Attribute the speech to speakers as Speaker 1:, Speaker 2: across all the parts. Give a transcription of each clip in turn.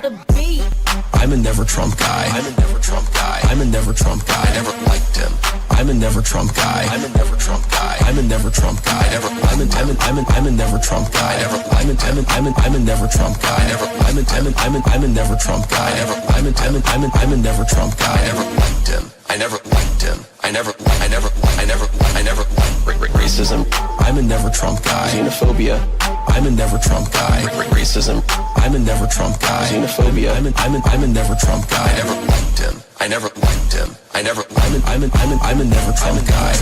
Speaker 1: I'm a never Trump guy. I'm a never Trump guy. I'm a never Trump guy. I never liked him. I'm a never Trump guy. I'm a never Trump guy. I'm a never Trump guy. I'm a never Trump guy. I'm a never Trump guy. I'm a never Trump guy. I'm a never Trump guy. I never liked him. I never liked him. I never liked racism. I'm a never Trump guy. Xenophobia. I'm a never Trump guy. Racism. I'm a never Trump guy. Xenophobia. I'm a never Trump guy. I never liked him. I never liked him. I'm a never Trump guy.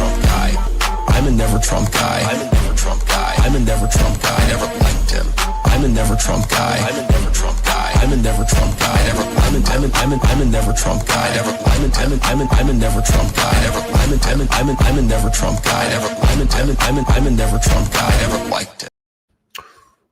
Speaker 1: I'm a never Trump guy. I'm a never Trump guy. I'm a never Trump guy. I never liked him. I'm a never Trump guy. I'm a never Trump guy. I'm a never Trump guy. I'm a never Trump guy. I'm a never Trump guy. I'm a never Trump guy. I'm a never Trump guy. I never liked it.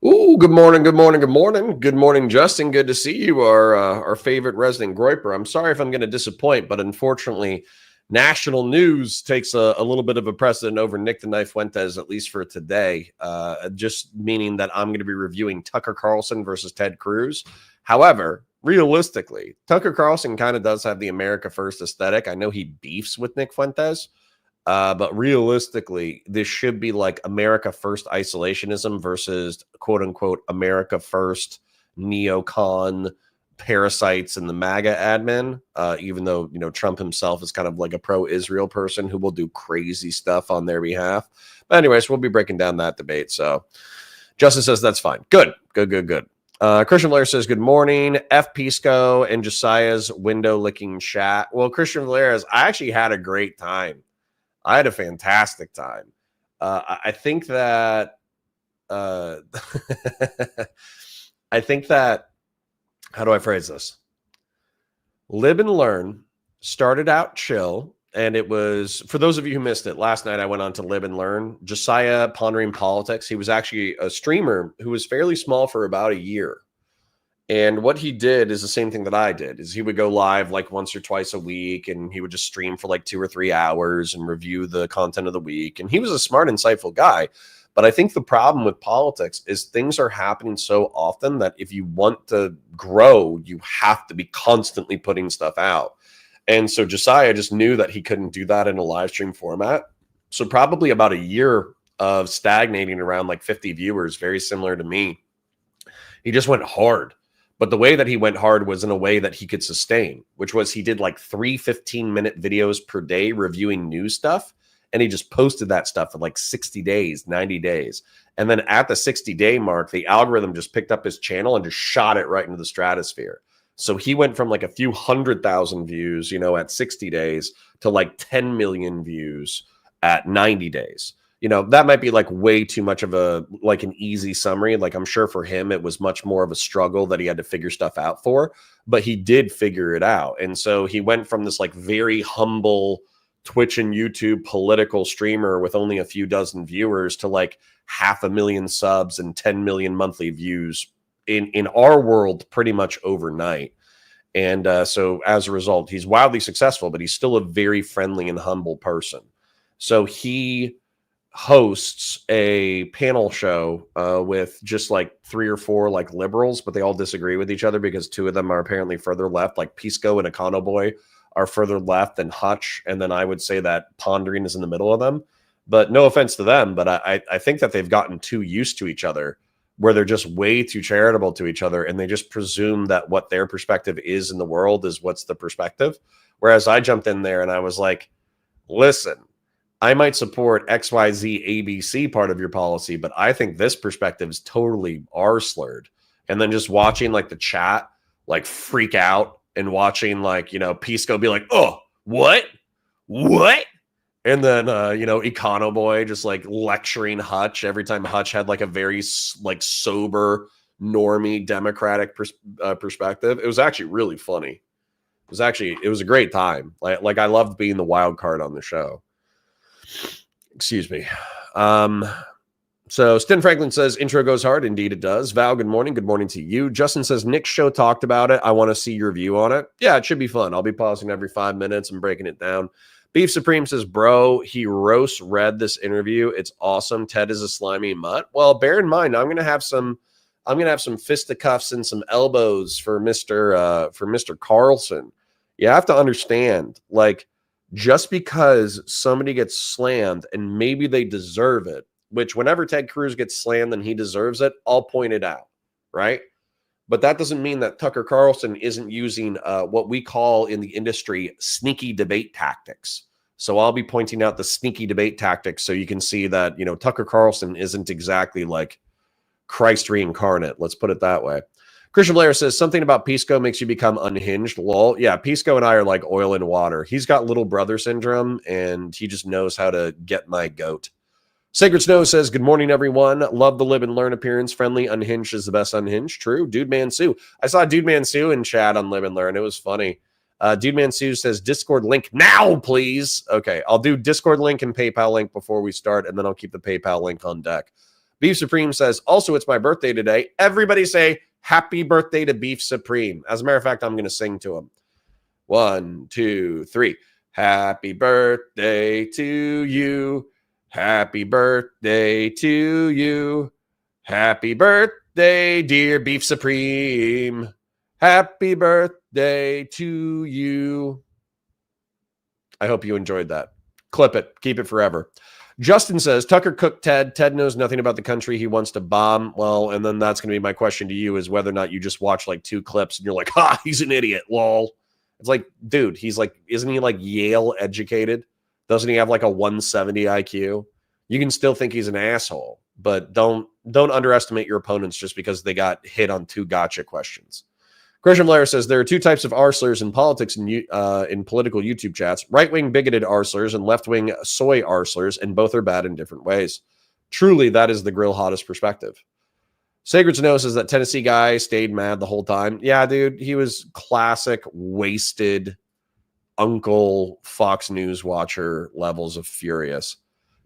Speaker 2: Ooh, good morning, good morning, good morning. Good morning, Justin. Good to see you, our favorite resident Groiper. I'm sorry if I'm going to disappoint, but unfortunately, national news takes a little bit of a precedent over Nick the Knife Fuentes, at least for today, just meaning that I'm going to be reviewing Tucker Carlson versus Ted Cruz. However, realistically, Tucker Carlson kind of does have the America First aesthetic. I know he beefs with Nick Fuentes, but realistically, this should be like America First isolationism versus quote unquote America First neocon parasites and the MAGA admin, even though, you know, Trump himself is kind of like a pro-Israel person who will do crazy stuff on their behalf. But anyways, we'll be breaking down that debate. So Justin says that's fine. Good. Christian Blair says, good morning. F. Pisco and Josiah's window licking chat. Well, Christian Blair is, I actually had a great time. I had a fantastic time. I think that, how do I phrase this? Live and Learn started out chill. And it was, for those of you who missed it, last night I went on to Live and Learn. Josiah Pondering Politics. He was actually a streamer who was fairly small for about a year. And what he did is the same thing that I did, is he would go live like once or twice a week, and he would just stream for like 2 or 3 hours and review the content of the week. And he was a smart, insightful guy. But I think the problem with politics is things are happening so often that if you want to grow, you have to be constantly putting stuff out. And so Josiah just knew that he couldn't do that in a live stream format. So probably about a year of stagnating around like 50 viewers, very similar to me. He just went hard. But the way that he went hard was in a way that he could sustain, which was he did like 3 15-minute videos per day reviewing new stuff. And he just posted that stuff for like 60 days, 90 days. And then at the 60-day mark, the algorithm just picked up his channel and just shot it right into the stratosphere. So he went from like a few 100,000 views, you know, at 60 days to like 10 million views at 90 days. You know, that might be like way too much of a, like an easy summary. Like I'm sure for him, it was much more of a struggle that he had to figure stuff out for, but he did figure it out. And so he went from this like very humble Twitch and YouTube political streamer with only a few dozen viewers to like 500,000 subs and 10 million monthly views in our world pretty much overnight. And so as a result, he's wildly successful, but he's still a very friendly and humble person. So he hosts a panel show with just like 3 or 4 like liberals, but they all disagree with each other because 2 of them are apparently further left, like Pisco and Econo Boy are further left than Hutch. And then I would say that Pondering is in the middle of them. But no offense to them, but I think that they've gotten too used to each other, where they're just way too charitable to each other. And they just presume that what their perspective is in the world is what's the perspective. Whereas I jumped in there and I was like, listen, I might support XYZ ABC part of your policy, but I think this perspective is totally R-slurred. And then just watching like the chat, like freak out, and watching like, you know, Pisco be like, oh, what? And then, you know, Econo Boy just like lecturing Hutch every time Hutch had like a very like sober, normie Democratic perspective. It was actually really funny. It was a great time. Like I loved being the wild card on the show. Excuse me. So Stin Franklin says, intro goes hard. Indeed it does. Val, good morning. Good morning to you. Justin says, Nick's show talked about it. I want to see your view on it. Yeah, it should be fun. I'll be pausing every 5 minutes and breaking it down. Beef Supreme says, bro, he read this interview. It's awesome. Ted is a slimy mutt. Well, bear in mind, I'm going to have some I'm going to have some fisticuffs and some elbows for Mr. Carlson. You have to understand, like, just because somebody gets slammed and maybe they deserve it, which whenever Ted Cruz gets slammed and he deserves it, I'll point it out, right? But that doesn't mean that Tucker Carlson isn't using what we call in the industry sneaky debate tactics. So I'll be pointing out the sneaky debate tactics so you can see that, you know, Tucker Carlson isn't exactly like Christ reincarnate. Let's put it that way. Christian Blair says something about Pisco makes you become unhinged. Lol. Yeah, Pisco and I are like oil and water. He's got little brother syndrome and he just knows how to get my goat. Sacred Snow says, good morning, everyone. Love the live and learn appearance. Friendly, unhinged is the best unhinged. True. Dude Man Sue. I saw Dude Man Sue in chat on live and learn. It was funny. Dude Man Sue says, Discord link now, please. Okay, I'll do Discord link and PayPal link before we start, and then I'll keep the PayPal link on deck. Beef Supreme says, also, it's my birthday today. Everybody say, happy birthday to Beef Supreme. As a matter of fact, I'm going to sing to him. 1, 2, 3. Happy birthday to you. Happy birthday to you. Happy birthday, dear Beef Supreme. Happy birthday to you. I hope you enjoyed that. Clip it. Keep it forever. Justin says, Tucker cooked Ted. Ted knows nothing about the country he wants to bomb. Well, and then that's going to be my question to you is whether or not you just watch like 2 clips and you're like, ha, he's an idiot. Lol. It's like, dude, he's like, isn't he like Yale educated? Doesn't he have like a 170 IQ? You can still think he's an asshole, but don't underestimate your opponents just because they got hit on 2 gotcha questions. Christian Blair says there are 2 types of arslers in politics and in political YouTube chats: right-wing bigoted arslers and left-wing soy arslers, and both are bad in different ways. Truly, that is the grill hottest perspective. Sacred Snow says that Tennessee guy stayed mad the whole time. Yeah, dude, he was classic wasted Uncle Fox News watcher levels of furious.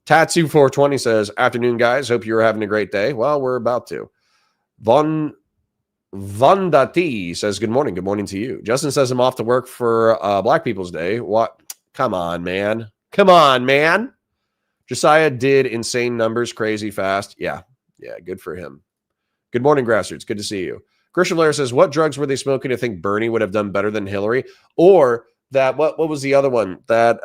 Speaker 2: Tatsu 420 says, afternoon, guys. Hope you're having a great day. Well, we're about to. Vandati says, good morning. Good morning to you. Justin says, I'm off to work for Black People's Day. What? Come on, man. Come on, man. Josiah did insane numbers crazy fast. Yeah, good for him. Good morning, Grassroots. Good to see you. Christian Blair says, what drugs were they smoking to think Bernie would have done better than Hillary? Or that, what was the other one? That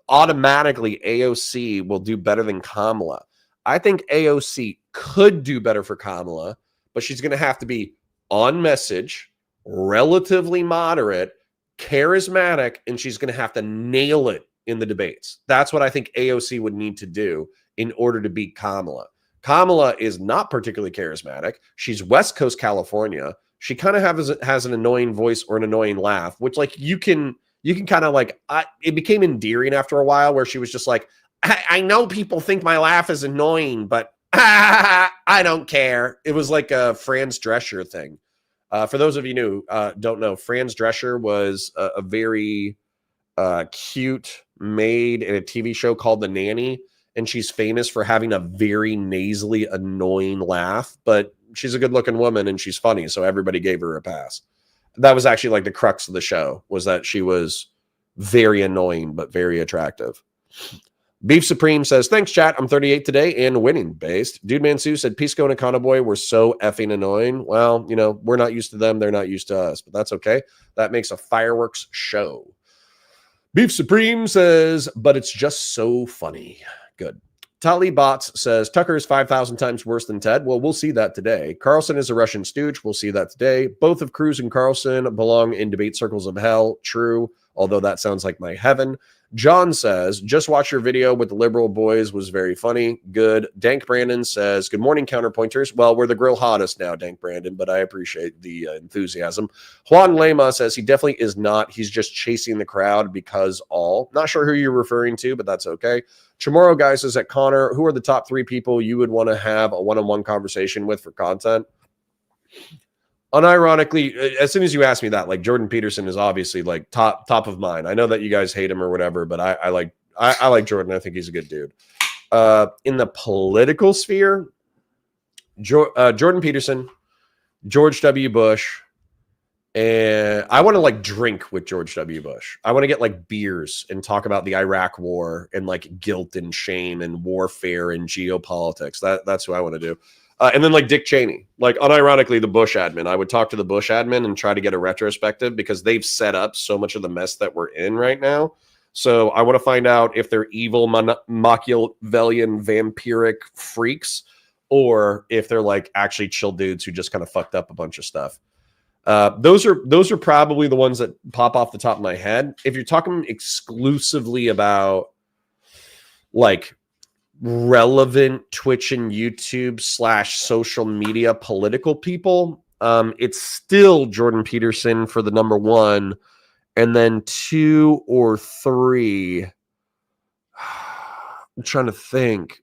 Speaker 2: automatically AOC will do better than Kamala. I think AOC could do better for Kamala, but she's going to have to be on message, relatively moderate, charismatic, and she's going to have to nail it in the debates. That's what I think AOC would need to do in order to beat Kamala. Kamala is not particularly charismatic. She's West Coast California. She kind of has an annoying voice or an annoying laugh, which like you can kind of like, it became endearing after a while where she was just like, I know people think my laugh is annoying, but I don't care. It was like a Franz Drescher thing. For those of you who don't know, Franz Drescher was a very cute maid in a TV show called The Nanny. And she's famous for having a very nasally, annoying laugh. But she's a good-looking woman and she's funny, so everybody gave her a pass. That was actually like the crux of the show, was that she was very annoying but very attractive. Beef Supreme says, thanks, chat. I'm 38 today and winning based. Dude Man Sue said, Pisco and Econo Boy were so effing annoying. Well, you know, we're not used to them. They're not used to us, but that's okay. That makes a fireworks show. Beef Supreme says, but it's just so funny. Good. Tali Bots says, Tucker is 5,000 times worse than Ted. Well, we'll see that today. Carlson is a Russian stooge. We'll see that today. Both of Cruz and Carlson belong in debate circles of hell. True. Although that sounds like my heaven. John says, just watch your video with the liberal boys, was very funny. Good. Dank Brandon says, good morning, counterpointers. Well, we're the grill hottest now, Dank Brandon, but I appreciate the enthusiasm. Juan Lema says he definitely is not. He's just chasing the crowd because all. Not sure who you're referring to, but that's okay. Chamorro guy says that Connor, who are the top 3 people you would want to have a one-on-one conversation with for content? Unironically, as soon as you ask me that, like Jordan Peterson is obviously like top of mind. I know that you guys hate him or whatever, but I like Jordan. I think he's a good dude. In the political sphere, Jordan Peterson, George W. Bush, and I want to like drink with George W. Bush. I want to get like beers and talk about the Iraq war and like guilt and shame and warfare and geopolitics. That's who I want to do. And then like Dick Cheney, like unironically, the Bush admin. I would talk to the Bush admin and try to get a retrospective because they've set up so much of the mess that we're in right now. So I want to find out if they're evil, Machiavellian, vampiric freaks, or if they're like actually chill dudes who just kind of fucked up a bunch of stuff. Those are probably the ones that pop off the top of my head. If you're talking exclusively about like relevant Twitch and YouTube / social media political people, it's still Jordan Peterson for the number one, and then 2 or 3. I'm trying to think.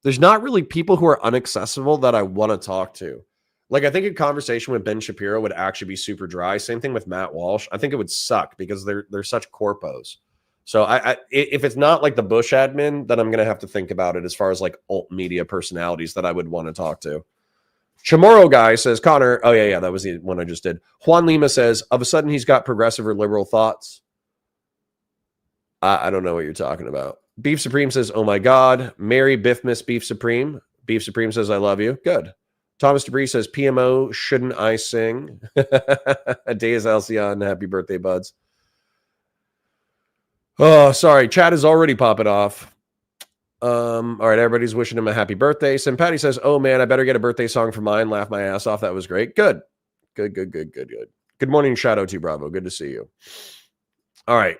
Speaker 2: There's not really people who are inaccessible that I want to talk to. Like, I think a conversation with Ben Shapiro would actually be super dry. Same thing with Matt Walsh. I think it would suck because they're such corpos. So if it's not like the Bush admin, then I'm going to have to think about it as far as like alt media personalities that I would want to talk to. Chamorro guy says, Connor, oh yeah, that was the one I just did. Juan Lima says, of a sudden he's got progressive or liberal thoughts. I don't know what you're talking about. Beef Supreme says, oh my God. Mary Biffmas Beef Supreme. Beef Supreme says, I love you. Good. Thomas Debris says, PMO, shouldn't I sing? Deus Alcyon, happy birthday, buds. Oh, sorry. Chat is already popping off. All right, everybody's wishing him a happy birthday. Patty says, oh man, I better get a birthday song for mine. Laugh my ass off. That was great. Good. Good morning, Shadow T Bravo. Good to see you. All right.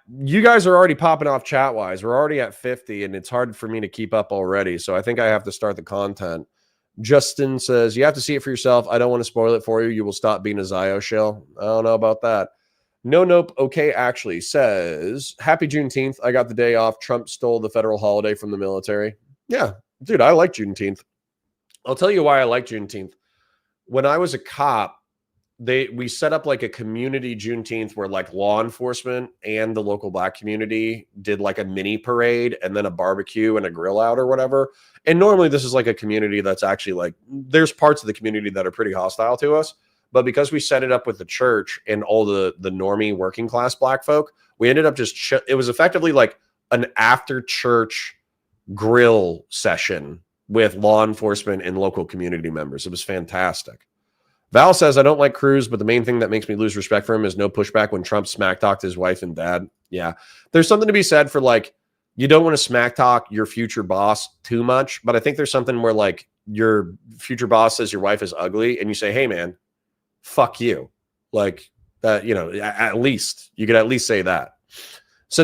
Speaker 2: You guys are already popping off chat-wise. We're already at 50, and it's hard for me to keep up already, so I think I have to start the content. Justin says, you have to see it for yourself. I don't want to spoil it for you. You will stop being a Zio shill. I don't know about that. Nope. Okay, actually says, happy Juneteenth. I got the day off. Trump stole the federal holiday from the military. Yeah, dude, I like Juneteenth. I'll tell you why I like Juneteenth. When I was a cop, we set up like a community Juneteenth where like law enforcement and the local black community did like a mini parade and then a barbecue and a grill out or whatever. And normally this is like a community that's actually like, there's parts of the community that are pretty hostile to us. But because we set it up with the church and all the normie working class black folk, we ended up just, it was effectively like an after church grill session with law enforcement and local community members. It was fantastic. Val says, I don't like Cruz, but the main thing that makes me lose respect for him is no pushback when Trump smack talked his wife and dad. Yeah. There's something to be said for like, you don't want to smack talk your future boss too much, but I think there's something where like your future boss says your wife is ugly and you say, hey man, fuck you. Like that, you know, at least you could at least say that.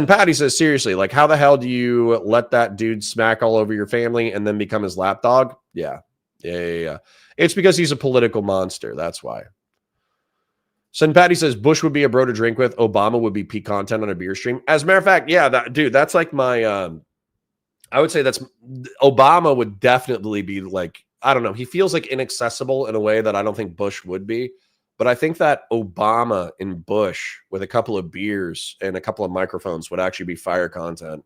Speaker 2: Patty says, seriously, like how the hell do you let that dude smack all over your family and then become his lapdog? Yeah. It's because he's a political monster. That's why. Patty says, Bush would be a bro to drink with. Obama would be peak content on a beer stream. As a matter of fact, yeah, that's like my, I would say that's, Obama would definitely be like, I don't know. He feels like inaccessible in a way that I don't think Bush would be. But I think that Obama and Bush with a couple of beers and a couple of microphones would actually be fire content.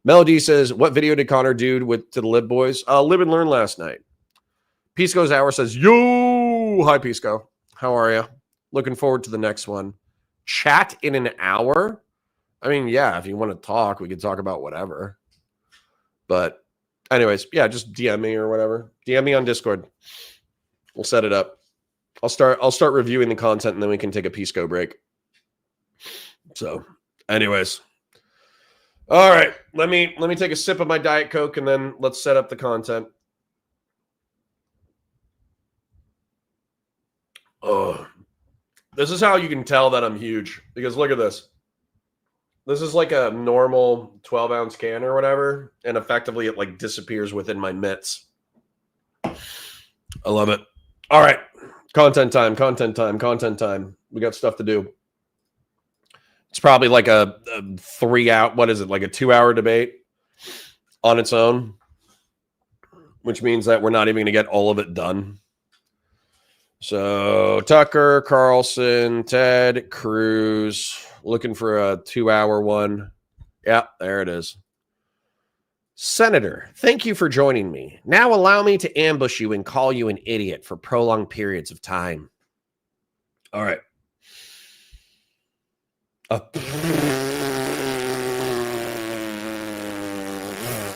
Speaker 2: Melody says, what video did Connor do to the Lib Boys? Live and Learn last night. Pisco's Hour says, yo, hi, Pisco. How are you? Looking forward to the next one. Chat in an hour? I mean, yeah, if you want to talk, we could talk about whatever. But anyways, yeah, just DM me or whatever. DM me on Discord. We'll set it up. I'll start reviewing the content and then we can take a Pisco break. So, anyways. All right, let me take a sip of my Diet Coke and then let's set up the content. Oh, this is how you can tell that I'm huge because look at this. This is like a normal 12-ounce can or whatever, and effectively it like disappears within my mitts. I love it. All right, content time. We got stuff to do. It's probably like a 3-hour, what is it, like a 2-hour debate on its own, which means that we're not even going to get all of it done. So Tucker, Carlson, Ted, Cruz, looking for a 2-hour one. Yeah, there it is. Senator, thank you for joining me. Now allow me to ambush you and call you an idiot for prolonged periods of time. All right.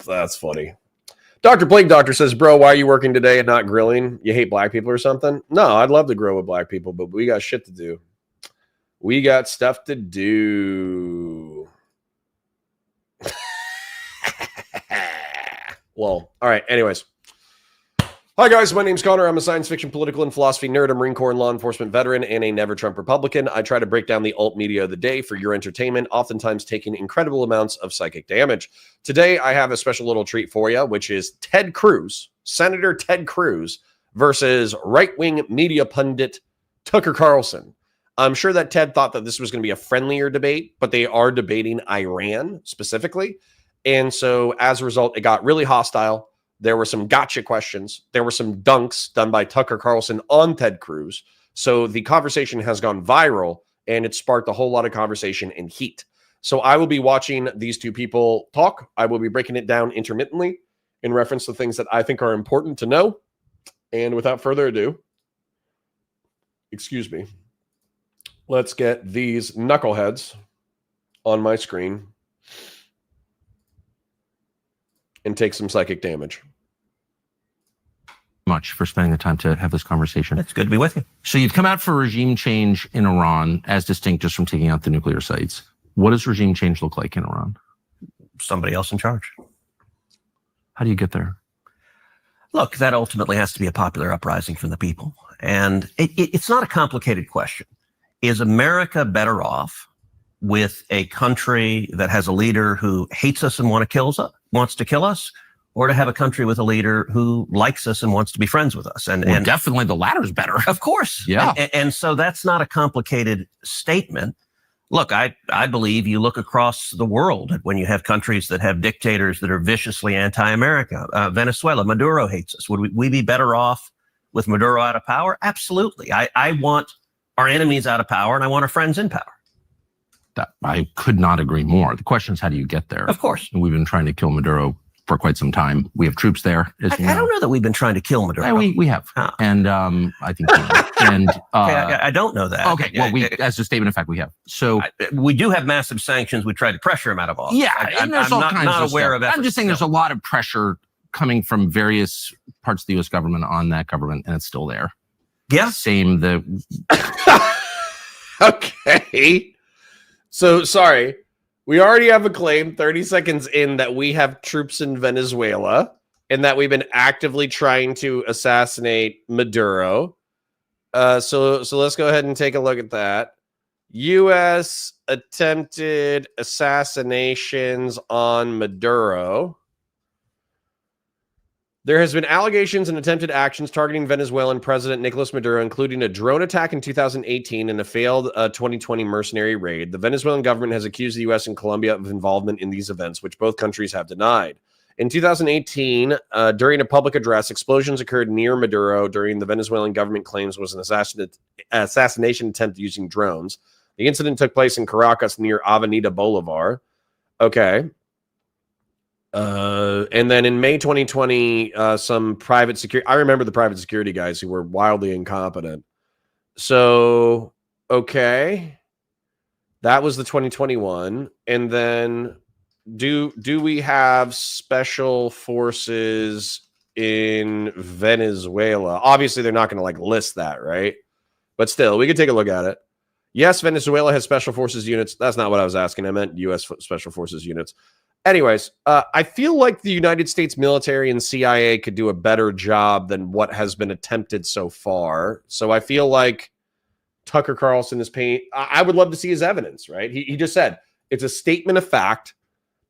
Speaker 2: That's funny. Dr. Blake Doctor says, bro, why are you working today and not grilling? You hate black people or something? No, I'd love to grill with black people, but we got shit to do. We got stuff to do. Well, all right. Anyways. Hi, guys. My name's Connor. I'm a science fiction, political, and philosophy nerd, a Marine Corps and law enforcement veteran, and a never Trump Republican. I try to break down the alt media of the day for your entertainment, oftentimes taking incredible amounts of psychic damage. Today, I have a special little treat for you, which is Ted Cruz, Senator Ted Cruz, versus right-wing media pundit Tucker Carlson. I'm sure that Ted thought that this was going to be a friendlier debate, but they are debating Iran specifically. And so as a result, it got really hostile. There were some gotcha questions. There were some dunks done by Tucker Carlson on Ted Cruz. So the conversation has gone viral, and it sparked a whole lot of conversation and heat. So I will be watching these two people talk. I will be breaking it down intermittently in reference to things that I think are important to know. And without further ado, excuse me, let's get these knuckleheads on my screen and take some psychic damage.
Speaker 3: Much for spending the time to have this conversation.
Speaker 4: It's good to be with you.
Speaker 3: So you've come out for regime change in Iran, as distinct just from taking out the nuclear sites. What does regime change look like in Iran?
Speaker 4: Somebody else in charge.
Speaker 3: How do you get there?
Speaker 4: Look, that ultimately has to be a popular uprising from the people. And it's not a complicated question. Is America better off with a country that has a leader who hates us and wants to kill us, or to have a country with a leader who likes us and wants to be friends with us? And
Speaker 3: definitely the latter is better.
Speaker 4: Of course.
Speaker 3: Yeah.
Speaker 4: And so that's not a complicated statement. Look, I believe you look across the world when you have countries that have dictators that are viciously anti-America. Venezuela, Maduro hates us. Would we be better off with Maduro out of power? Absolutely. I want our enemies out of power, and I want our friends in power.
Speaker 3: I could not agree more. The question is, how do you get there?
Speaker 4: Of course.
Speaker 3: And we've been trying to kill Maduro for quite some time. We have troops there.
Speaker 4: I don't know that we've been trying to kill Maduro.
Speaker 3: Yeah, we have.
Speaker 4: Oh.
Speaker 3: And I think and
Speaker 4: okay, I don't know that.
Speaker 3: Okay, well, as a statement of fact, we have. So
Speaker 4: we do have massive sanctions. We tried to pressure him out of office.
Speaker 3: Yeah,
Speaker 4: I'm not aware of that.
Speaker 3: I'm just saying there's a lot of pressure coming from various parts of the U.S. government on that government, and it's still there.
Speaker 4: Yeah.
Speaker 3: Same.
Speaker 2: Okay. So, sorry. We already have a claim 30 seconds in that we have troops in Venezuela and that we've been actively trying to assassinate Maduro. So let's go ahead and take a look at that. U.S. attempted assassinations on Maduro. There has been allegations and attempted actions targeting Venezuelan President Nicolas Maduro, including a drone attack in 2018 and a failed 2020 mercenary raid. The Venezuelan government has accused the U.S. and Colombia of involvement in these events, which both countries have denied. In 2018, during a public address, explosions occurred near Maduro during the Venezuelan government claims was an assassination attempt using drones. The incident took place in Caracas near Avenida Bolivar. Okay. And then in May 2020, some private security, I remember the private security guys who were wildly incompetent. So, okay. That was the 2021. And then do we have special forces in Venezuela? Obviously, they're not going to like list that, right? But still, we could take a look at it. Yes, Venezuela has special forces units. That's not what I was asking. I meant U.S. special forces units. Anyways, I feel like the United States military and CIA could do a better job than what has been attempted so far. So I feel like Tucker Carlson is paying. I would love to see his evidence, right? He just said it's a statement of fact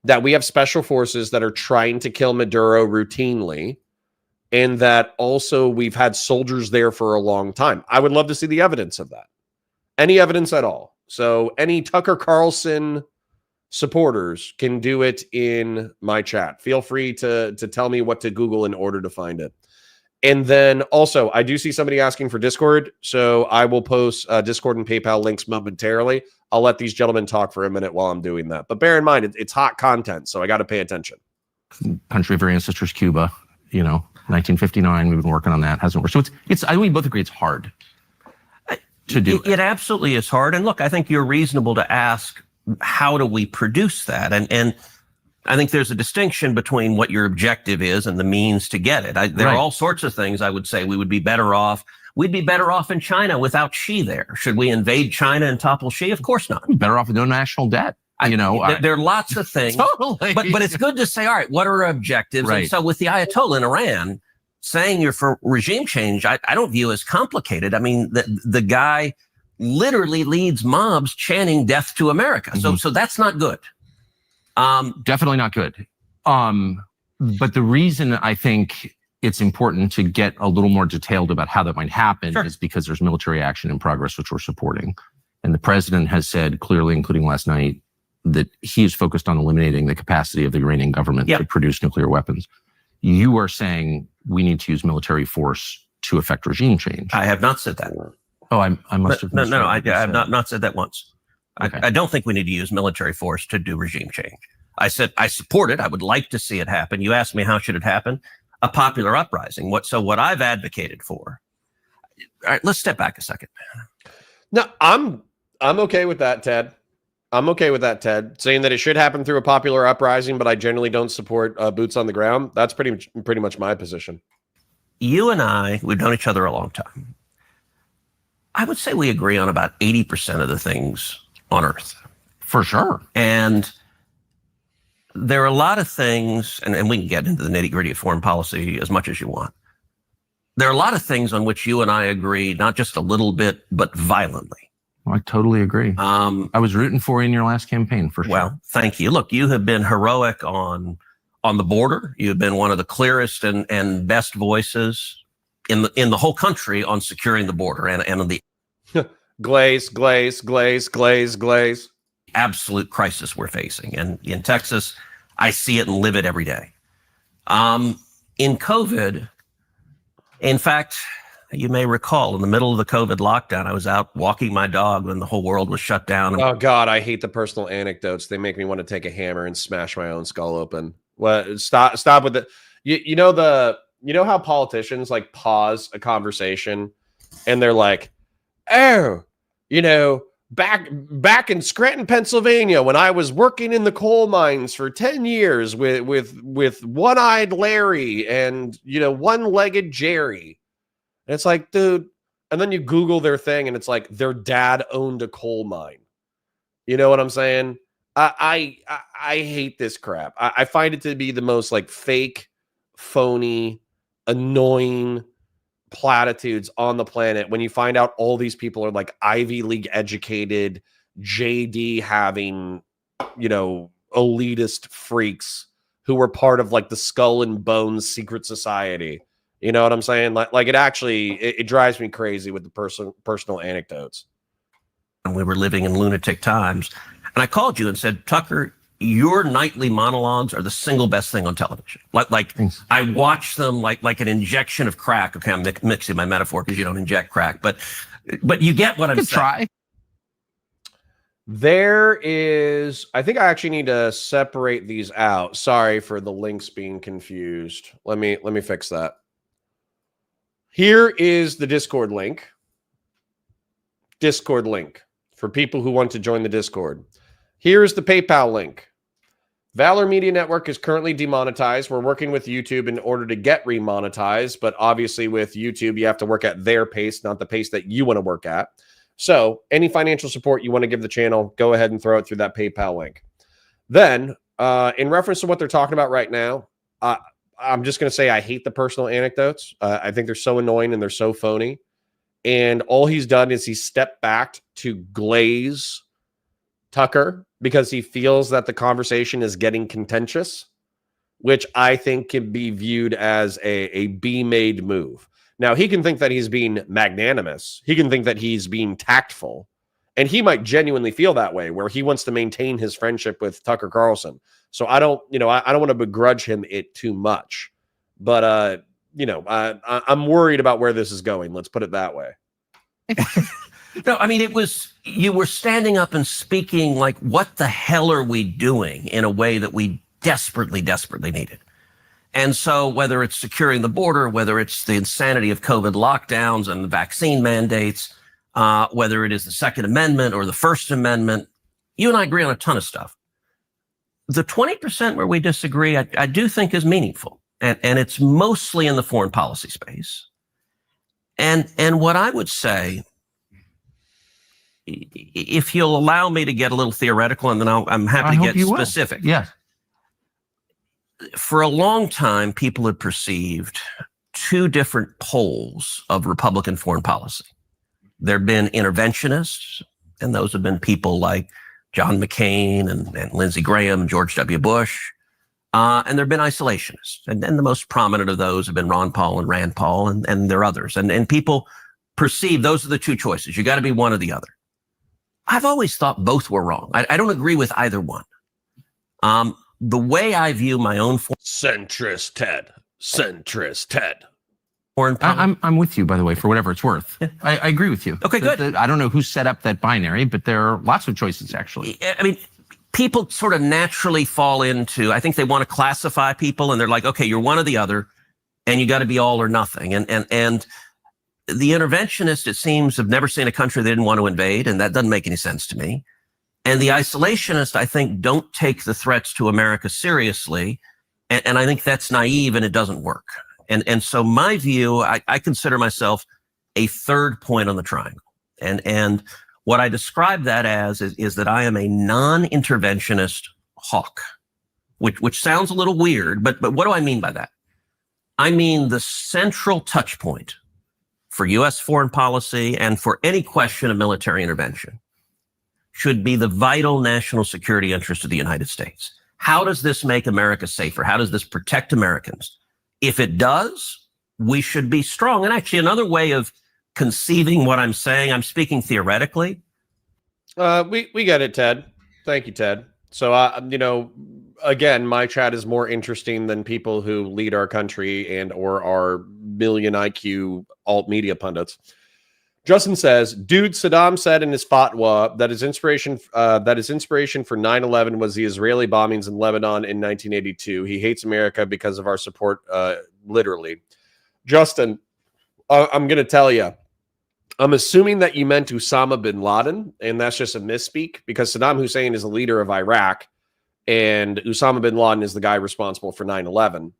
Speaker 2: that we have special forces that are trying to kill Maduro routinely, and that also we've had soldiers there for a long time. I would love to see the evidence of that. Any evidence at all. So any Tucker Carlson supporters can do it in my chat. Feel free to tell me what to Google in order to find it. And then also, I do see somebody asking for Discord, so I will post Discord and PayPal links momentarily. I'll let these gentlemen talk for a minute while I'm doing that. But bear in mind, it's hot content, so I got to pay attention.
Speaker 3: Country of our ancestors, Cuba, 1959, we've been working on that. Hasn't worked. So it's I think we both agree it's hard to do.
Speaker 4: It absolutely is hard. And look, I think you're reasonable to ask, how do we produce that? And I think there's a distinction between what your objective is and the means to get it. There are all sorts of things I would say we would be better off. We'd be better off in China without Xi there. Should we invade China and topple Xi? Of course not.
Speaker 3: Better off with no national debt.
Speaker 4: There are lots of things.
Speaker 3: Totally.
Speaker 4: But it's good to say, all right, what are our objectives?
Speaker 3: Right.
Speaker 4: And so with the Ayatollah in Iran, saying you're for regime change, I don't view as complicated. I mean, the guy literally leads mobs chanting death to America. So that's not good.
Speaker 3: Definitely not good. But the reason I think it's important to get a little more detailed about how that might happen is because there's military action in progress, which we're supporting. And the president has said clearly, including last night, that he is focused on eliminating the capacity of the Iranian government to produce nuclear weapons. You are saying we need to use military force to effect regime change.
Speaker 4: I have not said that.
Speaker 3: Oh, I must have.
Speaker 4: No, I have not said that once.
Speaker 3: Okay.
Speaker 4: I don't think we need to use military force to do regime change. I said I support it. I would like to see it happen. You asked me how should it happen? A popular uprising. What I've advocated for. All right, let's step back a second.
Speaker 2: No, I'm okay with that, Ted. I'm okay with that, Ted. Saying that it should happen through a popular uprising, but I generally don't support boots on the ground. That's pretty much my position.
Speaker 4: You and I, we've known each other a long time. I would say we agree on about 80% of the things on Earth.
Speaker 3: For sure.
Speaker 4: And there are a lot of things, and we can get into the nitty-gritty of foreign policy as much as you want. There are a lot of things on which you and I agree, not just a little bit, but violently.
Speaker 3: I totally agree. I was rooting for you in your last campaign, for sure.
Speaker 4: Well, thank you. Look, you have been heroic on the border. You've been one of the clearest and best voices in the whole country on securing the border and on the
Speaker 2: glaze.
Speaker 4: Absolute crisis we're facing. And in Texas, I see it and live it every day. In COVID, in fact, you may recall in the middle of the COVID lockdown, I was out walking my dog when the whole world was shut down.
Speaker 2: Oh God, I hate the personal anecdotes. They make me want to take a hammer and smash my own skull open. Well, stop with it. You know how politicians like pause a conversation and they're like, oh, back in Scranton, Pennsylvania, when I was working in the coal mines for 10 years with one-eyed Larry and one-legged Jerry. And it's like, dude, and then you Google their thing and it's like their dad owned a coal mine. You know what I'm saying? I hate this crap. I find it to be the most like fake, phony, annoying platitudes on the planet when you find out all these people are like Ivy League educated, JD having, elitist freaks who were part of like the Skull and Bones secret society. You know what I'm saying? Like it actually, it drives me crazy with the personal anecdotes.
Speaker 4: And we were living in lunatic times. And I called you and said, Tucker, your nightly monologues are the single best thing on television. Like I watch them like an injection of crack. Okay, I'm mixing my metaphor because you don't inject crack, but you get what I'm saying.
Speaker 3: Try.
Speaker 2: There is, I think I actually need to separate these out. Sorry for the links being confused. Let me fix that. Here is the Discord link. Discord link for people who want to join the Discord. Here's the PayPal link. Valor Media Network is currently demonetized. We're working with YouTube in order to get remonetized, but obviously with YouTube, you have to work at their pace, not the pace that you want to work at. So any financial support you want to give the channel, go ahead and throw it through that PayPal link. Then, in reference to what they're talking about right now, I'm just going to say I hate the personal anecdotes. I think they're so annoying and they're so phony. And all he's done is he stepped back to glaze Tucker because he feels that the conversation is getting contentious, which I think can be viewed as a be-made move. Now, he can think that he's being magnanimous. He can think that he's being tactful. And he might genuinely feel that way, where he wants to maintain his friendship with Tucker Carlson. So I don't want to begrudge him it too much. But, I'm worried about where this is going. Let's put it that way.
Speaker 4: No, I mean, you were standing up and speaking like, what the hell are we doing, in a way that we desperately, desperately needed. And so whether it's securing the border, whether it's the insanity of COVID lockdowns and the vaccine mandates, whether it is the Second Amendment or the First Amendment, you and I agree on a ton of stuff. the 20% where we disagree, I do think is meaningful. And it's mostly in the foreign policy space. And what I would say, if you'll allow me to get a little theoretical, and then I'm happy to get specific.
Speaker 3: Yeah.
Speaker 4: For a long time, people had perceived two different poles of Republican foreign policy. There have been interventionists, and those have been people like John McCain and Lindsey Graham and George W. Bush. And there have been isolationists. And the most prominent of those have been Ron Paul and Rand Paul, and there are others. And people perceive those are the two choices. You got to be one or the other. I've always thought both were wrong. I don't agree with either one. The way I view my own
Speaker 2: Centrist Ted.
Speaker 4: foreign policy.
Speaker 3: I'm with you, by the way, for whatever it's worth.
Speaker 4: Yeah.
Speaker 3: I agree with you.
Speaker 4: Okay, good.
Speaker 3: I don't know who set up that binary, but there are lots of choices, actually.
Speaker 4: I mean, people sort of naturally fall into, I think they want to classify people, and they're like, okay, you're one or the other, and you got to be all or nothing. And the interventionists, it seems, have never seen a country they didn't want to invade, and that doesn't make any sense to me. And the isolationists, I think, don't take the threats to America seriously, and I think that's naive, and it doesn't work. And so my view, I consider myself a third point on the triangle. And what I describe that as is that I am a non-interventionist hawk, which sounds a little weird, but what do I mean by that? I mean the central touch point for U.S. foreign policy and for any question of military intervention should be the vital national security interest of the United States. How does this make America safer? How does this protect Americans? If it does, we should be strong. And actually, another way of conceiving what I'm saying, I'm speaking theoretically.
Speaker 2: We get it, Ted. Thank you, Ted. So, again, my chat is more interesting than people who lead our country and or are million IQ alt media pundits. Justin says, dude, Saddam said in his fatwa that his inspiration for 9/11 was the Israeli bombings in Lebanon in 1982. He hates America because of our support, literally. Justin, I'm going to tell you, I'm assuming that you meant Osama bin Laden, and that's just a misspeak because Saddam Hussein is the leader of Iraq, and Osama bin Laden is the guy responsible for 9/11.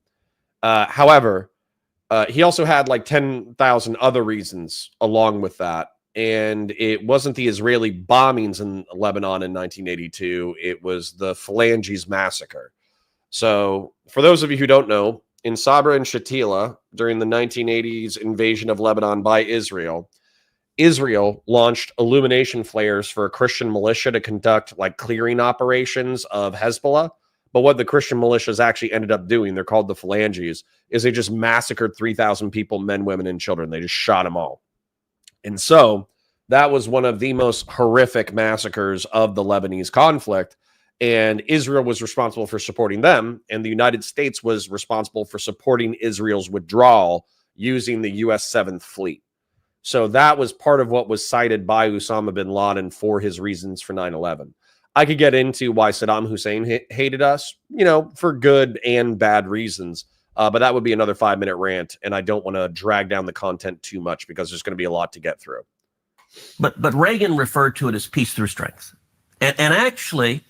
Speaker 2: However, he also had like 10,000 other reasons along with that. And it wasn't the Israeli bombings in Lebanon in 1982. It was the Phalanges massacre. So for those of you who don't know, in Sabra and Shatila, during the 1980s invasion of Lebanon by Israel, Israel launched illumination flares for a Christian militia to conduct like clearing operations of Hezbollah. But what the Christian militias actually ended up doing, they're called the Phalanges, is they just massacred 3,000 people, men, women, and children. They just shot them all. And so that was one of the most horrific massacres of the Lebanese conflict. And Israel was responsible for supporting them. And the United States was responsible for supporting Israel's withdrawal using the U.S. 7th Fleet. So that was part of what was cited by Osama bin Laden for his reasons for 9/11. I could get into why Saddam Hussein hated us, for good and bad reasons. But that would be another 5-minute rant. And I don't want to drag down the content too much because there's going to be a lot to get through.
Speaker 4: But Reagan referred to it as peace through strength. And actually,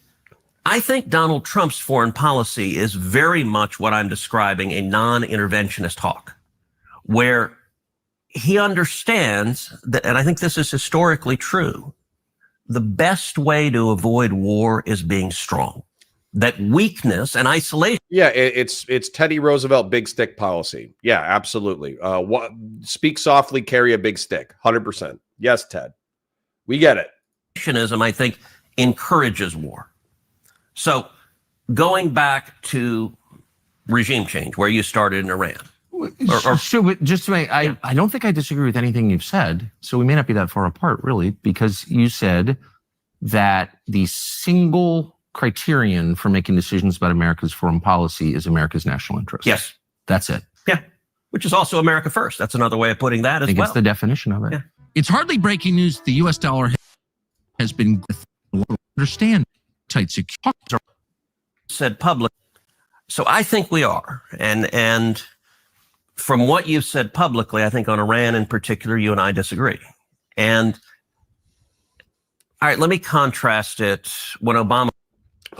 Speaker 4: I think Donald Trump's foreign policy is very much what I'm describing, a non-interventionist hawk, where he understands that, and I think this is historically true, the best way to avoid war is being strong. That weakness and isolation.
Speaker 2: Yeah, it's Teddy Roosevelt big stick policy. Yeah, absolutely. Speak softly, carry a big stick. 100%. Yes, Ted. We get it.
Speaker 4: I think, encourages war. So going back to regime change, where you started in Iran.
Speaker 3: Just to make, I don't think I disagree with anything you've said. So we may not be that far apart, really, because you said that the single criterion for making decisions about America's foreign policy is America's national interest.
Speaker 4: Yes.
Speaker 3: That's it.
Speaker 4: Yeah. Which is also America first. That's another way of putting that as well. I think it's
Speaker 3: the definition of it.
Speaker 4: Yeah.
Speaker 5: It's hardly breaking news. The U.S. dollar has been understand tight security.
Speaker 4: Said public. So I think we are. And from what you've said publicly, I think on Iran in particular, you and I disagree. And all right, let me contrast it when Obama.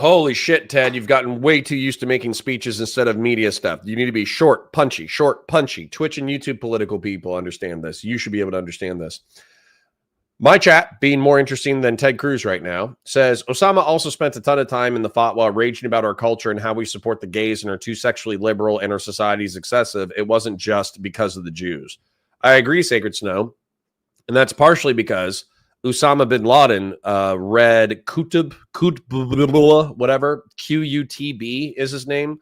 Speaker 2: Holy shit, Ted, you've gotten way too used to making speeches instead of media stuff. You need to be short, punchy. Twitch and YouTube political people understand this. You should be able to understand this. My chat, being more interesting than Ted Cruz right now, says, Osama also spent a ton of time in the fatwa raging about our culture and how we support the gays and are too sexually liberal and our society is excessive. It wasn't just because of the Jews. I agree, Sacred Snow. And that's partially because Osama bin Laden read Qutb, whatever, Qutb is his name,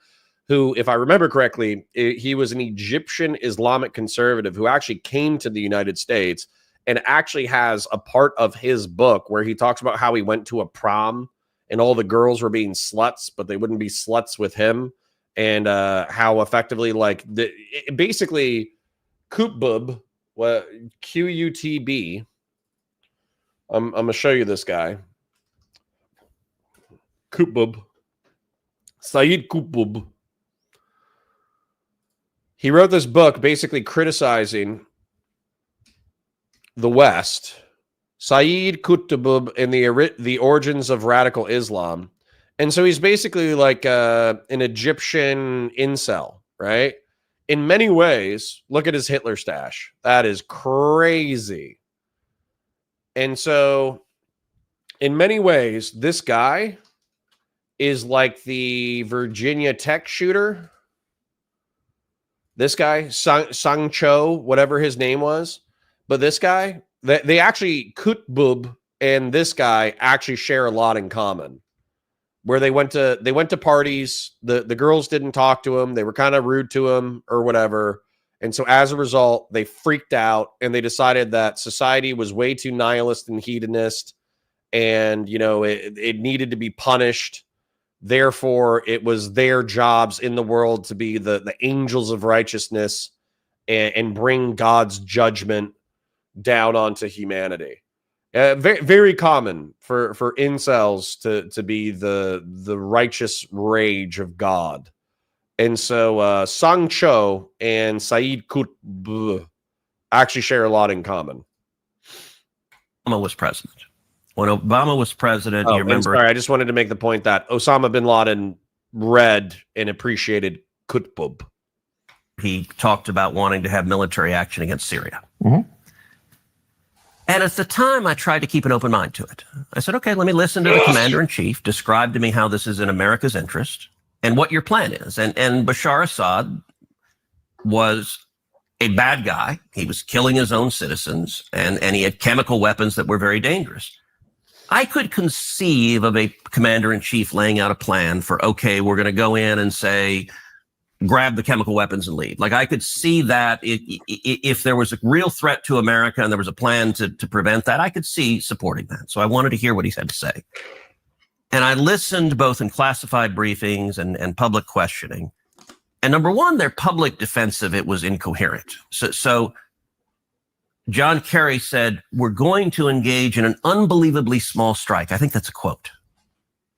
Speaker 2: who, if I remember correctly, he was an Egyptian Islamic conservative who actually came to the United States and actually has a part of his book where he talks about how he went to a prom and all the girls were being sluts, but they wouldn't be sluts with him, and how effectively, like, basically, Qutb, Qutb. I'm going to show you this guy. Qutb. Sayyid Qutb. He wrote this book basically criticizing the West. Sayyid Qutb and the origins of radical Islam. And so he's basically like an Egyptian incel, right? In many ways, look at his Hitler stash. That is crazy. And so, in many ways, this guy is like the Virginia Tech shooter. This guy, Sang Cho, whatever his name was. But this guy, they actually, Qutb and this guy actually share a lot in common. Where they went to parties, the girls didn't talk to him. They were kind of rude to him or whatever. And so as a result, they freaked out and they decided that society was way too nihilist and hedonist. And, you know, it needed to be punished. Therefore, it was their jobs in the world to be the angels of righteousness and bring God's judgment down onto humanity. Very, very common for incels to be the righteous rage of God. And so Sang Cho and Sayyid Qutb actually share a lot in common.
Speaker 4: Obama was president. When Obama was president, you remember...
Speaker 2: Sorry, I just wanted to make the point that Osama bin Laden read and appreciated Qutb.
Speaker 4: He talked about wanting to have military action against Syria.
Speaker 3: Mm-hmm.
Speaker 4: And at the time, I tried to keep an open mind to it. I said, okay, let me listen to the commander-in-chief, describe to me how this is in America's interest and what your plan is. And Bashar Assad was a bad guy. He was killing his own citizens, and he had chemical weapons that were very dangerous. I could conceive of a commander-in-chief laying out a plan for, okay, we're going to go in and say, grab the chemical weapons and leave. Like, I could see that if there was a real threat to America and there was a plan to prevent that, I could see supporting that. So I wanted to hear what he had to say. And I listened both in classified briefings and public questioning. And number one, their public defense of it was incoherent. So John Kerry said, we're going to engage in an unbelievably small strike. I think that's a quote.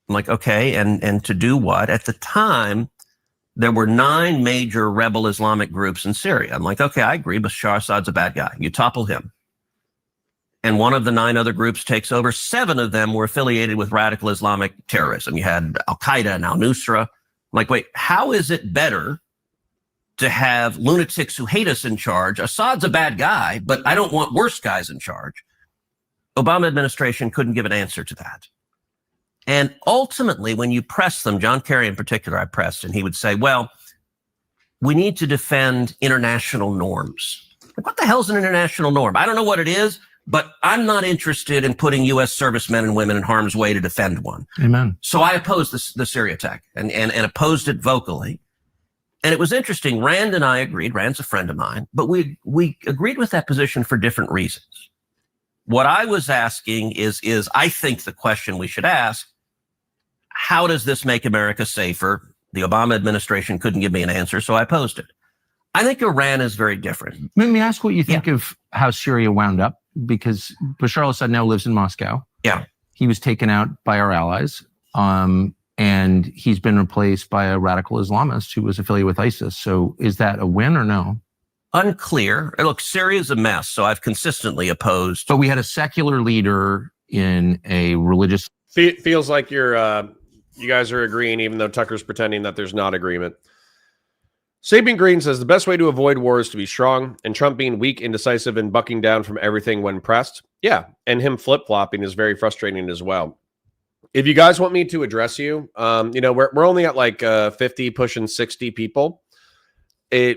Speaker 4: I'm like, okay, and to do what? At the time, there were 9 major rebel Islamic groups in Syria. I'm like, okay, I agree, Bashar Assad's a bad guy. You topple him. And one of the 9 other groups takes over. 7 of them were affiliated with radical Islamic terrorism. You had Al-Qaeda and Al-Nusra. I'm like, wait, how is it better to have lunatics who hate us in charge? Assad's a bad guy, but I don't want worse guys in charge. Obama administration couldn't give an answer to that. And ultimately, when you press them, John Kerry in particular, I pressed, and he would say, well, we need to defend international norms. Like, what the hell is an international norm? I don't know what it is, but I'm not interested in putting U.S. servicemen and women in harm's way to defend one.
Speaker 3: Amen.
Speaker 4: So I opposed the Syria attack and opposed it vocally. And it was interesting. Rand and I agreed. Rand's a friend of mine, but we agreed with that position for different reasons. What I was asking is I think the question we should ask, how does this make America safer? The Obama administration couldn't give me an answer, so I opposed it. I think Iran is very different.
Speaker 3: Let me ask what you think of how Syria wound up, because Bashar al-Assad now lives in Moscow.
Speaker 4: Yeah.
Speaker 3: He was taken out by our allies, and he's been replaced by a radical Islamist who was affiliated with ISIS. So is that a win or no?
Speaker 4: Unclear. Look, Syria is a mess, so I've consistently opposed.
Speaker 3: But we had a secular leader in a religious...
Speaker 2: Feels like you're You guys are agreeing, even though Tucker's pretending that there's not agreement. Sapien Green says the best way to avoid war is to be strong, and Trump being weak, indecisive, and bucking down from everything when pressed. Yeah, and him flip-flopping is very frustrating as well. If you guys want me to address you, we're only at like 50, pushing 60 people.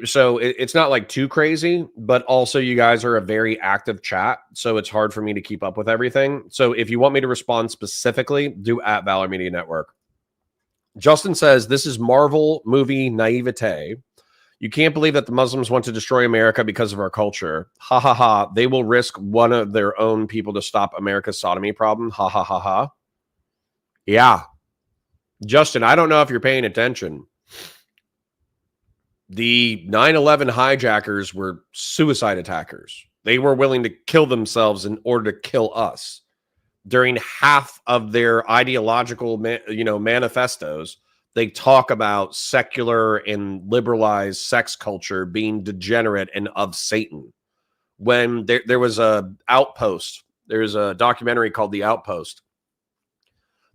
Speaker 2: So it's not like too crazy, but also you guys are a very active chat, so it's hard for me to keep up with everything. So if you want me to respond specifically, do at Valor Media Network. Justin says, this is Marvel movie naivete. You can't believe that the Muslims want to destroy America because of our culture. Ha ha ha. They will risk one of their own people to stop America's sodomy problem. Ha ha ha ha. Yeah. Justin, I don't know if you're paying attention. The 9/11 hijackers were suicide attackers. They were willing to kill themselves in order to kill us. During half of their ideological, manifestos, they talk about secular and liberalized sex culture being degenerate and of Satan. When there was a outpost, there's a documentary called The Outpost.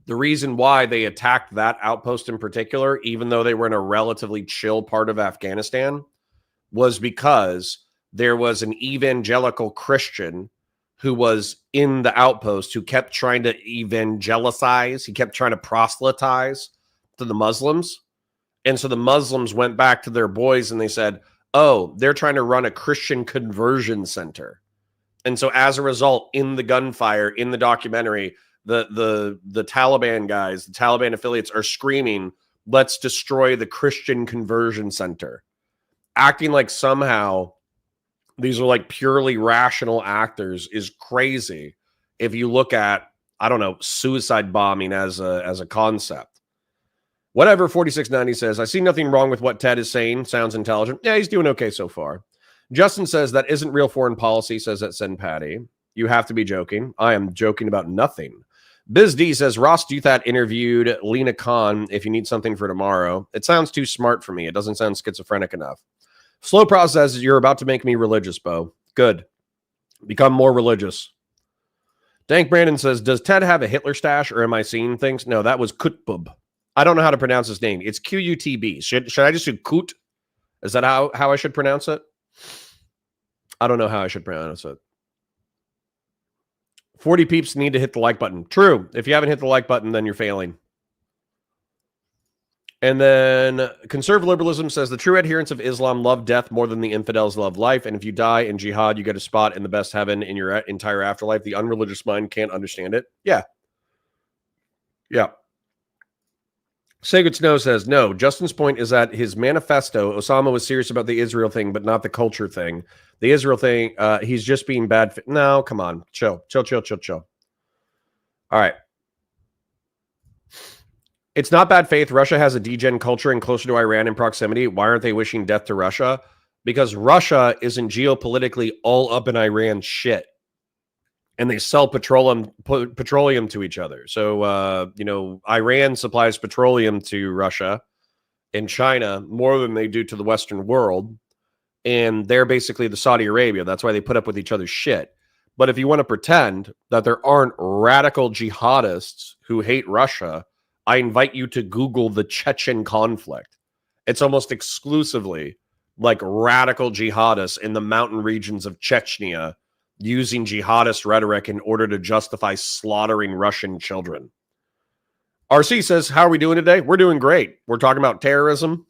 Speaker 2: The reason why they attacked that outpost in particular, even though they were in a relatively chill part of Afghanistan, was because there was an evangelical Christian who was in the outpost who kept trying to evangelize. He kept trying to proselytize to the Muslims. And so the Muslims went back to their boys and they said, oh, they're trying to run a Christian conversion center. And so as a result, in the gunfire, in the documentary, the Taliban guys, the Taliban affiliates are screaming, let's destroy the Christian conversion center. Acting like somehow these are like purely rational actors is crazy if you look at, I don't know, suicide bombing as a concept. Whatever 4690 says, I see nothing wrong with what Ted is saying. Sounds intelligent. Yeah, he's doing okay so far. Justin says that isn't real foreign policy, says that Send Patty. You have to be joking. I am joking about nothing. Biz D says, Ross Douthat interviewed Lena Khan if you need something for tomorrow. It sounds too smart for me. It doesn't sound schizophrenic enough. Slow process, you're about to make me religious, Bo. Good. Become more religious. Dank Brandon says, does Ted have a Hitler stash or am I seeing things? No, that was Kutbub. I don't know how to pronounce his name. It's Qutb. Should I just do Kut? Is that how I should pronounce it? I don't know how I should pronounce it. 40 peeps need to hit the like button. True. If you haven't hit the like button, then you're failing. And then conservative liberalism says the true adherents of Islam love death more than the infidels love life. And if you die in jihad, you get a spot in the best heaven in your entire afterlife. The unreligious mind can't understand it. Yeah. Yeah. Sacred Snow says, no, Justin's point is that his manifesto, Osama was serious about the Israel thing, but not the culture thing. The Israel thing, he's just being bad. No, come on. Chill. All right. It's not bad faith. Russia has a degen culture and closer to Iran in proximity. Why aren't they wishing death to Russia? Because Russia isn't geopolitically all up in Iran shit. And they sell petroleum to each other. So, Iran supplies petroleum to Russia and China more than they do to the Western world. And they're basically the Saudi Arabia. That's why they put up with each other's shit. But if you want to pretend that there aren't radical jihadists who hate Russia, I invite you to Google the Chechen conflict. It's almost exclusively like radical jihadists in the mountain regions of Chechnya using jihadist rhetoric in order to justify slaughtering Russian children. RC says, how are we doing today? We're doing great. We're talking about terrorism.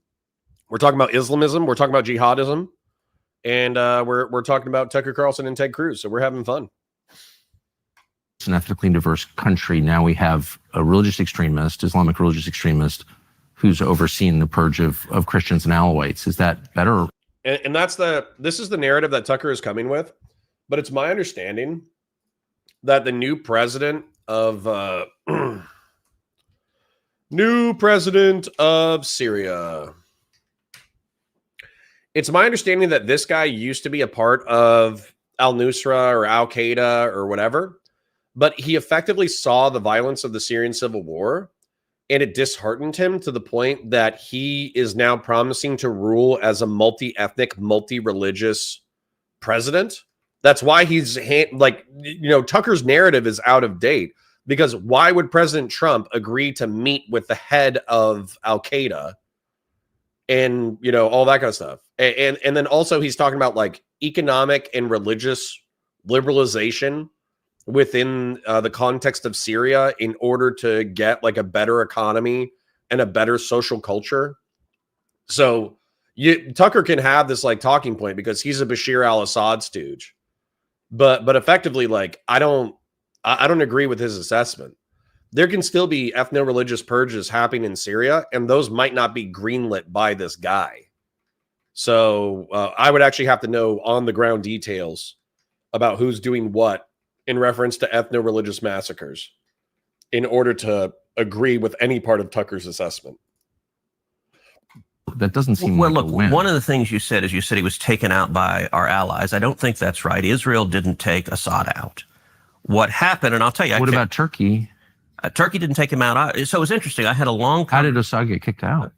Speaker 2: We're talking about Islamism. We're talking about jihadism. And we're talking about Tucker Carlson and Ted Cruz. So we're having fun.
Speaker 3: It's an ethnically diverse country. Now we have a religious extremist, Islamic religious extremist, who's overseeing the purge of Christians and Alawites. Is that better?
Speaker 2: And this is the narrative that Tucker is coming with. But it's my understanding that the new president of Syria. It's my understanding that this guy used to be a part of al-Nusra or al-Qaeda or whatever, but he effectively saw the violence of the Syrian civil war, and it disheartened him to the point that he is now promising to rule as a multi-ethnic, multi-religious president. That's why he's Tucker's narrative is out of date. Because why would President Trump agree to meet with the head of Al-Qaeda and, you know, all that kind of stuff? And then also he's talking about like economic and religious liberalization within the context of Syria in order to get like a better economy and a better social culture. So Tucker can have this like talking point because he's a Bashir al-Assad stooge, but effectively, like, I don't agree with his assessment. There can still be ethno-religious purges happening in Syria, and those might not be greenlit by this guy. So I would actually have to know on the ground details about who's doing what in reference to ethno-religious massacres in order to agree with any part of Tucker's assessment.
Speaker 3: That doesn't seem
Speaker 4: well.
Speaker 3: like
Speaker 4: Look,
Speaker 3: a win.
Speaker 4: one of the things you said is he was taken out by our allies. I don't think that's right. Israel didn't take Assad out. What happened, and I'll tell you.
Speaker 3: What about Turkey?
Speaker 4: Turkey didn't take him out. So it was interesting. I had a long.
Speaker 3: How did Assad get kicked out?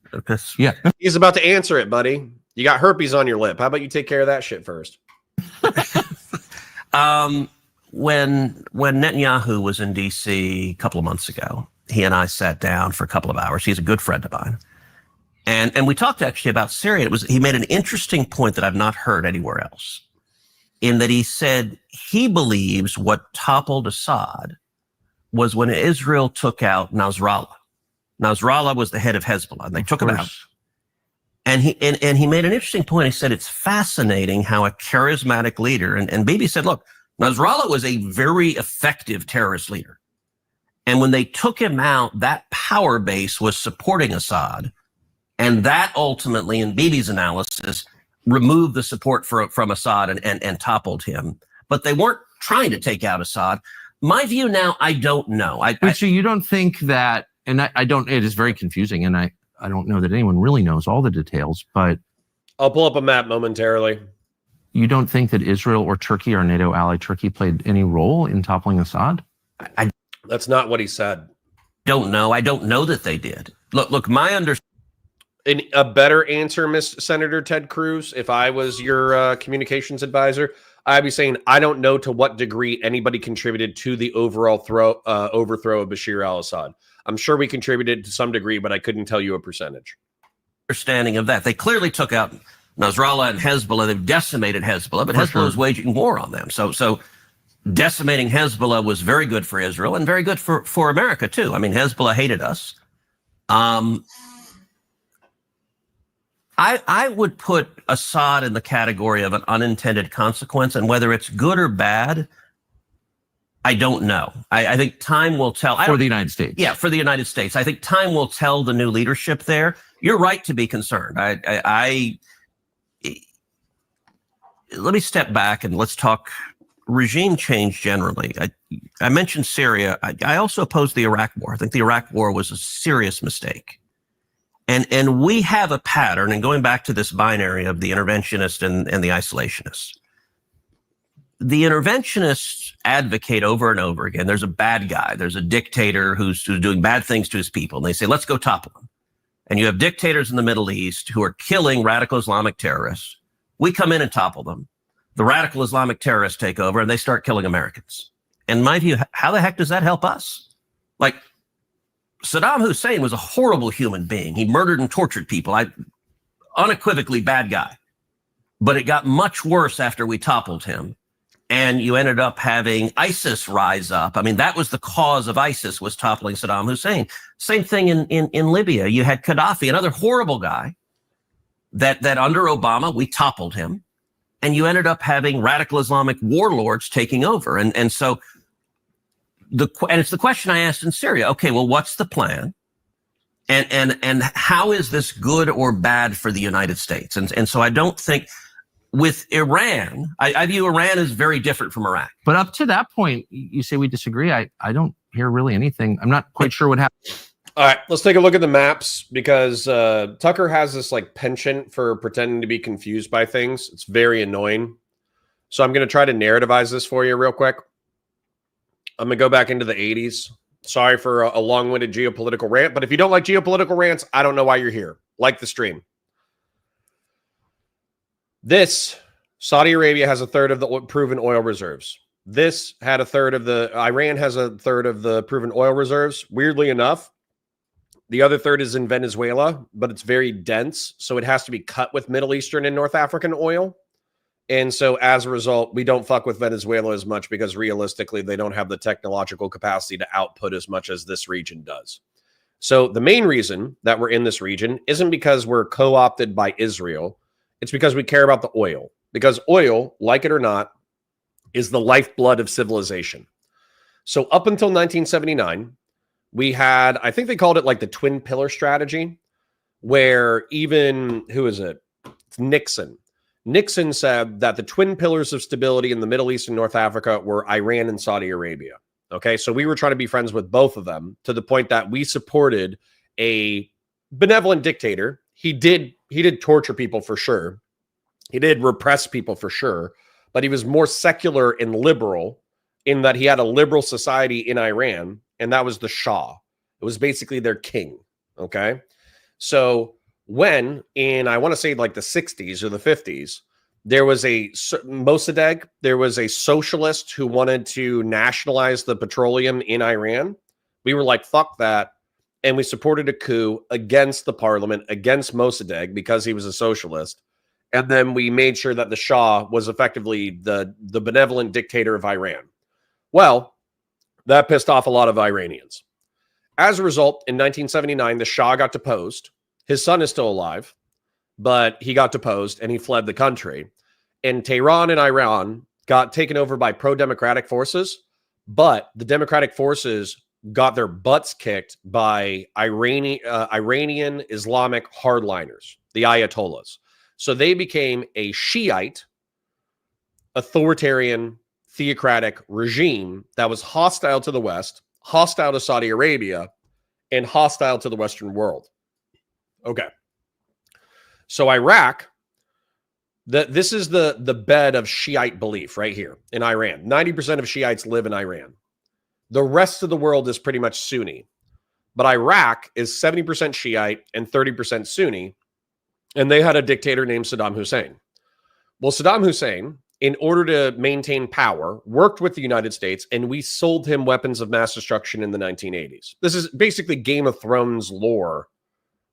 Speaker 3: Yeah,
Speaker 2: he's about to answer it, buddy. You got herpes on your lip. How about you take care of that shit first?
Speaker 4: When Netanyahu was in D.C. a couple of months ago, he and I sat down for a couple of hours. He's a good friend of mine. And we talked actually about Syria. He made an interesting point that I've not heard anywhere else, in that he said he believes what toppled Assad was when Israel took out Nasrallah. Nasrallah was the head of Hezbollah, and they took him out. And he made an interesting point. He said it's fascinating how a charismatic leader, and Bibi said, look, Nasrallah was a very effective terrorist leader. And when they took him out, that power base was supporting Assad. And that ultimately, in Bibi's analysis, removed the support from Assad and toppled him. But they weren't trying to take out Assad. My view now, I don't know.
Speaker 3: So you don't think that, and I don't, it is very confusing, and I don't know that anyone really knows all the details, but
Speaker 2: I'll pull up a map momentarily.
Speaker 3: You don't think that Israel or Turkey or NATO ally Turkey played any role in toppling Assad?
Speaker 2: That's not what he said.
Speaker 4: Don't know. I don't know that they did. Look, my understanding.
Speaker 2: A better answer, Miss Senator Ted Cruz, if I was your communications advisor, I'd be saying, I don't know to what degree anybody contributed to the overall overthrow of Bashir al-Assad. I'm sure we contributed to some degree, but I couldn't tell you a percentage.
Speaker 4: Understanding of that. They clearly took out Nasrallah and Hezbollah. They've decimated Hezbollah, but Hezbollah is waging war on them. So decimating Hezbollah was very good for Israel and very good for America, too. I mean, Hezbollah hated us. I would put Assad in the category of an unintended consequence, and whether it's good or bad, I don't know. I think time will tell.
Speaker 3: For the United States.
Speaker 4: Yeah, for the United States. I think time will tell the new leadership there. You're right to be concerned. Let me step back and let's talk regime change generally. I mentioned Syria. I also opposed the Iraq War. I think the Iraq War was a serious mistake. And we have a pattern, and going back to this binary of the interventionist and the isolationist. The interventionists advocate over and over again, there's a bad guy, there's a dictator who's doing bad things to his people, and they say, let's go topple him. And you have dictators in the Middle East who are killing radical Islamic terrorists. We come in and topple them. The radical Islamic terrorists take over, and they start killing Americans. In my view, how the heck does that help us? Like, Saddam Hussein was a horrible human being. He murdered and tortured people. Unequivocally bad guy. But it got much worse after we toppled him. And you ended up having ISIS rise up. I mean, that was the cause of ISIS, was toppling Saddam Hussein. Same thing in Libya. You had Gaddafi, another horrible guy, that under Obama, we toppled him. And you ended up having radical Islamic warlords taking over. And so it's the question I asked in Syria. Okay, well, what's the plan? And how is this good or bad for the United States? And so I don't think with Iran, I view Iran as very different from Iraq.
Speaker 3: But up to that point, you say we disagree. I don't hear really anything. I'm not quite sure what happened.
Speaker 2: All right, let's take a look at the maps, because Tucker has this like penchant for pretending to be confused by things. It's very annoying. So I'm going to try to narrativize this for you real quick. I'm going to go back into the 80s. Sorry for a long-winded geopolitical rant, but if you don't like geopolitical rants, I don't know why you're here. Like the stream. Saudi Arabia has a third of the proven oil reserves. This had a third of Iran has a third of the proven oil reserves. Weirdly enough, the other third is in Venezuela, but it's very dense. So it has to be cut with Middle Eastern and North African oil. And so as a result, we don't fuck with Venezuela as much because realistically, they don't have the technological capacity to output as much as this region does. So the main reason that we're in this region isn't because we're co-opted by Israel. It's because we care about the oil. Because oil, like it or not, is the lifeblood of civilization. So up until 1979, we had, I think they called it like the twin pillar strategy, where even, who is it? It's Nixon. Nixon said that the twin pillars of stability in the Middle East and North Africa were Iran and Saudi Arabia. Okay, so we were trying to be friends with both of them to the point that we supported a benevolent dictator. He did torture people for sure. He did repress people for sure, but he was more secular and liberal in that he had a liberal society in Iran, and that was the Shah. It was basically their king. Okay, so when in, I want to say like the 60s or the 50s, there was a Mossadegh, there was a socialist who wanted to nationalize the petroleum in Iran. We were like, fuck that. And we supported a coup against the parliament, against Mossadegh because he was a socialist. And then we made sure that the Shah was effectively the benevolent dictator of Iran. Well, that pissed off a lot of Iranians. As a result, in 1979, the Shah got deposed. His son is still alive, but he got deposed and he fled the country. And Tehran and Iran got taken over by pro-democratic forces, but the democratic forces got their butts kicked by Iranian Islamic hardliners, the Ayatollahs. So they became a Shiite, authoritarian, theocratic regime that was hostile to the West, hostile to Saudi Arabia, and hostile to the Western world. Okay. So Iraq, this is the bed of Shiite belief right here in Iran. 90% of Shiites live in Iran. The rest of the world is pretty much Sunni. But Iraq is 70% Shiite and 30% Sunni. And they had a dictator named Saddam Hussein. Well, Saddam Hussein, in order to maintain power, worked with the United States, and we sold him weapons of mass destruction in the 1980s. This is basically Game of Thrones lore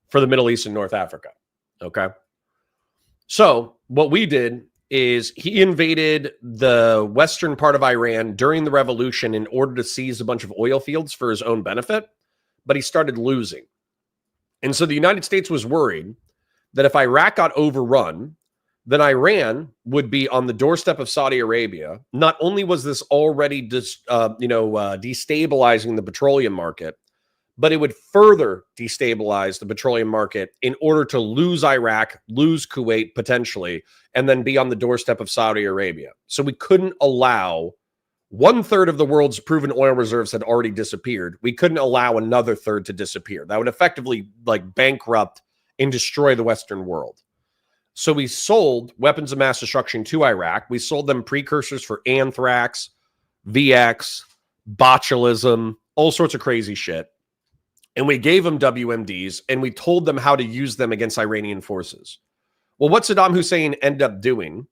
Speaker 2: for the Middle East and North Africa. Okay. So what we did is he invaded the western part of Iran during the revolution in order to seize a bunch of oil fields for his own benefit, but he started losing. And so the United States was worried that if Iraq got overrun, then Iran would be on the doorstep of Saudi Arabia. Not only was this already destabilizing the petroleum market, but it would further destabilize the petroleum market in order to lose Iraq, lose Kuwait potentially, and then be on the doorstep of Saudi Arabia. So we couldn't allow 1/3 of the world's proven oil reserves had already disappeared. We couldn't allow another third to disappear. That would effectively like bankrupt and destroy the Western world. So we sold weapons of mass destruction to Iraq. We sold them precursors for anthrax, VX, botulism, all sorts of crazy shit. And we gave them WMDs, and we told them how to use them against Iranian forces. Well, what Saddam Hussein ended up doing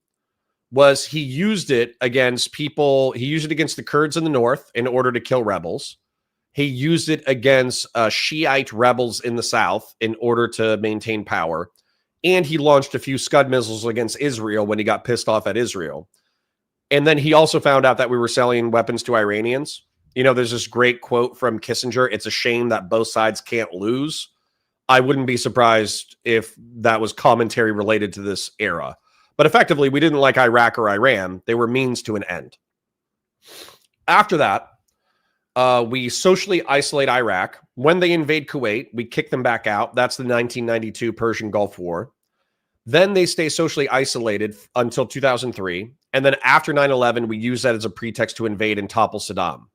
Speaker 2: was he used it against people. He used it against the Kurds in the north in order to kill rebels. He used it against Shiite rebels in the south in order to maintain power. And he launched a few Scud missiles against Israel when he got pissed off at Israel. And then he also found out that we were selling weapons to Iranians. You know, there's this great quote from Kissinger. It's a shame that both sides can't lose. I wouldn't be surprised if that was commentary related to this era. But effectively, we didn't like Iraq or Iran. They were means to an end. After that, we socially isolate Iraq. When they invade Kuwait, we kick them back out. That's the 1992 Persian Gulf War. Then they stay socially isolated until 2003. And then after 9/11, we use that as a pretext to invade and topple Saddam.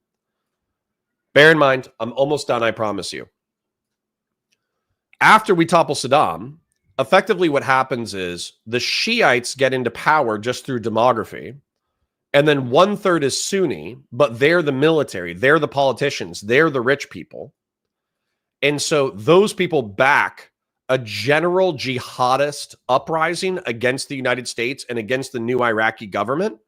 Speaker 2: Bear in mind, I'm almost done, I promise you. After we topple Saddam, effectively what happens is the Shiites get into power just through demography. And then 1/3 is Sunni, but they're the military, they're the politicians, they're the rich people. And so those people back a general jihadist uprising against the United States and against the new Iraqi government.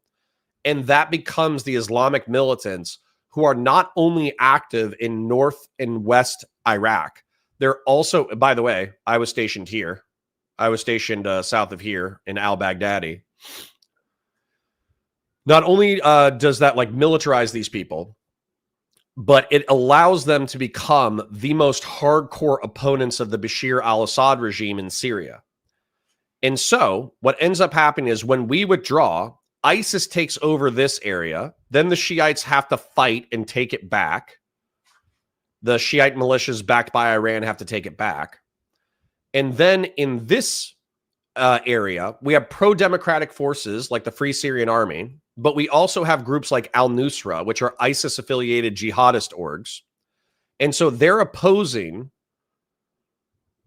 Speaker 2: And that becomes the Islamic militants who are not only active in North and West Iraq, they're also, by the way, I was stationed here. I was stationed south of here in al-Baghdadi. Not only does that like militarize these people, but it allows them to become the most hardcore opponents of the Bashir al-Assad regime in Syria. And so what ends up happening is when we withdraw, ISIS takes over this area. Then the Shiites have to fight and take it back. The Shiite militias backed by Iran have to take it back. And then in this area, we have pro-democratic forces like the Free Syrian Army, but we also have groups like al-Nusra, which are ISIS-affiliated jihadist orgs. And so they're opposing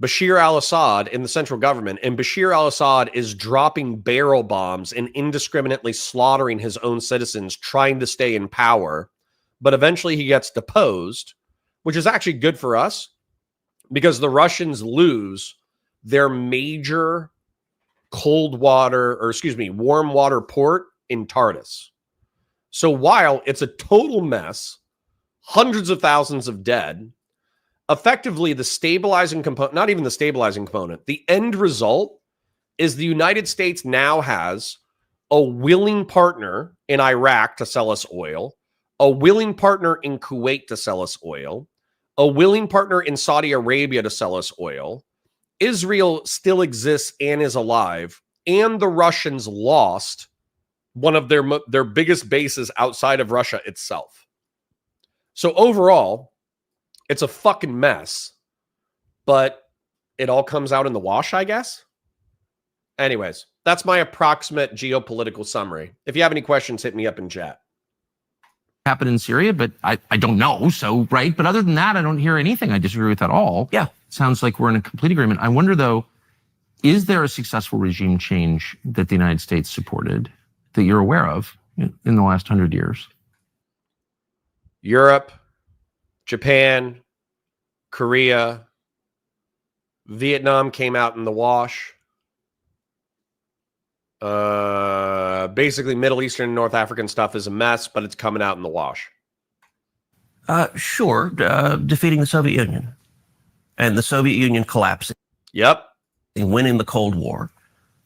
Speaker 2: Bashir al-Assad in the central government, and Bashir al-Assad is dropping barrel bombs and indiscriminately slaughtering his own citizens trying to stay in power. But eventually he gets deposed, which is actually good for us because the Russians lose their major warm water port in Tartus. So while it's a total mess, hundreds of thousands of dead, effectively the stabilizing component, not even the stabilizing component, the end result is the United States now has a willing partner in Iraq to sell us oil, a willing partner in Kuwait to sell us oil, a willing partner in Saudi Arabia to sell us oil. Israel still exists and is alive, and the Russians lost one of their biggest bases outside of Russia itself. So overall, it's a fucking mess, but it all comes out in the wash, I guess. Anyways, that's my approximate geopolitical summary. If you have any questions, hit me up in chat.
Speaker 3: Happened in Syria, but I don't know. So, right. But other than that, I don't hear anything I disagree with at all.
Speaker 4: Yeah.
Speaker 3: Sounds like we're in a complete agreement. I wonder, though, is there a successful regime change that the United States supported that you're aware of in the last 100 years?
Speaker 2: Europe, Japan, Korea, Vietnam came out in the wash. Basically, Middle Eastern and North African stuff is a mess, but it's coming out in the wash.
Speaker 4: Sure. Defeating the Soviet Union and the Soviet Union collapsing.
Speaker 2: Yep.
Speaker 4: And winning the Cold War.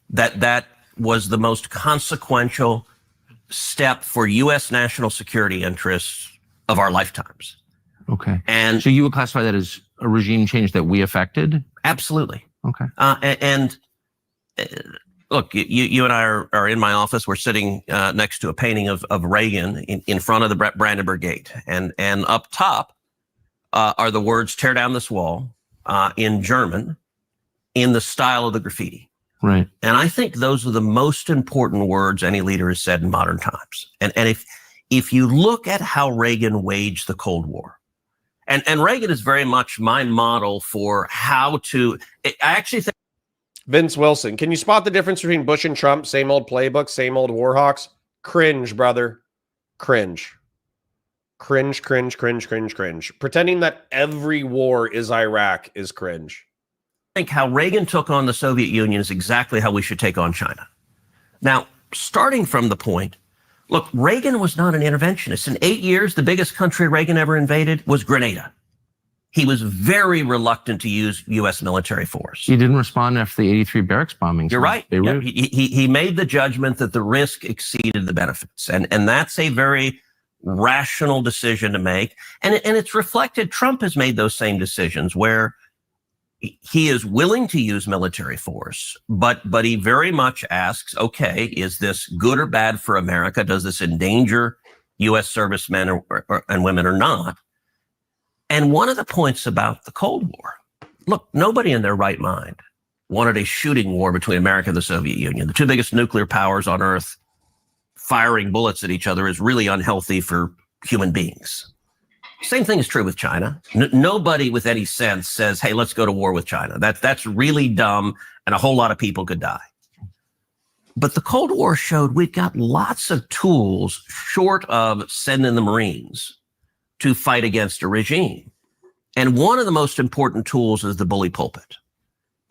Speaker 4: That was the most consequential step for U.S. national security interests of our lifetimes.
Speaker 3: Okay.
Speaker 4: And
Speaker 3: so you would classify that as a regime change that we affected?
Speaker 4: Absolutely.
Speaker 3: Okay.
Speaker 4: Look, you and I are in my office. We're sitting next to a painting of Reagan in front of the Brandenburg Gate. And up top are the words, "Tear down this wall," in German, in the style of the graffiti.
Speaker 3: Right.
Speaker 4: And I think those are the most important words any leader has said in modern times. And if you look at how Reagan waged the Cold War, and Reagan is very much my model for how to, I actually think.
Speaker 2: Vince Wilson, can you spot the difference between Bush and Trump? Same old playbook, same old warhawks. Cringe, brother. Cringe. Cringe, cringe, cringe, cringe, cringe. Pretending that every war is Iraq is cringe.
Speaker 4: I think how Reagan took on the Soviet Union is exactly how we should take on China. Now, starting from the point, look, Reagan was not an interventionist. In 8 years, the biggest country Reagan ever invaded was Grenada. He was very reluctant to use U.S. military force.
Speaker 3: He didn't respond after the 83 barracks bombings.
Speaker 4: You're right. Yeah, he made the judgment that the risk exceeded the benefits. And that's a very rational decision to make. And it's reflected. Trump has made those same decisions where he is willing to use military force, but he very much asks, okay, is this good or bad for America? Does this endanger U.S. servicemen and women or not? And one of the points about the Cold War, look, nobody in their right mind wanted a shooting war between America and the Soviet Union. The two biggest nuclear powers on Earth firing bullets at each other is really unhealthy for human beings. Same thing is true with China. Nobody with any sense says, hey, let's go to war with China. That's really dumb, and a whole lot of people could die. But the Cold War showed we've got lots of tools short of sending the Marines to fight against a regime. And one of the most important tools is the bully pulpit.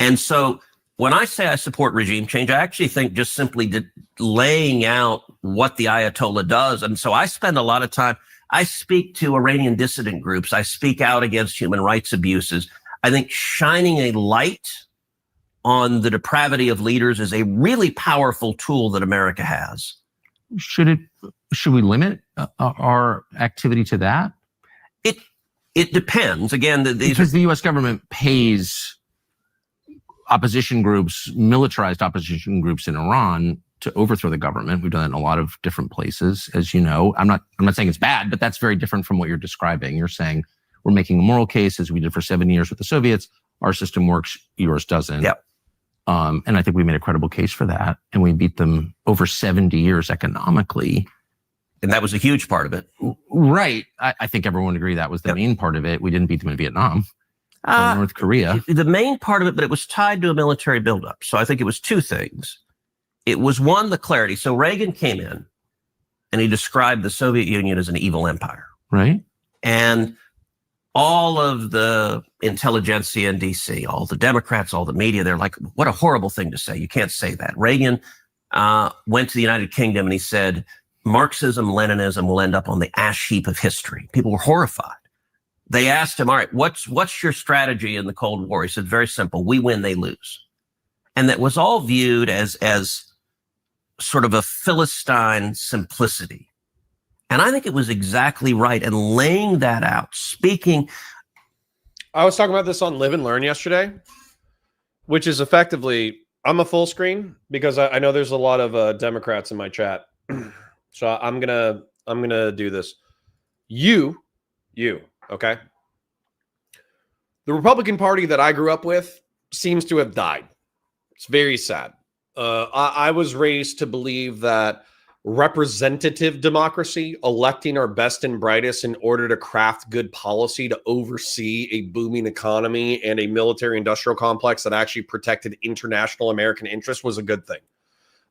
Speaker 4: And so when I say I support regime change, I actually think just simply laying out what the Ayatollah does. And so I spend a lot of time, I speak to Iranian dissident groups. I speak out against human rights abuses. I think shining a light on the depravity of leaders is a really powerful tool that America has.
Speaker 3: Should we limit our activity to that?
Speaker 4: It depends. Again,
Speaker 3: because the U.S. government pays opposition groups, militarized opposition groups in Iran to overthrow the government. We've done it in a lot of different places, as you know. I'm not saying it's bad, but that's very different from what you're describing. You're saying we're making a moral case, as we did for 7 years with the Soviets. Our system works, yours doesn't.
Speaker 4: Yep.
Speaker 3: And I think we made a credible case for that, and we beat them over 70 years economically.
Speaker 4: And that was a huge part of it.
Speaker 3: Right. I think everyone would agree that was the main part of it. We didn't beat them in Vietnam or North Korea.
Speaker 4: The main part of it, but it was tied to a military buildup. So I think it was two things. It was one, the clarity. So Reagan came in and he described the Soviet Union as an evil empire.
Speaker 3: Right.
Speaker 4: And all of the intelligentsia in DC, all the Democrats, all the media, they're like, what a horrible thing to say. You can't say that. Reagan went to the United Kingdom and he said, Marxism, Leninism will end up on the ash heap of history. People were horrified. They asked him, all right, what's your strategy in the Cold War? He said, very simple. We win, they lose. And that was all viewed as sort of a Philistine simplicity. And I think it was exactly right. And laying that out, speaking.
Speaker 2: I was talking about this on Live and Learn yesterday, which is effectively, I'm a full screen because I know there's a lot of Democrats in my chat. So I'm gonna do this. You, okay? The Republican Party that I grew up with seems to have died. It's very sad. I was raised to believe that representative democracy, electing our best and brightest in order to craft good policy to oversee a booming economy and a military-industrial complex that actually protected international American interests was a good thing.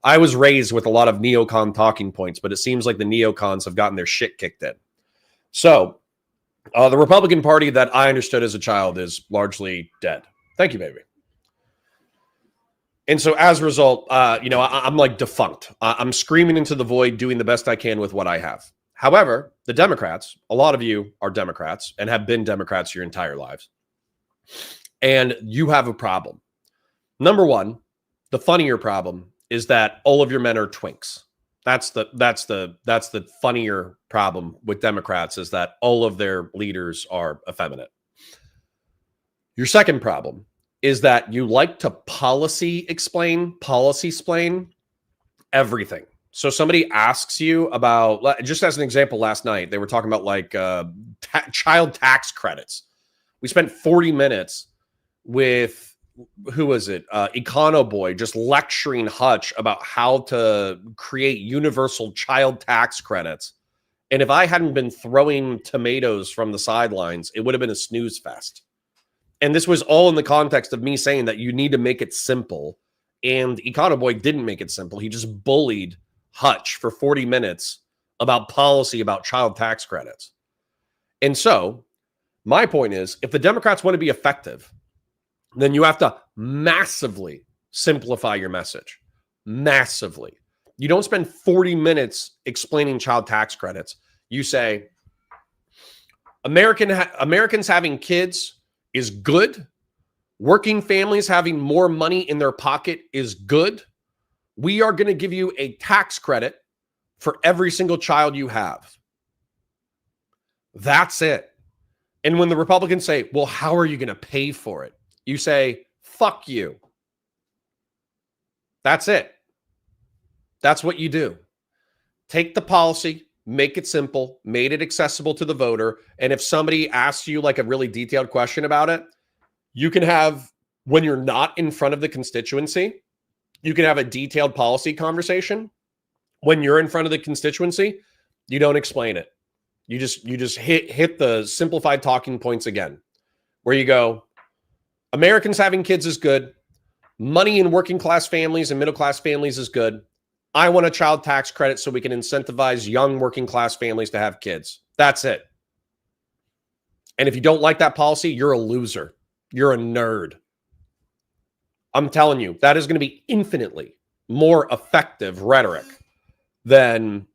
Speaker 2: I was raised with a lot of neocon talking points, but it seems like the neocons have gotten their shit kicked in. So the Republican Party that I understood as a child is largely dead. Thank you, baby. And so as a result, I'm like defunct. I'm screaming into the void, doing the best I can with what I have. However, the Democrats, a lot of you are Democrats and have been Democrats your entire lives. And you have a problem. Number one, the funnier problem is that all of your men are twinks. That's the funnier problem with Democrats, is that all of their leaders are effeminate. Your second problem is that you like to policy explain everything. So somebody asks you about, just as an example, last night, they were talking about like child tax credits. We spent 40 minutes with, who was it? Econo Boy, just lecturing Hutch about how to create universal child tax credits. And if I hadn't been throwing tomatoes from the sidelines, it would have been a snooze fest. And this was all in the context of me saying that you need to make it simple. And Econo Boy didn't make it simple. He just bullied Hutch for 40 minutes about policy, about child tax credits. And so my point is, if the Democrats want to be effective, then you have to massively simplify your message. Massively. You don't spend 40 minutes explaining child tax credits. You say, Americans having kids is good. Working families having more money in their pocket is good. We are going to give you a tax credit for every single child you have. That's it. And when the Republicans say, well, how are you going to pay for it? You say, fuck you. That's it. That's what you do. Take the policy, make it simple, made it accessible to the voter. And if somebody asks you like a really detailed question about it, you can have, when you're not in front of the constituency, you can have a detailed policy conversation. When you're in front of the constituency, you don't explain it. You just hit the simplified talking points again, where you go, Americans having kids is good. Money in working class families and middle class families is good. I want a child tax credit so we can incentivize young working class families to have kids. That's it. And if you don't like that policy, you're a loser. You're a nerd. I'm telling you, that is going to be infinitely more effective rhetoric than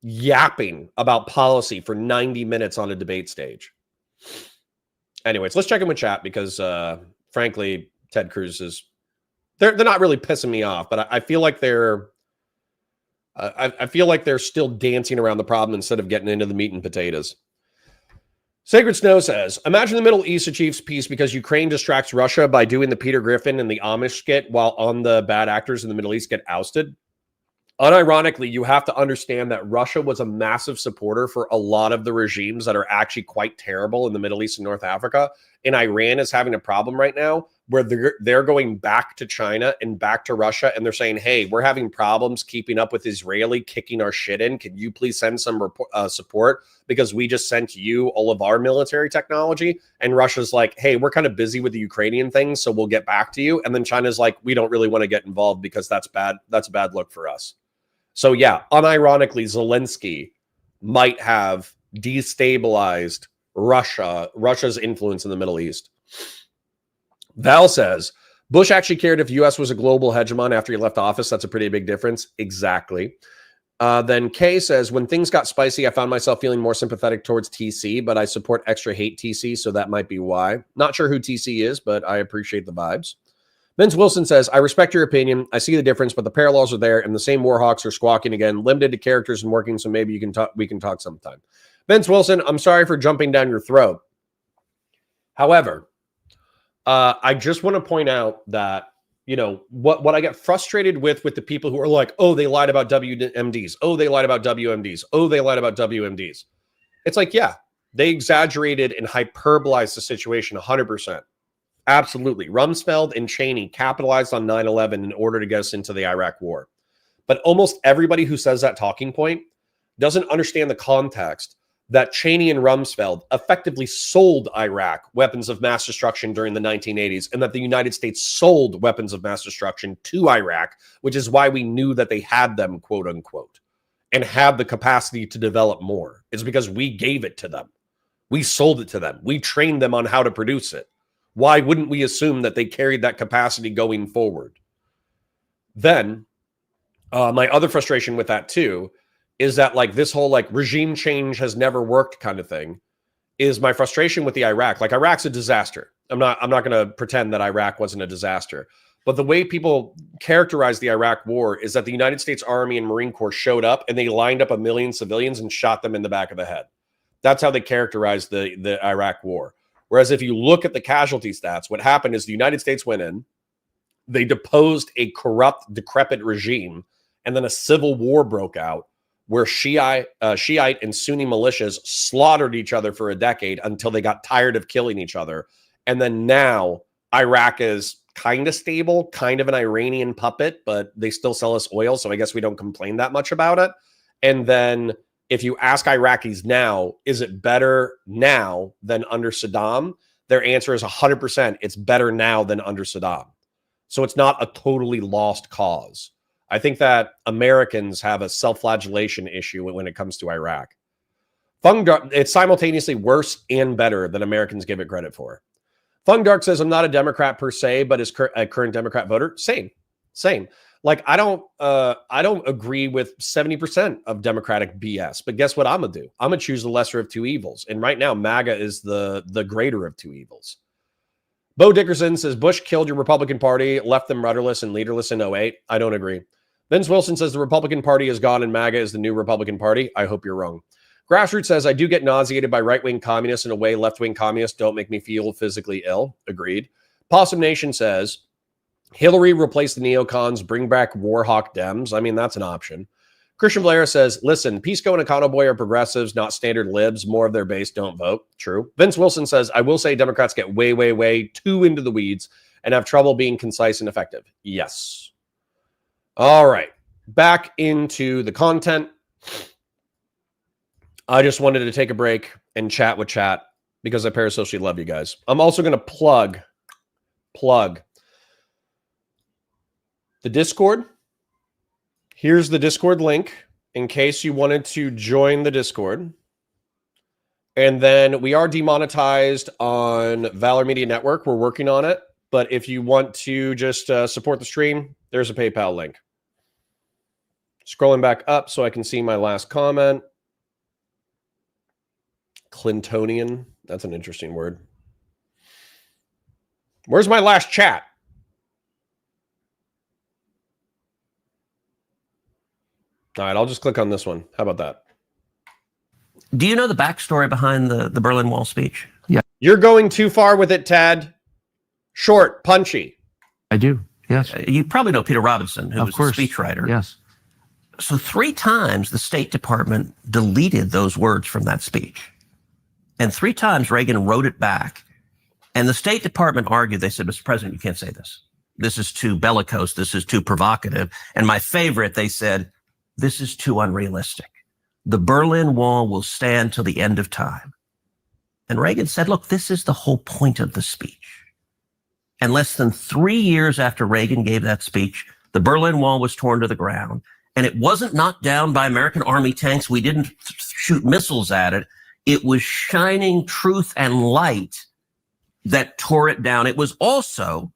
Speaker 2: yapping about policy for 90 minutes on a debate stage. Anyways, let's check in with chat because, frankly, Ted Cruz is, they're not really pissing me off, but I feel like they're, I feel like they're still dancing around the problem instead of getting into the meat and potatoes. Sacred Snow says, imagine the Middle East achieves peace because Ukraine distracts Russia by doing the Peter Griffin and the Amish skit while on the bad actors in the Middle East get ousted. Unironically, you have to understand that Russia was a massive supporter for a lot of the regimes that are actually quite terrible in the Middle East and North Africa. And Iran is having a problem right now where they're going back to China and back to Russia. And they're saying, hey, we're having problems keeping up with Israeli kicking our shit in. Can you please send some support? Because we just sent you all of our military technology. And Russia's like, hey, we're kind of busy with the Ukrainian thing, so we'll get back to you. And then China's like, we don't really want to get involved because that's bad. That's a bad look for us. So yeah, unironically, Zelensky might have destabilized Russia's influence in the Middle East. Val says, Bush actually cared if U.S. was a global hegemon after he left office. That's a pretty big difference. Exactly. Then Kay says, when things got spicy, I found myself feeling more sympathetic towards TC, but I support extra hate TC, so that might be why. Not sure who TC is, but I appreciate the vibes. Vince Wilson says, I respect your opinion. I see the difference, but the parallels are there, and the same Warhawks are squawking again, limited to characters and working, so maybe we can talk sometime. Vince Wilson, I'm sorry for jumping down your throat. However, I just want to point out that, you know, what I get frustrated with the people who are like, oh, they lied about WMDs. Oh, they lied about WMDs. Oh, they lied about WMDs. It's like, yeah, they exaggerated and hyperbolized the situation 100%. Absolutely. Rumsfeld and Cheney capitalized on 9/11 in order to get us into the Iraq war. But almost everybody who says that talking point doesn't understand the context that Cheney and Rumsfeld effectively sold Iraq weapons of mass destruction during the 1980s, and that the United States sold weapons of mass destruction to Iraq, which is why we knew that they had them, quote unquote, and had the capacity to develop more. It's because we gave it to them. We sold it to them. We trained them on how to produce it. Why wouldn't we assume that they carried that capacity going forward? Then, my other frustration with that too is that like this whole like regime change has never worked kind of thing is my frustration with the Iraq. Like Iraq's a disaster. I'm not going to pretend that Iraq wasn't a disaster. But the way people characterize the Iraq war is that the United States Army and Marine Corps showed up and they lined up 1 million civilians and shot them in the back of the head. That's how they characterize the Iraq war. Whereas if you look at the casualty stats, what happened is the United States went in, they deposed a corrupt, decrepit regime, and then a civil war broke out where Shiite and Sunni militias slaughtered each other for a decade until they got tired of killing each other. And then now Iraq is kind of stable, kind of an Iranian puppet, but they still sell us oil, so I guess we don't complain that much about it. And then if you ask Iraqis now, is it better now than under Saddam? Their answer is 100%. It's better now than under Saddam. So it's not a totally lost cause. I think that Americans have a self-flagellation issue when it comes to Iraq. It's simultaneously worse and better than Americans give it credit for. Fung Dark says, I'm not a Democrat per se, but is a current Democrat voter. Same. Like, I don't agree with 70% of Democratic BS, but guess what I'm going to do? I'm going to choose the lesser of two evils. And right now, MAGA is the greater of two evils. Bo Dickerson says, Bush killed your Republican Party, left them rudderless and leaderless in 2008. I don't agree. Vince Wilson says, the Republican Party is gone and MAGA is the new Republican Party. I hope you're wrong. Grassroots says, I do get nauseated by right-wing communists in a way left-wing communists don't make me feel physically ill. Agreed. Possum Nation says, Hillary replace the neocons, bring back Warhawk Dems. I mean, that's an option. Christian Blair says, listen, Pisco and Econo Boy are progressives, not standard libs. More of their base don't vote. True. Vince Wilson says, I will say Democrats get way too into the weeds and have trouble being concise and effective. Yes. All right. Back into the content. I just wanted to take a break and chat with chat because I parasocially love you guys. I'm also going to plug the Discord. Here's the Discord link in case you wanted to join the Discord. And then we are demonetized on Valor Media Network. We're working on it. But if you want to just support the stream, there's a PayPal link. Scrolling back up so I can see my last comment. Clintonian. That's an interesting word. Where's my last chat? All right, I'll just click on this one. How about that?
Speaker 4: Do you know the backstory behind the Berlin Wall speech?
Speaker 3: Yeah,
Speaker 2: You're going too far with it, Tad. Short, punchy.
Speaker 3: I do. Yes.
Speaker 4: You probably know Peter Robinson, who
Speaker 3: Of
Speaker 4: was a
Speaker 3: course.
Speaker 4: speechwriter.
Speaker 3: Yes.
Speaker 4: So 3 times the State Department deleted those words from that speech. And 3 times Reagan wrote it back. And the State Department argued, they said, Mr. President, you can't say this. This is too bellicose. This is too provocative. And my favorite, they said, this is too unrealistic. The Berlin Wall will stand till the end of time. And Reagan said, look, this is the whole point of the speech. And less than 3 years after Reagan gave that speech, the Berlin Wall was torn to the ground. And it wasn't knocked down by American Army tanks. We didn't shoot missiles at it. It was shining truth and light that tore it down. It was also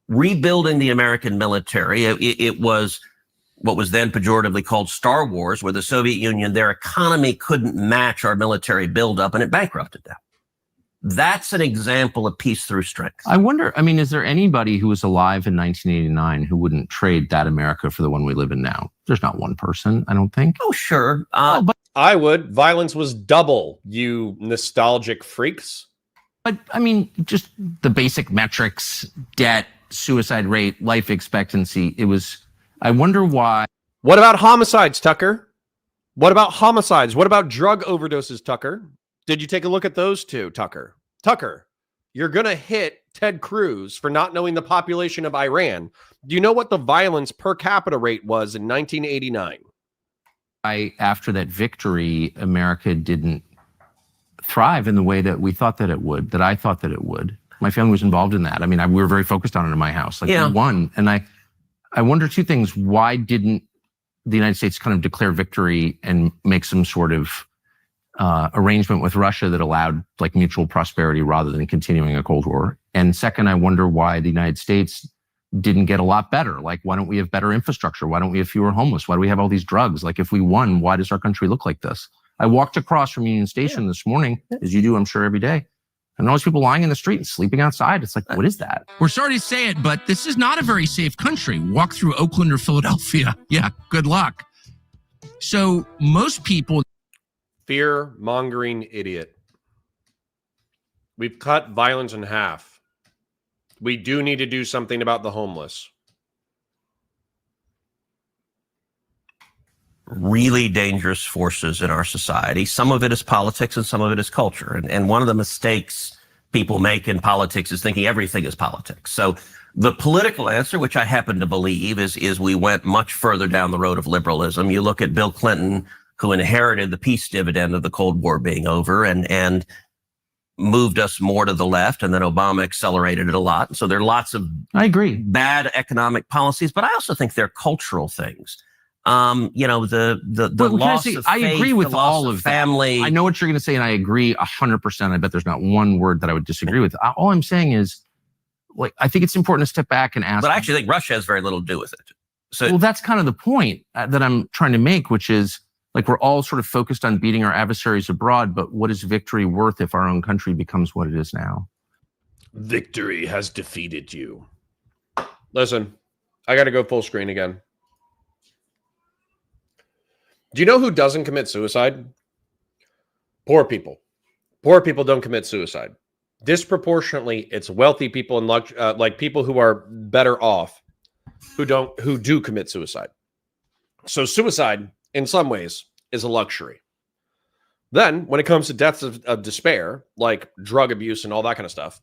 Speaker 4: rebuilding the American military. It was what was then pejoratively called Star Wars, where the Soviet Union, their economy couldn't match our military buildup, and it bankrupted them. That's an example of peace through strength.
Speaker 3: I wonder, I mean, is there anybody who was alive in 1989 who wouldn't trade that America for the one we live in now? There's not one person, I don't think.
Speaker 4: Oh, sure.
Speaker 3: But
Speaker 2: I would. Violence was double, you nostalgic freaks.
Speaker 3: I mean, just the basic metrics, debt, suicide rate, life expectancy. It was, I wonder why.
Speaker 2: What about homicides, Tucker? What about homicides? What about drug overdoses, Tucker? Did you take a look at those two, Tucker? Tucker, you're going to hit Ted Cruz for not knowing the population of Iran. Do you know what the violence per capita rate was in 1989?
Speaker 3: After that victory, America didn't thrive in the way that we thought that it would, that I thought that it would. My family was involved in that. I mean, we were very focused on it in my house. Like,
Speaker 4: Yeah.
Speaker 3: we won. And I wonder 2 things. Why didn't the United States kind of declare victory and make some sort of arrangement with Russia that allowed like mutual prosperity rather than continuing a Cold War? And second, I wonder why the United States didn't get a lot better. Like, why don't we have better infrastructure? Why don't we have fewer homeless? Why do we have all these drugs? Like, if we won, why does our country look like this? I walked across from Union Station this morning, as you do, I'm sure, every day. And all these people lying in the street and sleeping outside. It's like, what is that?
Speaker 5: We're sorry to say it, but this is not a very safe country. Walk through Oakland or Philadelphia. Yeah, good luck. So most people.
Speaker 2: Fear-mongering idiot. We've cut violence in half. We do need to do something about the homeless.
Speaker 4: Really dangerous forces in our society. Some of it is politics and some of it is culture. And one of the mistakes people make in politics is thinking everything is politics. So the political answer, which I happen to believe, is we went much further down the road of liberalism. You look at Bill Clinton, who inherited the peace dividend of the Cold War being over and moved us more to the left, and then Obama accelerated it a lot. So there are lots of
Speaker 3: I agree.
Speaker 4: bad economic policies, but I also think they're cultural things. You know, the
Speaker 3: Well,
Speaker 4: loss of
Speaker 3: I
Speaker 4: faith,
Speaker 3: agree with
Speaker 4: the loss
Speaker 3: all of that.
Speaker 4: family.
Speaker 3: I know what you're going to say, and I agree 100%. I bet there's not one word that I would disagree with. All I'm saying is, like, I think it's important to step back and ask.
Speaker 4: But I actually think Russia has very little to do with it. So
Speaker 3: Well, that's kind of the point that I'm trying to make, which is, like, we're all sort of focused on beating our adversaries abroad, but what is victory worth if our own country becomes what it is now?
Speaker 2: Victory has defeated you. Listen, I got to go full screen again. Do you know who doesn't commit suicide? Poor people. Poor people don't commit suicide. Disproportionately, it's wealthy people and like people who are better off who do commit suicide. So suicide, in some ways, is a luxury. Then, when it comes to deaths of despair, like drug abuse and all that kind of stuff,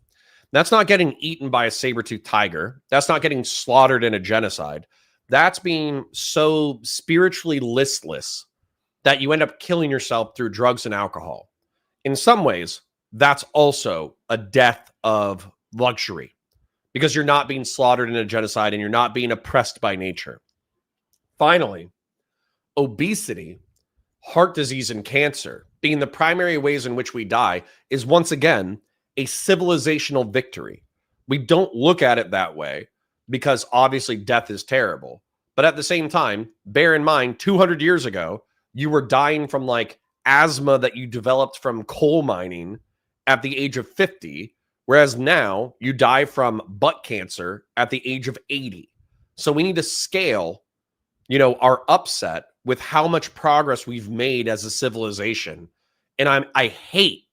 Speaker 2: that's not getting eaten by a saber-toothed tiger. That's not getting slaughtered in a genocide. That's being so spiritually listless that you end up killing yourself through drugs and alcohol. In some ways, that's also a death of luxury because you're not being slaughtered in a genocide and you're not being oppressed by nature. Finally, obesity, heart disease, and cancer being the primary ways in which we die is once again a civilizational victory. We don't look at it that way because obviously death is terrible. But at the same time, bear in mind, 200 years ago, you were dying from like asthma that you developed from coal mining at the age of 50, whereas now you die from butt cancer at the age of 80. So we need to scale, our upset with how much progress we've made as a civilization. And I hate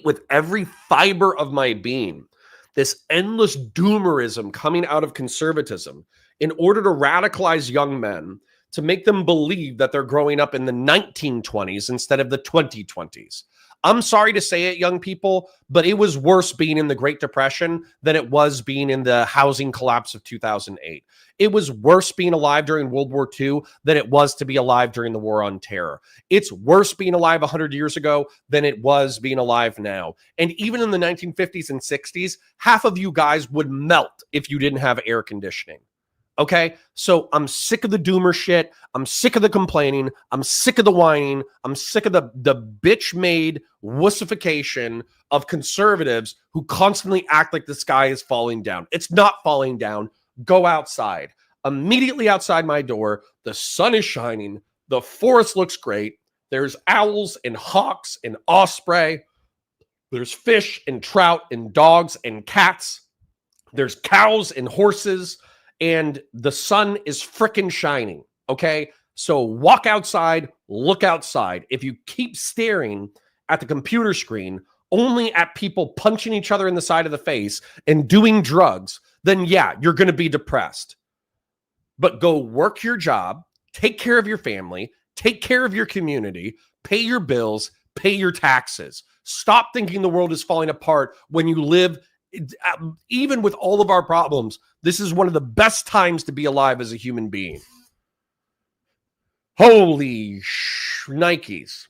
Speaker 2: with every fiber of my being this endless doomerism coming out of conservatism in order to radicalize young men, to make them believe that they're growing up in the 1920s instead of the 2020s. I'm sorry to say it, young people, but it was worse being in the Great Depression than it was being in the housing collapse of 2008. It was worse being alive during World War II than it was to be alive during the War on Terror. It's worse being alive 100 years ago than it was being alive now. And even in the 1950s and 60s, half of you guys would melt if you didn't have air conditioning. Okay, so I'm sick of the doomer shit. I'm sick of the complaining. I'm sick of the whining. I'm sick of the bitch-made wussification of conservatives who constantly act like the sky is falling down. It's not falling down. Go outside. Immediately outside my door, the sun is shining. The forest looks great. There's owls and hawks and osprey. There's fish and trout and dogs and cats. There's cows and horses. And the sun is frickin' shining, okay? So walk outside, look outside. If you keep staring at the computer screen, only at people punching each other in the side of the face and doing drugs, then yeah, you're going to be depressed. But go work your job, take care of your family, take care of your community, pay your bills, pay your taxes. Stop thinking the world is falling apart when you live. Even with all of our problems, this is one of the best times to be alive as a human being. Holy Nikes.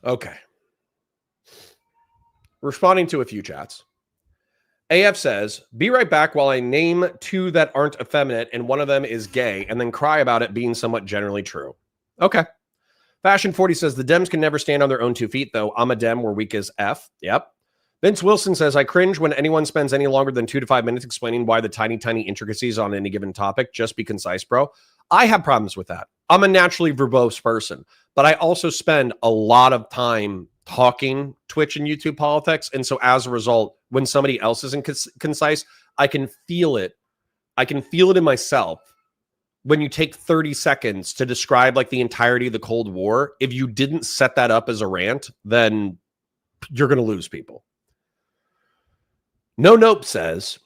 Speaker 2: Okay. Responding to a few chats. AF says, be right back while I name two that aren't effeminate and one of them is gay and then cry about it being somewhat generally true. Okay. Fashion 40 says, the Dems can never stand on their own 2 feet, though. I'm a Dem, we're weak as F. Yep. Vince Wilson says, I cringe when anyone spends any longer than 2 to 5 minutes explaining why the tiny intricacies on any given topic. Just be concise, bro. I have problems with that. I'm a naturally verbose person, but I also spend a lot of time talking Twitch and YouTube politics. And so as a result, when somebody else isn't concise, I can feel it. I can feel it in myself. When you take 30 seconds to describe like the entirety of the Cold War, if you didn't set that up as a rant, then you're going to lose people. No Nope says,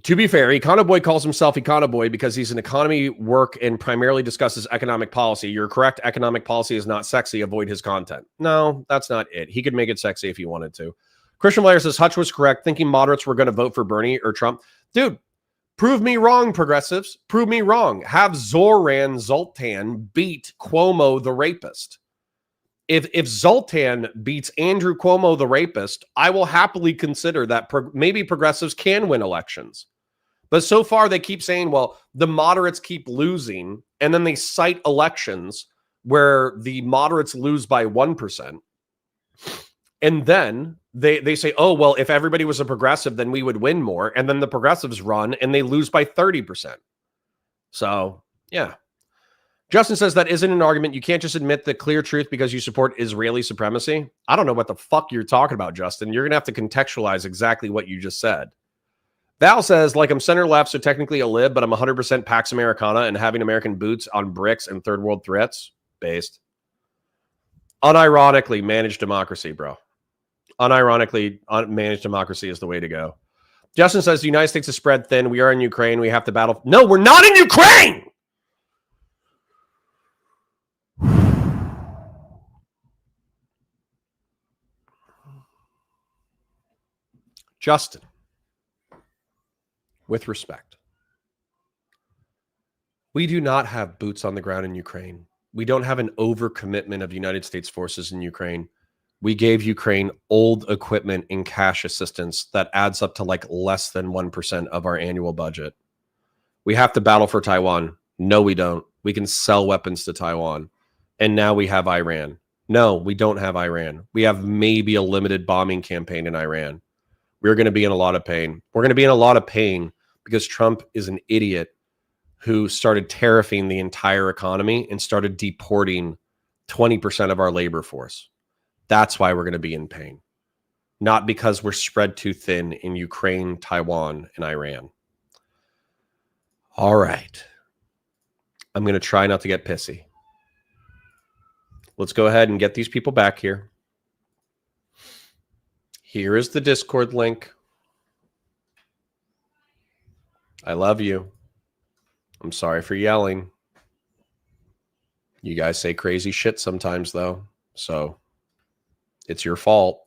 Speaker 2: to be fair, Econoboy calls himself Econoboy because he's an economy work and primarily discusses economic policy. You're correct. Economic policy is not sexy. Avoid his content. No, that's not it. He could make it sexy if he wanted to. Christian Blair says, Hutch was correct. Thinking moderates were going to vote for Bernie or Trump. Dude, prove me wrong, progressives. Prove me wrong. Have Zoran Zoltan beat Cuomo the rapist. If Zoltan beats Andrew Cuomo the rapist, I will happily consider that maybe progressives can win elections. But so far they keep saying, well, the moderates keep losing, and then they cite elections where the moderates lose by 1%. And then they say, oh, well, if everybody was a progressive, then we would win more. And then the progressives run and they lose by 30%. So, yeah. Justin says that isn't an argument. You can't just admit the clear truth because you support Israeli supremacy. I don't know what the fuck you're talking about, Justin. You're going to have to contextualize exactly what you just said. Val says, like, I'm center left, so technically a lib, but I'm 100% Pax Americana and having American boots on bricks and third world threats based. Unironically, managed democracy, bro. Unironically, managed democracy is the way to go. Justin says the United States is spread thin. We are in Ukraine. We have to battle. No, we're not in Ukraine. Justin, with respect, we do not have boots on the ground in Ukraine. We don't have an overcommitment of United States forces in Ukraine. We gave Ukraine old equipment and cash assistance that adds up to like less than 1% of our annual budget. We have to battle for Taiwan. No, we don't. We can sell weapons to Taiwan. And now we have Iran. No, we don't have Iran. We have maybe a limited bombing campaign in Iran. We're going to be in a lot of pain. We're going to be in a lot of pain because Trump is an idiot who started tariffing the entire economy and started deporting 20% of our labor force. That's why we're going to be in pain. Not because we're spread too thin in Ukraine, Taiwan, and Iran. All right. I'm going to try not to get pissy. Let's go ahead and get these people back here. Here is the Discord link. I love you. I'm sorry for yelling. You guys say crazy shit sometimes, though. So it's your fault.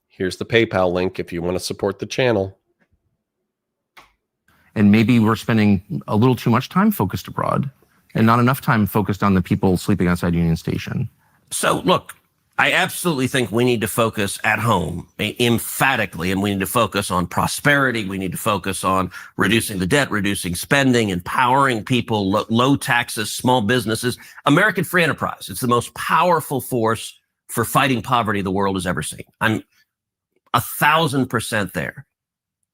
Speaker 2: Here's the PayPal link if you want to support the channel.
Speaker 3: And maybe we're spending a little too much time focused abroad and not enough time focused on the people sleeping outside Union Station.
Speaker 4: So look, I absolutely think we need to focus at home emphatically, and we need to focus on prosperity. We need to focus on reducing the debt, reducing spending, empowering people, low taxes, small businesses, American free enterprise. It's the most powerful force for fighting poverty the world has ever seen. I'm 1,000% there.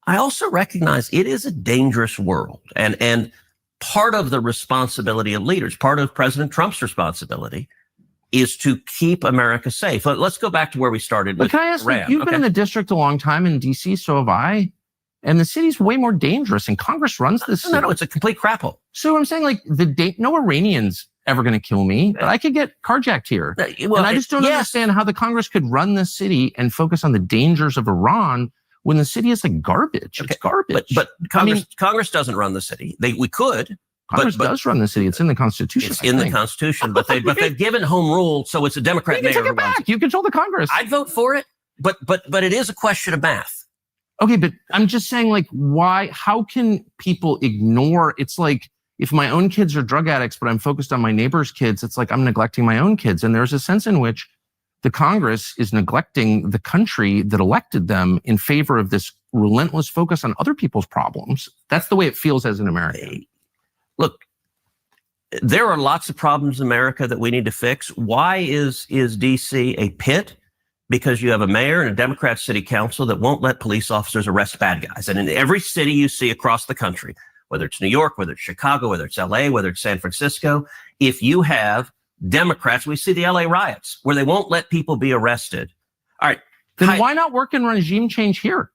Speaker 4: I also recognize it is a dangerous world, and part of the responsibility of leaders, part of President Trump's responsibility, is to keep America safe. Let's go back to where we started.
Speaker 3: But can I ask, you've been in the district a long time in DC, so have I. And the city's way more dangerous, and Congress runs this city.
Speaker 4: No, it's a complete crap hole.
Speaker 3: So I'm saying, like, no Iranian's ever going to kill me, but I could get carjacked here. Well, and I just don't understand how the Congress could run this city and focus on the dangers of Iran when the city is like garbage. Okay. It's garbage.
Speaker 4: But Congress doesn't run the city. We could.
Speaker 3: Congress does run the city. It's in the Constitution.
Speaker 4: It's in the Constitution, but they've given home rule, so it's a Democrat mayor.
Speaker 3: You can take it back. You control the Congress.
Speaker 4: I'd vote for it, but it is a question of math.
Speaker 3: Okay, but I'm just saying, like, why? How can people ignore? It's like if my own kids are drug addicts, but I'm focused on my neighbor's kids. It's like I'm neglecting my own kids, and there's a sense in which the Congress is neglecting the country that elected them in favor of this relentless focus on other people's problems. That's the way it feels as an American.
Speaker 4: Look, there are lots of problems in America that we need to fix. Why is DC a pit? Because you have a mayor and a Democrat city council that won't let police officers arrest bad guys. And in every city you see across the country, whether it's New York, whether it's Chicago, whether it's LA, whether it's San Francisco, if you have Democrats, we see the LA riots where they won't let people be arrested. All right.
Speaker 3: Then why not work in regime change here?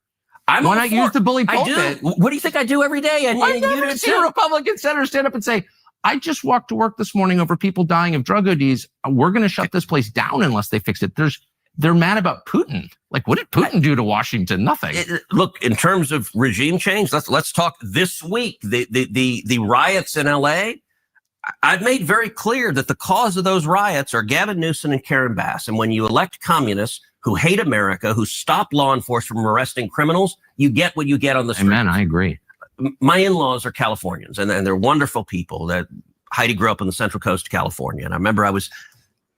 Speaker 3: Why not use the bully pulpit?
Speaker 4: I do. What do you think I do every day? And
Speaker 3: I never see a Republican senator stand up and say, I just walked to work this morning over people dying of drug ODs. We're going to shut this place down unless they fix it. They're mad about Putin. Like, what did Putin do to Washington? Nothing.
Speaker 4: Look, in terms of regime change, let's talk this week. The riots in LA. I've made very clear that the cause of those riots are Gavin Newsom and Karen Bass. And when you elect communists who hate America, who stop law enforcement from arresting criminals, you get what you get on the street.
Speaker 3: Amen, I agree.
Speaker 4: My in-laws are Californians, and they're wonderful people. Heidi grew up on the Central Coast of California, and I remember I was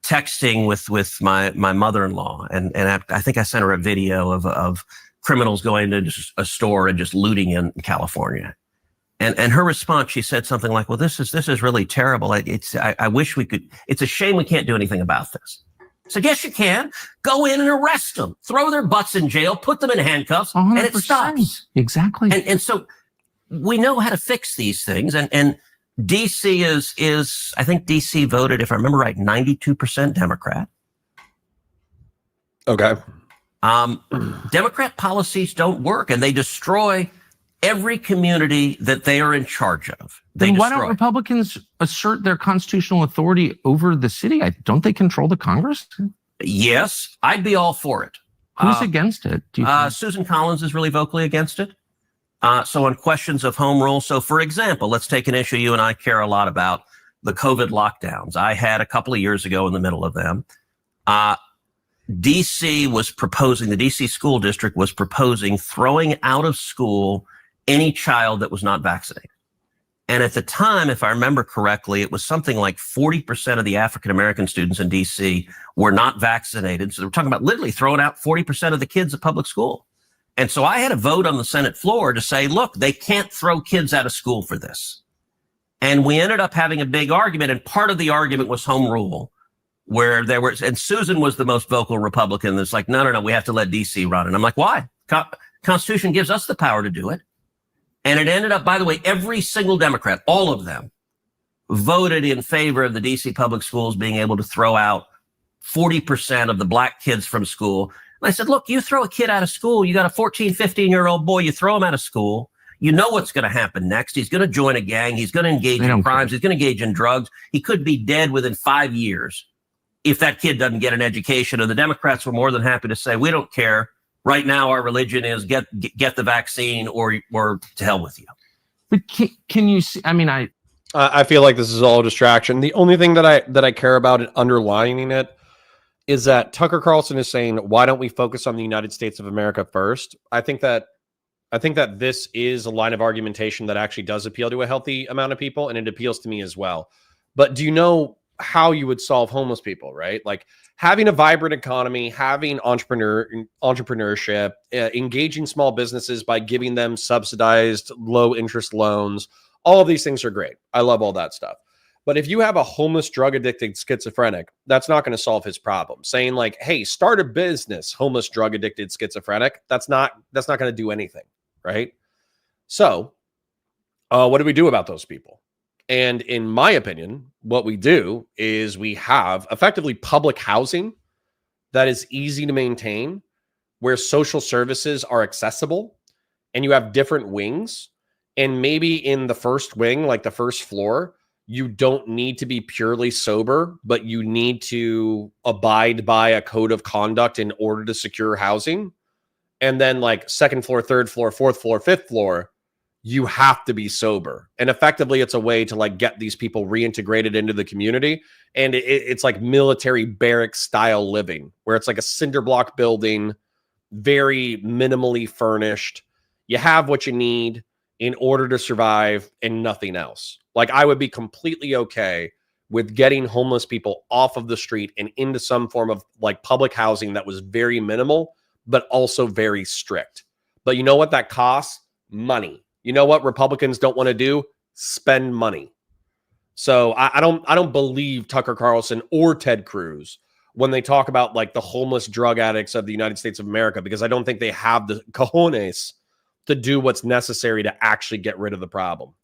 Speaker 4: texting with my mother-in-law, and I think I sent her a video of criminals going to a store and just looting in California. And her response, she said something like, "Well, this is really terrible. I wish we could. It's a shame we can't do anything about this." So yes, you can. Go in and arrest them, throw their butts in jail, put them in handcuffs, 100%. And it stops.
Speaker 3: Exactly.
Speaker 4: And so we know how to fix these things. And DC is I think DC voted, if I remember right, 92% Democrat.
Speaker 2: Okay.
Speaker 4: Democrat policies don't work, and they destroy every community that they are in charge of.
Speaker 3: Then why don't Republicans assert their constitutional authority over the city? Don't they control the Congress?
Speaker 4: Yes, I'd be all for it.
Speaker 3: Who's against it?
Speaker 4: Susan Collins is really vocally against it. So on questions of home rule, so for example, let's take an issue you and I care a lot about, the COVID lockdowns. I had a couple of years ago in the middle of them. DC was proposing, the DC school district was proposing throwing out of school any child that was not vaccinated. And at the time, if I remember correctly, it was something like 40% of the African-American students in DC were not vaccinated. So we're talking about literally throwing out 40% of the kids at public school. And so I had a vote on the Senate floor to say, look, they can't throw kids out of school for this. And we ended up having a big argument. And part of the argument was home rule, where there was, and Susan was the most vocal Republican that's like, no, we have to let DC run. And I'm like, why? Constitution gives us the power to do it. And it ended up, by the way, every single Democrat, all of them, voted in favor of the DC public schools being able to throw out 40% of the black kids from school. And I said, look, you throw a kid out of school, you got a 14, 15-year-old boy, you throw him out of school, you know what's going to happen next. He's going to join a gang. He's going to engage in crimes. He's going to engage in drugs. He could be dead within 5 years if that kid doesn't get an education. And the Democrats were more than happy to say, we don't care. Right now, our religion is get the vaccine or to hell with you.
Speaker 3: But can you see? I mean,
Speaker 2: I feel like this is all a distraction. The only thing that I care about it underlining it is that Tucker Carlson is saying, why don't we focus on the United States of America first? I think that this is a line of argumentation that actually does appeal to a healthy amount of people, and it appeals to me as well. But do you know how you would solve homeless people, right? Like having a vibrant economy, having entrepreneurship, engaging small businesses by giving them subsidized low interest loans. All of these things are great. I love all that stuff. But if you have a homeless, drug addicted schizophrenic, that's not going to solve his problem. Saying like, hey, start a business, homeless, drug addicted schizophrenic, that's not going to do anything, right? So what do we do about those people? And in my opinion, what we do is we have effectively public housing that is easy to maintain, where social services are accessible, and you have different wings. And maybe in the first wing, like the first floor, you don't need to be purely sober, but you need to abide by a code of conduct in order to secure housing. And then like second floor, third floor, fourth floor, fifth floor, you have to be sober. And effectively, it's a way to like get these people reintegrated into the community. And it's like military barrack style living, where it's like a cinder block building, very minimally furnished. You have what you need in order to survive and nothing else. Like I would be completely okay with getting homeless people off of the street and into some form of like public housing that was very minimal, but also very strict. But you know what that costs? Money. You know what Republicans don't want to do? Spend money. So I don't believe Tucker Carlson or Ted Cruz when they talk about like the homeless drug addicts of the United States of America, because I don't think they have the cojones to do what's necessary to actually get rid of the problem.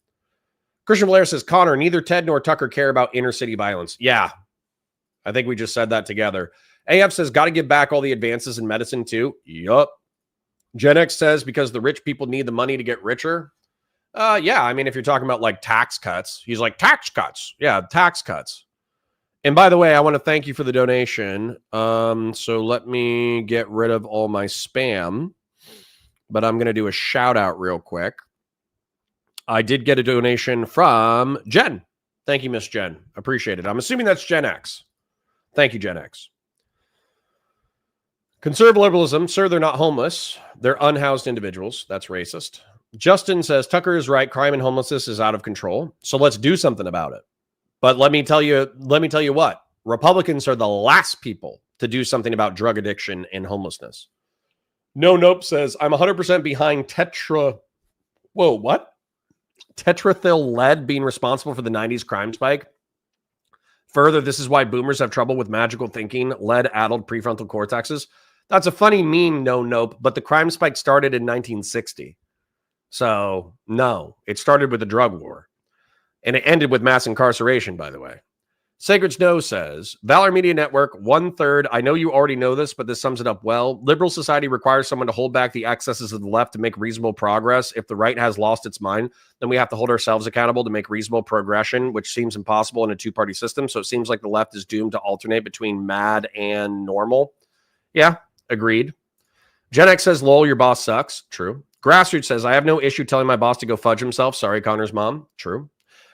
Speaker 2: Christian Blair says, Connor, neither Ted nor Tucker care about inner city violence. Yeah, I think we just said that together. AF says, got to give back all the advances in medicine too. Yup. Gen X says, because the rich people need the money to get richer. Yeah, I mean, if you're talking about like tax cuts, he's like, tax cuts. Yeah, tax cuts. And by the way, I want to thank you for the donation. So let me get rid of all my spam, but I'm going to do a shout out real quick. I did get a donation from Jen. Thank you, Miss Jen. Appreciate it. I'm assuming that's Gen X. Thank you, Gen X. Conservative liberalism, sir, they're not homeless. They're unhoused individuals. That's racist. Justin says, Tucker is right. Crime and homelessness is out of control. So let's do something about it. But let me tell you what. Republicans are the last people to do something about drug addiction and homelessness. Nope says, I'm 100% behind tetrathyl lead being responsible for the 90s crime spike. Further, this is why boomers have trouble with magical thinking, lead-addled prefrontal cortexes. That's a funny meme, nope, but the crime spike started in 1960. So, no, it started with the drug war. And it ended with mass incarceration, by the way. Sacred Snow says, Valor Media Network, 1/3. I know you already know this, but this sums it up well. Liberal society requires someone to hold back the excesses of the left to make reasonable progress. If the right has lost its mind, then we have to hold ourselves accountable to make reasonable progression, which seems impossible in a two-party system. So it seems like the left is doomed to alternate between mad and normal. Yeah, agreed. Gen X says, lol, your boss sucks. True. Grassroots says, I have no issue telling my boss to go fudge himself. Sorry, Connor's mom. True.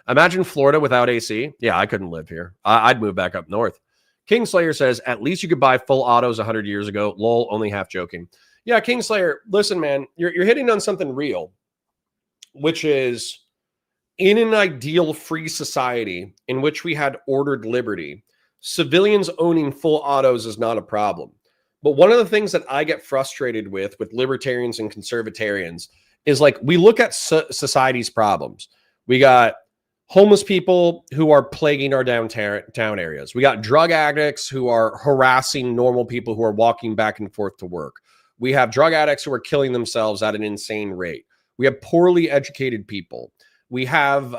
Speaker 2: Imagine Florida without AC. Yeah, I couldn't live here. I'd move back up north. Kingslayer says, at least you could buy full autos 100 years ago. Lol, only half joking. Yeah, Kingslayer, listen, man, you're hitting on something real, which is in an ideal free society in which we had ordered liberty, civilians owning full autos is not a problem. But one of the things that I get frustrated with libertarians and conservatarians is like we look at society's problems. We got homeless people who are plaguing our downtown areas. We got drug addicts who are harassing normal people who are walking back and forth to work. We have drug addicts who are killing themselves at an insane rate. We have poorly educated people. We have,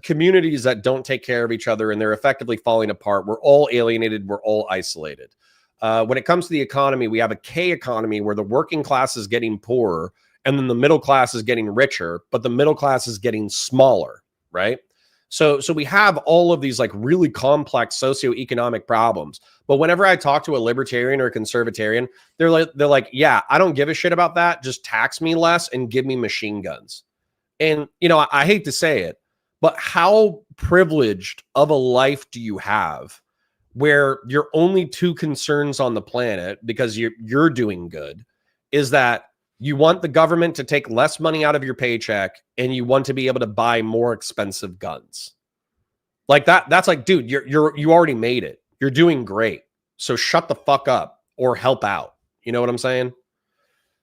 Speaker 2: communities that don't take care of each other and they're effectively falling apart. We're all alienated. We're all isolated. When it comes to the economy, we have a K economy where the working class is getting poorer and then the middle class is getting richer, but the middle class is getting smaller, right? So we have all of these like really complex socioeconomic problems. But whenever I talk to a libertarian or a conservatarian, they're like, yeah, I don't give a shit about that. Just tax me less and give me machine guns. And, I hate to say it, but how privileged of a life do you have where your only two concerns on the planet, because you're doing good, is that you want the government to take less money out of your paycheck and you want to be able to buy more expensive guns. Like that's like, dude, you already made it. You're doing great. So shut the fuck up or help out. You know what I'm saying?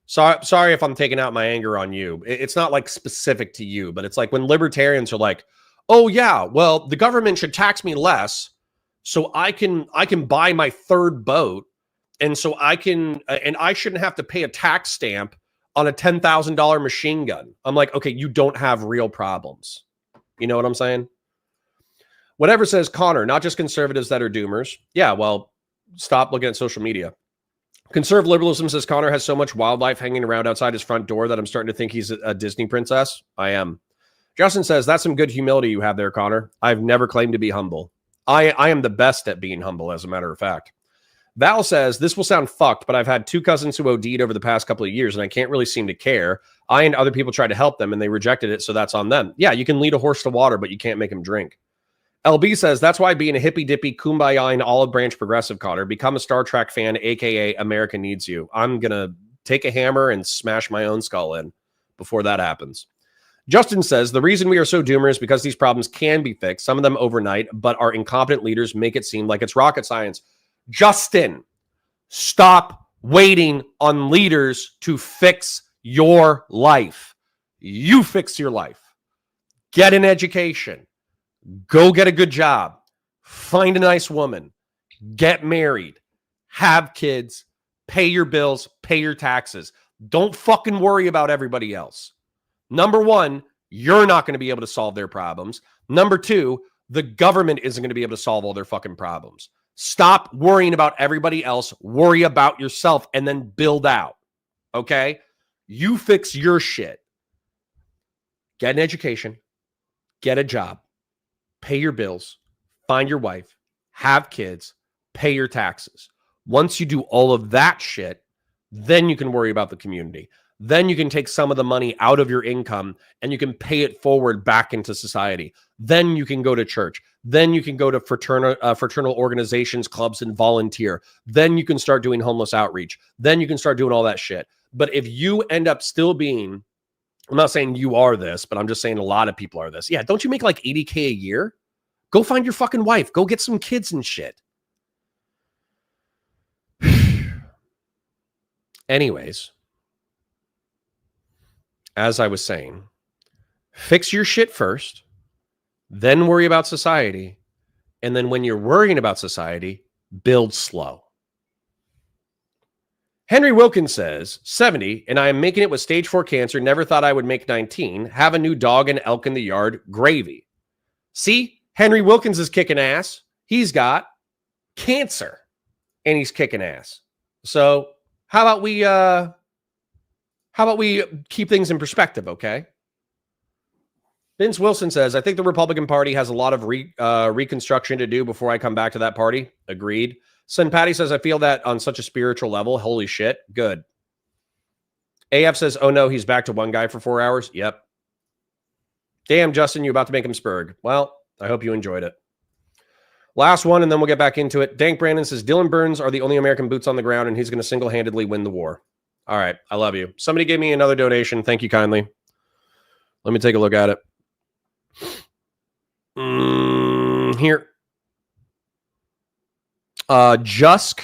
Speaker 2: Sorry if I'm taking out my anger on you. It's not like specific to you, but it's like when libertarians are like, oh yeah, well, the government should tax me less so I can buy my third boat. And so I shouldn't have to pay a tax stamp on a $10,000 machine gun. I'm like, okay, you don't have real problems. You know what I'm saying? Whatever says Connor, not just conservatives that are doomers. Yeah, well, stop looking at social media. Conservative liberalism, says Connor, has so much wildlife hanging around outside his front door that I'm starting to think he's a Disney princess. I am. Justin says, that's some good humility you have there, Connor. I've never claimed to be humble. I am the best at being humble, as a matter of fact. Val says, this will sound fucked, but I've had two cousins who OD'd over the past couple of years, and I can't really seem to care. I and other people tried to help them, and they rejected it, so that's on them. Yeah, you can lead a horse to water, but you can't make him drink. LB says, that's why being a hippy-dippy, kumbaya-ing, olive branch progressive, Connor. Become a Star Trek fan, a.k.a. America needs you. I'm going to take a hammer and smash my own skull in before that happens. Justin says, the reason we are so doomer is because these problems can be fixed, some of them overnight, but our incompetent leaders make it seem like it's rocket science. Justin, stop waiting on leaders to fix your life. You fix your life. Get an education. Go get a good job. Find a nice woman. Get married. Have kids. Pay your bills. Pay your taxes. Don't fucking worry about everybody else. Number one, you're not going to be able to solve their problems. Number two, the government isn't going to be able to solve all their fucking problems. Stop worrying about everybody else. Worry about yourself and then build out. Okay? You fix your shit. Get an education. Get a job. Pay your bills. Find your wife. Have kids. Pay your taxes. Once you do all of that shit, then you can worry about the community. Then you can take some of the money out of your income and you can pay it forward back into society. Then you can go to church. Then you can go to fraternal organizations, clubs, and volunteer. Then you can start doing homeless outreach. Then you can start doing all that shit. But if you end up still being, I'm not saying you are this, but I'm just saying a lot of people are this. Yeah, don't you make like $80K a year? Go find your fucking wife. Go get some kids and shit. Anyways, as I was saying, fix your shit first, then worry about society. And then when you're worrying about society, build slow. Henry Wilkins says, 70, and I am making it with stage 4 cancer. Never thought I would make 19. Have a new dog and elk in the yard. Gravy. See, Henry Wilkins is kicking ass. He's got cancer and he's kicking ass. So how about we keep things in perspective, okay? Vince Wilson says, I think the Republican Party has a lot of reconstruction to do before I come back to that party. Agreed. Son Patty says, I feel that on such a spiritual level. Holy shit. Good. AF says, oh no, he's back to one guy for 4 hours. Yep. Damn, Justin, you about to make him spurg. Well, I hope you enjoyed it. Last one, and then we'll get back into it. Dank Brandon says, Dylan Burns are the only American boots on the ground, and he's going to single-handedly win the war. All right. I love you. Somebody gave me another donation. Thank you kindly. Let me take a look at it. Here. Jusk.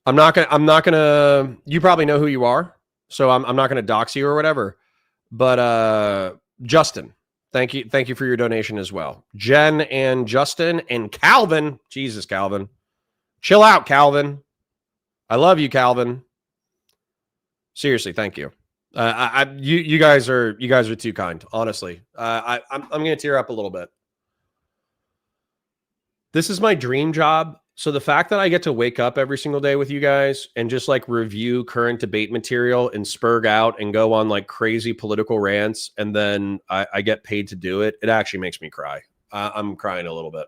Speaker 2: I'm not gonna, you probably know who you are, so I'm not gonna dox you or whatever. But Justin, thank you for your donation as well. Jen and Justin and Calvin. Jesus, Calvin. Chill out, Calvin. I love you, Calvin. Seriously, thank you. You guys are too kind. Honestly, I'm going to tear up a little bit. This is my dream job. So the fact that I get to wake up every single day with you guys and just like review current debate material and spurg out and go on like crazy political rants, and then I get paid to do it, it actually makes me cry. I'm crying a little bit.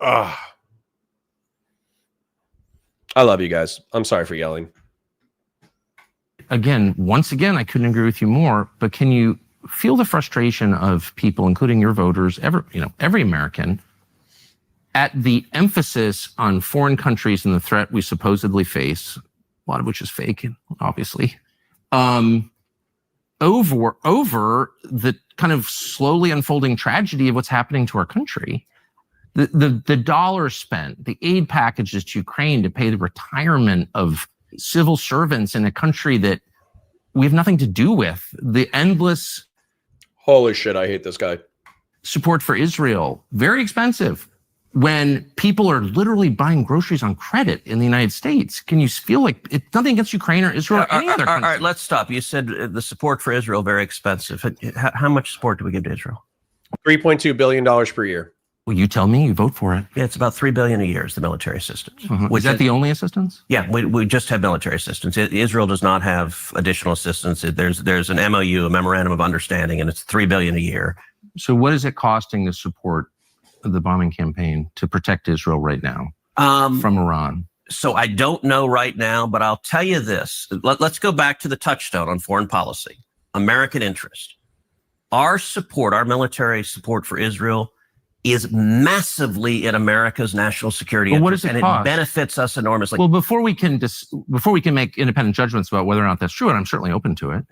Speaker 2: I love you guys. I'm sorry for yelling.
Speaker 3: Again, once again, I couldn't agree with you more, but can you feel the frustration of people, including your voters, every American, at the emphasis on foreign countries and the threat we supposedly face, a lot of which is fake, obviously, over the kind of slowly unfolding tragedy of what's happening to our country? The dollars spent, the aid packages to Ukraine to pay the retirement of civil servants in a country that we have nothing to do with, the endless...
Speaker 2: Holy shit, I hate this guy.
Speaker 3: Support for Israel, very expensive. When people are literally buying groceries on credit in the United States, can you feel like it's nothing against Ukraine or Israel or any other country?
Speaker 4: All right, let's stop. You said the support for Israel very expensive. How much support do we give to Israel?
Speaker 2: $3.2 billion per year.
Speaker 3: Well, you tell me. You vote for it.
Speaker 4: Yeah, it's about $3 billion a year is the military assistance.
Speaker 3: Is that the only assistance?
Speaker 4: Yeah, we just have military assistance. Israel does not have additional assistance. There's an MOU, a memorandum of understanding, and it's $3 billion a year.
Speaker 3: So what is it costing to support the bombing campaign to protect Israel right now from Iran?
Speaker 4: So I don't know right now, but I'll tell you this. Let's go back to the touchstone on foreign policy, American interest. Our support, our military support for Israel is massively in America's national security interest,
Speaker 3: what does it cost?
Speaker 4: It benefits us enormously.
Speaker 3: Well, before we can make independent judgments about whether or not that's true, and I'm certainly open to it,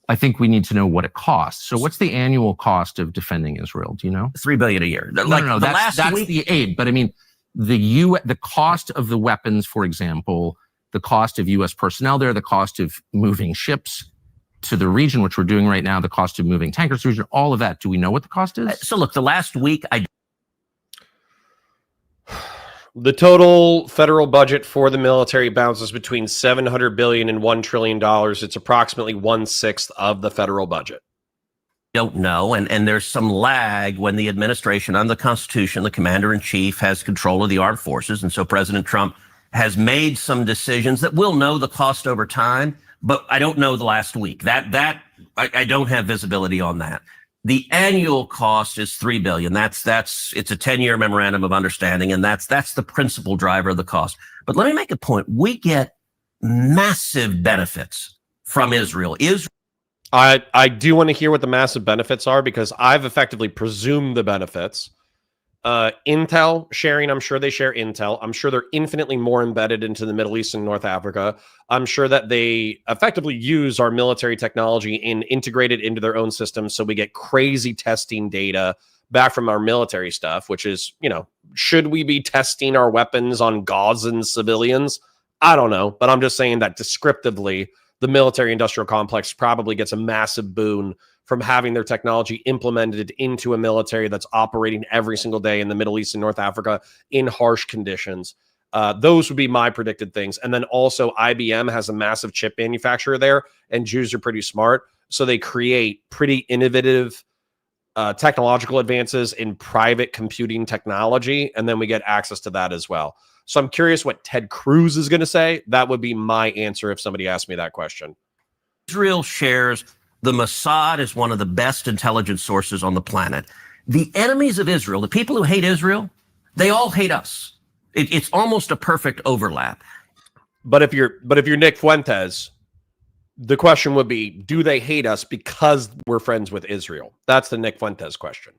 Speaker 3: I think we need to know what it costs. So what's the annual cost of defending Israel? Do you know?
Speaker 4: $3 billion a year.
Speaker 3: No. That's the aid. But I mean, the cost of the weapons, for example, the cost of U.S. personnel there, the cost of moving ships to the region, which we're doing right now, the cost of moving tankers to the region, all of that. Do we know what the cost is?
Speaker 4: So look, the last week,
Speaker 2: The total federal budget for the military bounces between $700 billion and $1 trillion. It's approximately 1/6 of the federal budget.
Speaker 4: Don't know. And there's some lag when the administration, under the Constitution, the commander in chief has control of the armed forces. And so President Trump has made some decisions that we'll know the cost over time, but I don't know the last week. I don't have visibility on that. The annual cost is $3 billion. It's a 10-year memorandum of understanding, and that's the principal driver of the cost. But let me make a point. We get massive benefits from Israel.
Speaker 2: I do want to hear what the massive benefits are, because I've effectively presumed the benefits. Intel sharing, I'm sure they share Intel. I'm sure they're infinitely more embedded into the Middle East and North Africa. I'm sure that they effectively use our military technology and integrate it into their own systems, so we get crazy testing data back from our military stuff, which is, should we be testing our weapons on Gazan civilians? I don't know, but I'm just saying that descriptively, the military industrial complex probably gets a massive boon from having their technology implemented into a military that's operating every single day in the Middle East and North Africa in harsh conditions. Those would be my predicted things. And then also IBM has a massive chip manufacturer there, and Jews are pretty smart. So they create pretty innovative technological advances in private computing technology. And then we get access to that as well. So I'm curious what Ted Cruz is going to say. That would be my answer if somebody asked me that question.
Speaker 4: Israel shares... The Mossad is one of the best intelligence sources on the planet. The enemies of Israel, the people who hate Israel, they all hate us. It's almost a perfect overlap.
Speaker 2: But if you're Nick Fuentes, the question would be, do they hate us because we're friends with Israel? That's the Nick Fuentes question.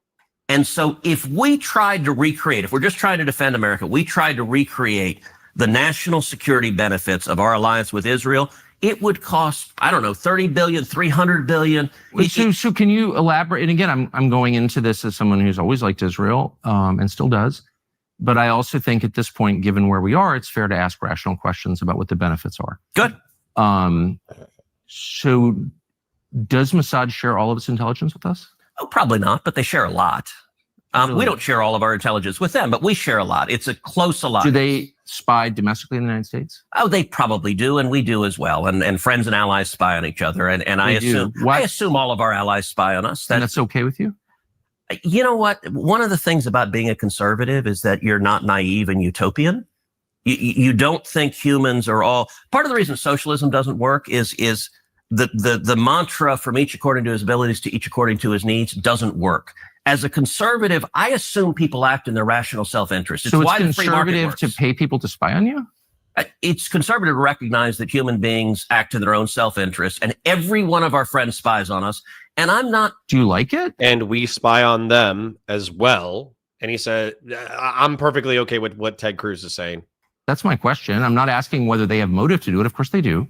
Speaker 4: And so if we tried to recreate, if we're just trying to defend America, we tried to recreate the national security benefits of our alliance with Israel, it would cost, I don't know, $30 billion, $300 billion.
Speaker 3: So can you elaborate? And again, I'm going into this as someone who's always liked Israel and still does. But I also think at this point, given where we are, it's fair to ask rational questions about what the benefits are.
Speaker 4: Good.
Speaker 3: So does Mossad share all of its intelligence with us?
Speaker 4: Oh, probably not, but they share a lot.
Speaker 3: Really?
Speaker 4: We don't share all of our intelligence with them, but we share a lot. It's a close alliance.
Speaker 3: Do they spy domestically in the United States?
Speaker 4: Oh, they probably do, and we do as well. And friends and allies spy on each other. And I assume all of our allies spy on us.
Speaker 3: And that's okay with you?
Speaker 4: You know what? One of the things about being a conservative is that you're not naive and utopian. You don't think humans are all. Part of the reason socialism doesn't work is the mantra from each according to his abilities to each according to his needs doesn't work. As a conservative, I assume people act in their rational self-interest.
Speaker 3: So it's conservative to pay people to spy on you?
Speaker 4: It's conservative to recognize that human beings act in their own self-interest, and every one of our friends spies on us. And I'm not.
Speaker 3: Do you like it?
Speaker 2: And we spy on them as well. And he said, I'm perfectly okay with what Ted Cruz is saying.
Speaker 3: That's my question. I'm not asking whether they have motive to do it. Of course they do.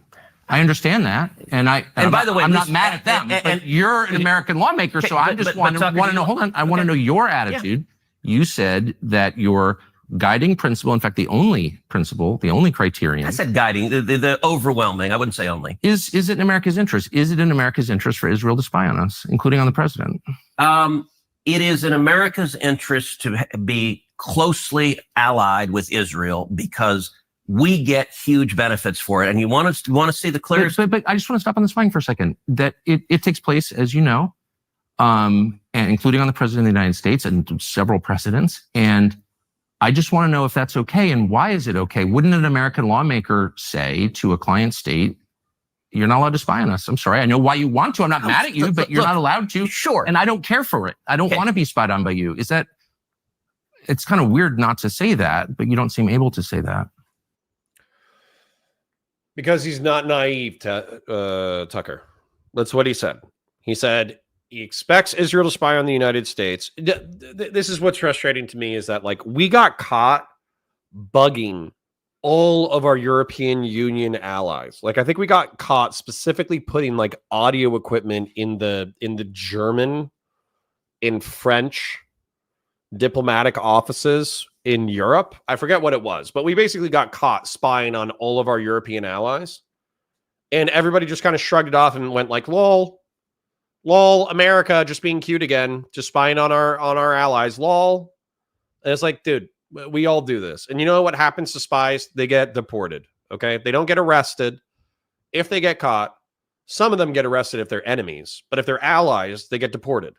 Speaker 3: I understand that, and by the way, I'm not mad at them. But you're an American lawmaker, so I just want to know. Hold on, I want to know your attitude. Yeah. You said that your guiding principle, in fact, the only principle, the only criterion.
Speaker 4: I said guiding, the overwhelming. I wouldn't say only.
Speaker 3: Is it in America's interest? Is it in America's interest for Israel to spy on us, including on the president?
Speaker 4: It is in America's interest to be closely allied with Israel because we get huge benefits for it. And you want to see the clearest.
Speaker 3: But I just want to stop on this flying for a second. That it takes place, as you know, and including on the president of the United States and several precedents. And I just want to know if that's okay and why is it okay? Wouldn't an American lawmaker say to a client state, you're not allowed to spy on us? I'm sorry. I know why you want to. I'm not mad at you, but you're not allowed to.
Speaker 4: Sure.
Speaker 3: And I don't care for it. I don't want to be spied on by you. It's kind of weird not to say that, but you don't seem able to say that.
Speaker 2: Because he's not naive, Tucker. That's what he said. He said he expects Israel to spy on the United States. This is what's frustrating to me is that, like, we got caught bugging all of our European Union allies. Like, I think we got caught specifically putting like audio equipment in the German, in French diplomatic offices in Europe. I forget what it was, but we basically got caught spying on all of our European allies. And everybody just kind of shrugged it off and went like, lol, America just being cute again, just spying on our allies, lol. And it's like, dude, we all do this. And you know what happens to spies? They get deported, okay? They don't get arrested. If they get caught, some of them get arrested if they're enemies, but if they're allies, they get deported.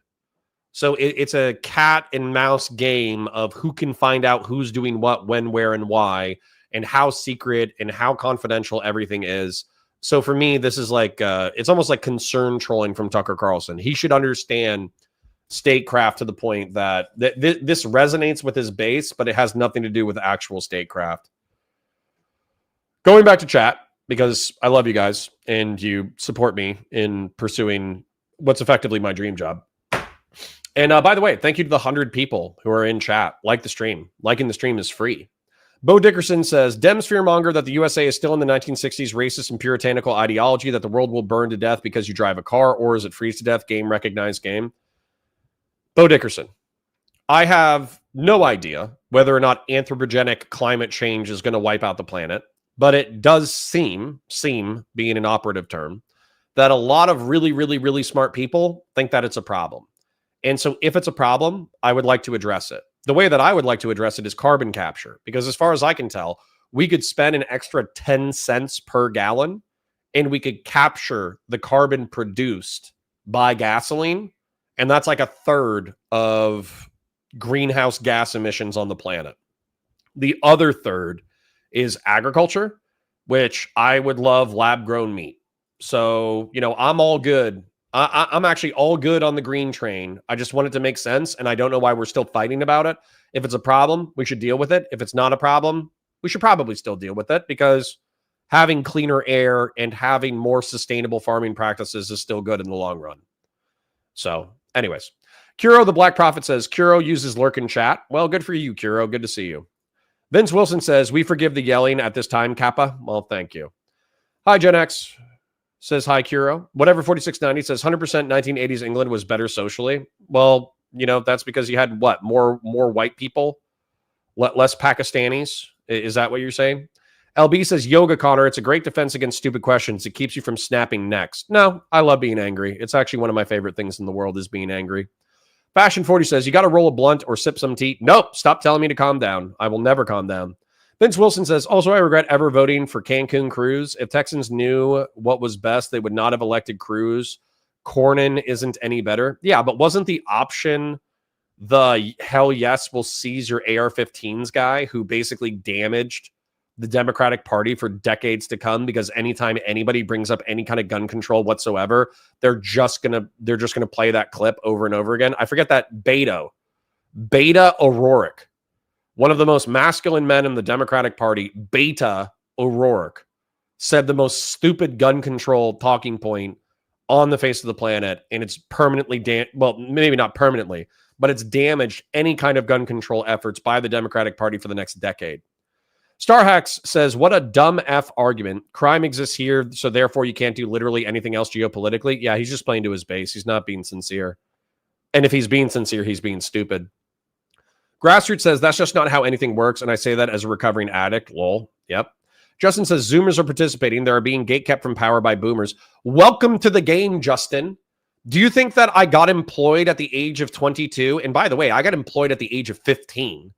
Speaker 2: So it's a cat and mouse game of who can find out who's doing what, when, where, and why, and how secret and how confidential everything is. So for me, this is like, it's almost like concern trolling from Tucker Carlson. He should understand statecraft to the point that this resonates with his base, but it has nothing to do with actual statecraft. Going back to chat, because I love you guys and you support me in pursuing what's effectively my dream job. And by the way, thank you to the 100 people who are in chat. Like the stream. Liking the stream is free. Bo Dickerson says, Dems fearmonger that the USA is still in the 1960s racist and puritanical ideology that the world will burn to death because you drive a car, or is it freeze to death? Game recognized game. Bo Dickerson, I have no idea whether or not anthropogenic climate change is going to wipe out the planet, but it does seem being an operative term, that a lot of really, really, really smart people think that it's a problem. And so if it's a problem, I would like to address it. The way that I would like to address it is carbon capture, because as far as I can tell, we could spend an extra 10 cents per gallon and we could capture the carbon produced by gasoline. And that's like a third of greenhouse gas emissions on the planet. The other third is agriculture, which I would love lab-grown meat. So, you know, I'm all good. I'm actually all good on the green train. I just want it to make sense, and I don't know why we're still fighting about it. If it's a problem, we should deal with it. If it's not a problem, we should probably still deal with it, because having cleaner air and having more sustainable farming practices is still good in the long run. So, anyways, Kuro the Black Prophet says, Kuro uses lurk in chat. Well, good for you, Kuro. Good to see you. Vince Wilson says, we forgive the yelling at this time, Kappa. Well, thank you. Hi, Gen X. Says, hi, Kuro. Whatever 4690 says, 100% 1980s England was better socially. Well, you know, that's because you had what? More white people? Less Pakistanis? Is that what you're saying? LB says, yoga, Connor. It's a great defense against stupid questions. It keeps you from snapping necks. No, I love being angry. It's actually one of my favorite things in the world is being angry. Fashion 40 says, you got to roll a blunt or sip some tea. Nope. Stop telling me to calm down. I will never calm down. Vince Wilson says, also, I regret ever voting for Cancun Cruz. If Texans knew what was best, they would not have elected Cruz. Cornyn isn't any better. Yeah, but wasn't the option the hell yes, we'll seize your AR-15s guy who basically damaged the Democratic Party for decades to come? Because anytime anybody brings up any kind of gun control whatsoever, they're just gonna play that clip over and over again. I forget that Beta O'Rourke, one of the most masculine men in the Democratic Party, Beta O'Rourke, said the most stupid gun control talking point on the face of the planet, and it's permanently well, maybe not permanently, but it's damaged any kind of gun control efforts by the Democratic Party for the next decade. Starhacks says, what a dumb F argument. Crime exists here, so therefore you can't do literally anything else geopolitically. Yeah, he's just playing to his base. He's not being sincere. And if he's being sincere, he's being stupid. Grassroots says, that's just not how anything works, and I say that as a recovering addict. Lol. Yep. Justin says, Zoomers are participating. They are being gatekept from power by boomers. Welcome to the game, Justin. Do you think that I got employed at the age of 22? And by the way, I got employed at the age of 15.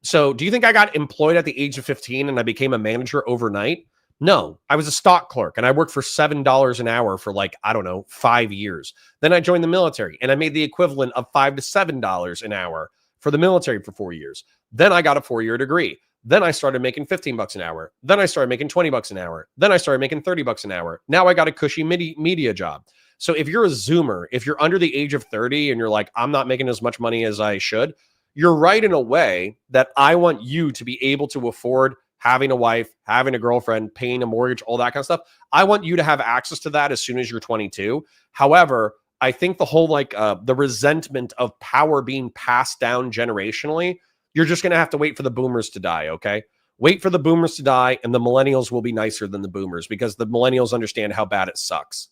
Speaker 2: So do you think I got employed at the age of 15 and I became a manager overnight? No, I was a stock clerk and I worked for $7 an hour for 5 years. Then I joined the military and I made the equivalent of $5 to $7 an hour for the military for 4 years. Then I got a 4-year degree. Then I started making $15 an hour. Then I started making $20 an hour. Then I started making $30 an hour. Now I got a cushy media job. So if you're a Zoomer, if you're under the age of 30 and you're like, I'm not making as much money as I should, you're right in a way that I want you to be able to afford having a wife, having a girlfriend, paying a mortgage, all that kind of stuff. I want you to have access to that as soon as you're 22. However, I think the whole the resentment of power being passed down generationally, you're just going to have to wait for the boomers to die, okay? Wait for the boomers to die, and the millennials will be nicer than the boomers because the millennials understand how bad it sucks.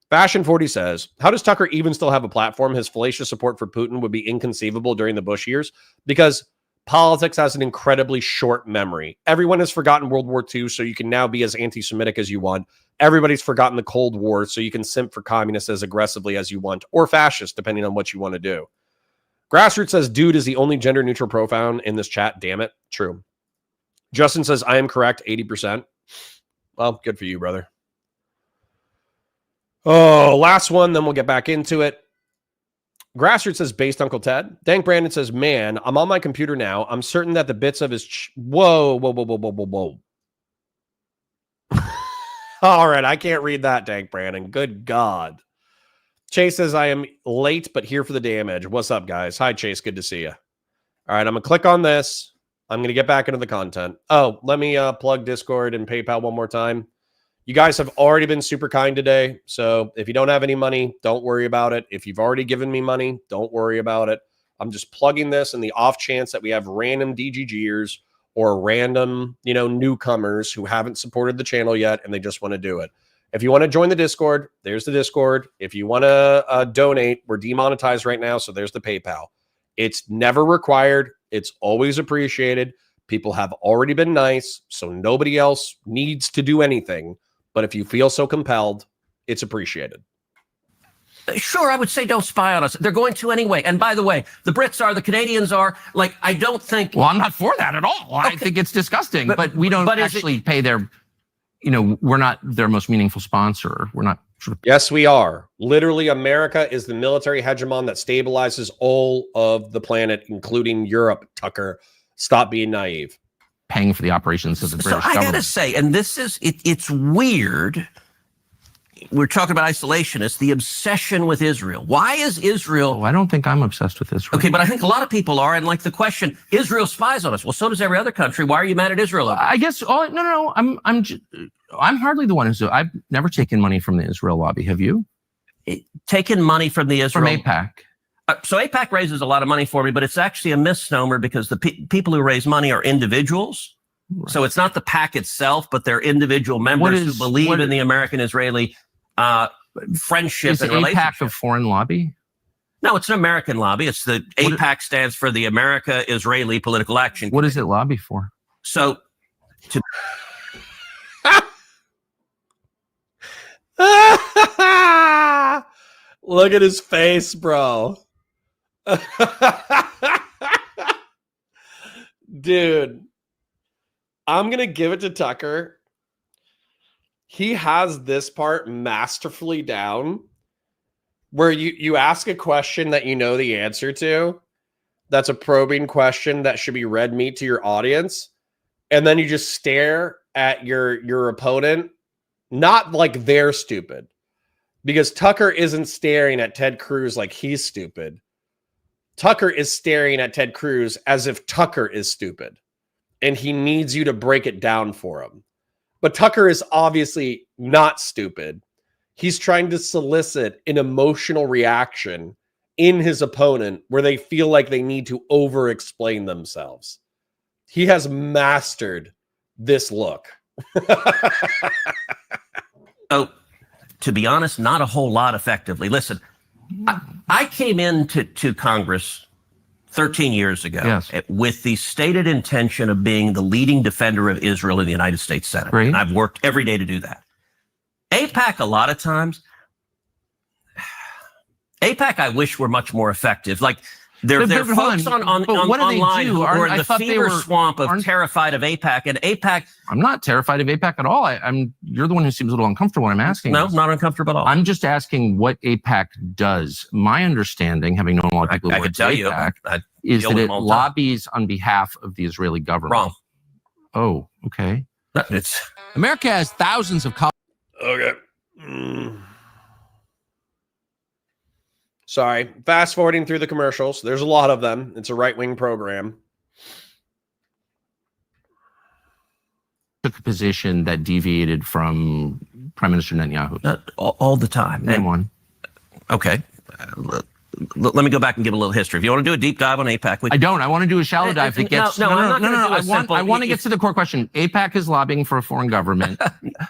Speaker 2: Fashion 40 says, how does Tucker even still have a platform? His fallacious support for Putin would be inconceivable during the Bush years because politics has an incredibly short memory. Everyone has forgotten World War II, so you can now be as anti-Semitic as you want. Everybody's forgotten the Cold War, so you can simp for communists as aggressively as you want, or fascist, depending on what you want to do. Grassroots says, dude is the only gender-neutral profound in this chat. Damn it. True. Justin says, I am correct, 80%. Well, good for you, brother. Oh, last one, then we'll get back into it. Grassroots says, based Uncle Ted. Dank Brandon says, man, I'm on my computer now. I'm certain that the bits of his... Whoa. All right, I can't read that, Dank Brandon. Good God. Chase says, I am late, but here for the damage. What's up, guys? Hi, Chase. Good to see you. All right, I'm going to click on this. I'm going to get back into the content. Oh, let me plug Discord and PayPal one more time. You guys have already been super kind today. So if you don't have any money, don't worry about it. If you've already given me money, don't worry about it. I'm just plugging this in the off chance that we have random DGGers or random, newcomers who haven't supported the channel yet and they just want to do it. If you want to join the Discord, there's the Discord. If you want to donate, we're demonetized right now, so there's the PayPal. It's never required. It's always appreciated. People have already been nice, so nobody else needs to do anything. But if you feel so compelled, it's appreciated.
Speaker 4: Sure, I would say don't spy on us. They're going to anyway. And by the way, the Brits are, the Canadians are. I don't think...
Speaker 3: Well, I'm not for that at all. Okay. I think it's disgusting. But we don't actually pay their... we're not their most meaningful sponsor. We're not...
Speaker 2: Yes, we are. Literally, America is the military hegemon that stabilizes all of the planet, including Europe, Tucker. Stop being naive.
Speaker 3: Paying for the operations of the British government.
Speaker 4: I gotta say, and this is, it's weird. We're talking about isolationists, the obsession with Israel. Why is Israel...
Speaker 3: Oh, I don't think I'm obsessed with Israel.
Speaker 4: Okay, but I think a lot of people are. And the question, Israel spies on us. Well, so does every other country. Why are you mad at Israel?
Speaker 3: I guess, no. I'm hardly the one who's... I've never taken money from the Israel lobby. Have you?
Speaker 4: Taken money from the Israel...
Speaker 3: From AIPAC.
Speaker 4: So AIPAC raises a lot of money for me, but it's actually a misnomer because the people who raise money are individuals. Right. So it's not the PAC itself, but they're individual members who believe in the American-Israeli friendship and relationship.
Speaker 3: Is AIPAC a foreign lobby?
Speaker 4: No, it's an American lobby. It's the AIPAC stands for the America-Israeli Political Action Committee.
Speaker 3: What does it lobby for?
Speaker 4: So...
Speaker 2: Look at his face, bro. Dude. I'm going to give it to Tucker. He has this part masterfully down where you ask a question that you know the answer to. That's a probing question that should be red meat to your audience. And then you just stare at your opponent, not like they're stupid, because Tucker isn't staring at Ted Cruz like he's stupid. Tucker is staring at Ted Cruz as if Tucker is stupid, and he needs you to break it down for him. But Tucker is obviously not stupid. He's trying to solicit an emotional reaction in his opponent where they feel like they need to over-explain themselves. He has mastered this look.
Speaker 4: Oh, to be honest, not a whole lot effectively. Listen, I came into Congress 13 years ago with the stated intention of being the leading defender of Israel in the United States Senate.
Speaker 3: Right.
Speaker 4: And I've worked every day to do that. AIPAC, a lot of times, AIPAC, I wish were much more effective. Like, there are folks online who are in the fever swamp of terrified of AIPAC, and AIPAC.
Speaker 3: I'm not terrified of AIPAC at all. You're the one who seems a little uncomfortable when I'm asking.
Speaker 4: No, not uncomfortable at all.
Speaker 3: I'm just asking what AIPAC does. My understanding, having known a lot of people who work at AIPAC, is that it lobbies on behalf of the Israeli government.
Speaker 4: Wrong.
Speaker 3: Oh, okay.
Speaker 5: America has thousands of college.
Speaker 2: Okay. Sorry. Fast forwarding through the commercials. There's a lot of them. It's a right-wing program.
Speaker 3: Took a position that deviated from Prime Minister Netanyahu.
Speaker 4: All the time.
Speaker 3: Name one.
Speaker 4: Okay. Let me go back and give a little history. If you want to do a deep dive on AIPAC,
Speaker 3: I don't. I want to do a shallow dive that gets.
Speaker 4: No.
Speaker 3: I want to get to the core question. AIPAC is lobbying for a foreign government,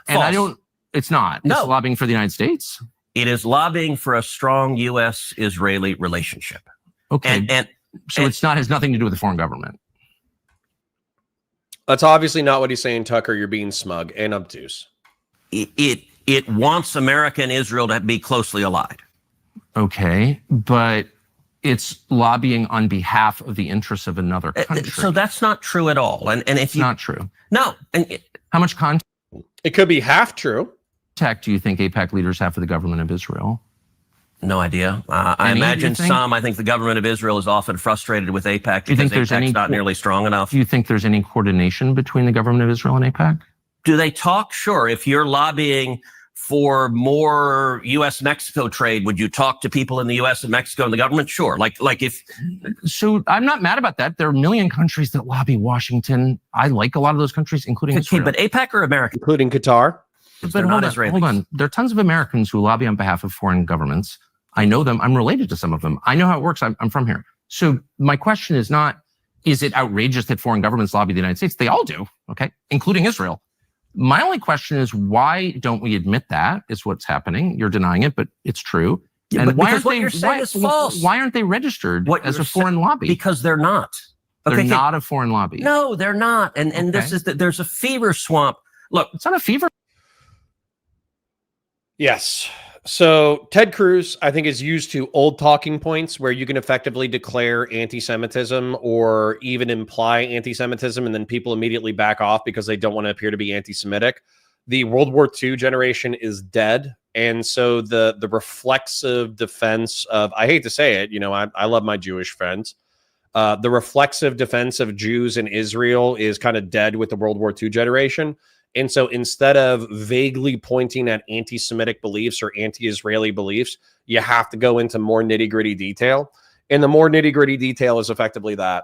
Speaker 3: and I don't. It's not. It's lobbying for the United States.
Speaker 4: It is lobbying for a strong U.S.-Israeli relationship.
Speaker 3: Okay, so it's not has nothing to do with the foreign government.
Speaker 2: That's obviously not what he's saying, Tucker. You're being smug and obtuse.
Speaker 4: It wants America and Israel to be closely allied.
Speaker 3: Okay, but it's lobbying on behalf of the interests of another country.
Speaker 4: So that's not true at all. And if
Speaker 3: it's not true.
Speaker 4: No.
Speaker 3: How much contact?
Speaker 2: It could be half true.
Speaker 3: Do you think AIPAC leaders have for the government of Israel?
Speaker 4: No idea. I imagine some. I think the government of Israel is often frustrated with AIPAC because AIPAC's not nearly strong enough.
Speaker 3: Do you think there's any coordination between the government of Israel and AIPAC?
Speaker 4: Do they talk? Sure. If you're lobbying for more U.S.-Mexico trade, would you talk to people in the U.S. and Mexico and the government? Sure. Like if.
Speaker 3: So I'm not mad about that. There are a million countries that lobby Washington. I like a lot of those countries, including Israel.
Speaker 4: But AIPAC or America?
Speaker 2: Including Qatar.
Speaker 3: But hold on. There are tons of Americans who lobby on behalf of foreign governments. I know them. I'm related to some of them. I know how it works. I'm from here. So my question is not, is it outrageous that foreign governments lobby the United States? They all do, okay, including Israel. My only question is, why don't we admit that is what's happening? You're denying it, but it's true.
Speaker 4: Yeah,
Speaker 3: and
Speaker 4: why aren't
Speaker 3: they registered as a foreign lobby?
Speaker 4: Because they're not.
Speaker 3: They're not a foreign lobby.
Speaker 4: No, they're not. And this is that there's a fever swamp. Look,
Speaker 3: it's not a fever.
Speaker 2: Yes. So Ted Cruz, I think, is used to old talking points where you can effectively declare anti-Semitism or even imply anti-Semitism, and then people immediately back off because they don't want to appear to be anti-Semitic. The World War II generation is dead. And so the reflexive defense of, I hate to say it, I love my Jewish friends. The reflexive defense of Jews in Israel is kind of dead with the World War II generation. And so instead of vaguely pointing at anti-Semitic beliefs or anti-Israeli beliefs, you have to go into more nitty-gritty detail. And the more nitty-gritty detail is effectively that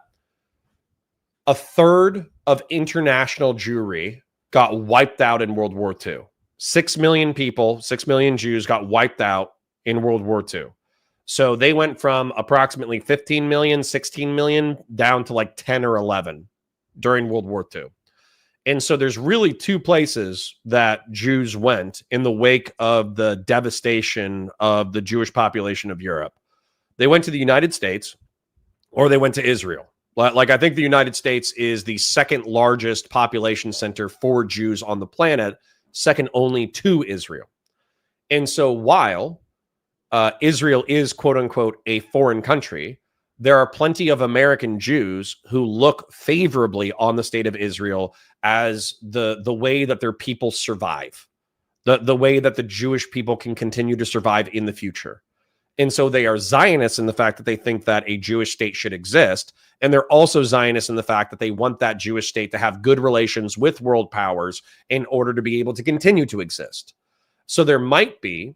Speaker 2: a third of international Jewry got wiped out in World War II. 6 million people, 6 million Jews got wiped out in World War II. So they went from approximately 15 million, 16 million down to like 10 or 11 during World War II. And so there's really two places that Jews went in the wake of the devastation of the Jewish population of Europe. They went to the United States or they went to Israel. Like, I think the United States is the second largest population center for Jews on the planet, second only to Israel. And so while Israel is, quote unquote, a foreign country, there are plenty of American Jews who look favorably on the state of Israel as the way that their people survive, the way that the Jewish people can continue to survive in the future. And so they are Zionists in the fact that they think that a Jewish state should exist. And they're also Zionists in the fact that they want that Jewish state to have good relations with world powers in order to be able to continue to exist. So there might be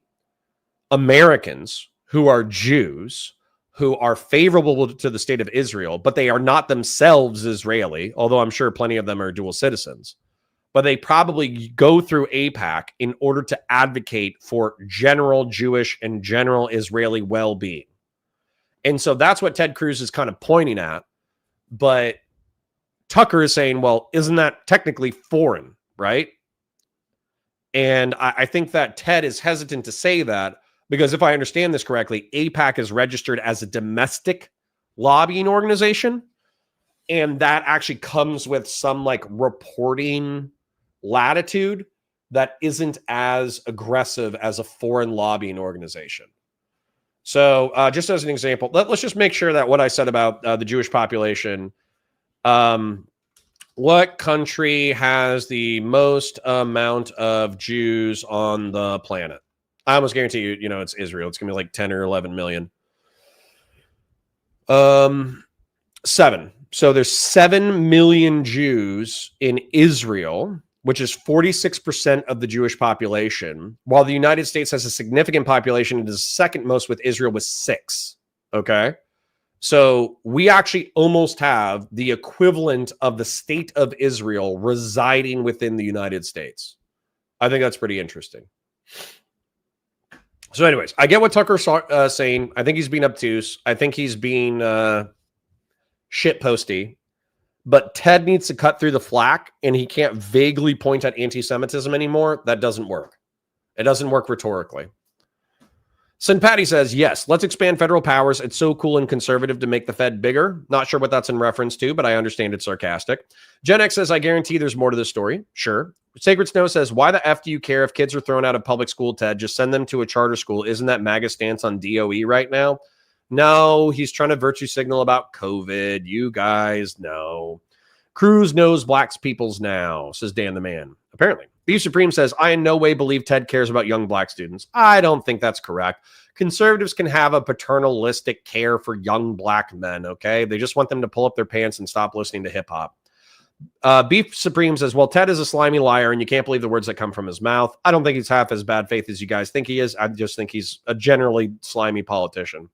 Speaker 2: Americans who are Jews who are favorable to the state of Israel, but they are not themselves Israeli, although I'm sure plenty of them are dual citizens. But they probably go through AIPAC in order to advocate for general Jewish and general Israeli well-being. And so that's what Ted Cruz is kind of pointing at. But Tucker is saying, well, isn't that technically foreign, right? And I think that Ted is hesitant to say that because if I understand this correctly, AIPAC is registered as a domestic lobbying organization. And that actually comes with some like reporting latitude that isn't as aggressive as a foreign lobbying organization. So just as an example, let's just make sure that what I said about the Jewish population, what country has the most amount of Jews on the planet? I almost guarantee you, it's Israel. It's going to be like 10 or 11 million. 7. So there's 7 million Jews in Israel, which is 46% of the Jewish population, while the United States has a significant population. It is second most with Israel with 6. Okay. So we actually almost have the equivalent of the state of Israel residing within the United States. I think that's pretty interesting. So anyways, I get what Tucker's saying. I think he's being obtuse. I think he's being shitposty. But Ted needs to cut through the flack, and he can't vaguely point at anti-Semitism anymore. That doesn't work. It doesn't work rhetorically. Sin Patty says, yes, let's expand federal powers. It's so cool and conservative to make the Fed bigger. Not sure what that's in reference to, but I understand it's sarcastic. Gen X says, I guarantee there's more to this story. Sure. Sacred Snow says, why the F do you care if kids are thrown out of public school, Ted? Just send them to a charter school. Isn't that MAGA stance on DOE right now? No, he's trying to virtue signal about COVID. You guys know. Cruz knows black peoples now, says Dan the Man. Apparently. Beef Supreme says, I in no way believe Ted cares about young black students. I don't think that's correct. Conservatives can have a paternalistic care for young black men, okay? They just want them to pull up their pants and stop listening to hip-hop. Beef Supreme says, well, Ted is a slimy liar, and you can't believe the words that come from his mouth. I don't think he's half as bad faith as you guys think he is. I just think he's a generally slimy politician.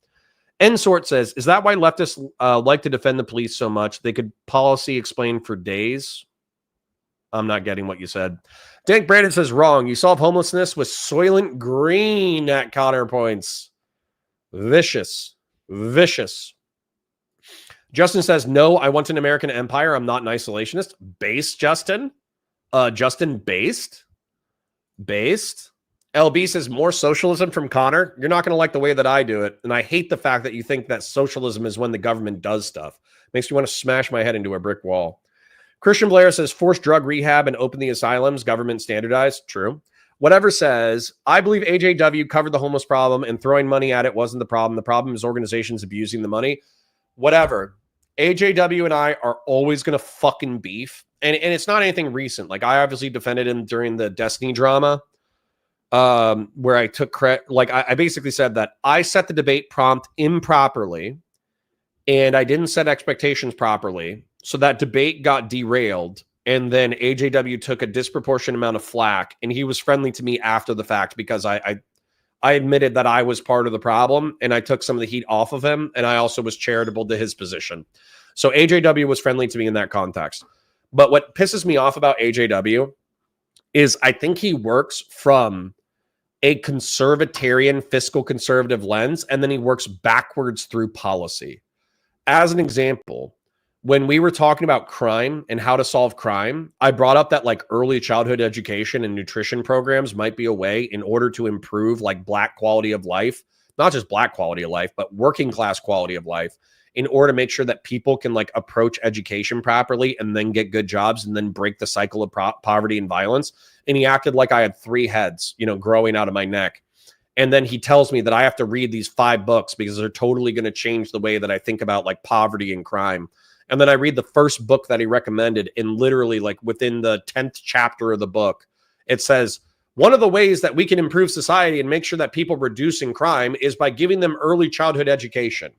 Speaker 2: N-Sort says, is that why leftists like to defend the police so much? They could policy explain for days. I'm not getting what you said. Dank Brandon says, wrong. You solve homelessness with Soylent Green at counterpoints. Vicious. Vicious. Justin says, no, I want an American empire. I'm not an isolationist. Based, Justin? Justin, based? Based? LB says, more socialism from Connor. You're not going to like the way that I do it. And I hate the fact that you think that socialism is when the government does stuff. Makes me want to smash my head into a brick wall. Christian Blair says, force drug rehab and open the asylums, government standardized. True. Whatever says, I believe AJW covered the homeless problem and throwing money at it wasn't the problem. The problem is organizations abusing the money. Whatever. AJW and I are always going to fucking beef. And it's not anything recent. Like, I obviously defended him during the Destiny drama. Where I took credit, like I basically said that I set the debate prompt improperly and I didn't set expectations properly. So that debate got derailed. And then AJW took a disproportionate amount of flack, and he was friendly to me after the fact because I admitted that I was part of the problem and I took some of the heat off of him. And I also was charitable to his position. So AJW was friendly to me in that context. But what pisses me off about AJW is I think he works from a conservatarian, fiscal conservative lens, and then he works backwards through policy. As an example, when we were talking about crime and how to solve crime, I brought up that like early childhood education and nutrition programs might be a way in order to improve like black quality of life, not just black quality of life, but working class quality of life, in order to make sure that people can like approach education properly and then get good jobs and then break the cycle of poverty and violence. And he acted like I had 3 heads, growing out of my neck. And then he tells me that I have to read these 5 books because they're totally going to change the way that I think about like poverty and crime. And then I read the first book that he recommended, and literally like within the 10th chapter of the book, it says, one of the ways that we can improve society and make sure that people reducing crime is by giving them early childhood education.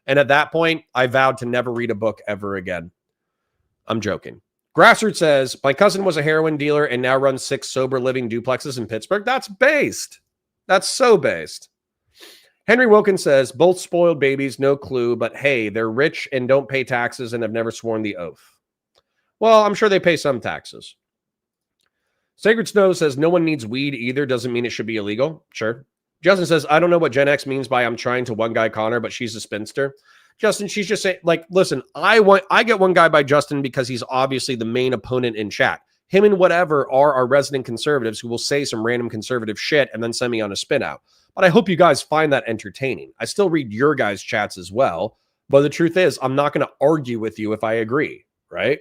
Speaker 2: And at that point, I vowed to never read a book ever again. I'm joking. Grassroots says, my cousin was a heroin dealer and now runs 6 sober living duplexes in Pittsburgh. That's based. That's so based. Henry Wilkins says, both spoiled babies, no clue, but hey, they're rich and don't pay taxes and have never sworn the oath. Well, I'm sure they pay some taxes. Sacred Snow says, no one needs weed either. Doesn't mean it should be illegal. Sure. Justin says, I don't know what Gen X means by I'm trying to one guy Connor, but she's a spinster. Justin, she's just saying, like, listen, I get one guy by Justin because he's obviously the main opponent in chat. Him and whatever are our resident conservatives who will say some random conservative shit and then send me on a spin out. But I hope you guys find that entertaining. I still read your guys' chats as well. But the truth is, I'm not going to argue with you if I agree, right?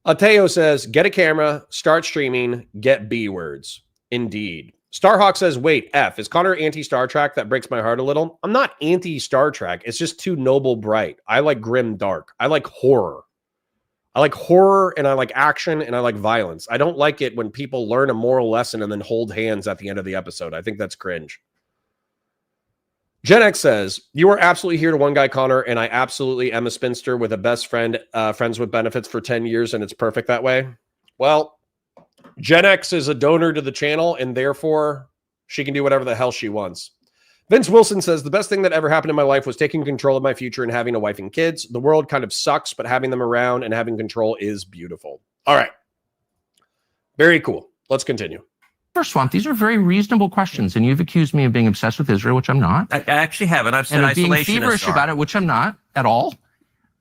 Speaker 2: Ateo says, get a camera, start streaming, get B words. Indeed. Starhawk says, wait, F, is Connor anti-Star Trek? That breaks my heart a little. I'm not anti-Star Trek. It's just too noble bright. I like grim dark. I like horror. I like horror and I like action and I like violence. I don't like it when people learn a moral lesson and then hold hands at the end of the episode. I think that's cringe. Gen X says, you are absolutely here to one guy, Connor, and I absolutely am a spinster with a best friend, friends with benefits for 10 years, and it's perfect that way. Well, Gen X is a donor to the channel, and therefore she can do whatever the hell she wants. Vince Wilson says, the best thing that ever happened in my life was taking control of my future and having a wife and kids. The world kind of sucks, but having them around and having control is beautiful. All right. Very cool. Let's continue.
Speaker 3: Swamp, these are very reasonable questions, and you've accused me of being obsessed with Israel, which I'm not.
Speaker 4: I actually haven't. I've said
Speaker 3: and of being
Speaker 4: isolationist
Speaker 3: feverish about it, which I'm not at all.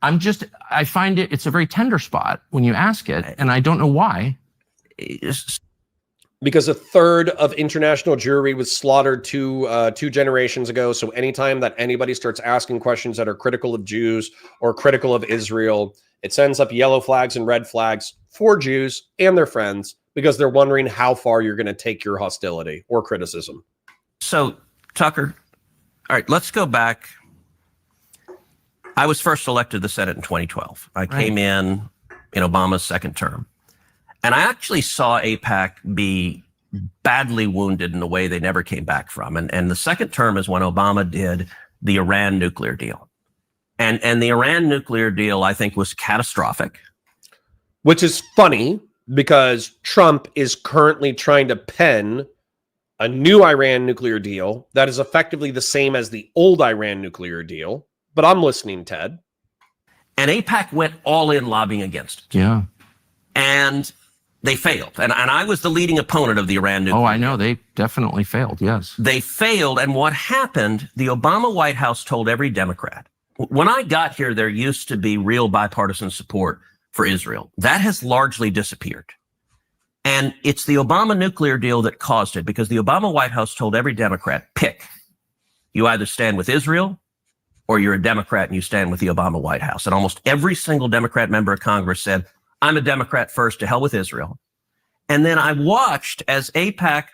Speaker 3: I find it's a very tender spot when you ask it, and I don't know why.
Speaker 2: Because a third of international Jewry was slaughtered two generations ago. So anytime that anybody starts asking questions that are critical of Jews or critical of Israel, it sends up yellow flags and red flags for Jews and their friends because they're wondering how far you're going to take your hostility or criticism.
Speaker 4: So, Tucker, all right, let's go back. I was first elected to the Senate in 2012. I came in Obama's second term. And I actually saw AIPAC be badly wounded in a way they never came back from. And the second term is when Obama did the Iran nuclear deal. And the Iran nuclear deal, I think, was catastrophic.
Speaker 2: Which is funny because Trump is currently trying to pen a new Iran nuclear deal that is effectively the same as the old Iran nuclear deal. But I'm listening, Ted.
Speaker 4: And AIPAC went all in lobbying against it.
Speaker 3: Yeah.
Speaker 4: And they failed. And I was the leading opponent of the Iran nuclear
Speaker 3: deal. I know. They definitely failed, yes.
Speaker 4: They failed. And what happened, the Obama White House told every Democrat, when I got here, there used to be real bipartisan support for Israel. That has largely disappeared. And it's the Obama nuclear deal that caused it, because the Obama White House told every Democrat, pick. You either stand with Israel or you're a Democrat and you stand with the Obama White House. And almost every single Democrat member of Congress said, I'm a Democrat first, to hell with Israel. And then I watched as AIPAC,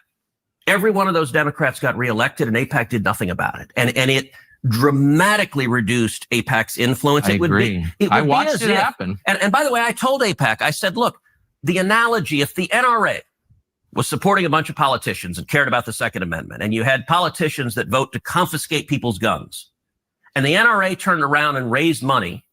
Speaker 4: every one of those Democrats got reelected and AIPAC did nothing about it. And it dramatically reduced AIPAC's influence.
Speaker 3: I agree. I watched it happen.
Speaker 4: And by the way, I told AIPAC, I said, look, the analogy, if the NRA was supporting a bunch of politicians and cared about the Second Amendment, and you had politicians that vote to confiscate people's guns, and the NRA turned around and raised money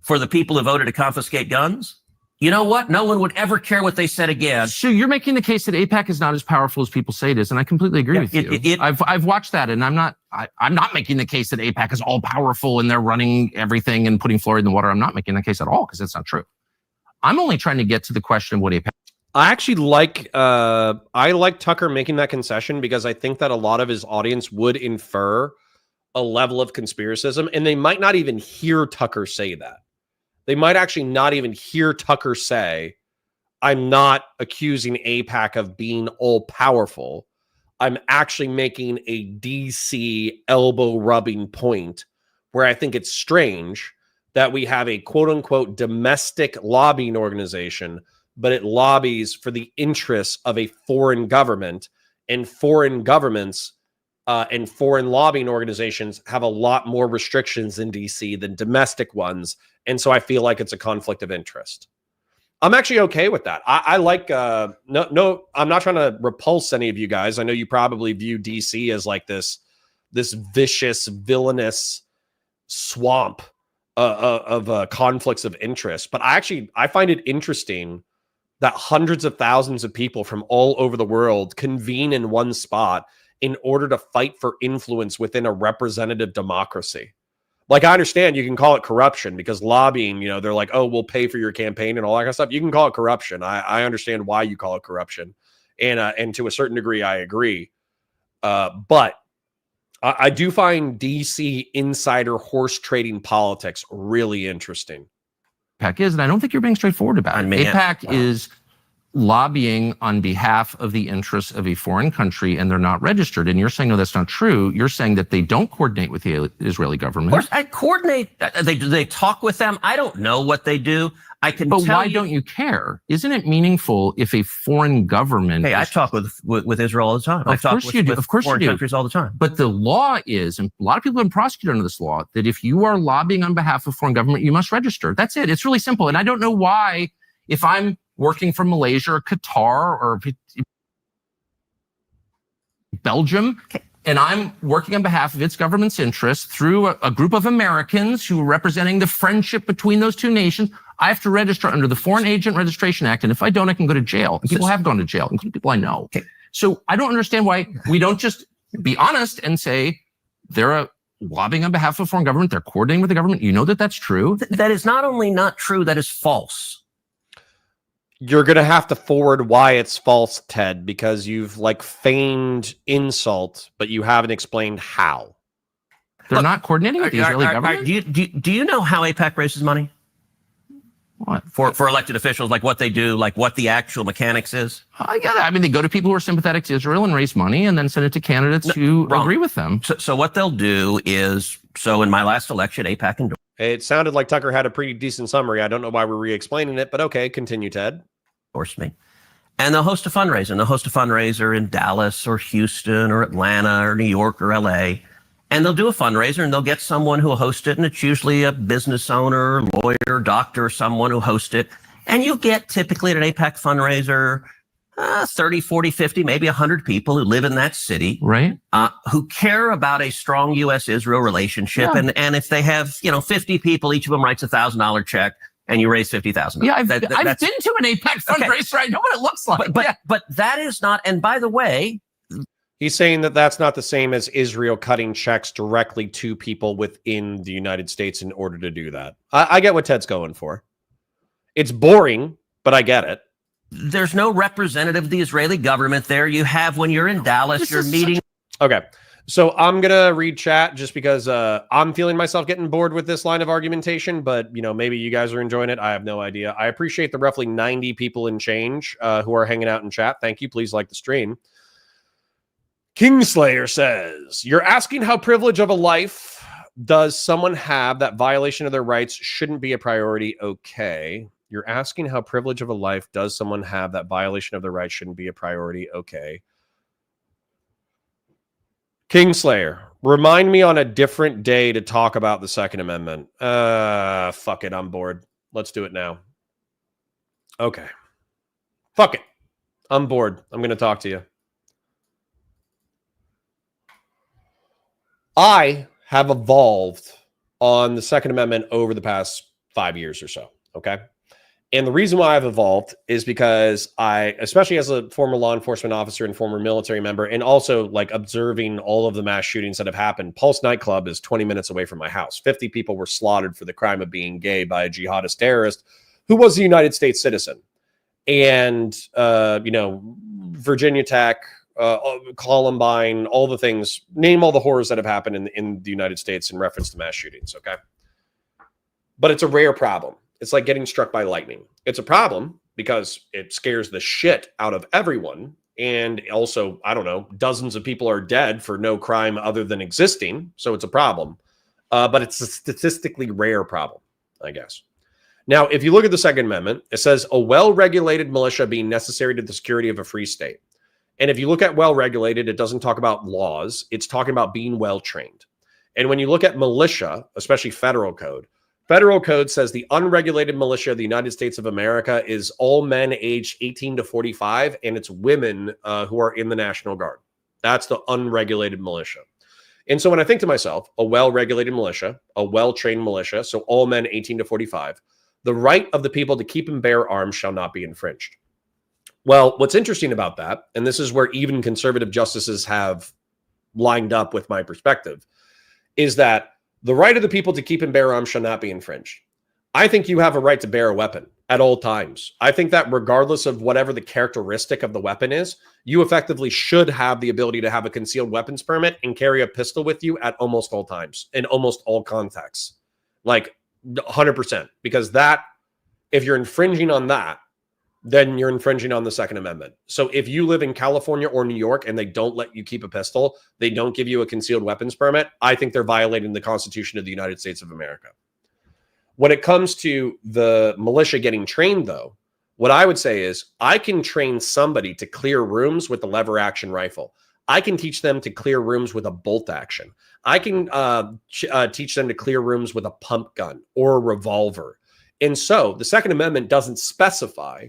Speaker 4: for the people who voted to confiscate guns, you know what? No one would ever care what they said again.
Speaker 3: So you're making the case that AIPAC is not as powerful as people say it is, and I completely agree with you. I've watched that, and I'm not making the case that AIPAC is all powerful and they're running everything and putting fluoride in the water. I'm not making that case at all, because that's not true. I'm only trying to get to the question of what AIPAC.
Speaker 2: I actually like Tucker making that concession, because I think that a lot of his audience would infer a level of conspiracism, and they might not even hear Tucker say that. They might actually not even hear Tucker say, I'm not accusing AIPAC of being all powerful. I'm actually making a DC elbow rubbing point where I think it's strange that we have a quote unquote domestic lobbying organization, but it lobbies for the interests of a foreign government and foreign governments and foreign lobbying organizations have a lot more restrictions in DC than domestic ones. And so I feel like it's a conflict of interest. I'm actually okay with that. I like, no, I'm not trying to repulse any of you guys. I know you probably view DC as like this vicious, villainous swamp of conflicts of interest. But I find it interesting that hundreds of thousands of people from all over the world convene in one spot in order to fight for influence within a representative democracy. Like, I understand you can call it corruption because lobbying, you know, they're like, oh, we'll pay for your campaign and all that kind of stuff. You can call it corruption. I understand why you call it corruption. And to a certain degree, I agree. But I do find DC insider horse trading politics really interesting.
Speaker 3: AIPAC is, and I don't think you're being straightforward about it. AIPAC is lobbying on behalf of the interests of a foreign country, and they're not registered. And you're saying, no, that's not true. You're saying that they don't coordinate with the Israeli government.
Speaker 4: Of course, I coordinate. They talk with them. I don't know what they do. I can
Speaker 3: but
Speaker 4: tell
Speaker 3: why don't you care? Isn't it meaningful if a foreign government?
Speaker 4: Hey, I talk with Israel all the time.
Speaker 3: Of course you do. Of course you do.
Speaker 4: Countries all the time.
Speaker 3: But the law is, and a lot of people have been prosecuted under this law, that if you are lobbying on behalf of foreign government, you must register. That's it. It's really simple. And I don't know why, if I'm working from Malaysia or Qatar or Belgium, and I'm working on behalf of its government's interests through a group of Americans who are representing the friendship between those two nations, I have to register under the Foreign Agent Registration Act. And if I don't, I can go to jail. And people have gone to jail, including people I know.
Speaker 4: Okay.
Speaker 3: So I don't understand why we don't just be honest and say they're lobbying on behalf of a foreign government. They're coordinating with the government. You know that that's true.
Speaker 4: That is not only not true, that is false.
Speaker 2: You're going to have to forward why it's false, Ted, because you've like feigned insult, but you haven't explained how.
Speaker 3: They're not coordinating with the Israeli government?
Speaker 4: Do you know how AIPAC raises money?
Speaker 3: What?
Speaker 4: For elected officials, like what they do, like what the actual mechanics is?
Speaker 3: I get it. I mean, they go to people who are sympathetic to Israel and raise money and then send it to candidates who agree with them.
Speaker 4: So what they'll do is, so in my last election, AIPAC endorsed.
Speaker 2: It sounded like Tucker had a pretty decent summary. I don't know why we're re-explaining it, but okay, continue, Ted.
Speaker 4: Endorsed me. And they'll host a fundraiser. And they'll host a fundraiser in Dallas or Houston or Atlanta or New York or LA. And they'll do a fundraiser and they'll get someone who will host it. And it's usually a business owner, lawyer, doctor, someone who hosts it. And you'll get typically at an AIPAC fundraiser, 30, 40, 50, maybe 100 people who live in that city.
Speaker 3: Right.
Speaker 4: Who care about a strong U.S.-Israel relationship. Yeah. And if they have, 50 people, each of them writes $1,000 check and you raise $50,000.
Speaker 3: Yeah, I've been to an AIPAC fundraiser. Okay. I know what it looks like.
Speaker 4: But that is not, and by the way,
Speaker 2: he's saying that that's not the same as Israel cutting checks directly to people within the United States in order to do that. I get what Ted's going for. It's boring, but I get it.
Speaker 4: There's no representative of the Israeli government there. You have, when you're in Dallas, you're meeting.
Speaker 2: Okay. So I'm going to read chat just because I'm feeling myself getting bored with this line of argumentation, but maybe you guys are enjoying it. I have no idea. I appreciate the roughly 90 people in change who are hanging out in chat. Thank you. Please like the stream. Kingslayer says, you're asking how privilege of a life does someone have that violation of their rights shouldn't be a priority. Okay. You're asking how privilege of a life does someone have that violation of their rights shouldn't be a priority. Okay. Kingslayer, remind me on a different day to talk about the Second Amendment. Fuck it. I'm bored. Let's do it now. Okay. Fuck it. I'm bored. I'm going to talk to you. I have evolved on the Second Amendment over the past 5 years or so. Okay. And the reason why I've evolved is because especially as a former law enforcement officer and former military member, and also like observing all of the mass shootings that have happened. Pulse nightclub is 20 minutes away from my house. 50 people were slaughtered for the crime of being gay by a jihadist terrorist who was a United States citizen. And, Virginia Tech, Columbine, all the things, name all the horrors that have happened in the United States in reference to mass shootings. Okay. But it's a rare problem. It's like getting struck by lightning. It's a problem because it scares the shit out of everyone. And also, I don't know, dozens of people are dead for no crime other than existing. So it's a problem. But it's a statistically rare problem, I guess. Now, if you look at the Second Amendment, it says a well-regulated militia being necessary to the security of a free state. And if you look at well-regulated, it doesn't talk about laws. It's talking about being well-trained. And when you look at militia, especially federal code says the unregulated militia of the United States of America is all men aged 18 to 45, and it's women who are in the National Guard. That's the unregulated militia. And so when I think to myself, a well-regulated militia, a well-trained militia, so all men 18 to 45, the right of the people to keep and bear arms shall not be infringed. Well, what's interesting about that, and this is where even conservative justices have lined up with my perspective, is that the right of the people to keep and bear arms shall not be infringed. I think you have a right to bear a weapon at all times. I think that regardless of whatever the characteristic of the weapon is, you effectively should have the ability to have a concealed weapons permit and carry a pistol with you at almost all times, in almost all contexts. Like 100%. Because that, if you're infringing on that, then you're infringing on the Second Amendment. So if you live in California or New York and they don't let you keep a pistol, they don't give you a concealed weapons permit, I think they're violating the Constitution of the United States of America. When it comes to the militia getting trained, though, what I would say is I can train somebody to clear rooms with a lever action rifle. I can teach them to clear rooms with a bolt action. I can teach them to clear rooms with a pump gun or a revolver. And so the Second Amendment doesn't specify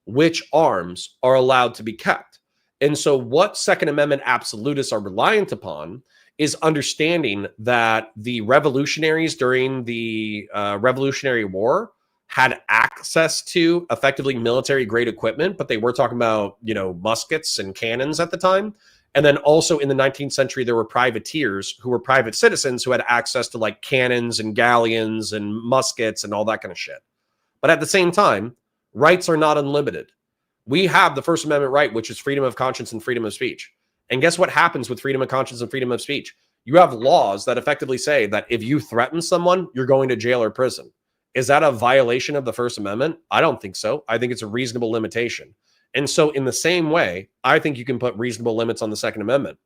Speaker 2: which arms are allowed to be kept. And so what Second Amendment absolutists are reliant upon is understanding that the revolutionaries during the Revolutionary War had access to effectively military grade equipment, but they were talking about, muskets and cannons at the time. And then also in the 19th century, there were privateers who were private citizens who had access to like cannons and galleons and muskets and all that kind of shit. But at the same time, rights are not unlimited. We have the First Amendment right, which is freedom of conscience and freedom of speech. And guess what happens with freedom of conscience and freedom of speech? You have laws that effectively say that if you threaten someone, you're going to jail or prison. Is that a violation of the First Amendment? I don't think so. I think it's a reasonable limitation. And so in the same way, I think you can put reasonable limits on the Second Amendment.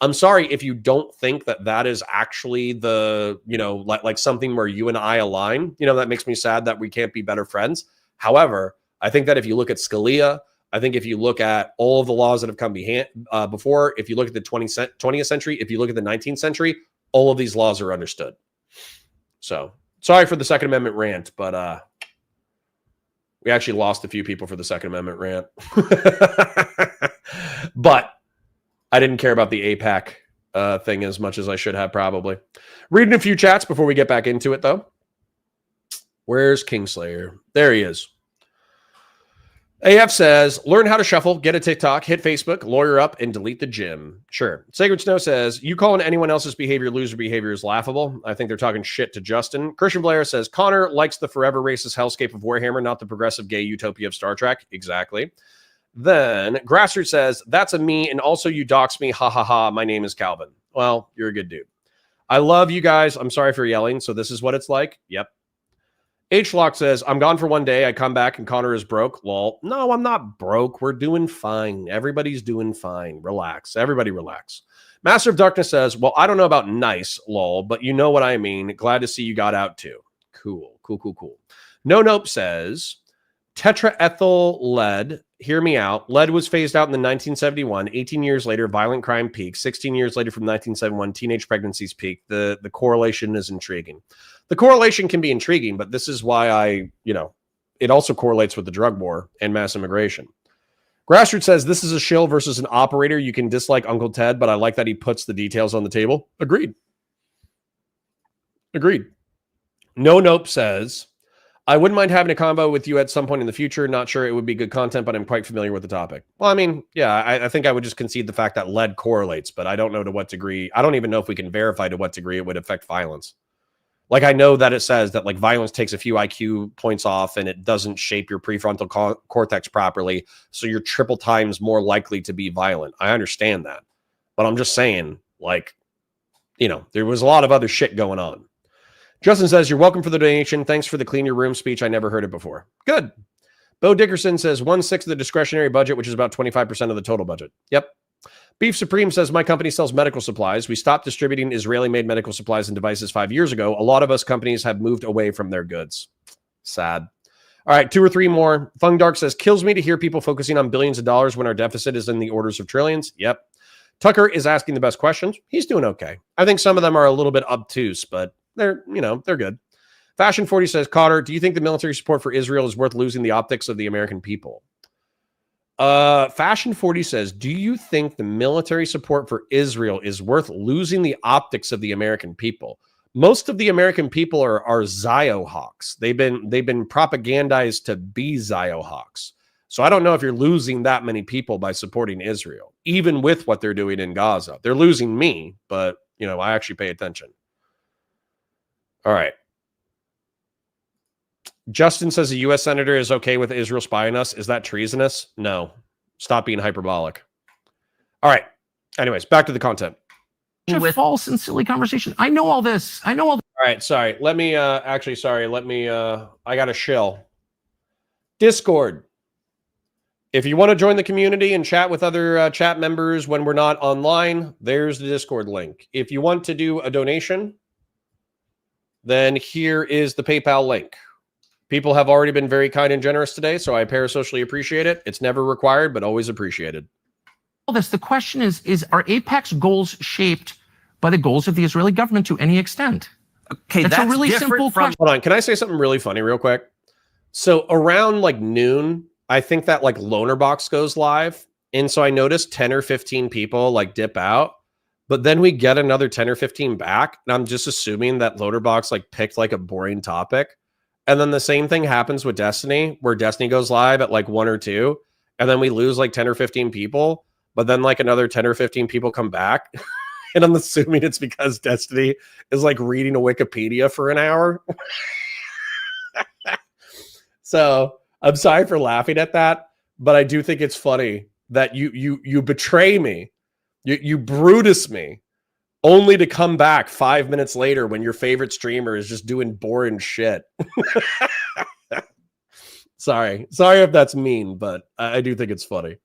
Speaker 2: I'm sorry if you don't think that that is actually the, like something where you and I align. That makes me sad that we can't be better friends. However, I think that if you look at Scalia, I think if you look at all of the laws that have come before, if you look at the 20th century, if you look at the 19th century, all of these laws are understood. So sorry for the Second Amendment rant, but we actually lost a few people for the Second Amendment rant. But I didn't care about the AIPAC thing as much as I should have probably. Reading a few chats before we get back into it, though. Where's Kingslayer? There he is. AF says, learn how to shuffle, get a TikTok, hit Facebook, lawyer up, and delete the gym. Sure. Sacred Snow says, you calling anyone else's behavior loser behavior is laughable. I think they're talking shit to Justin. Christian Blair says, Connor likes the forever racist hellscape of Warhammer, not the progressive gay utopia of Star Trek. Exactly. Then Grassroots says, that's a me, and also you dox me. Ha ha ha. My name is Calvin. Well, you're a good dude. I love you guys. I'm sorry for yelling. So this is what it's like. Yep. H-Lock says, I'm gone for one day. I come back and Connor is broke. Lol. No, I'm not broke. We're doing fine. Everybody's doing fine. Relax. Everybody relax. Master of Darkness says, well, I don't know about nice, lol, but you know what I mean. Glad to see you got out too. Cool. No Nope says, tetraethyl lead. Hear me out. Lead was phased out in the 1971. 18 years later, violent crime peaked. 16 years later from 1971, teenage pregnancies peaked. The correlation is intriguing. The correlation can be intriguing, but this is why it also correlates with the drug war and mass immigration. Grassroots says, this is a shill versus an operator. You can dislike Uncle Ted, but I like that he puts the details on the table. Agreed. No Nope says, I wouldn't mind having a combo with you at some point in the future. Not sure it would be good content, but I'm quite familiar with the topic. Well, I mean, yeah, I think I would just concede the fact that lead correlates, but I don't know to what degree. I don't even know if we can verify to what degree it would affect violence. Like, I know that it says that like violence takes a few IQ points off and it doesn't shape your prefrontal cortex properly. So you're triple times more likely to be violent. I understand that, but I'm just saying, like, there was a lot of other shit going on. Justin says, you're welcome for the donation. Thanks for the clean your room speech. I never heard it before. Good. Bo Dickerson says 1/6 of the discretionary budget, which is about 25% of the total budget. Yep. Beef Supreme says, my company sells medical supplies. We stopped distributing Israeli-made medical supplies and devices 5 years ago. A lot of us companies have moved away from their goods. Sad. All right, 2 or 3 more. Fung Dark says, kills me to hear people focusing on billions of dollars when our deficit is in the orders of trillions. Yep. Tucker is asking the best questions. He's doing okay. I think some of them are a little bit obtuse, but they're good. Fashion 40 says, Cotter, do you think the military support for Israel is worth losing the optics of the American people? Fashion 40 says, do you think the military support for Israel is worth losing the optics of the American people? Most of the American people are Ziohawks. They've been propagandized to be Ziohawks. So I don't know if you're losing that many people by supporting Israel, even with what they're doing in Gaza. They're losing me, but I actually pay attention. All right. Justin says a U.S. senator is okay with Israel spying us. Is that treasonous? No. Stop being hyperbolic. All right. Anyways, back to the content.
Speaker 3: With false and silly conversation. I know all this.
Speaker 2: All right. Sorry. Let me, I got a shill. Discord. If you want to join the community and chat with other chat members when we're not online, there's the Discord link. If you want to do a donation, then here is the PayPal link. People have already been very kind and generous today, so I parasocially appreciate it. It's never required, but always appreciated.
Speaker 3: All this. The question is are AIPAC's goals shaped by the goals of the Israeli government to any extent?
Speaker 4: Okay, that's
Speaker 3: a really simple question.
Speaker 2: Hold on. Can I say something really funny real quick? So around noon, I think that Loner Box goes live. And so I noticed 10 or 15 people dip out, but then we get another 10 or 15 back. And I'm just assuming that Loner Box picked a boring topic. And then the same thing happens with Destiny, where Destiny goes live at 1 or 2. And then we lose 10 or 15 people, but then another 10 or 15 people come back. And I'm assuming it's because Destiny is reading a Wikipedia for an hour. So I'm sorry for laughing at that, but I do think it's funny that you betray me, you Brutus me, only to come back 5 minutes later when your favorite streamer is just doing boring shit. Sorry if that's mean, but I do think it's funny.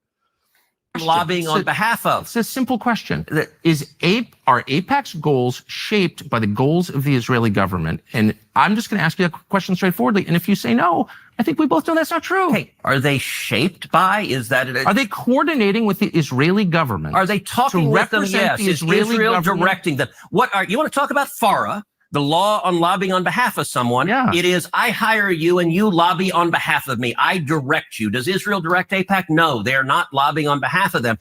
Speaker 4: Lobbying on behalf of.
Speaker 3: It's a simple question. Are AIPAC's goals shaped by the goals of the Israeli government? And I'm just going to ask you a question straightforwardly. And if you say no, I think we both know that's not true.
Speaker 4: Hey, are they shaped by?
Speaker 3: Are they coordinating with the Israeli government?
Speaker 4: Are they talking with them? Yes. Is Israel directing them? You want to talk about FARA? The law on lobbying on behalf of someone.
Speaker 3: Yeah.
Speaker 4: It is, I hire you and you lobby on behalf of me. I direct you. Does Israel direct AIPAC? No, they're not lobbying on behalf of them.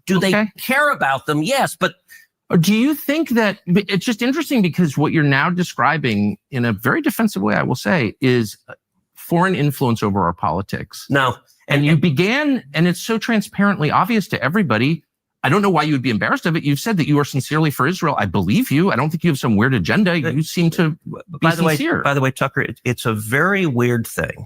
Speaker 4: Do they care about them? Yes, but
Speaker 3: do you think that it's just interesting because what you're now describing in a very defensive way, I will say, is foreign influence over our politics?
Speaker 4: No.
Speaker 3: And you began, and it's so transparently obvious to everybody. I don't know why you would be embarrassed of it. You've said that you are sincerely for Israel. I believe you. I don't think you have some weird agenda. You seem to be sincere.
Speaker 4: By the way, Tucker, it's a very weird thing.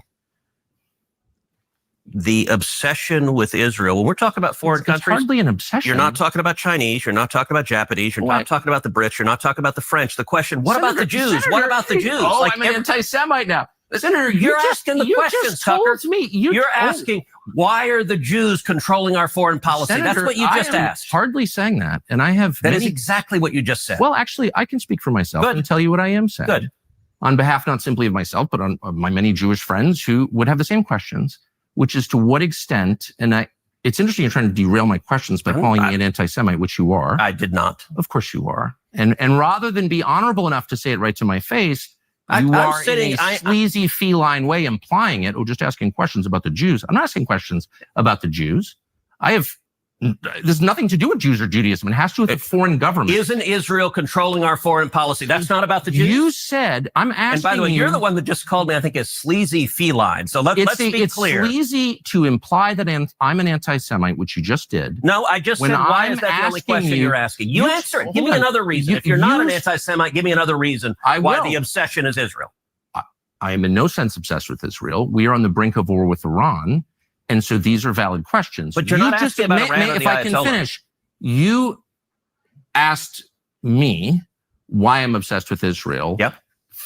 Speaker 4: The obsession with Israel, when we're talking about foreign countries,
Speaker 3: it's hardly an obsession.
Speaker 4: You're not talking about Chinese. You're not talking about Japanese. You're not talking about the Brits. You're not talking about the French. The question, what about the Jews? What about the Jews?
Speaker 3: Oh, I'm an anti-Semite now.
Speaker 4: Senator, you're asking the questions, Tucker. You're asking, why are the Jews controlling our foreign policy?
Speaker 3: Senator,
Speaker 4: that's what you just asked.
Speaker 3: Hardly saying that. And I have
Speaker 4: That is exactly what you just said.
Speaker 3: Well, actually, I can speak for myself and tell you what I am saying.
Speaker 4: Good.
Speaker 3: On behalf not simply of myself, but on my many Jewish friends who would have the same questions, which is to what extent, and it's interesting you're trying to derail my questions by calling me an anti-Semite, which you are.
Speaker 4: I did not.
Speaker 3: Of course you are. And rather than be honorable enough to say it right to my face, you are in a sleazy feline way implying it, or just asking questions about the Jews. I'm not asking questions about the Jews. There's nothing to do with Jews or Judaism. It has to do with the foreign government.
Speaker 4: Isn't Israel controlling our foreign policy? That's not about the Jews.
Speaker 3: You said, I'm asking you.
Speaker 4: And by the way, you're the one that just called me, I think, a sleazy feline. So let's be clear.
Speaker 3: It's sleazy to imply that I'm an anti-Semite, which you just did.
Speaker 4: No, I just said, why is that the only question you're asking? You answer it. Give me another reason. If you're not an anti-Semite, give me another reason why the obsession is Israel.
Speaker 3: I am in no sense obsessed with Israel. We are on the brink of war with Iran. And so these are valid questions.
Speaker 4: But you're not asking about Iran.
Speaker 3: If I can finish, you asked me why I'm obsessed with Israel.
Speaker 4: Yep.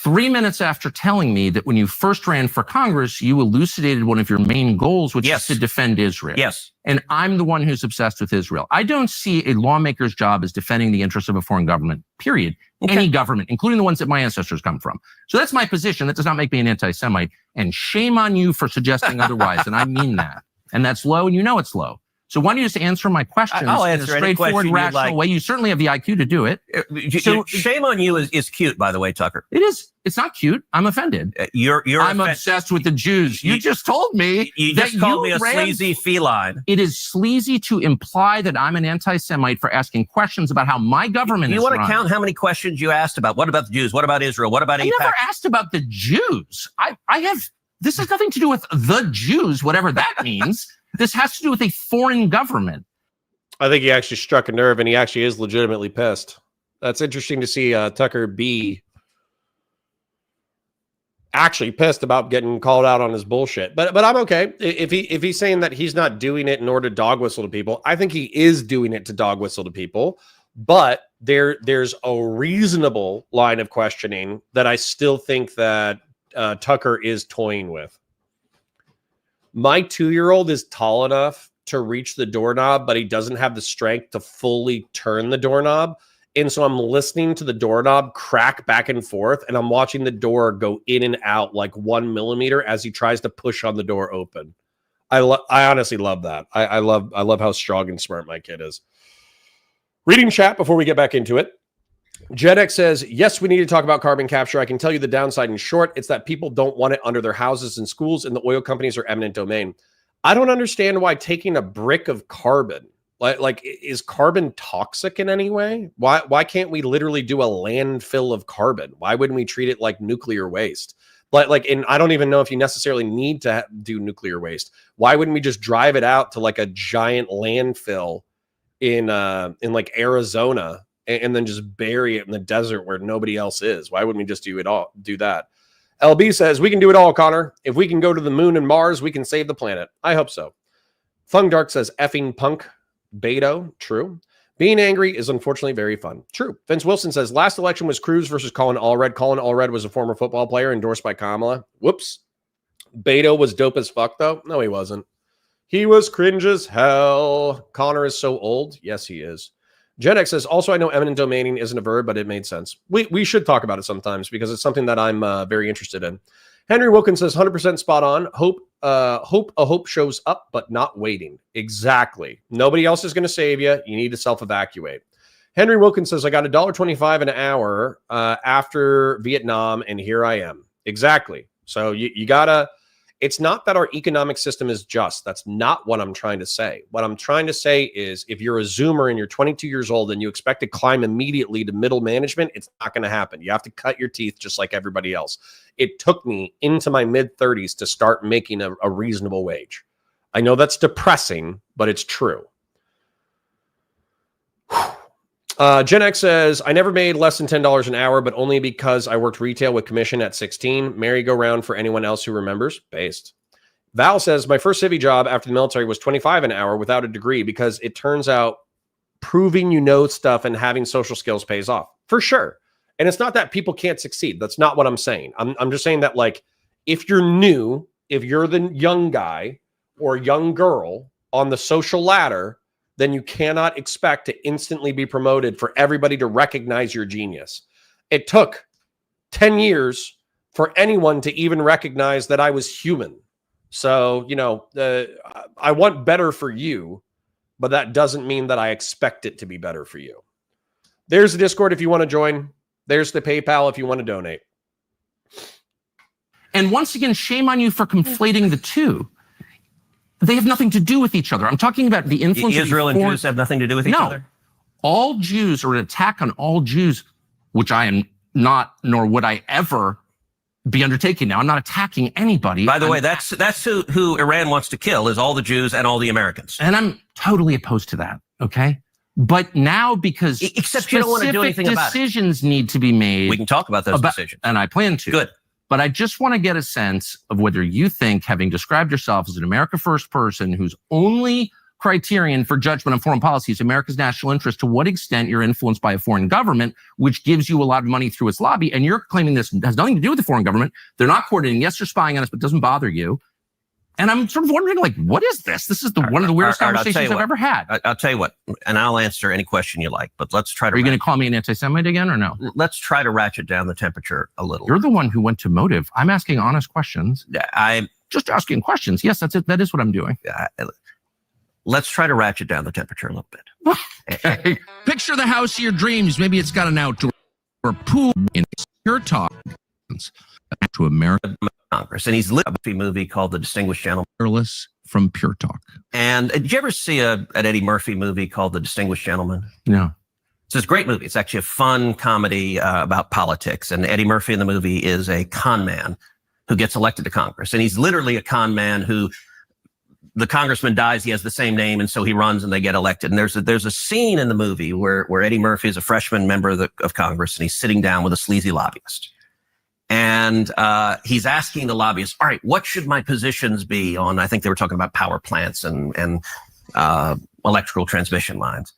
Speaker 3: 3 minutes after telling me that when you first ran for Congress, you elucidated one of your main goals, which is to defend Israel.
Speaker 4: Yes.
Speaker 3: And I'm the one who's obsessed with Israel. I don't see a lawmaker's job as defending the interests of a foreign government, period. Okay. Any government, including the ones that my ancestors come from. So that's my position. That does not make me an anti-Semite. And shame on you for suggesting otherwise. And I mean that. And that's low, and you know it's low. So why don't you just answer my questions
Speaker 4: I'll
Speaker 3: in
Speaker 4: answer
Speaker 3: a straightforward, rational way? You certainly have the IQ to do it.
Speaker 4: So shame on you is cute, by the way, Tucker.
Speaker 3: It is. It's not cute. I'm offended. I'm obsessed with the Jews. You just told me
Speaker 4: you just called me a sleazy feline.
Speaker 3: It is sleazy to imply that I'm an anti-Semite for asking questions about how my government is run.
Speaker 4: You want to count how many questions you asked about? What about the Jews? What about Israel? What about AIPAC?
Speaker 3: I never asked about the Jews. This has nothing to do with the Jews, whatever that means. This has to do with a foreign government.
Speaker 2: I think he actually struck a nerve, and he actually is legitimately pissed. That's interesting to see Tucker be actually pissed about getting called out on his bullshit. But I'm okay. If he's saying that he's not doing it in order to dog whistle to people, I think he is doing it to dog whistle to people. But there's a reasonable line of questioning that I still think that Tucker is toying with. My 2-year-old is tall enough to reach the doorknob, but he doesn't have the strength to fully turn the doorknob. And so I'm listening to the doorknob crack back and forth, and I'm watching the door go in and out like 1 millimeter as he tries to push on the door open. I honestly love that. I love how strong and smart my kid is. Reading chat before we get back into it. JetX says, yes, we need to talk about carbon capture. I can tell you the downside in short. It's that people don't want it under their houses and schools, and the oil companies are eminent domain. I don't understand why taking a brick of carbon, like is carbon toxic in any way? Why can't we literally do a landfill of carbon? Why wouldn't we treat it like nuclear waste? And I don't even know if you necessarily need to do nuclear waste. Why wouldn't we just drive it out to like a giant landfill in like Arizona? And then just bury it in the desert where nobody else is? Why wouldn't we just do that? LB says, we can do it all, Connor. If we can go to the moon and Mars, we can save the planet. I hope so. Fung Dark says, effing punk. Beto, true. Being angry is unfortunately very fun. True. Vince Wilson says, last election was Cruz versus Colin Allred. Colin Allred was a former football player endorsed by Kamala. Whoops. Beto was dope as fuck, though. No, he wasn't. He was cringe as hell. Connor is so old. Yes, he is. Gen X says, also, I know eminent domaining isn't a verb, but it made sense. We should talk about it sometimes because it's something that I'm very interested in. Henry Wilkins says, 100% spot on. Hope shows up, but not waiting. Exactly. Nobody else is going to save you. You need to self-evacuate. Henry Wilkins says, I got $1.25 an hour after Vietnam, and here I am. Exactly. So you got to... It's not that our economic system is just. That's not what I'm trying to say. What I'm trying to say is if you're a Zoomer and you're 22 years old and you expect to climb immediately to middle management, it's not going to happen. You have to cut your teeth just like everybody else. It took me into my mid-30s to start making a reasonable wage. I know that's depressing, but it's true. Gen X says, I never made less than $10 an hour, but only because I worked retail with commission at 16. Merry-go-round for anyone else who remembers. Based. Val says, my first civvy job after the military was $25 an hour without a degree because it turns out proving you know stuff and having social skills pays off. For sure. And it's not that people can't succeed. That's not what I'm saying. I'm just saying that, like, if you're new, if you're the young guy or young girl on the social ladder, then you cannot expect to instantly be promoted for everybody to recognize your genius. It took 10 years for anyone to even recognize that I was human. So, I want better for you, but that doesn't mean that I expect it to be better for you. There's the Discord if you want to join. There's the PayPal if you want to donate.
Speaker 3: And once again, shame on you for conflating the two. They have nothing to do with each other. I'm talking about the influence of
Speaker 4: Israel and Jews have nothing to do with each other?
Speaker 3: All Jews, or an attack on all Jews, which I am not, nor would I ever be undertaking now. I'm not attacking anybody.
Speaker 4: By the way, that's who Iran wants to kill, is all the Jews and all the Americans.
Speaker 3: And I'm totally opposed to that, okay? But now, because
Speaker 4: except you don't want to do anything about it.
Speaker 3: Decisions need to be made.
Speaker 4: We can talk about those decisions.
Speaker 3: And I plan to.
Speaker 4: Good.
Speaker 3: But I just want to get a sense of whether you think, having described yourself as an America First person who's only criterion for judgment on foreign policy is America's national interest. To what extent you're influenced by a foreign government, which gives you a lot of money through its lobby, and you're claiming this has nothing to do with the foreign government. They're not coordinating. Yes, they're spying on us, but it doesn't bother you. And I'm sort of wondering, like, what is this? This is one of the weirdest conversations I've ever had.
Speaker 4: I'll tell you what, and I'll answer any question you like, but let's try to...
Speaker 3: Are you going to call me an anti-Semite again or no?
Speaker 4: Let's try to ratchet down the temperature a little.
Speaker 3: You're the one who went to motive. I'm asking honest questions.
Speaker 4: I'm
Speaker 3: just asking questions. Yes, that's it. That is what I'm doing.
Speaker 4: Let's try to ratchet down the temperature a little bit.
Speaker 5: Okay. Picture the house of your dreams. Maybe it's got an outdoor pool in Pure Talk to America.
Speaker 4: Congress, and he's lit a movie called The Distinguished Gentleman.
Speaker 5: From Pure Talk.
Speaker 4: And did you ever see an Eddie Murphy movie called The Distinguished Gentleman?
Speaker 3: No.
Speaker 4: It's this great movie. It's actually a fun comedy about politics. And Eddie Murphy in the movie is a con man who gets elected to Congress. And he's literally a con man who, the congressman dies, he has the same name, and so he runs and they get elected. And there's a scene in the movie where Eddie Murphy is a freshman member of Congress, and he's sitting down with a sleazy lobbyist. And he's asking the lobbyist, all right, what should my positions be on, I think they were talking about power plants and electrical transmission lines.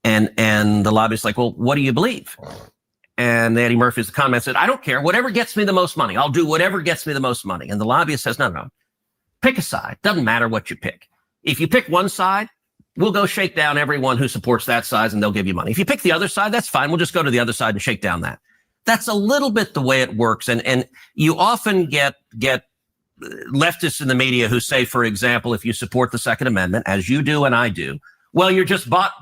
Speaker 4: And the lobbyist's like, well, what do you believe? And Eddie Murphy's the con man said, I don't care. Whatever gets me the most money. I'll do whatever gets me the most money. And the lobbyist says, no. Pick a side. Doesn't matter what you pick. If you pick one side, we'll go shake down everyone who supports that side and they'll give you money. If you pick the other side, that's fine. We'll just go to the other side and shake down that. That's a little bit the way it works. And you often get leftists in the media who say, for example, if you support the Second Amendment, as you do and I do, well, you're just bought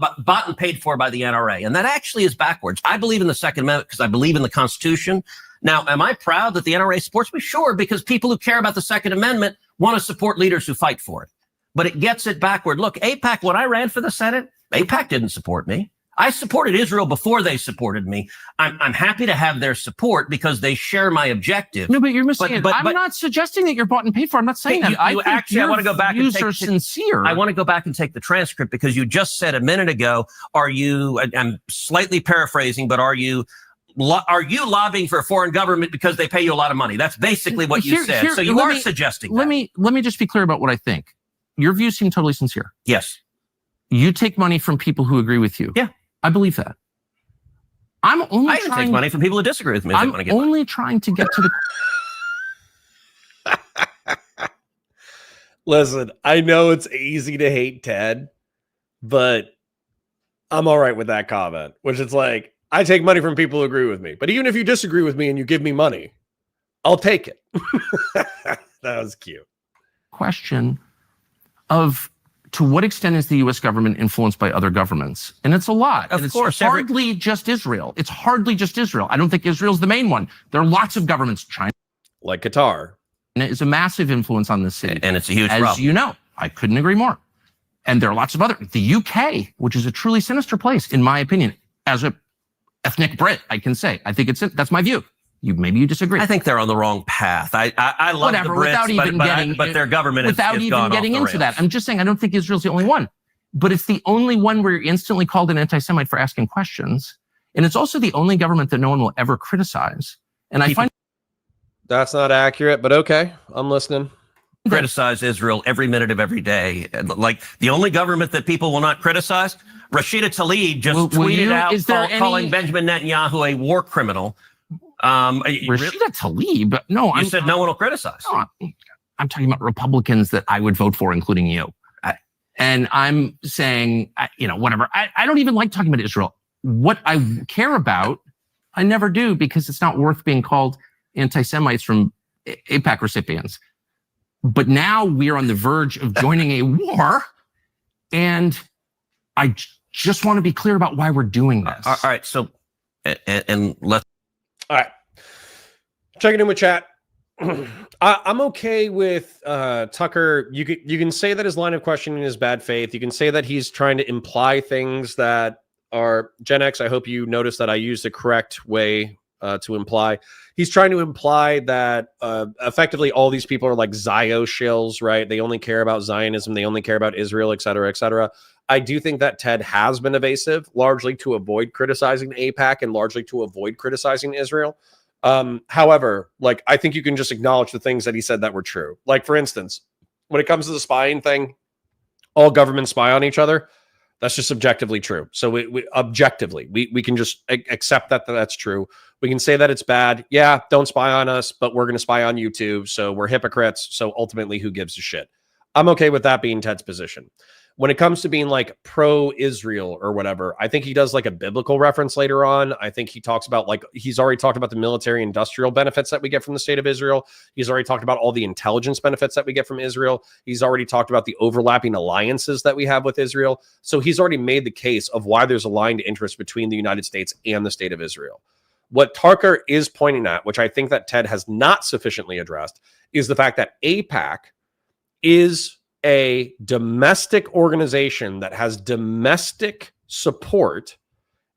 Speaker 4: and paid for by the NRA. And that actually is backwards. I believe in the Second Amendment because I believe in the Constitution. Now, am I proud that the NRA supports me? Sure, because people who care about the Second Amendment want to support leaders who fight for it. But it gets it backward. Look, AIPAC, when I ran for the Senate, AIPAC didn't support me. I supported Israel before they supported me. I'm happy to have their support because they share my objective.
Speaker 3: No, but you're missing it. I'm not suggesting that you're bought and paid for. I'm not saying that.
Speaker 4: I want to go back and take
Speaker 3: sincere.
Speaker 4: I want to go back and take the transcript because you just said a minute ago, I'm slightly paraphrasing, but are you lobbying for a foreign government because they pay you a lot of money? That's basically what you said. So you are suggesting that.
Speaker 3: Let me just be clear about what I think. Your views seem totally sincere.
Speaker 4: Yes.
Speaker 3: You take money from people who agree with you.
Speaker 4: Yeah.
Speaker 3: I believe that. I
Speaker 4: take money from people who disagree with me.
Speaker 3: I'm only trying to get to the...
Speaker 2: Listen, I know it's easy to hate Ted, but I'm all right with that comment, which is like, I take money from people who agree with me. But even if you disagree with me and you give me money, I'll take it. That was cute.
Speaker 3: Question of... to what extent is the U.S. government influenced by other governments? And it's a lot.
Speaker 4: Of course.
Speaker 3: It's hardly just Israel. It's hardly just Israel. I don't think Israel's the main one. There are lots of governments. China.
Speaker 2: Like Qatar.
Speaker 3: And it is a massive influence on this city.
Speaker 4: And it's a huge problem.
Speaker 3: As you know, I couldn't agree more. And there are lots of other. The UK, which is a truly sinister place, in my opinion, as a ethnic Brit, I can say. I think that's my view. Maybe you disagree.
Speaker 4: I think they're on the wrong path. I love the Brits, but their government
Speaker 3: without
Speaker 4: is
Speaker 3: even getting into that. I'm just saying I don't think Israel's the only one, but it's the only one where you're instantly called an anti-Semite for asking questions, and it's also the only government that no one will ever criticize. And I find
Speaker 2: that's not accurate, but okay, I'm listening.
Speaker 4: Criticize Israel every minute of every day. Like the only government that people will not criticize. Rashida Tlaib just tweeted out calling Benjamin Netanyahu a war criminal.
Speaker 3: Rashida Tlaib? No,
Speaker 4: you said no one will criticize.
Speaker 3: No, I'm talking about Republicans that I would vote for, including you. And I'm saying, whatever. I don't even like talking about Israel. What I care about, I never do because it's not worth being called anti-Semites from AIPAC recipients. But now we are on the verge of joining a war, and I just want to be clear about why we're doing this.
Speaker 4: All right. So, and let's.
Speaker 2: All right. Checking in with chat. I'm okay with Tucker. You can say that his line of questioning is bad faith. You can say that he's trying to imply things that are Gen X. I hope you notice that I used the correct way to imply. He's trying to imply that effectively all these people are like Zio shills, right? They only care about Zionism. They only care about Israel, et cetera, et cetera. I do think that Ted has been evasive, largely to avoid criticizing AIPAC and largely to avoid criticizing Israel. However, like, I think you can just acknowledge the things that he said that were true. Like, for instance, when it comes to the spying thing, all governments spy on each other. That's just objectively true. So we can just accept that that's true. We can say that it's bad. Yeah, don't spy on us, but we're going to spy on you too. So we're hypocrites. So ultimately, who gives a shit? I'm okay with that being Ted's position. When it comes to being like pro-Israel or whatever, I think he does like a biblical reference later on. I think he talks about like, he's already talked about the military industrial benefits that we get from the state of Israel. He's already talked about all the intelligence benefits that we get from Israel. He's already talked about the overlapping alliances that we have with Israel. So he's already made the case of why there's aligned interest between the United States and the state of Israel. What Tucker is pointing at, which I think that Ted has not sufficiently addressed, is the fact that AIPAC is a domestic organization that has domestic support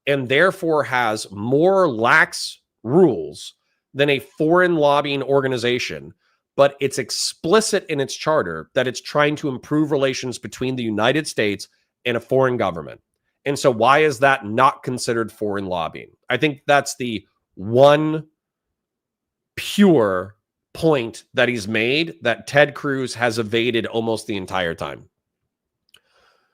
Speaker 2: and therefore has more lax rules than a foreign lobbying organization, but it's explicit in its charter that it's trying to improve relations between the United States and a foreign government. And so why is that not considered foreign lobbying? I think that's the one pure point that he's made that Ted Cruz has evaded almost the entire time.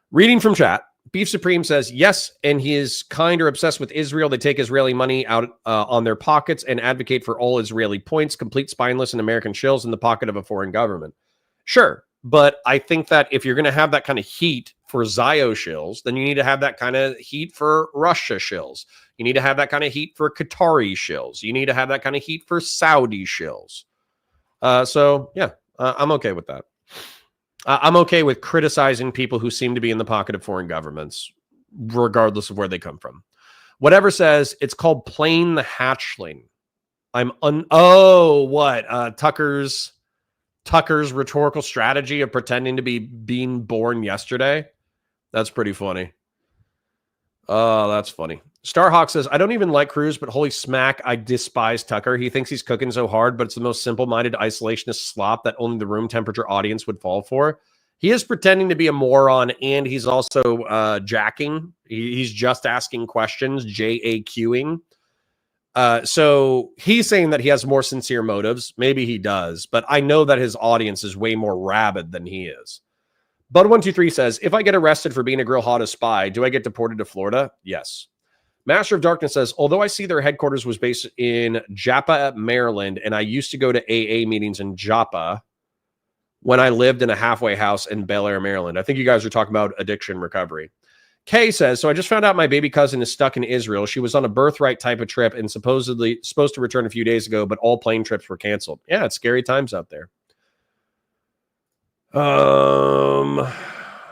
Speaker 2: Reading from chat, Beef Supreme says, yes, and he is kind or obsessed with Israel. They take Israeli money out on their pockets and advocate for all Israeli points, complete spineless and American shills in the pocket of a foreign government. Sure, but I think that if you're going to have that kind of heat for Zio shills, then you need to have that kind of heat for Russia shills. You need to have that kind of heat for Qatari shills. You need to have that kind of heat for Saudi shills. So, yeah, I'm okay with that. I'm okay with criticizing people who seem to be in the pocket of foreign governments, regardless of where they come from. Whatever says, it's called playing the hatchling. Tucker's rhetorical strategy of pretending to be being born yesterday. That's pretty funny. Oh, that's funny. Starhawk says, I don't even like Cruz, but holy smack, I despise Tucker. He thinks he's cooking so hard, but it's the most simple-minded isolationist slop that only the room temperature audience would fall for. He is pretending to be a moron, and he's also jacking. He's just asking questions, JAQing. So he's saying that he has more sincere motives. Maybe he does, but I know that his audience is way more rabid than he is. Bud123 says, if I get arrested for being a grill hot spy, do I get deported to Florida? Yes. Master of Darkness says, although I see their headquarters was based in Joppa, Maryland, and I used to go to AA meetings in Joppa when I lived in a halfway house in Bel Air, Maryland. I think you guys are talking about addiction recovery. Kay says, so I just found out my baby cousin is stuck in Israel. She was on a birthright type of trip and supposedly supposed to return a few days ago, but all plane trips were canceled. Yeah, it's scary times out there.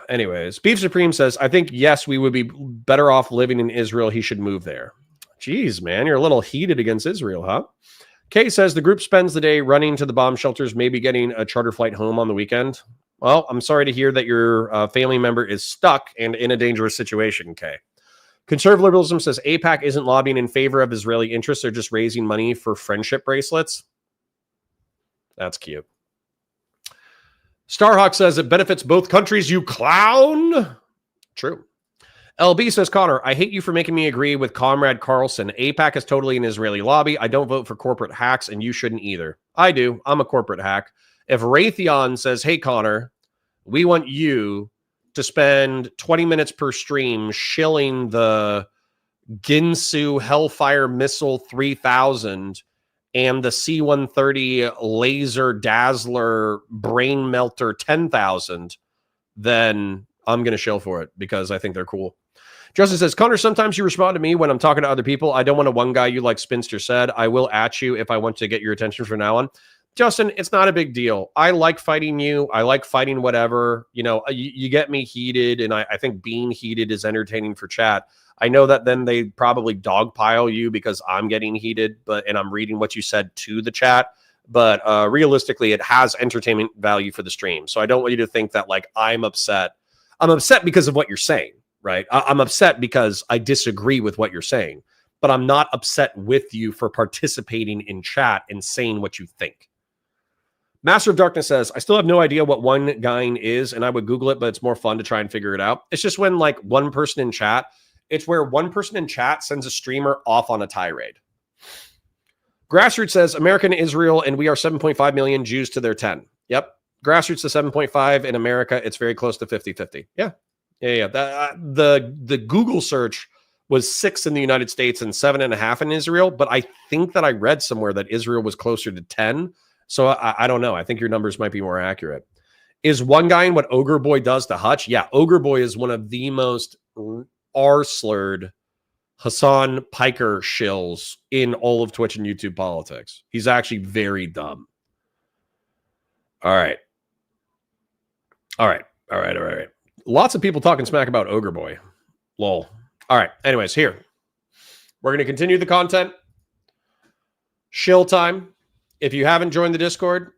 Speaker 2: Anyways, Beef Supreme says, I think, yes, we would be better off living in Israel. He should move there. Jeez, man, you're a little heated against Israel, huh? Kay says the group spends the day running to the bomb shelters, maybe getting a charter flight home on the weekend. Well, I'm sorry to hear that your family member is stuck and in a dangerous situation, Kay. Conservative liberalism says AIPAC isn't lobbying in favor of Israeli interests. They're just raising money for friendship bracelets. That's cute. Starhawk says it benefits both countries, you clown. True. LB says, Connor, I hate you for making me agree with Comrade Carlson. AIPAC is totally an Israeli lobby. I don't vote for corporate hacks, and you shouldn't either. I do. I'm a corporate hack. If Raytheon says, hey, Connor, we want you to spend 20 minutes per stream shilling the Ginsu Hellfire Missile 3000 and the C-130 Laser Dazzler Brain Melter 10,000, then I'm going to shill for it because I think they're cool. Justin says, Connor, sometimes you respond to me when I'm talking to other people. I don't want to one guy you like Spinster said. I will at you if I want to get your attention from now on. Justin, it's not a big deal. I like fighting you. I like fighting whatever. You know, you get me heated, and I think being heated is entertaining for chat. I know that then they probably dogpile you because I'm getting heated, and I'm reading what you said to the chat. But realistically, it has entertainment value for the stream. So I don't want you to think that like I'm upset. I'm upset because of what you're saying, right? I'm upset because I disagree with what you're saying, but I'm not upset with you for participating in chat and saying what you think. Master of Darkness says, I still have no idea what one gain is, and I would Google it, but it's more fun to try and figure it out. It's just when like one person in chat, it's where one person in chat sends a streamer off on a tirade. Grassroots says, America and Israel, and we are 7.5 million Jews to their 10. Yep. Grassroots to 7.5 in America. It's very close to 50-50. Yeah. The Google search was 6 in the United States and 7.5 in Israel. But I think that I read somewhere that Israel was closer to 10. So I don't know. I think your numbers might be more accurate. Is one guy in what Ogre Boy does to Hutch? Yeah, Ogre Boy is one of the most R-slurred Hassan Piker shills in all of Twitch and YouTube politics. He's actually very dumb. All right. Lots of people talking smack about Ogre Boy. Lol. All right. Anyways, here. We're going to continue the content. Shill time. If you haven't joined the Discord,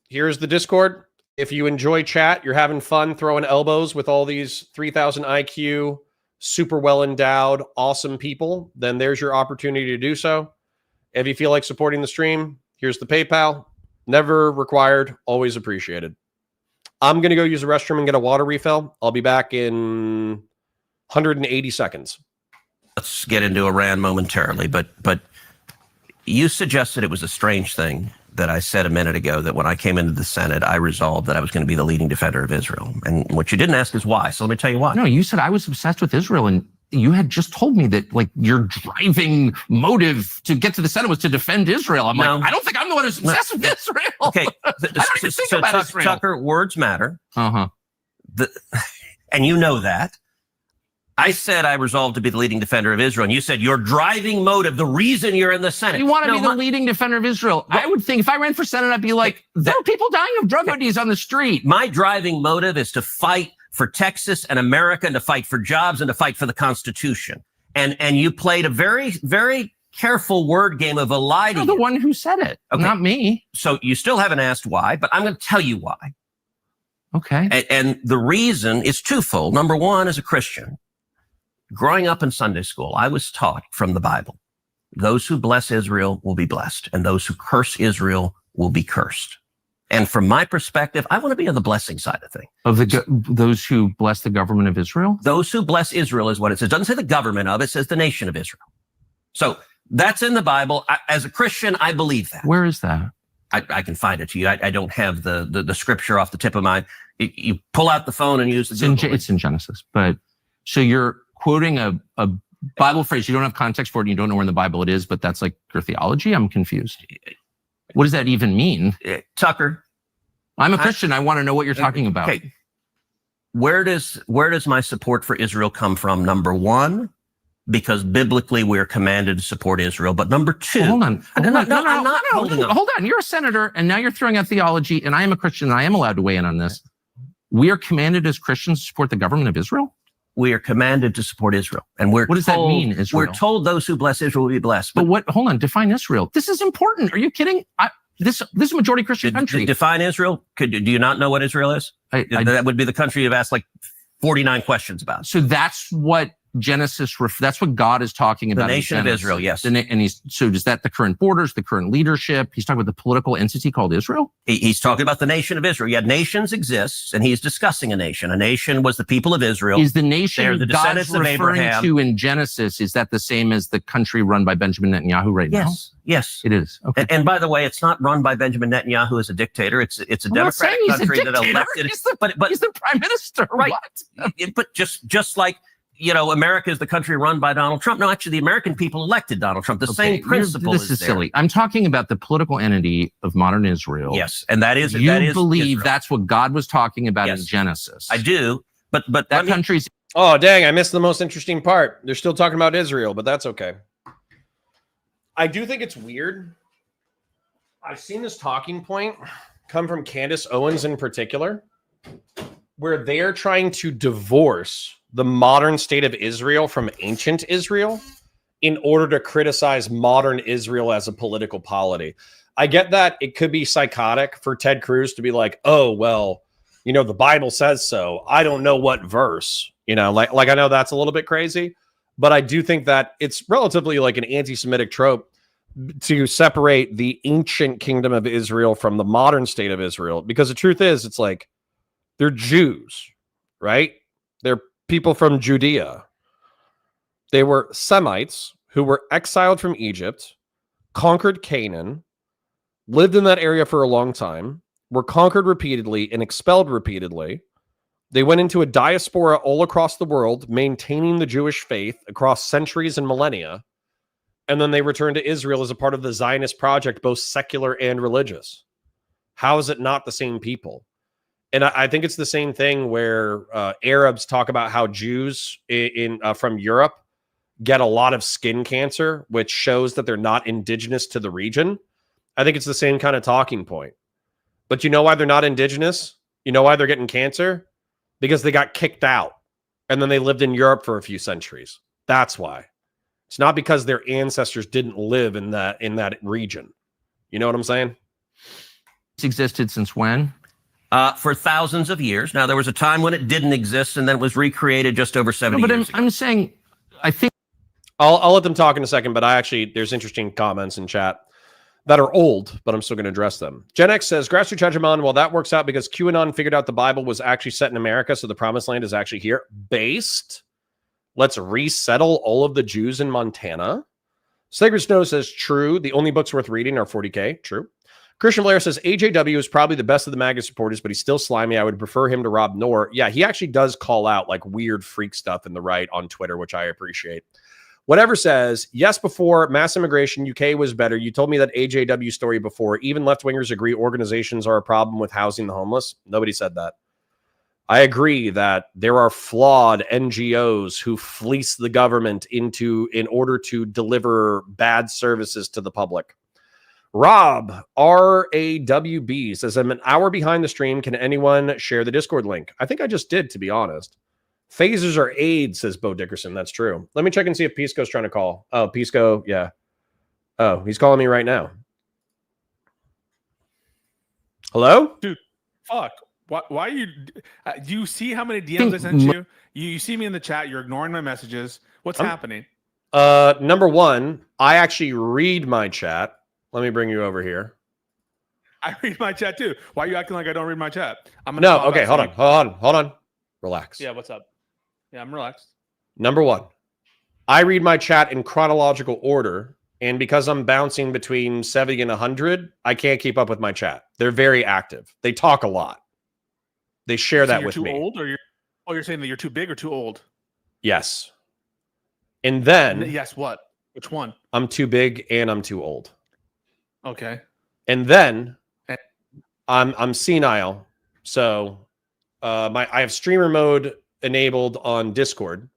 Speaker 2: here's the Discord. If you enjoy chat, you're having fun throwing elbows with all these 3,000 IQ, super well endowed, awesome people, then there's your opportunity to do so. If you feel like supporting the stream, here's the PayPal. Never required, always appreciated. I'm going to go use the restroom and get a water refill. I'll be back in 180 seconds.
Speaker 4: Let's get into Iran momentarily, but you suggested it was a strange thing that I said a minute ago, that when I came into the Senate, I resolved that I was going to be the leading defender of Israel. And what you didn't ask is why. So let me tell you why.
Speaker 3: No, you said I was obsessed with Israel, and you had just told me that like your driving motive to get to the Senate was to defend Israel. I'm like, I don't think I'm the one who's obsessed with Israel.
Speaker 4: Okay.
Speaker 3: I don't even think about Israel.
Speaker 4: Tucker, words matter.
Speaker 3: Uh-huh.
Speaker 4: And you know that. I said I resolved to be the leading defender of Israel, and you said your driving motive, the reason you're in the Senate.
Speaker 3: You want to be the leading defender of Israel. I would think if I ran for Senate, I'd be like, there are people dying of drug overdose on the street.
Speaker 4: My driving motive is to fight for Texas and America, and to fight for jobs, and to fight for the Constitution. And you played a very, very careful word game of a lie to
Speaker 3: You're the one who said it, not me.
Speaker 4: So you still haven't asked why, but I'm going to tell you why.
Speaker 3: Okay.
Speaker 4: And the reason is twofold. Number one, as a Christian, growing up in Sunday school, I was taught from the Bible, those who bless Israel will be blessed, and those who curse Israel will be cursed. And from my perspective, I want to be on the blessing side of things.
Speaker 3: Of those who bless the government of Israel?
Speaker 4: Those who bless Israel is what it says. It doesn't say the government of, it says the nation of Israel. So that's in the Bible. As a Christian, I believe that.
Speaker 3: Where is that?
Speaker 4: I can find it to you. I don't have the scripture off the tip of my, you pull out the phone and use the Google.
Speaker 3: It's in Genesis. But so you're quoting a Bible phrase. You don't have context for it, and you don't know where in the Bible it is, but that's like your theology? I'm confused. What does that even mean?
Speaker 4: Tucker.
Speaker 3: I'm a Christian. I want to know what you're talking about.
Speaker 4: Okay. Where does my support for Israel come from? Number one, because biblically we're commanded to support Israel. But number two,
Speaker 3: hold on.
Speaker 4: I'm not holding on.
Speaker 3: Hold on. You're a senator, and now you're throwing out theology, and I am a Christian, and I am allowed to weigh in on this. We are commanded as Christians to support the government of Israel?
Speaker 4: We are commanded to support Israel. And what
Speaker 3: does that mean, Israel?
Speaker 4: We're told those who bless Israel will be blessed.
Speaker 3: But hold on, define Israel. This is important. Are you kidding? This is a majority Christian country.
Speaker 4: Define Israel? Do you not know what Israel is? That would be the country you've asked like 49 questions about.
Speaker 3: So that's what Genesis, that's what God is talking about.
Speaker 4: The nation of Israel, yes.
Speaker 3: And so is that the current borders, the current leadership? He's talking about the political entity called Israel?
Speaker 4: He's talking about the nation of Israel. Yeah, nations exist, and he's discussing a nation. A nation was the people of Israel.
Speaker 3: Is the nation
Speaker 4: the
Speaker 3: God is referring
Speaker 4: Abraham.
Speaker 3: to in Genesis, is that the same as the country run by Benjamin Netanyahu right now?
Speaker 4: Yes.
Speaker 3: It is. Okay.
Speaker 4: And by the way, it's not run by Benjamin Netanyahu as a dictator. It's a democratic country that elected.
Speaker 3: He's the prime minister,
Speaker 4: right?
Speaker 3: What?
Speaker 4: But just like, America is the country run by Donald Trump. No, actually, the American people elected Donald Trump. The same principle
Speaker 3: This is silly. I'm talking about the political entity of modern Israel.
Speaker 4: Yes, and that is
Speaker 3: You believe
Speaker 4: Israel.
Speaker 3: That's what God was talking about in Genesis.
Speaker 4: I do, but
Speaker 3: that country's...
Speaker 2: Oh, dang, I missed the most interesting part. They're still talking about Israel, but that's okay. I do think it's weird. I've seen this talking point come from Candace Owens in particular, where they're trying to divorce the modern state of Israel from ancient Israel in order to criticize modern Israel as a political polity. I get that it could be psychotic for Ted Cruz to be like, oh, well, the Bible says so. I don't know what verse, like I know that's a little bit crazy, but I do think that it's relatively like an anti-Semitic trope to separate the ancient kingdom of Israel from the modern state of Israel, because the truth is, it's like they're Jews, right? They're people from Judea. They were Semites who were exiled from Egypt, conquered Canaan, lived in that area for a long time, were conquered repeatedly and expelled repeatedly. They went into a diaspora all across the world, maintaining the Jewish faith across centuries and millennia. And then they returned to Israel as a part of the Zionist project, both secular and religious. How is it not the same people? And I think it's the same thing where Arabs talk about how Jews from Europe get a lot of skin cancer, which shows that they're not indigenous to the region. I think it's the same kind of talking point. But you know why they're not indigenous? You know why they're getting cancer? Because they got kicked out and then they lived in Europe for a few centuries. That's why. It's not because their ancestors didn't live in that region. You know what I'm saying?
Speaker 3: It's existed since when?
Speaker 4: For thousands of years. Now, there was a time when it didn't exist and then it was recreated just over 70 years ago.
Speaker 3: I'm saying, I think.
Speaker 2: I'll let them talk in a second, but there's interesting comments in chat that are old, but I'm still going to address them. Gen X says, Grassroots Hegemon, well, that works out because QAnon figured out the Bible was actually set in America, so the promised land is actually here. Based. Let's resettle all of the Jews in Montana. Sacred Snow says, true. The only books worth reading are 40K. True. Christian Blair says, AJW is probably the best of the MAGA supporters, but he's still slimy. I would prefer him to Rob Noor. Yeah, he actually does call out like weird freak stuff in the right on Twitter, which I appreciate. Whatever says, yes, before mass immigration, UK was better. You told me that AJW story before. Even left-wingers agree organizations are a problem with housing the homeless. Nobody said that. I agree that there are flawed NGOs who fleece the government in order to deliver bad services to the public. Rob, RAWB, says, I'm an hour behind the stream. Can anyone share the Discord link? I think I just did, to be honest. Phasers are AIDS, says Bo Dickerson. That's true. Let me check and see if Pisco's trying to call. Oh, Pisco, yeah. Oh, he's calling me right now. Hello?
Speaker 6: Dude, fuck. Why are you... do you see how many DMs I sent you? You see me in the chat. You're ignoring my messages. What's happening?
Speaker 2: Number one, I actually read my chat. Let me bring you over here.
Speaker 6: I read my chat too. Why are you acting like I don't read my chat?
Speaker 2: No, okay, hold on. Relax.
Speaker 6: Yeah, what's up? Yeah, I'm relaxed.
Speaker 2: Number one, I read my chat in chronological order, and because I'm bouncing between 70 and 100, I can't keep up with my chat. They're very active. They talk a lot. They share that with me.
Speaker 6: You're too old, or you're saying that you're too big or too old?
Speaker 2: Yes. And then...
Speaker 6: Yes, what? Which one?
Speaker 2: I'm too big and I'm too old.
Speaker 6: Okay.
Speaker 2: And then I'm senile, so I have streamer mode enabled on Discord,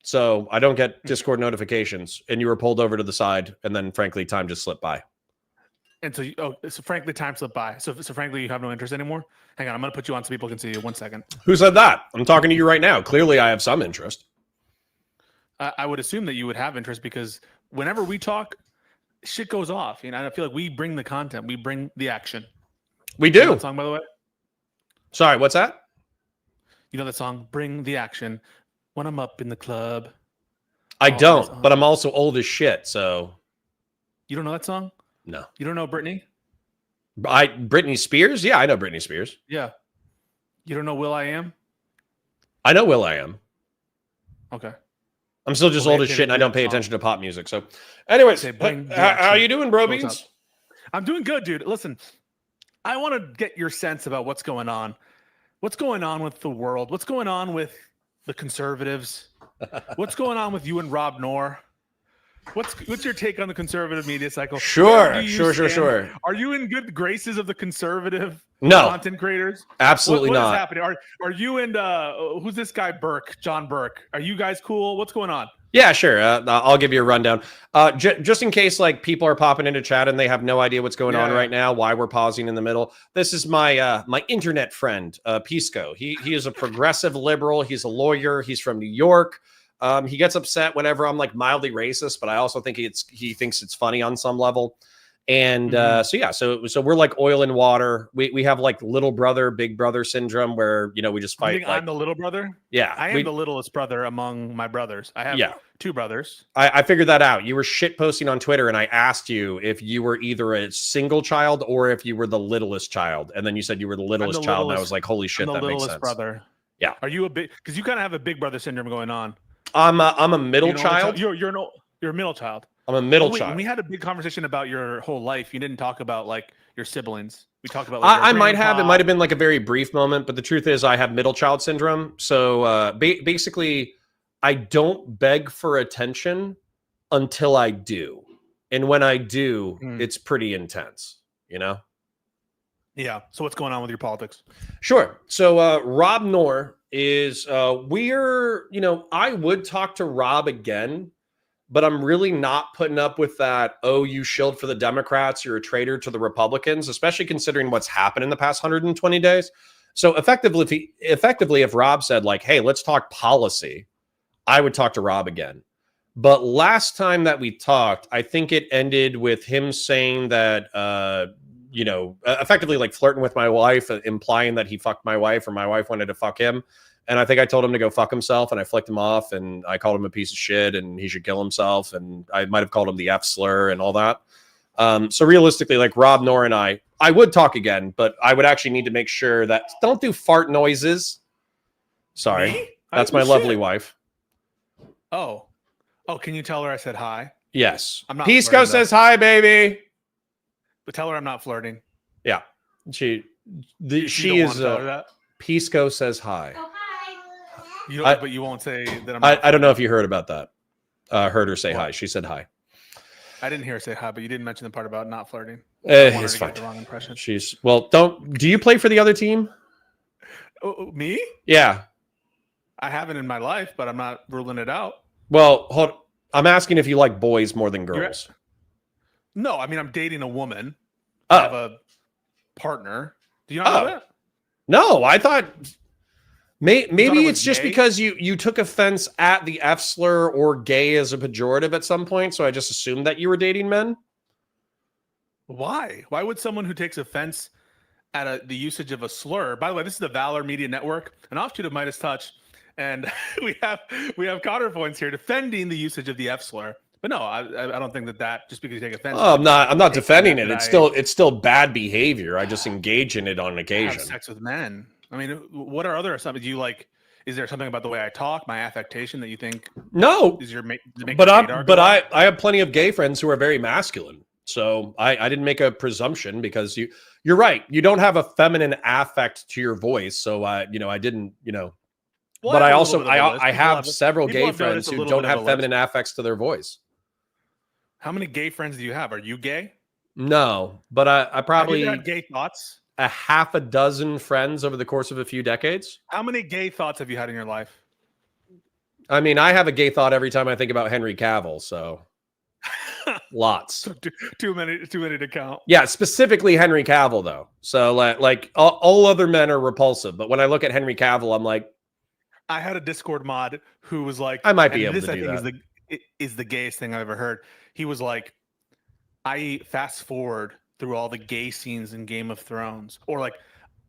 Speaker 2: so I don't get Discord notifications. And you were pulled over to the side, and then frankly, time just slipped by.
Speaker 6: And so, frankly, time slipped by. So frankly, you have no interest anymore. Hang on, I'm gonna put you on so people can see you. 1 second.
Speaker 2: Who said that? I'm talking to you right now. Clearly, I have some interest.
Speaker 6: I would assume that you would have interest because whenever we talk, shit goes off. You know, I feel like we bring the content, we bring the action.
Speaker 2: We do.
Speaker 6: You know that song, by the way?
Speaker 2: Sorry, what's that?
Speaker 6: You know that song, Bring the Action, when I'm up in the club.
Speaker 2: I don't, but I'm also old as shit, so.
Speaker 6: You don't know that song?
Speaker 2: No.
Speaker 6: You don't know Britney?
Speaker 2: Britney Spears? Yeah, I know Britney Spears.
Speaker 6: Yeah. You don't know Will I Am?
Speaker 2: I know Will I Am.
Speaker 6: Okay.
Speaker 2: I'm still just old as shit, and I don't pay attention to pop music. So, anyways, how you doing, bro beans?
Speaker 6: I'm doing good, dude. Listen, I want to get your sense about what's going on. What's going on with the world? What's going on with the conservatives? What's going on with you and Rob Noor? What's your take on the conservative media cycle?
Speaker 2: Sure.
Speaker 6: Are you in good graces of the conservative content creators?
Speaker 2: Absolutely not.
Speaker 6: What is happening? Are you and who's this guy John Burke? Are you guys cool? What's going on?
Speaker 2: Yeah, sure. I'll give you a rundown. Just in case like people are popping into chat and they have no idea what's going on right now, why we're pausing in the middle. This is my my internet friend, Pisco. He is a progressive liberal. He's a lawyer. He's from New York. He gets upset whenever I'm like mildly racist, but I also think he thinks it's funny on some level. And so we're like oil and water. We have like little brother, big brother syndrome where, you know, we just fight.
Speaker 6: I'm the little brother?
Speaker 2: Yeah.
Speaker 6: I am the littlest brother among my brothers. I have two brothers.
Speaker 2: I figured that out. You were shit posting on Twitter and I asked you if you were either a single child or if you were the littlest child. And then you said you were the littlest child. And I was like, holy shit, that makes sense.
Speaker 6: Brother.
Speaker 2: Yeah.
Speaker 6: Are you because you kind of have a big brother syndrome going on?
Speaker 2: I'm a middle child.
Speaker 6: You're a middle child.
Speaker 2: I'm a middle child.
Speaker 6: When we had a big conversation about your whole life, you didn't talk about like your siblings? We talked about. Like,
Speaker 2: I might have. It might have been like a very brief moment, but the truth is, I have middle child syndrome. So basically, I don't beg for attention until I do, and when I do, it's pretty intense. You know.
Speaker 6: Yeah. So what's going on with your politics?
Speaker 2: Sure. So Rob Knorr is we're, I would talk to Rob again, but I'm really not putting up with that, oh, you shilled for the Democrats, you're a traitor to the Republicans, especially considering what's happened in the past 120 days. So effectively, if Rob said like, hey, let's talk policy, I would talk to Rob again. But last time that we talked, I think it ended with him saying that effectively like flirting with my wife, implying that he fucked my wife or my wife wanted to fuck him. And I think I told him to go fuck himself and I flicked him off and I called him a piece of shit and he should kill himself. And I might've called him the F slur and all that. So realistically, like Rob Knorr and I would talk again, but I would actually need to make sure that don't do fart noises. Sorry.
Speaker 6: Me?
Speaker 2: That's my lovely wife.
Speaker 6: Oh, can you tell her I said hi?
Speaker 2: Yes.
Speaker 6: I'm not
Speaker 2: Pisco says hi, baby.
Speaker 6: But tell her I'm not flirting.
Speaker 2: Yeah. She
Speaker 6: You
Speaker 2: is
Speaker 6: tell her that?
Speaker 2: Pisco says hi.
Speaker 7: Oh, hi.
Speaker 6: But you won't say that I'm
Speaker 2: I don't know if you heard about that. Heard her say hi. She said hi.
Speaker 6: I didn't hear her say hi, but you didn't mention the part about not flirting.
Speaker 2: It's fine.
Speaker 6: The wrong impression.
Speaker 2: Do you play for the other team?
Speaker 6: Oh, me?
Speaker 2: Yeah.
Speaker 6: I haven't in my life, but I'm not ruling it out.
Speaker 2: Well, I'm asking if you like boys more than girls.
Speaker 6: No, I mean, I'm dating a woman.
Speaker 2: Oh.
Speaker 6: I have a partner. Do you not know that?
Speaker 2: No, I thought maybe it's just
Speaker 6: gay?
Speaker 2: because you took offense at the F slur or gay as a pejorative at some point. So I just assumed that you were dating men.
Speaker 6: Why? Why would someone who takes offense at the usage of a slur? By the way, this is the Valor Media Network, an offshoot of Midas Touch, and we have counterpoints here defending the usage of the F slur. But no, I don't think that just because you take offense.
Speaker 2: Oh, I'm not defending it. It's still bad behavior. I just engage in it on occasion.
Speaker 6: Have sex with men. I mean, what are other something? Do you like? Is there something about the way I talk, my affectation, that you think?
Speaker 2: No,
Speaker 6: is your
Speaker 2: I have plenty of gay friends who are very masculine. So I didn't make a presumption because you're right. You don't have a feminine affect to your voice. So I didn't.
Speaker 6: Well,
Speaker 2: but I have several gay friends who don't have feminine affects to their voice.
Speaker 6: How many gay friends do you have? Are you gay?
Speaker 2: No, but I probably
Speaker 6: had gay thoughts.
Speaker 2: A half a dozen friends over the course of a few decades.
Speaker 6: How many gay thoughts have you had in your life?
Speaker 2: I mean, I have a gay thought every time I think about Henry Cavill. So lots.
Speaker 6: Too many to count.
Speaker 2: Yeah, specifically Henry Cavill though. So like all other men are repulsive, but when I look at Henry Cavill, I'm like,
Speaker 6: I had a Discord mod who was like,
Speaker 2: I might be able to do that.
Speaker 6: Is the gayest thing I've ever heard. He was like, I fast forward through all the gay scenes in Game of Thrones, or like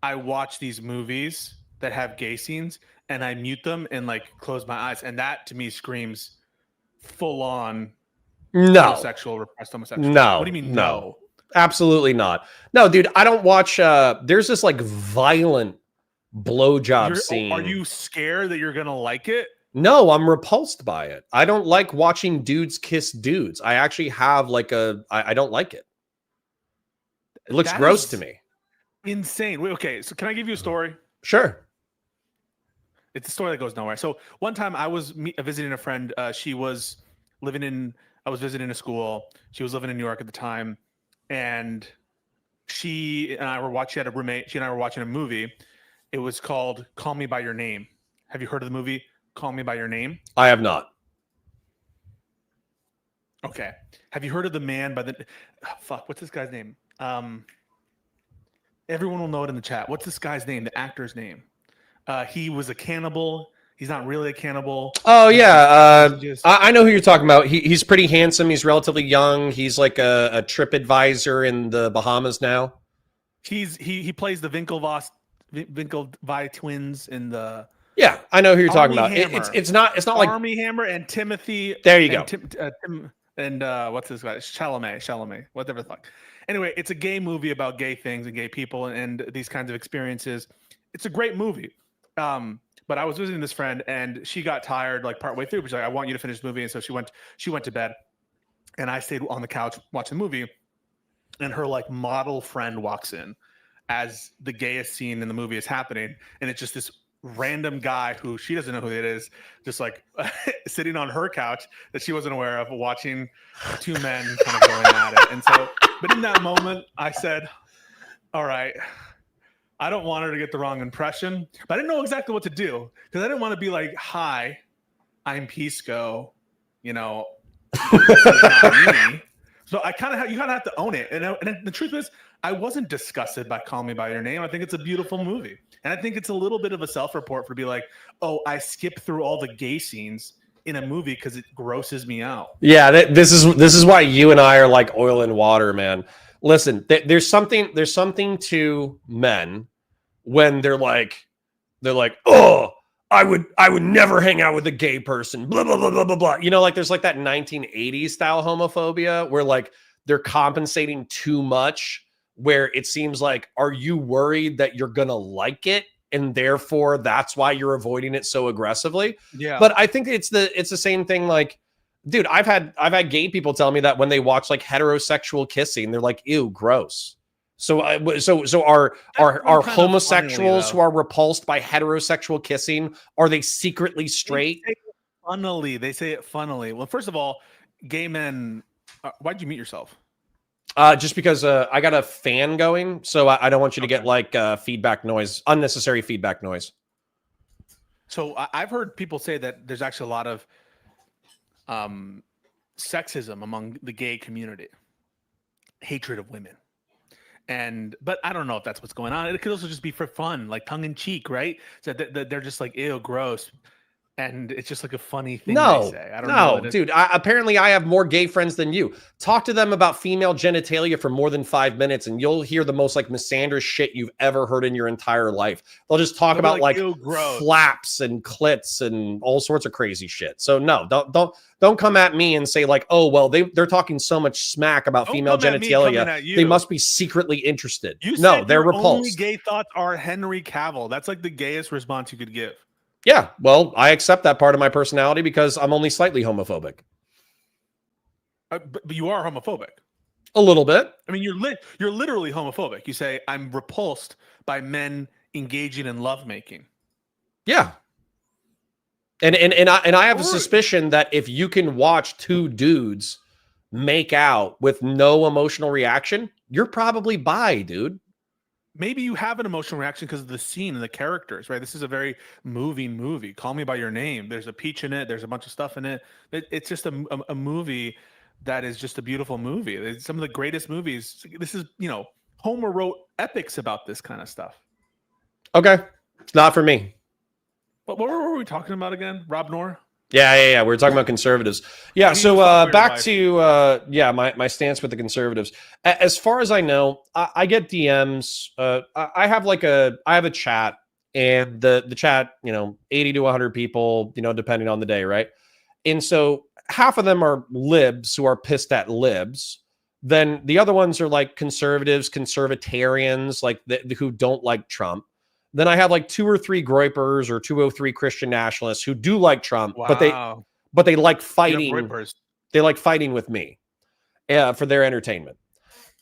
Speaker 6: I watch these movies that have gay scenes and I mute them and like close my eyes, and that to me screams full on repressed homosexual.
Speaker 2: No.
Speaker 6: What do you mean
Speaker 2: no? Absolutely not. No, dude, I don't watch there's this like violent blowjob scene.
Speaker 6: Are you scared that you're gonna like it?
Speaker 2: No, I'm repulsed by it. I don't like watching dudes kiss dudes. I actually have like I don't like it. It looks gross to me.
Speaker 6: Insane. Wait, okay, so can I give you a story?
Speaker 2: Sure.
Speaker 6: It's a story that goes nowhere. So one time I was visiting a friend. I was visiting a school. She was living in New York at the time. And she and I were watching, she had a roommate. She and I were watching a movie. It was called Call Me By Your Name. Have you heard of the movie Call Me By Your Name?
Speaker 2: I have not.
Speaker 6: Okay. Have you heard of the man by the what's this guy's name? Everyone will know it in the chat. What's this guy's name? The actor's name. He was a cannibal. He's not really a cannibal.
Speaker 2: Oh yeah, I know who you're talking about. He's pretty handsome. He's relatively young. He's like a trip advisor in the Bahamas now.
Speaker 6: He plays the Winklevi twins in the.
Speaker 2: Yeah, I know who you're talking about.
Speaker 6: Hammer.
Speaker 2: It's not like
Speaker 6: Army Hammer and Timothy.
Speaker 2: There you go.
Speaker 6: And what's this guy? Chalamet, whatever the fuck. Anyway, it's a gay movie about gay things and gay people and these kinds of experiences. It's a great movie. But I was visiting this friend and she got tired like partway through. She's like, I want you to finish the movie. And so she went to bed and I stayed on the couch watching the movie. and her like model friend walks in as the gayest scene in the movie is happening, and it's just this random guy who she doesn't know who it is, just like sitting on her couch that she wasn't aware of, watching two men kind of going at it. And so, but in that moment, I said, all right, I don't want her to get the wrong impression, but I didn't know exactly what to do because I didn't want to be like, hi, I'm Pisco, you know, this is not me. So I kind of you kind of have to own it. And the truth is, I wasn't disgusted by Call Me by Your Name. I think it's a beautiful movie, and I think it's a little bit of a self-report for be like, oh, I skip through all the gay scenes in a movie because it grosses me out.
Speaker 2: Yeah, this is why you and I are like oil and water, man. Listen, there's something to men when they're like, oh, I would never hang out with a gay person, blah blah blah blah blah blah. You know, like there's like that 1980s style homophobia where like they're compensating too much, where it seems like, are you worried that you're gonna like it and therefore that's why you're avoiding it so aggressively?
Speaker 6: Yeah.
Speaker 2: But I think it's the same thing. Like, dude, I've had gay people tell me that when they watch like heterosexual kissing, they're like, ew, gross. So are homosexuals who are repulsed by heterosexual kissing, are they secretly straight?
Speaker 6: They say it funnily. Well, first of all, gay men. Why'd you mute yourself?
Speaker 2: Just because I got a fan going, so I don't want you to get like feedback noise, unnecessary feedback noise.
Speaker 6: So I've heard people say that there's actually a lot of sexism among the gay community, hatred of women. But I don't know if that's what's going on. It could also just be for fun, like tongue in cheek, right? So that they're just like, ew, gross. And it's just like a funny thing they say. I don't know.
Speaker 2: No, dude. Apparently, I have more gay friends than you. Talk to them about female genitalia for more than 5 minutes, and you'll hear the most like misandrous shit you've ever heard in your entire life. They'll just talk about like flaps and clits and all sorts of crazy shit. So no, don't come at me and say like, oh well, they're talking so much smack about female genitalia. They must be secretly interested. No, they're repulsed.
Speaker 6: Only gay thoughts are Henry Cavill. That's like the gayest response you could give.
Speaker 2: Yeah, well, I accept that part of my personality because I'm only slightly homophobic.
Speaker 6: But you are homophobic.
Speaker 2: A little bit.
Speaker 6: I mean, you're literally homophobic. You say, I'm repulsed by men engaging in lovemaking.
Speaker 2: Yeah. And I have a suspicion that if you can watch two dudes make out with no emotional reaction, you're probably bi, dude.
Speaker 6: Maybe you have an emotional reaction because of the scene and the characters, right? This is a very moving movie. Call Me by Your Name. There's a peach in it. There's a bunch of stuff in it. It's just a movie that is just a beautiful movie. It's some of the greatest movies. This is, you know, Homer wrote epics about this kind of stuff.
Speaker 2: Okay. It's not for me.
Speaker 6: What were we talking about again? Rob Noor?
Speaker 2: Yeah. We were talking about conservatives. Yeah. So back to my stance with the conservatives. As far as I know, I get DMs. I have a chat, and the chat, 80 to 100 people, depending on the day, right? And so half of them are libs who are pissed at libs. Then the other ones are like conservatives, conservatarians, like who don't like Trump. Then I have like 2 or 3 groypers or 2 or 3 Christian nationalists who do like Trump, but they like fighting. They like fighting with me for their entertainment.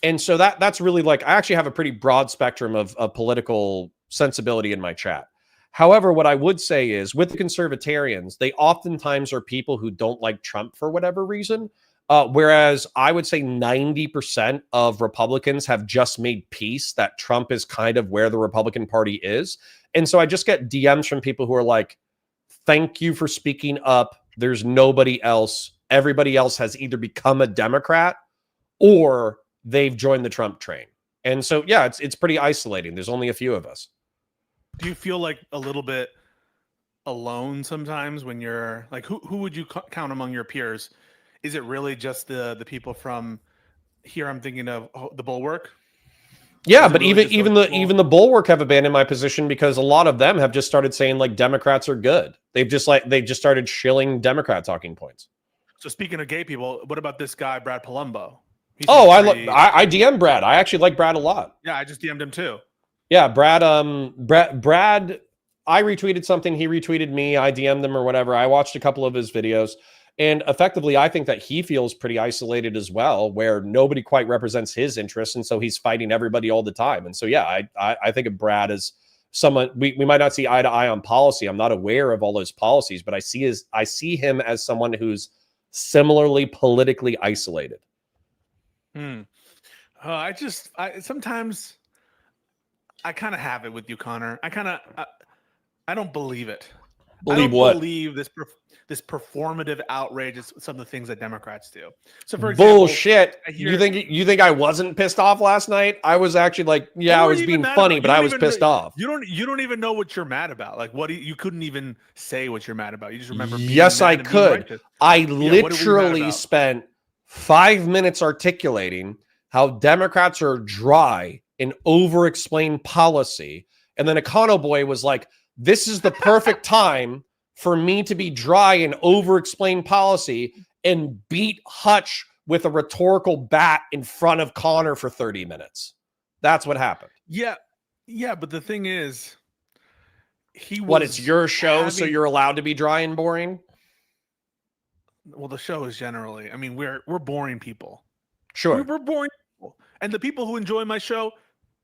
Speaker 2: And so that's really like, I actually have a pretty broad spectrum of political sensibility in my chat. However, what I would say is with the conservatarians, they oftentimes are people who don't like Trump for whatever reason. Whereas I would say 90% of Republicans have just made peace that Trump is kind of where the Republican Party is. And so I just get DMs from people who are like, thank you for speaking up. There's nobody else. Everybody else has either become a Democrat or they've joined the Trump train. And so, yeah, it's pretty isolating. There's only a few of us.
Speaker 6: Do you feel like a little bit alone sometimes when you're like, who would you count among your peers? Is it really just the people from here? I'm thinking of the Bulwark.
Speaker 2: Yeah, but really even the Bulwark have abandoned my position because a lot of them have just started saying like Democrats are good. They just started shilling Democrat talking points.
Speaker 6: So speaking of gay people, what about this guy Brad Palumbo?
Speaker 2: I DM Brad. I actually like Brad a lot.
Speaker 6: Yeah, I just DM'd him too.
Speaker 2: Yeah, Brad. I retweeted something. He retweeted me. I DM'd him or whatever. I watched a couple of his videos. And effectively, I think that he feels pretty isolated as well, where nobody quite represents his interests. And so he's fighting everybody all the time. And so, yeah, I think of Brad as someone we might not see eye to eye on policy. I'm not aware of all those policies, but I see him as someone who's similarly politically isolated.
Speaker 6: I sometimes I kind of have it with you, Connor. I don't believe it.
Speaker 2: Believe
Speaker 6: I don't
Speaker 2: what?
Speaker 6: believe this performative outrage is some of the things that Democrats do. So for example,
Speaker 2: bullshit. You think I wasn't pissed off last night? I was actually like, yeah, I was being funny, but I was pissed off.
Speaker 6: You don't even know what you're mad about. Like you couldn't even say what you're mad about. You just remember being
Speaker 2: yes,
Speaker 6: mad
Speaker 2: I
Speaker 6: and being
Speaker 2: could.
Speaker 6: righteous.
Speaker 2: I
Speaker 6: what are we mad
Speaker 2: literally
Speaker 6: about?
Speaker 2: spent 5 minutes articulating how Democrats are dry and over-explain policy. And then Econo Boy was like, this is the perfect time for me to be dry and over-explain policy and beat Hutch with a rhetorical bat in front of Connor for 30 minutes. That's what happened.
Speaker 6: Yeah, but the thing is,
Speaker 2: It's your show, so you're allowed to be dry and boring?
Speaker 6: Well, the show is generally, I mean, we're boring people.
Speaker 2: Sure.
Speaker 6: We're boring people. And the people who enjoy my show,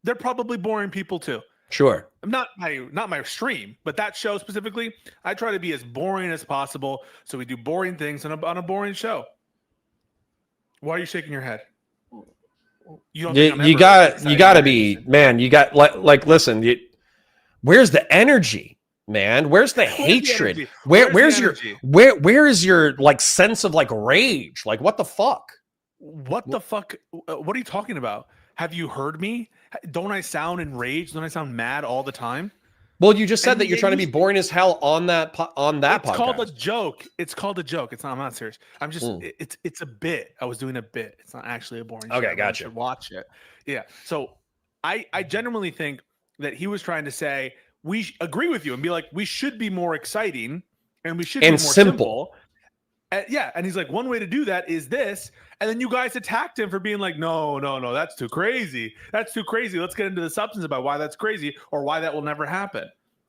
Speaker 6: they're probably boring people too.
Speaker 2: Sure.
Speaker 6: Not my stream, but that show specifically, I try to be as boring as possible. So we do boring things on a boring show. Why are you shaking your head?
Speaker 2: You got to be, man, you got like listen, where's the energy, man? Where's the hatred? Where's your like sense of like rage? Like what the fuck?
Speaker 6: What the fuck? What are you talking about? Have you heard me? Don't I sound enraged? Don't I sound mad all the time?
Speaker 2: Well, you just said that you're trying to be boring as hell on that podcast.
Speaker 6: It's called a joke. It's called a joke. It's not. I'm not serious. I'm just. It's a bit. I was doing a bit. It's not actually a boring.
Speaker 2: Okay,
Speaker 6: show.
Speaker 2: gotcha.
Speaker 6: You should watch it. Yeah. So I genuinely think that he was trying to say we agree with you and be like we should be more exciting and we should be more simple. Yeah, and he's like, one way to do that is this, and then you guys attacked him for being like, no, that's too crazy. That's too crazy. Let's get into the substance about why that's crazy or why that will never happen.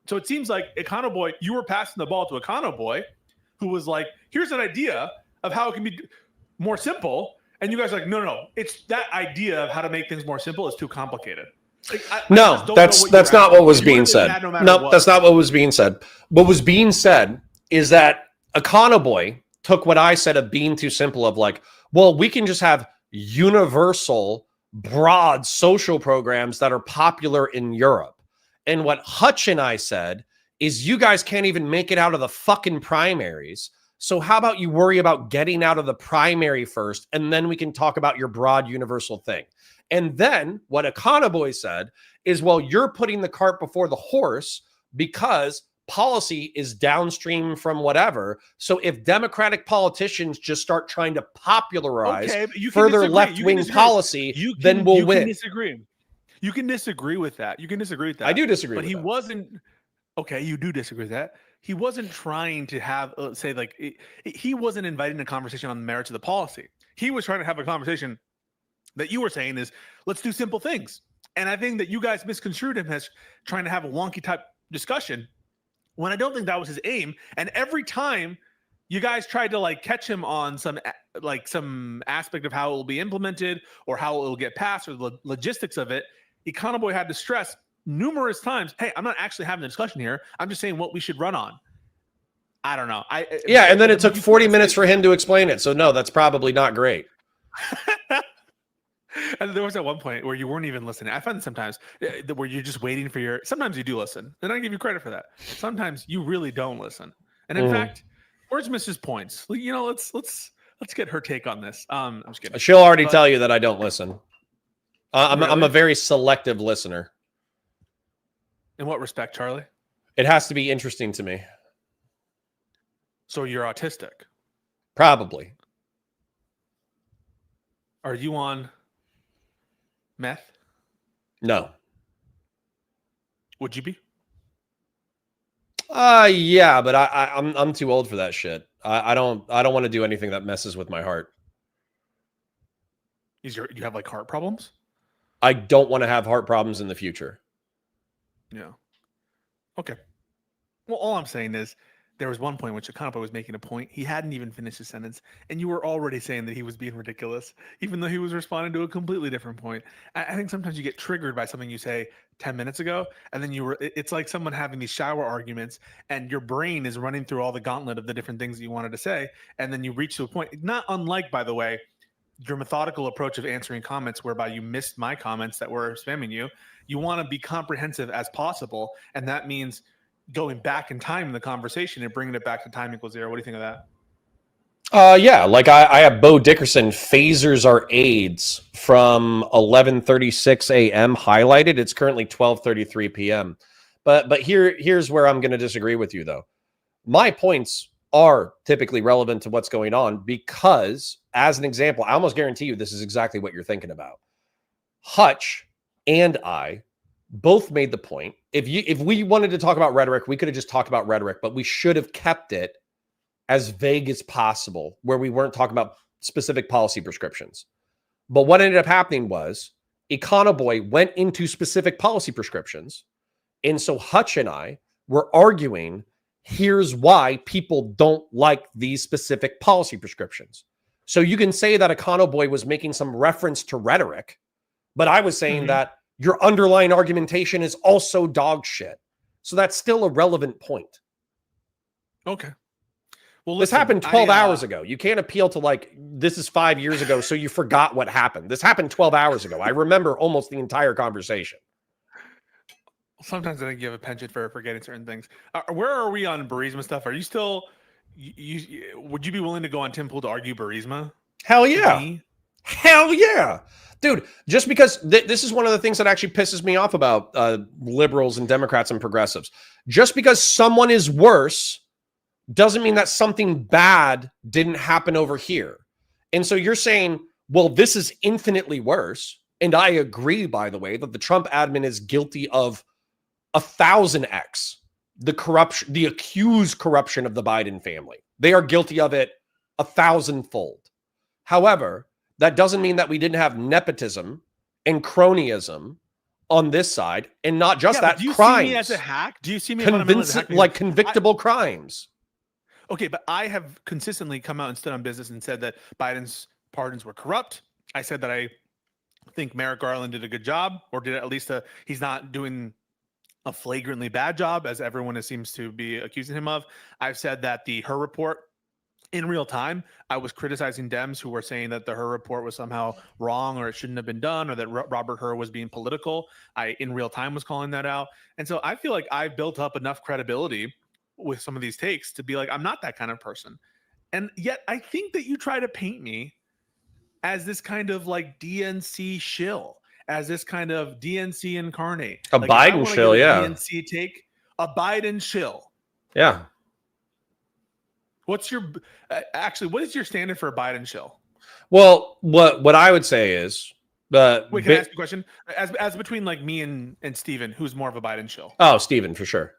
Speaker 6: So it seems like Econo Boy, you were passing the ball to Econo Boy, who was like, here's an idea of how it can be more simple, and you guys are like, no, it's that idea of how to make things more simple is too complicated. Like,
Speaker 2: that's not what was being said. No, that's not what was being said. What was being said is that Econo Boy took what I said of being too simple of like, well, we can just have universal, broad social programs that are popular in Europe. And what Hutch and I said is you guys can't even make it out of the fucking primaries. So how about you worry about getting out of the primary first, and then we can talk about your broad universal thing. And then what Econo Boy said is, well, you're putting the cart before the horse because policy is downstream from whatever. So if Democratic politicians just start trying to popularize further left-wing policy, then we'll win.
Speaker 6: You can disagree with that.
Speaker 2: I do disagree with that.
Speaker 6: But he wasn't. Okay, you do disagree with that. He wasn't trying to have, he wasn't inviting a conversation on the merits of the policy. He was trying to have a conversation that you were saying is, let's do simple things. And I think that you guys misconstrued him as trying to have a wonky type discussion, when I don't think that was his aim. And every time you guys tried to like catch him on some aspect of how it will be implemented or how it will get passed or the logistics of it, Econo Boy had to stress numerous times, hey, I'm not actually having a discussion here. I'm just saying what we should run on. I don't know.
Speaker 2: And then it took 40 minutes for him to explain it. So no, that's probably not great.
Speaker 6: And there was at one point where you weren't even listening. I find sometimes where you're just waiting for sometimes you do listen, and I give you credit for that. Sometimes you really don't listen. And in fact, where's Mrs. Points? Let's get her take on this. I'm just kidding.
Speaker 2: She'll already tell you that I don't listen. I'm a very selective listener.
Speaker 6: In what respect, Charlie?
Speaker 2: It has to be interesting to me.
Speaker 6: So you're autistic?
Speaker 2: Probably.
Speaker 6: Are you on meth?
Speaker 2: No.
Speaker 6: Would you be?
Speaker 2: Yeah, but I'm too old for that shit. I don't want to do anything that messes with my heart.
Speaker 6: You have like heart problems?
Speaker 2: I don't want to have heart problems in the future.
Speaker 6: Yeah. Okay. Well, all I'm saying is there was one point in which Okonkwo was making a point. He hadn't even finished his sentence, and you were already saying that he was being ridiculous, even though he was responding to a completely different point. I think sometimes you get triggered by something you say 10 minutes ago, and then it's like someone having these shower arguments, and your brain is running through all the gauntlet of the different things that you wanted to say, and then you reach to a point, not unlike, by the way, your methodical approach of answering comments whereby you missed my comments that were spamming you. You want to be comprehensive as possible, and that means going back in time in the conversation and bringing it back to time equals 0. What do you think of that?
Speaker 2: Yeah, like I have Bo Dickerson, phasers are AIDS from 11:36 a.m. highlighted. It's currently 12:33 p.m. But here's where I'm going to disagree with you, though. My points are typically relevant to what's going on because, as an example, I almost guarantee you this is exactly what you're thinking about. Hutch and I both made the point. If we wanted to talk about rhetoric, we could have just talked about rhetoric, but we should have kept it as vague as possible, where we weren't talking about specific policy prescriptions. But what ended up happening was Econoboy went into specific policy prescriptions. And so Hutch and I were arguing, here's why people don't like these specific policy prescriptions. So you can say that Econoboy was making some reference to rhetoric, but I was saying that your underlying argumentation is also dog shit. So that's still a relevant point.
Speaker 6: Okay. Well,
Speaker 2: this happened 12 hours ago. You can't appeal to like, this is 5 years ago, so you forgot what happened. This happened 12 hours ago. I remember almost the entire conversation.
Speaker 6: Sometimes I think you have a penchant for forgetting certain things. Where are we on Burisma stuff? Are you still, would you be willing to go on Tim Pool to argue Burisma?
Speaker 2: Hell yeah. Hell yeah. Dude, just because this is one of the things that actually pisses me off about liberals and Democrats and progressives. Just because someone is worse doesn't mean that something bad didn't happen over here. And so you're saying, well, this is infinitely worse. And I agree, by the way, that the Trump admin is guilty of 1,000x the corruption, the accused corruption of the Biden family. They are guilty of it 1,000-fold. However, that doesn't mean that we didn't have nepotism and cronyism on this side, and not just that.
Speaker 6: Do you
Speaker 2: crimes.
Speaker 6: see me as a hack? Do you see me
Speaker 2: like convictable crimes?
Speaker 6: Okay, but I have consistently come out and stood on business and said that Biden's pardons were corrupt. I said that I think Merrick Garland did a good job, or did at least he's not doing a flagrantly bad job, as everyone seems to be accusing him of. I've said that the Hur report, in real time, I was criticizing Dems who were saying that the Hur report was somehow wrong, or it shouldn't have been done, or that Robert Hur was being political. I, in real time, was calling that out. And so I feel like I've built up enough credibility with some of these takes to be like, I'm not that kind of person. And yet I think that you try to paint me as this kind of like DNC shill, as this kind of DNC incarnate.
Speaker 2: A like Biden shill, yeah.
Speaker 6: DNC take, a Biden shill.
Speaker 2: Yeah.
Speaker 6: What's your what is your standard for a Biden shill?
Speaker 2: Well, what I would say is,
Speaker 6: wait, can I ask you a question? As between like me and Steven, who's more of a Biden shill?
Speaker 2: Oh, Steven, for sure.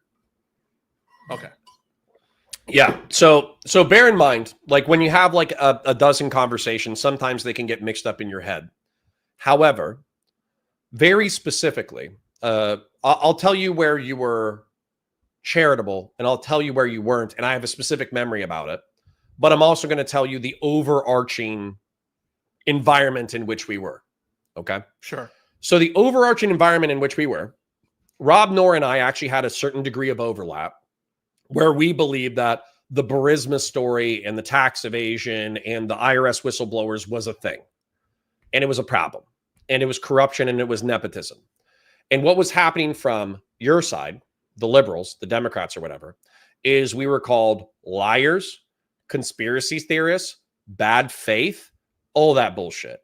Speaker 6: Okay.
Speaker 2: Yeah. So bear in mind, like when you have like a dozen conversations, sometimes they can get mixed up in your head. However, very specifically, I'll tell you where you were charitable, and I'll tell you where you weren't, and I have a specific memory about it. But I'm also going to tell you the overarching environment in which we were. Okay?
Speaker 6: Sure.
Speaker 2: So the overarching environment in which we were, Rob Knorr and I actually had a certain degree of overlap, where we believe that the Burisma story and the tax evasion and the IRS whistleblowers was a thing. And it was a problem. And it was corruption and it was nepotism. And what was happening from your side, the liberals, the Democrats or whatever, is we were called liars, conspiracy theorists, bad faith, all that bullshit.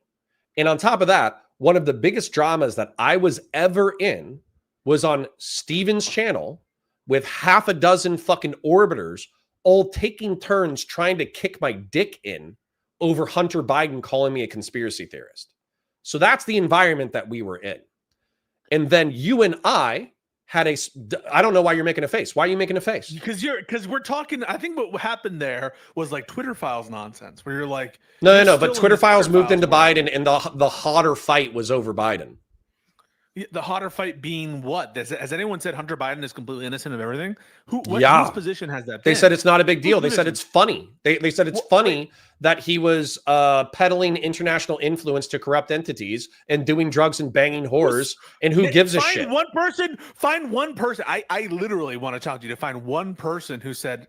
Speaker 2: And on top of that, one of the biggest dramas that I was ever in was on Steven's channel with half a dozen fucking orbiters all taking turns trying to kick my dick in over Hunter Biden calling me a conspiracy theorist. So that's the environment that we were in. And then you and I had I don't know why you're making a face. Why are you making a face?
Speaker 6: Because we're talking, I think what happened there was like Twitter files nonsense, where you're like,
Speaker 2: no, but Twitter files moved into Biden, and the hotter fight was over Biden.
Speaker 6: The hotter fight being what? Has anyone said Hunter Biden is completely innocent of everything?
Speaker 2: Yeah.
Speaker 6: Whose position has that
Speaker 2: They
Speaker 6: been?
Speaker 2: said it's not a big deal.
Speaker 6: Whose
Speaker 2: They said
Speaker 6: position?
Speaker 2: it's funny. They said it's funny that he was peddling international influence to corrupt entities and doing drugs and banging whores. And who gives a shit?
Speaker 6: Find one person. I literally want to challenge you to find one person who said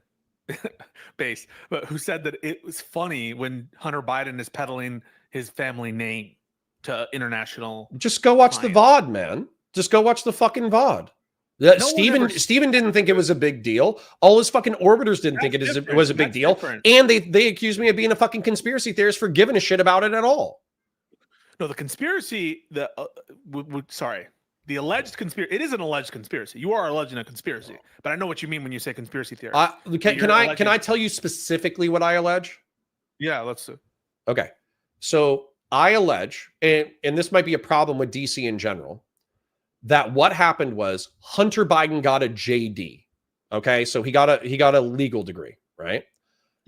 Speaker 6: who said that it was funny when Hunter Biden is peddling his family name to international.
Speaker 2: Just go watch
Speaker 6: clients.
Speaker 2: the VOD, man. Just go watch the fucking VOD. Steven didn't think it was a big deal. All his fucking orbiters didn't think it was a big deal.
Speaker 6: Different.
Speaker 2: And they accused me of being a fucking conspiracy theorist for giving a shit about it at all.
Speaker 6: No, the conspiracy, the alleged conspiracy. It is an alleged conspiracy. You are alleging a conspiracy, but I know what you mean when you say conspiracy theory.
Speaker 2: Can I tell you specifically what I allege?
Speaker 6: Yeah, let's do.
Speaker 2: Okay. So I allege, and this might be a problem with DC in general, that what happened was Hunter Biden got a JD. Okay. So he got a legal degree, right?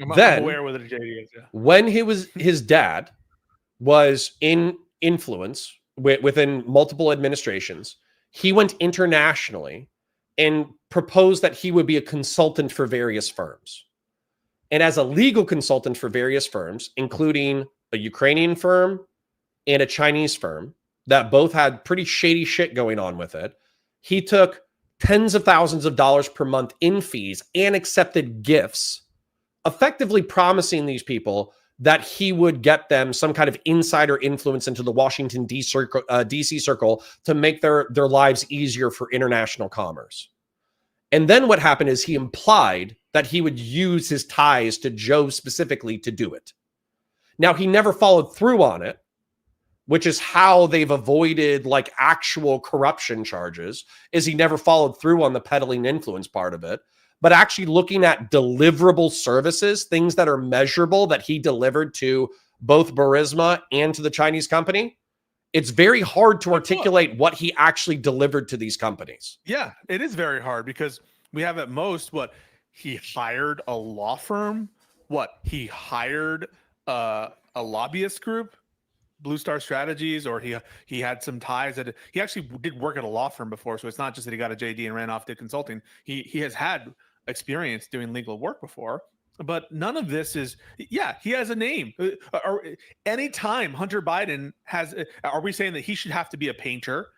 Speaker 6: I'm aware what a JD is. Yeah.
Speaker 2: When his dad was in influence within multiple administrations, he went internationally and proposed that he would be a consultant for various firms. And as a legal consultant for various firms, including a Ukrainian firm and a Chinese firm that both had pretty shady shit going on with it, he took tens of thousands of dollars per month in fees and accepted gifts, effectively promising these people that he would get them some kind of insider influence into the Washington, D.C. circle to make their lives easier for international commerce. And then what happened is he implied that he would use his ties to Joe specifically to do it. Now, he never followed through on it, which is how they've avoided like actual corruption charges, is he never followed through on the peddling influence part of it. But actually looking at deliverable services, things that are measurable that he delivered to both Burisma and to the Chinese company, it's very hard to articulate what he actually delivered to these companies.
Speaker 6: Yeah, it is very hard because we have at most he hired a law firm, he hired a lobbyist group, Blue Star Strategies, or he had some ties that he actually did work at a law firm before. So it's not just that he got a JD and ran off to consulting. He has had experience doing legal work before, but none of this is, he has a name. Anytime Hunter Biden are we saying that he should have to be a painter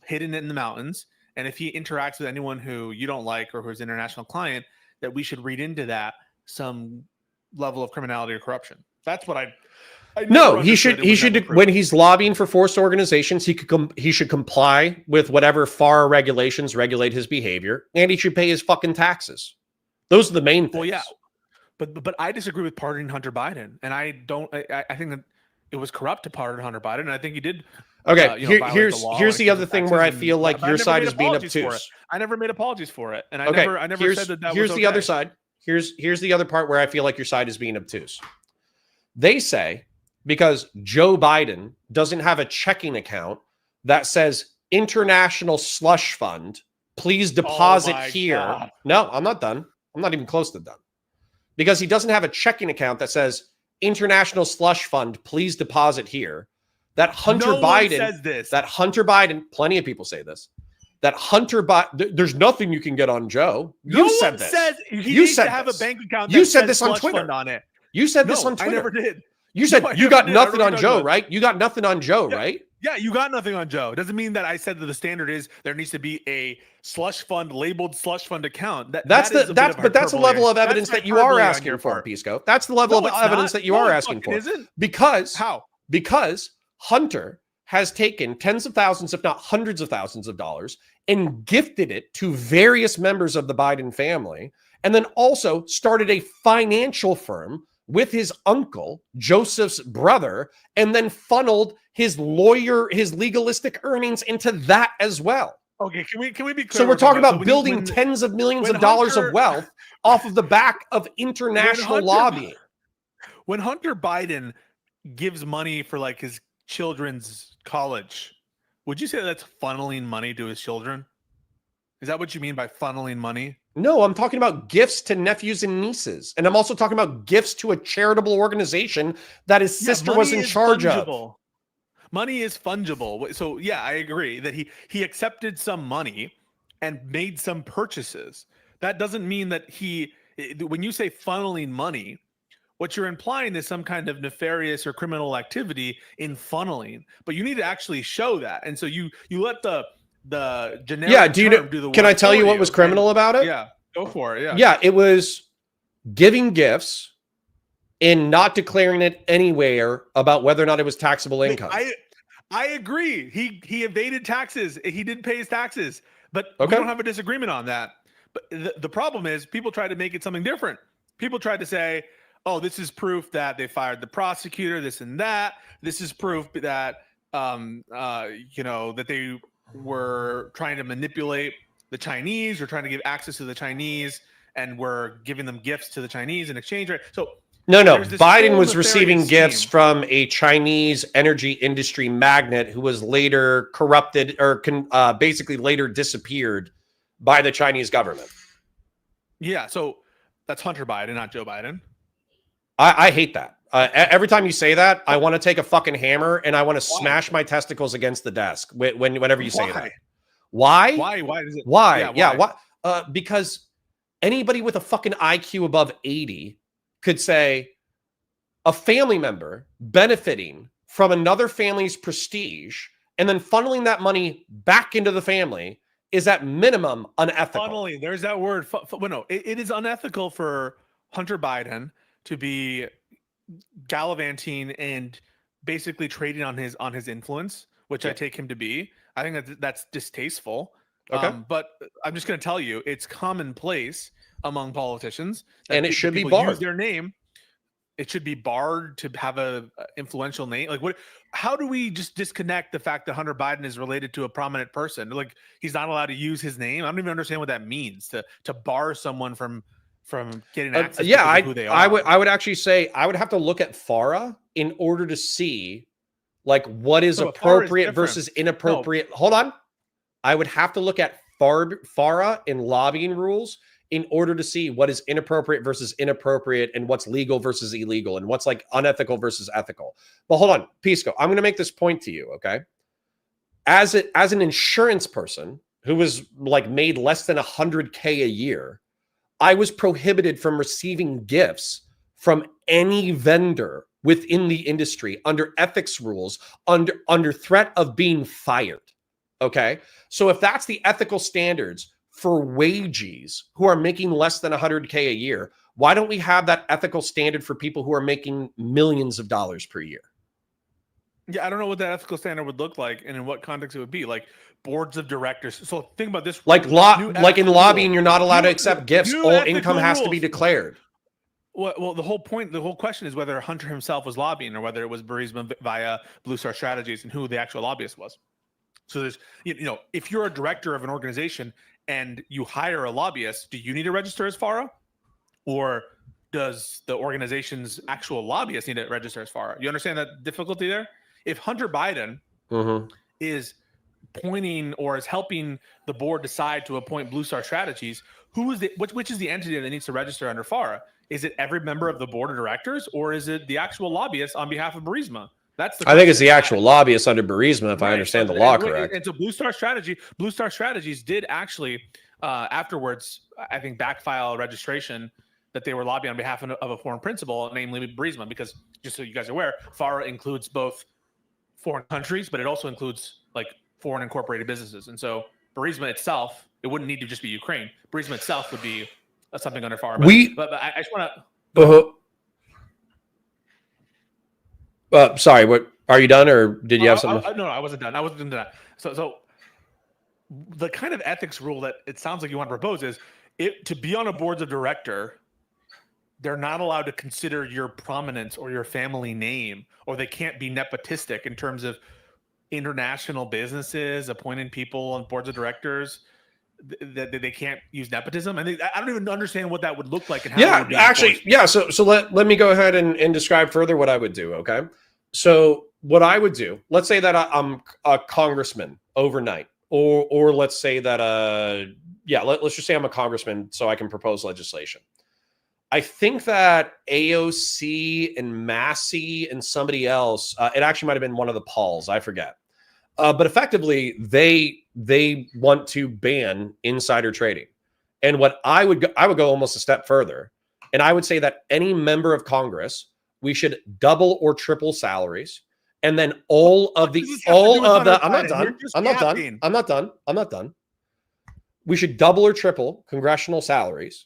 Speaker 6: hidden in the mountains? And if he interacts with anyone who you don't like or who's an international client, that we should read into that some level of criminality or corruption? That's what I
Speaker 2: no, he should when he's lobbying for forced organizations, he should comply with whatever FAR regulations regulate his behavior, and he should pay his fucking taxes. Those are the main things.
Speaker 6: Well, yeah, but I disagree with pardoning Hunter Biden, and I think that it was corrupt to pardon Hunter Biden, and I think he did.
Speaker 2: Okay, here's the other thing where I feel like your side is being obtuse.
Speaker 6: I never made apologies for it, and I never said that.
Speaker 2: Here's the other side. Here's the other part where I feel like your side is being obtuse. They say, because Joe Biden doesn't have a checking account that says international slush fund, please deposit here. God. No, I'm not done. I'm not even close to done. Because he doesn't have a checking account that says international slush fund, please deposit here. That Hunter Biden says this. That Hunter Biden, plenty of people say this. That Hunter Biden, there's nothing you can get on Joe. You said this.
Speaker 6: You said have a bank account.
Speaker 2: You said this on Twitter.
Speaker 6: On it.
Speaker 2: You said this on Twitter.
Speaker 6: I never did.
Speaker 2: You said you got nothing on Joe, right? You got nothing on Joe, right?
Speaker 6: Yeah, you got nothing on Joe. It doesn't mean that I said that the standard is there needs to be a slush fund labeled slush fund account. That's a level of evidence that you are asking for, Pisco. That's the level of evidence that you are asking for. Because Hunter has taken tens of thousands, if not hundreds of thousands of dollars and gifted it to various members of the Biden family, and then also started a financial firm with his uncle, Joseph's brother, and then funneled his legalistic earnings into that as well. Okay, can we be clear?
Speaker 2: So we're talking about building tens of millions of dollars of wealth off of the back of international lobbying.
Speaker 6: When Hunter Biden gives money for like his children's college, would you say that's funneling money to his children? Is that what you mean by funneling money?
Speaker 2: No, I'm talking about gifts to nephews and nieces. And I'm also talking about gifts to a charitable organization that his sister was in charge of.
Speaker 6: Money is fungible. So yeah, I agree that he accepted some money and made some purchases. That doesn't mean that when you say funneling money, what you're implying is some kind of nefarious or criminal activity in funneling, but you need to actually show that. And so you let the generic term do the work.
Speaker 2: Can I tell
Speaker 6: for
Speaker 2: you what was criminal about it?
Speaker 6: Yeah, go for it. Yeah.
Speaker 2: Yeah, it was giving gifts and not declaring it anywhere about whether or not it was taxable income.
Speaker 6: I agree. He evaded taxes. He didn't pay his taxes, but we don't have a disagreement on that. But the problem is people tried to make it something different. People tried to say, oh, this is proof that they fired the prosecutor, this and that. This is proof that, that they were trying to manipulate the Chinese or trying to give access to the Chinese and were giving them gifts to the Chinese in exchange. Right? So
Speaker 2: no. Biden was receiving gifts from a Chinese energy industry magnate who was later corrupted or basically later disappeared by the Chinese government.
Speaker 6: Yeah. So that's Hunter Biden, not Joe Biden.
Speaker 2: I hate that. Every time you say that, I want to take a fucking hammer and I want to smash my testicles against the desk whenever you say that. Why?
Speaker 6: Why is it?
Speaker 2: Why? Yeah. Why? Because anybody with a fucking IQ above 80 could say a family member benefiting from another family's prestige and then funneling that money back into the family is at minimum unethical.
Speaker 6: Funneling, there's that word. No, it is unethical for Hunter Biden to be gallivanting and basically trading on his influence, which I take him to be. I think that's distasteful.
Speaker 2: Okay.
Speaker 6: But I'm just going to tell you, it's commonplace among politicians,
Speaker 2: and it should be barred.
Speaker 6: Use their name. It should be barred to have a influential name. Like what? How do we just disconnect the fact that Hunter Biden is related to a prominent person? Like he's not allowed to use his name. I don't even understand what that means to bar someone from getting access to who they are.
Speaker 2: I would actually say I would have to look at FARA in order to see like what is appropriate versus inappropriate. No. Hold on. I would have to look at FARA in lobbying rules in order to see what is inappropriate versus inappropriate and what's legal versus illegal and what's like unethical versus ethical. But hold on, Pisco, I'm going to make this point to you, okay? As an insurance person who was like made less than $100K a year, I was prohibited from receiving gifts from any vendor within the industry under ethics rules, under threat of being fired. Okay. So if that's the ethical standards for wages who are making less than $100K a year, why don't we have that ethical standard for people who are making millions of dollars per year?
Speaker 6: Yeah, I don't know what that ethical standard would look like and in what context it would be. Like boards of directors. So think about this.
Speaker 2: Like in lobbying, you're not allowed to accept gifts. All income has to be declared.
Speaker 6: Well, the whole question is whether Hunter himself was lobbying or whether it was Burisma via Blue Star Strategies and who the actual lobbyist was. So there's, if you're a director of an organization and you hire a lobbyist, do you need to register as FARA? Or does the organization's actual lobbyist need to register as FARA? You understand that difficulty there? If Hunter Biden is pointing or is helping the board decide to appoint Blue Star Strategies, which is the entity that needs to register under FARA? Is it every member of the board of directors, or is it the actual lobbyist on behalf of Burisma? That's the
Speaker 2: I think it's the actual lobbyist under Burisma, if I understand the law correct.
Speaker 6: And so Blue Star Strategies did actually afterwards, I think, backfile registration that they were lobbying on behalf of a foreign principal, namely Burisma, because just so you guys are aware, FARA includes both foreign countries, but it also includes like foreign incorporated businesses. And so Burisma itself, it wouldn't need to just be Ukraine. Burisma itself would be something under FARA. But I just want
Speaker 2: to. Sorry, what are you done, or did you have something?
Speaker 6: No, I wasn't done. I wasn't done. So the kind of ethics rule that it sounds like you want to propose is to be on a board of director, they're not allowed to consider your prominence or your family name, or they can't be nepotistic in terms of international businesses appointing people on boards of directors. That they can't use nepotism, and I don't even understand what that would look like. And how
Speaker 2: So let me go ahead and describe further what I would do. Okay, so what I would do, let's say that I'm a congressman overnight, or let's say that let's just say I'm a congressman, so I can propose legislation. I think that AOC and Massey and somebody else, it actually might have been one of the Pauls, I forget. But effectively, they want to ban insider trading. And what I would go almost a step further, and I would say that any member of Congress, we should double or triple salaries, and then I'm not done. We should double or triple congressional salaries,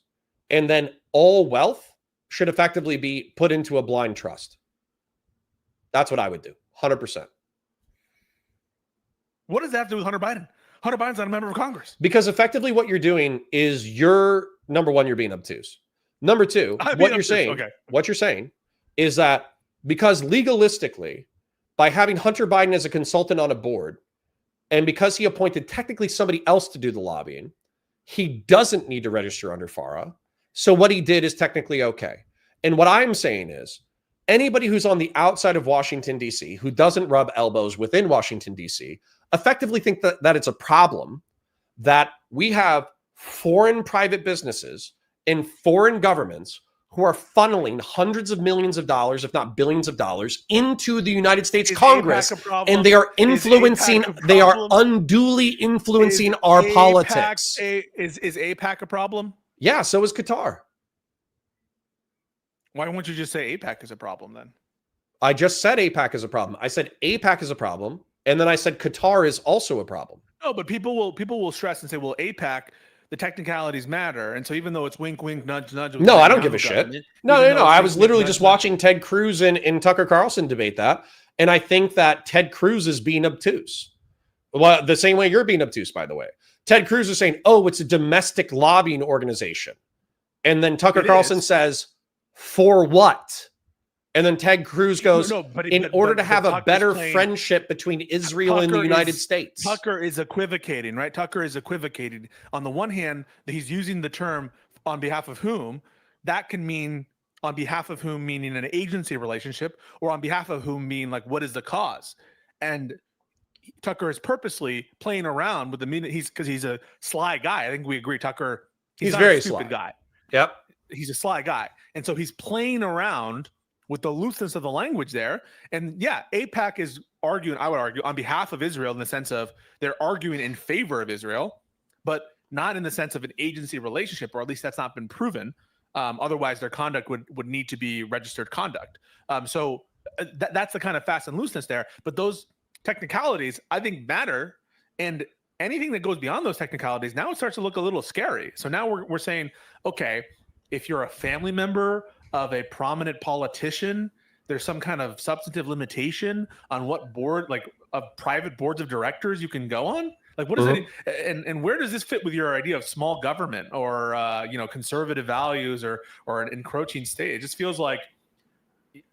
Speaker 2: and then all wealth should effectively be put into a blind trust. That's what I would do, 100%.
Speaker 6: What does that have to do with Hunter Biden? Hunter Biden's not a member of Congress.
Speaker 2: Because effectively what you're doing is number one, you're being obtuse. Number two, what you're saying is that because legalistically, by having Hunter Biden as a consultant on a board, and because he appointed technically somebody else to do the lobbying, he doesn't need to register under FARA. So what he did is technically okay. And what I'm saying is, anybody who's on the outside of Washington, D.C., who doesn't rub elbows within Washington, D.C., effectively think that it's a problem that we have foreign private businesses and foreign governments who are funneling hundreds of millions of dollars, if not billions of dollars, into the United States Congress, and they are influencing, they are unduly influencing our politics.
Speaker 6: Is AIPAC a problem?
Speaker 2: Yeah, so is Qatar.
Speaker 6: Why wouldn't you just say AIPAC is a problem then?
Speaker 2: I just said AIPAC is a problem. I said AIPAC is a problem, and then I said Qatar is also a problem.
Speaker 6: No, but people will stress and say, well, AIPAC, the technicalities matter, and so even though it's wink, wink, nudge, nudge.
Speaker 2: No, I don't give a shit. No. I was literally just watching Ted Cruz and Tucker Carlson debate that, and I think that Ted Cruz is being obtuse. Well, the same way you're being obtuse, by the way. Ted Cruz is saying, "Oh, it's a domestic lobbying organization," and then Tucker Carlson says, "For what?" And then Ted Cruz goes, in order to have a better friendship between Israel and the United States.
Speaker 6: Tucker is equivocating, right? Tucker is equivocating. On the one hand, he's using the term on behalf of whom. That can mean on behalf of whom, meaning an agency relationship, or on behalf of whom, meaning like what is the cause? And Tucker is purposely playing around with the meaning. Because he's a sly guy. I think we agree. Tucker, he's not
Speaker 2: very
Speaker 6: a stupid
Speaker 2: sly
Speaker 6: guy.
Speaker 2: Yep.
Speaker 6: He's a sly guy. And so he's playing around with the looseness of the language there. And yeah, AIPAC is arguing, I would argue, on behalf of Israel in the sense of they're arguing in favor of Israel, but not in the sense of an agency relationship, or at least that's not been proven. Otherwise, their conduct would need to be registered conduct. So that's the kind of fast and looseness there. But those technicalities, I think, matter. And anything that goes beyond those technicalities, now it starts to look a little scary. So now we're saying, okay, if you're a family member of a prominent politician, there's some kind of substantive limitation on what board, like of private boards of directors you can go on. Like, what does it, and where does this fit with your idea of small government or conservative values or an encroaching state? It just feels like,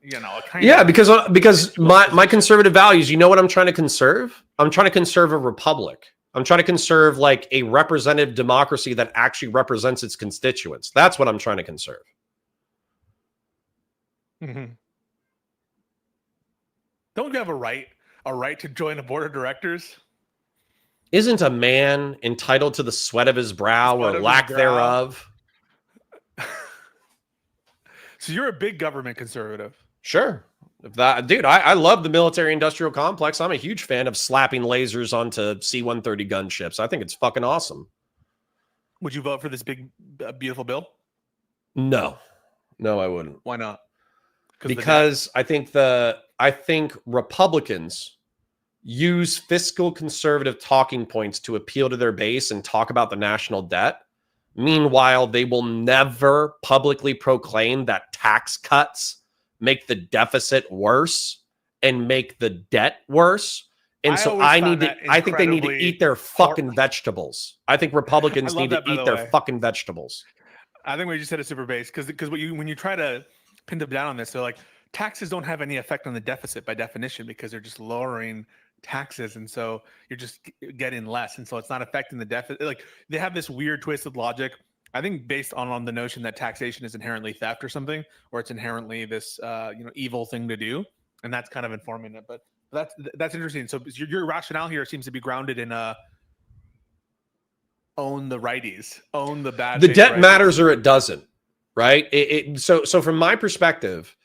Speaker 2: because my conservative values, you know what I'm trying to conserve? I'm trying to conserve a republic. I'm trying to conserve like a representative democracy that actually represents its constituents. That's what I'm trying to conserve.
Speaker 6: Mm-hmm. Don't you have a right to join a board of directors?
Speaker 2: Isn't a man entitled to the sweat of his brow or lack thereof?
Speaker 6: So you're a big government conservative.
Speaker 2: Sure. Dude, I love the military industrial complex. I'm a huge fan of slapping lasers onto C-130 gunships. I think it's fucking awesome.
Speaker 6: Would you vote for this big, beautiful bill?
Speaker 2: No, I wouldn't.
Speaker 6: Why not?
Speaker 2: Because I think Republicans use fiscal conservative talking points to appeal to their base and talk about the national debt. Meanwhile, they will never publicly proclaim that tax cuts make the deficit worse and make the debt worse. And I think they need to eat their fucking vegetables. I think Republicans need to eat their fucking vegetables.
Speaker 6: I think what you just said is super base because when you try to pin them down on this, they're like, taxes don't have any effect on the deficit by definition because they're just lowering taxes, and so you're just getting less, and so it's not affecting the deficit. Like, they have this weird twisted logic, I think, based on the notion that taxation is inherently theft or something, or it's inherently this evil thing to do, and that's kind of informing it. But that's interesting. So your rationale here seems to be grounded in own the righties, own the bad.
Speaker 2: The debt matters or it doesn't. right? So from my perspective,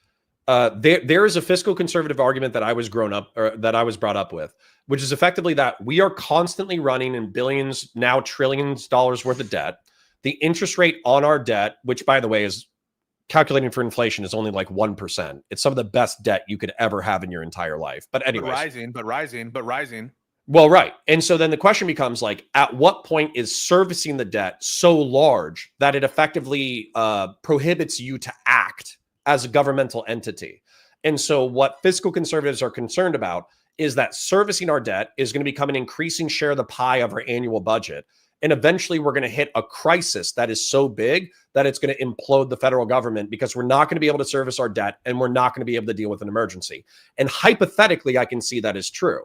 Speaker 2: there is a fiscal conservative argument that I was brought up with, which is effectively that we are constantly running in billions, now trillions dollars worth of debt. The interest rate on our debt, which by the way is calculating for inflation, is only like 1%. It's some of the best debt you could ever have in your entire life. But anyways,
Speaker 6: but rising.
Speaker 2: Well, right. And so then the question becomes like, at what point is servicing the debt so large that it effectively prohibits you to act as a governmental entity? And so what fiscal conservatives are concerned about is that servicing our debt is going to become an increasing share of the pie of our annual budget. And eventually we're going to hit a crisis that is so big that it's going to implode the federal government, because we're not going to be able to service our debt and we're not going to be able to deal with an emergency. And hypothetically, I can see that is true.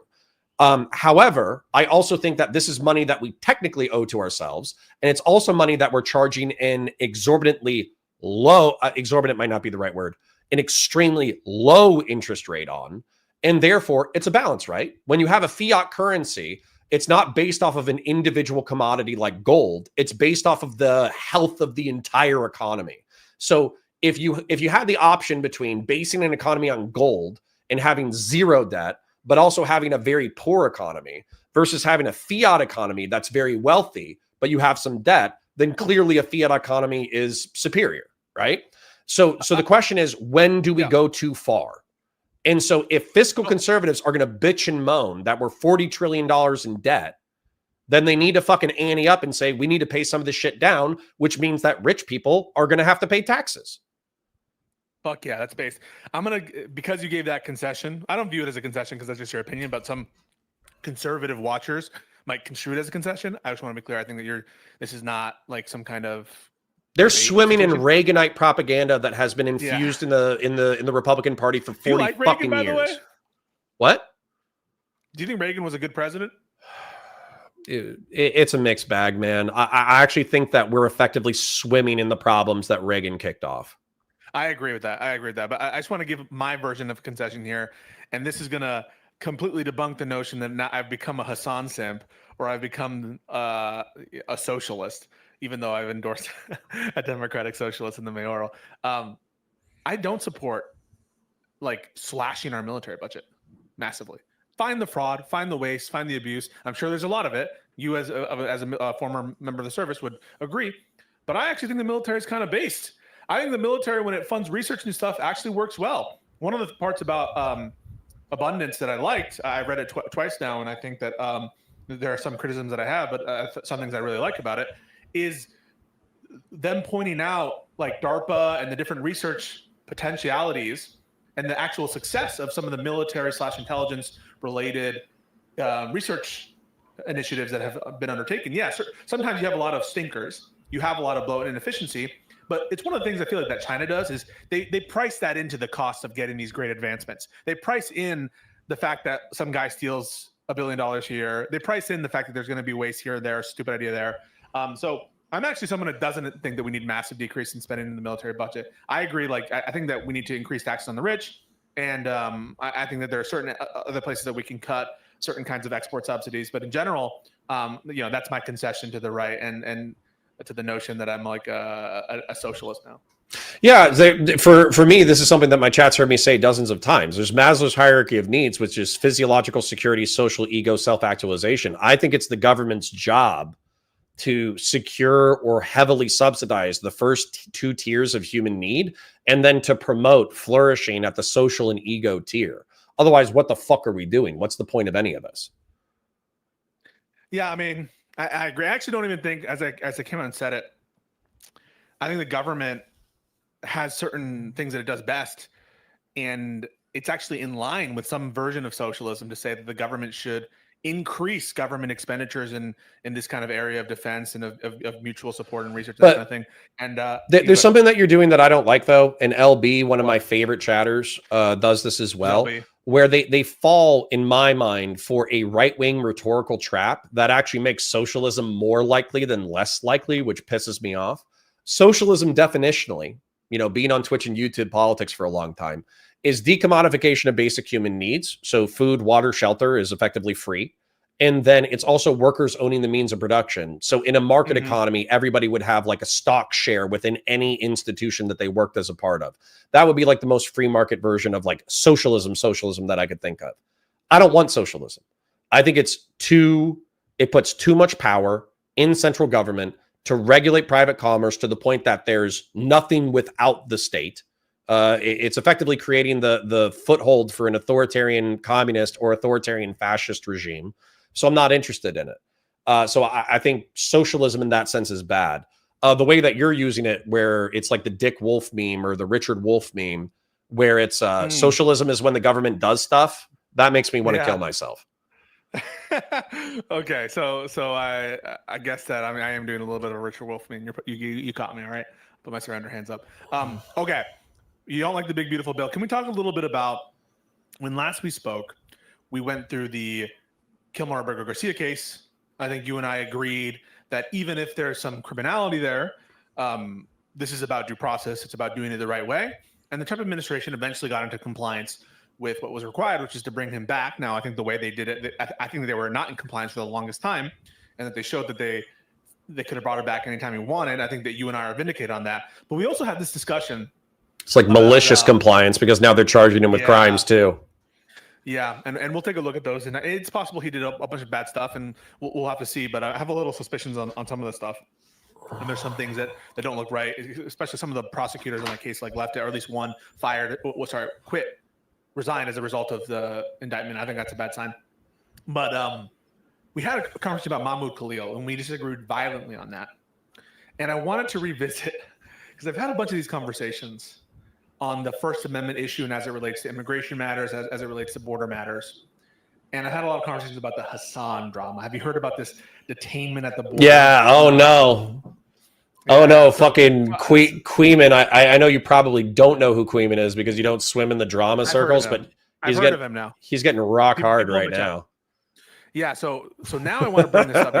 Speaker 2: However, I also think that this is money that we technically owe to ourselves. And it's also money that we're charging an exorbitantly low, exorbitant might not be the right word, an extremely low interest rate on. And therefore it's a balance, right? When you have a fiat currency, it's not based off of an individual commodity like gold. It's based off of the health of the entire economy. So if you had the option between basing an economy on gold and having zero debt, but also having a very poor economy, versus having a fiat economy that's very wealthy, but you have some debt, then clearly a fiat economy is superior, right? So the question is, when do we go too far? And so if fiscal conservatives are going to bitch and moan that we're $40 trillion in debt, then they need to fucking ante up and say, we need to pay some of this shit down, which means that rich people are going to have to pay taxes.
Speaker 6: Fuck yeah, that's based. Because you gave that concession, I don't view it as a concession because that's just your opinion, but some conservative watchers might construe it as a concession. I just want to be clear. I think that this is not like some kind of...
Speaker 2: They're swimming in Reaganite propaganda that has been infused in the Republican Party for 40
Speaker 6: Reagan,
Speaker 2: fucking
Speaker 6: by the
Speaker 2: years.
Speaker 6: way?
Speaker 2: What?
Speaker 6: Do you think Reagan was a good president?
Speaker 2: It's a mixed bag, man. I actually think that we're effectively swimming in the problems that Reagan kicked off.
Speaker 6: I agree with that. But I just want to give my version of concession here. And this is going to completely debunk the notion that now I've become a Hassan simp or I've become a socialist, even though I've endorsed a Democratic socialist in the mayoral. I don't support like slashing our military budget massively. Find the fraud, find the waste, find the abuse. I'm sure there's a lot of it. You as a former member of the service would agree. But I actually think the military is kind of based. I think the military, when it funds research and stuff, actually works well. One of the parts about abundance that I liked, I read it twice now, and I think that there are some criticisms that I have, but some things I really like about it, is them pointing out like DARPA and the different research potentialities and the actual success of some of the military/intelligence related research initiatives that have been undertaken. Yes, sometimes you have a lot of stinkers, you have a lot of bloat and inefficiency, but it's one of the things I feel like that China does is they price that into the cost of getting these great advancements. They price in the fact that some guy steals $1 billion here. They price in the fact that there's going to be waste here or there, stupid idea there. So I'm actually someone that doesn't think that we need massive decrease in spending in the military budget. I agree. Like, I think that we need to increase taxes on the rich. And I think that there are certain other places that we can cut certain kinds of export subsidies. But in general, that's my concession to the right and to the notion that I'm like a socialist now.
Speaker 2: Yeah, for me, this is something that my chat's heard me say dozens of times. There's Maslow's hierarchy of needs, which is physiological security, social ego, self-actualization. I think it's the government's job to secure or heavily subsidize the first two tiers of human need, and then to promote flourishing at the social and ego tier. Otherwise, what the fuck are we doing? What's the point of any of this?
Speaker 6: Yeah, I mean, I agree. I actually don't even think, as I came out and said it, I think the government has certain things that it does best, and it's actually in line with some version of socialism to say that the government should increase government expenditures in this kind of area of defense and of mutual support and research, that kind of thing. And
Speaker 2: there's something that you're doing that I don't like, though. And LB, one of my favorite chatters, does this as well, LB, where they fall, in my mind, for a right-wing rhetorical trap that actually makes socialism more likely than less likely, which pisses me off. Socialism, definitionally, being on Twitch and YouTube politics for a long time, is decommodification of basic human needs. So food, water, shelter is effectively free. And then it's also workers owning the means of production. So in a market economy, everybody would have like a stock share within any institution that they worked as a part of. That would be like the most free market version of like socialism that I could think of. I don't want socialism. I think it puts too much power in central government to regulate private commerce to the point that there's nothing without the state. It's effectively creating the foothold for an authoritarian communist or authoritarian fascist regime. So I'm not interested in it. So I think socialism in that sense is bad. The way that you're using it, where it's like the Dick Wolf meme or the Richard Wolf meme, where it's socialism is when the government does stuff, that makes me want to kill myself.
Speaker 6: Okay, so I guess that I am doing a little bit of a Richard Wolf meme. You caught me, all right? Put my surrender hands up. Okay, you don't like the big beautiful bill. Can we talk a little bit about when last we spoke? We went through the Kilmer Garcia case. I think you and I agreed that even if there's some criminality there, this is about due process. It's about doing it the right way. And the Trump administration eventually got into compliance with what was required, which is to bring him back. Now, I think the way they did it, I think they were not in compliance for the longest time, and that they showed that they could have brought it back anytime he wanted. I think that you and I are vindicated on that. But we also had this discussion.
Speaker 2: It's like malicious compliance because now they're charging him with crimes too.
Speaker 6: Yeah, and we'll take a look at those. And it's possible he did a bunch of bad stuff, and we'll have to see. But I have a little suspicions on some of the stuff. And there's some things that don't look right, especially some of the prosecutors on that case like left it, or at least one quit, resigned as a result of the indictment. I think that's a bad sign. But we had a conversation about Mahmoud Khalil, and we disagreed violently on that. And I wanted to revisit, because I've had a bunch of these conversations on the First Amendment issue and as it relates to immigration matters, as it relates to border matters. And I had a lot of conversations about the Hassan drama. Have you heard about this detainment at the border?
Speaker 2: Yeah. Oh, no. Oh, no. Fucking Queeman. I know you probably don't know who Queeman is because you don't swim in the drama circles, but
Speaker 6: I've heard of him now.
Speaker 2: He's getting rock hard right now.
Speaker 6: Yeah. So now I want to bring this up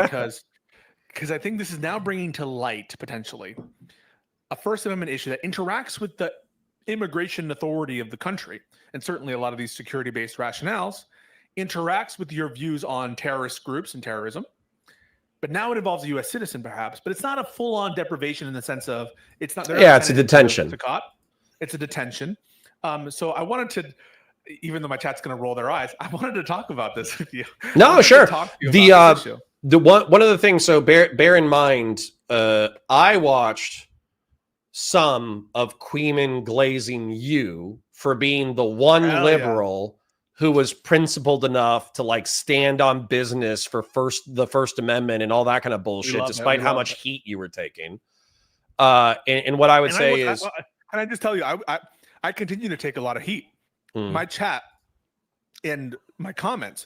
Speaker 6: because I think this is now bringing to light, potentially, a First Amendment issue that interacts with the immigration authority of the country, and certainly a lot of these security-based rationales interacts with your views on terrorist groups and terrorism. But now it involves a U.S. citizen, perhaps, but it's not a full-on deprivation in the sense of it's not.
Speaker 2: It's a detention.
Speaker 6: It's a detention. So I wanted to, even though my chat's going to roll their eyes, I wanted to talk about this with you.
Speaker 2: No, sure. The one of the things. So bear in mind, I watched some of Queeman glazing you for being the one liberal who was principled enough to like stand on business for the First Amendment and all that kind of bullshit, despite how much heat you were taking. And what I would say is,
Speaker 6: can I just tell you, I continue to take a lot of heat. My chat and my comments,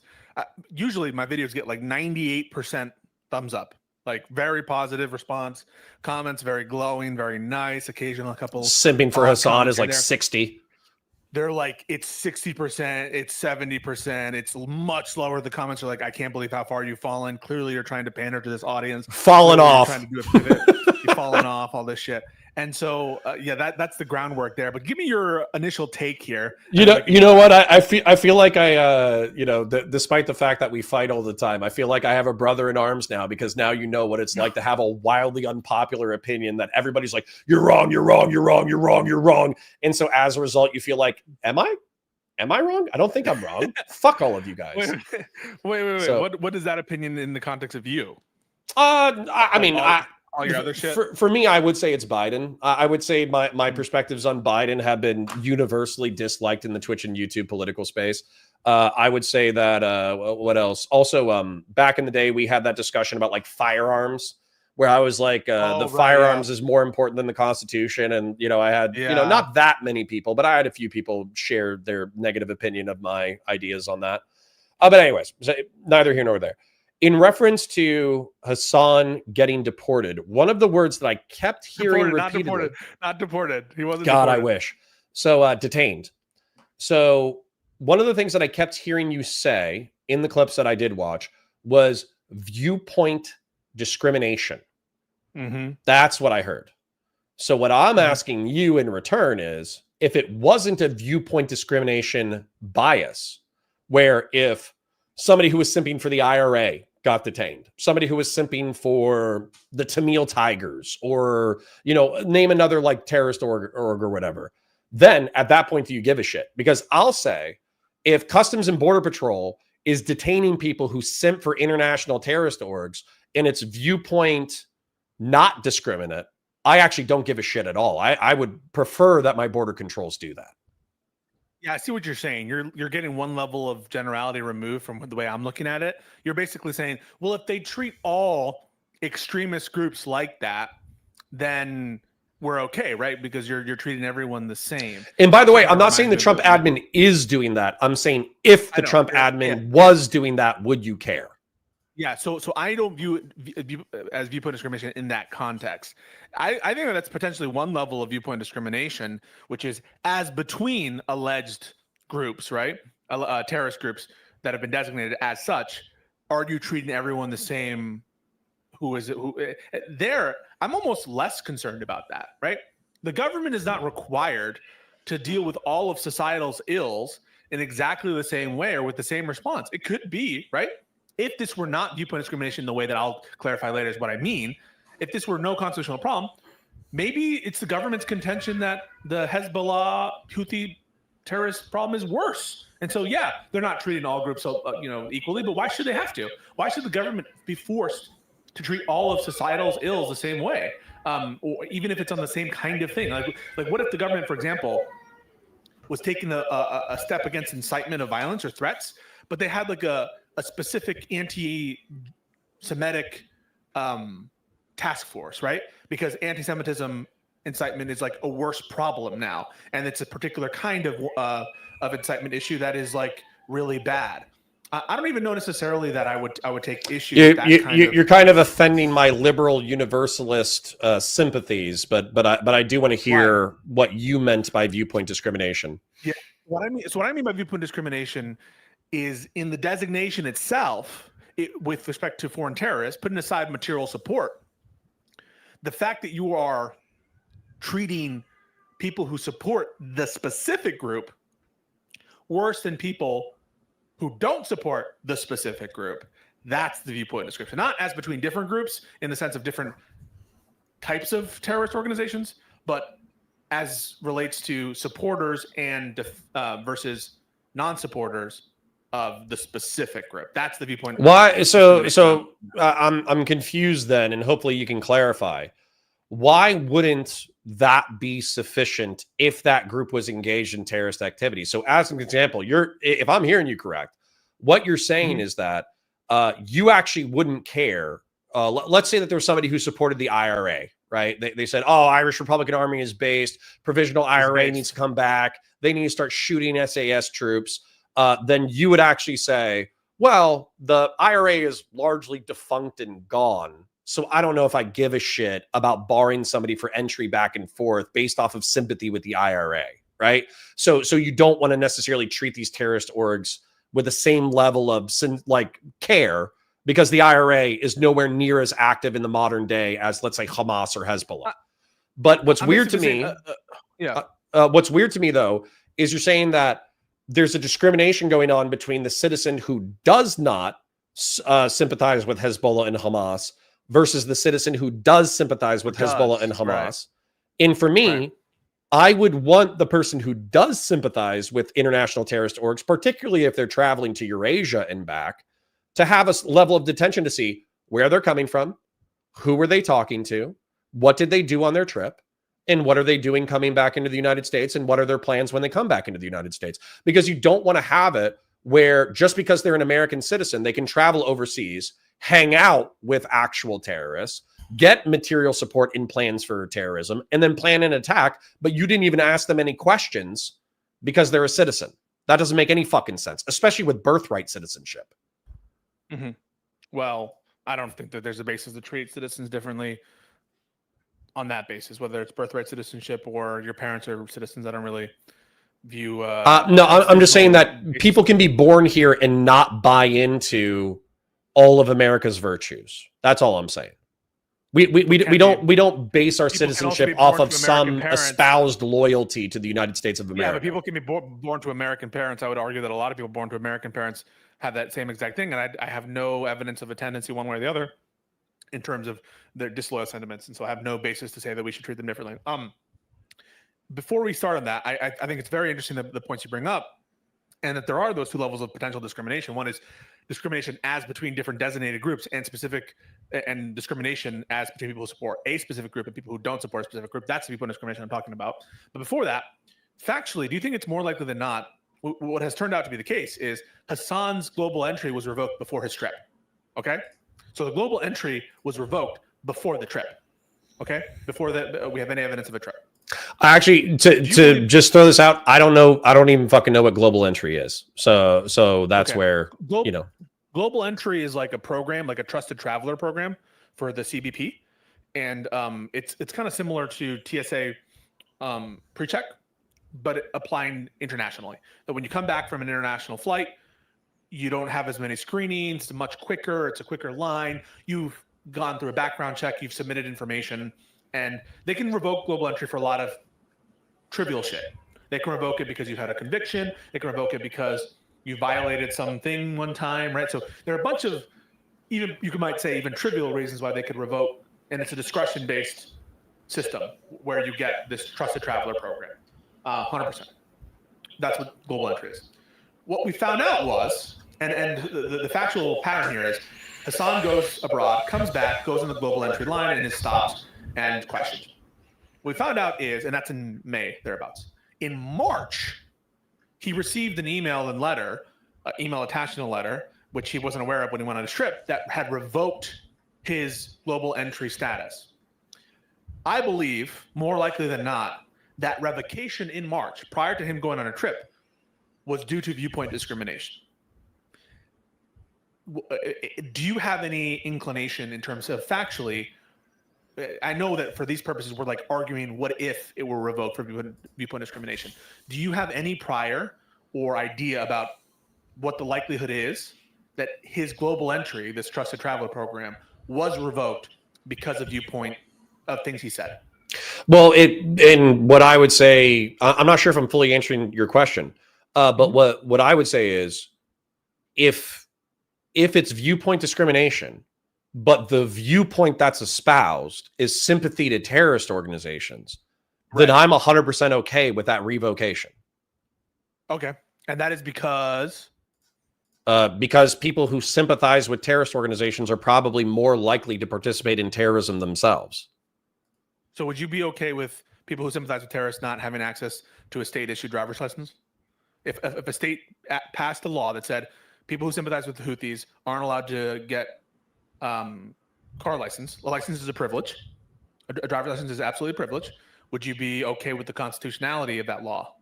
Speaker 6: usually my videos get like 98% thumbs up. Like very positive response, comments very glowing, very nice. Occasional couple
Speaker 2: simping for Hassan is like 60.
Speaker 6: They're like, it's 60%, it's 70%, it's much lower. The comments are like, I can't believe how far you've fallen. Clearly, you're trying to pander to this audience.
Speaker 2: Fallen off.
Speaker 6: Trying to do a pivot. You've fallen off, all this shit. And so, that's the groundwork there. But give me your initial take here.
Speaker 2: You know what? I feel like despite the fact that we fight all the time, I feel like I have a brother in arms now because now you know what it's like to have a wildly unpopular opinion that everybody's like, you're wrong, you're wrong, you're wrong, you're wrong, you're wrong. And so as a result, you feel like, am I wrong? I don't think I'm wrong. Fuck all of you guys.
Speaker 6: Wait. So, what is that opinion in the context of you? All your other shit?
Speaker 2: For me, I would say it's Biden. I would say my perspectives on Biden have been universally disliked in the Twitch and YouTube political space. I would say that, what else? Also, back in the day, we had that discussion about like firearms, where I was like, firearms is more important than the Constitution. And, I had, not that many people, but I had a few people share their negative opinion of my ideas on that. But anyways, neither here nor there. In reference to Hassan getting deported, one of the words that I kept hearing repeatedly...
Speaker 6: Not deported. He wasn't
Speaker 2: God,
Speaker 6: deported.
Speaker 2: I wish. So, detained. So, one of the things that I kept hearing you say in the clips that I did watch was viewpoint discrimination.
Speaker 6: Mm-hmm.
Speaker 2: That's what I heard. So, what I'm asking you in return is, if it wasn't a viewpoint discrimination bias, where if somebody who was simping for the IRA got detained. Somebody who was simping for the Tamil Tigers, or, you know, name another like terrorist org or whatever. Then at that point, do you give a shit? Because I'll say, if Customs and Border Patrol is detaining people who simp for international terrorist orgs and it's viewpoint not discriminate, I actually don't give a shit at all. I would prefer that my border controls do that.
Speaker 6: Yeah, I see what you're saying. You're getting one level of generality removed from the way I'm looking at it. You're basically saying, well, if they treat all extremist groups like that, then we're okay, right? Because you're treating everyone the same.
Speaker 2: And by the way, I'm not saying the Trump admin is doing that. I'm saying if the Trump admin was doing that, would you care?
Speaker 6: Yeah, so I don't view it as viewpoint discrimination in that context. I think that's potentially one level of viewpoint discrimination, which is as between alleged groups, right? Terrorist groups that have been designated as such. Are you treating everyone the same? There, I'm almost less concerned about that, right? The government is not required to deal with all of societal's ills in exactly the same way or with the same response. It could be, right? If this were not viewpoint discrimination, the way that I'll clarify later is what I mean, if this were no constitutional problem, maybe it's the government's contention that the Hezbollah Houthi terrorist problem is worse. And so, yeah, they're not treating all groups, equally, but why should they have to? Why should the government be forced to treat all of societal's ills the same way? Or even if it's on the same kind of thing. Like what if the government, for example, was taking a step against incitement of violence or threats, but they had like a specific anti-Semitic task force, right? Because anti-Semitism incitement is like a worse problem now, and it's a particular kind of incitement issue that is like really bad. I don't even know necessarily that I would take issue with that
Speaker 2: you're kind of offending my liberal universalist sympathies, but I do want to hear what you meant by viewpoint discrimination.
Speaker 6: Yeah, what I mean by viewpoint discrimination is in the designation itself, with respect to foreign terrorists, putting aside material support, the fact that you are treating people who support the specific group worse than people who don't support the specific group, that's the viewpoint description. Not as between different groups in the sense of different types of terrorist organizations, but as relates to supporters and versus non-supporters of the specific group. That's the viewpoint.
Speaker 2: Why? So I'm confused then, and hopefully you can clarify. Why wouldn't that be sufficient if that group was engaged in terrorist activity? So as an example, if I'm hearing you correct, what you're saying is that you actually wouldn't care. Let's say that there was somebody who supported the IRA, right? They said, oh, Irish Republican Army is based. Provisional IRA needs to come back. They need to start shooting SAS troops. Then you would actually say, well, the IRA is largely defunct and gone. So I don't know if I give a shit about barring somebody for entry back and forth based off of sympathy with the IRA, right? So you don't want to necessarily treat these terrorist orgs with the same level of care, because the IRA is nowhere near as active in the modern day as, let's say, Hamas or Hezbollah. But what's weird to me, what's weird to me though, is you're saying that there's a discrimination going on between the citizen who does not sympathize with Hezbollah and Hamas versus the citizen who does sympathize with Hezbollah and Hamas. Right. And for me, I would want the person who does sympathize with international terrorist orgs, particularly if they're traveling to Eurasia and back, to have a level of detention to see where they're coming from, who were they talking to, what did they do on their trip, and what are they doing coming back into the United States, and what are their plans when they come back into the United States? Because you don't want to have it where just because they're an American citizen, they can travel overseas, hang out with actual terrorists, get material support in plans for terrorism, and then plan an attack, but you didn't even ask them any questions because they're a citizen. That doesn't make any fucking sense, especially with birthright citizenship.
Speaker 6: Mm-hmm. Well, I don't think that there's a basis to treat citizens differently on that basis, whether it's birthright citizenship or your parents are citizens. I don't really view.
Speaker 2: No, I'm just saying that people can be born here and not buy into all of America's virtues. That's all I'm saying. We don't base our
Speaker 6: People can also
Speaker 2: citizenship
Speaker 6: be born
Speaker 2: off
Speaker 6: to
Speaker 2: of
Speaker 6: American
Speaker 2: some
Speaker 6: parents.
Speaker 2: espoused loyalty to the United States of
Speaker 6: Yeah,
Speaker 2: America.
Speaker 6: but people can be born to American parents. I would argue that a lot of people born to American parents have that same exact thing, and I have no evidence of a tendency one way or the other in terms of their disloyal sentiments, and so I have no basis to say that we should treat them differently. Before we start on that, I think it's very interesting the points you bring up, and that there are those two levels of potential discrimination. One is discrimination as between different designated groups, and discrimination as between people who support a specific group and people who don't support a specific group. That's the viewpoint discrimination I'm talking about. But before that, factually, do you think it's more likely than not, what has turned out to be the case is Hassan's global entry was revoked before his trip? Okay, so the global entry was revoked before the trip. Okay, before that we have any evidence of a trip.
Speaker 2: Actually, to just throw this out, I don't know. I don't even fucking know what global entry is. So that's where,
Speaker 6: global entry is like a program, like a trusted traveler program for the CBP, and it's kind of similar to TSA pre-check, but applying internationally. That when you come back from an international flight, you don't have as many screenings. It's much quicker. It's a quicker line. You've gone through a background check. You've submitted information. And they can revoke global entry for a lot of trivial shit. They can revoke it because you've had a conviction. They can revoke it because you violated something one time, right? So there are a bunch of, even you might say, even trivial reasons why they could revoke, and it's a discretion-based system where you get this trusted traveler program. 100%. That's what global entry is. What we found out was, and the factual pattern here is, Hassan goes abroad, comes back, goes in the global entry line, and is stopped and questioned. What we found out is, and that's in May, thereabouts. In March, he received an email and letter, email attached in a letter, which he wasn't aware of when he went on his trip, that had revoked his global entry status. I believe, more likely than not, that revocation in March, prior to him going on a trip, was due to viewpoint discrimination. Do you have any inclination in terms of factually? I know that for these purposes, we're like arguing what if it were revoked for viewpoint discrimination. Do you have any prior or idea about what the likelihood is that his global entry, this trusted traveler program, was revoked because of viewpoint of things he said?
Speaker 2: Well, and what I would say, I'm not sure if I'm fully answering your question, but what I would say is, if it's viewpoint discrimination, but the viewpoint that's espoused is sympathy to terrorist organizations, then I'm 100% okay with that revocation.
Speaker 6: Okay. And that is because
Speaker 2: people who sympathize with terrorist organizations are probably more likely to participate in terrorism themselves.
Speaker 6: So would you be okay with people who sympathize with terrorists not having access to a state-issued driver's license? If a state passed a law that said people who sympathize with the Houthis aren't allowed to get car license. A license is a privilege. A driver's license is absolutely a privilege. Would you be okay with the constitutionality of that law?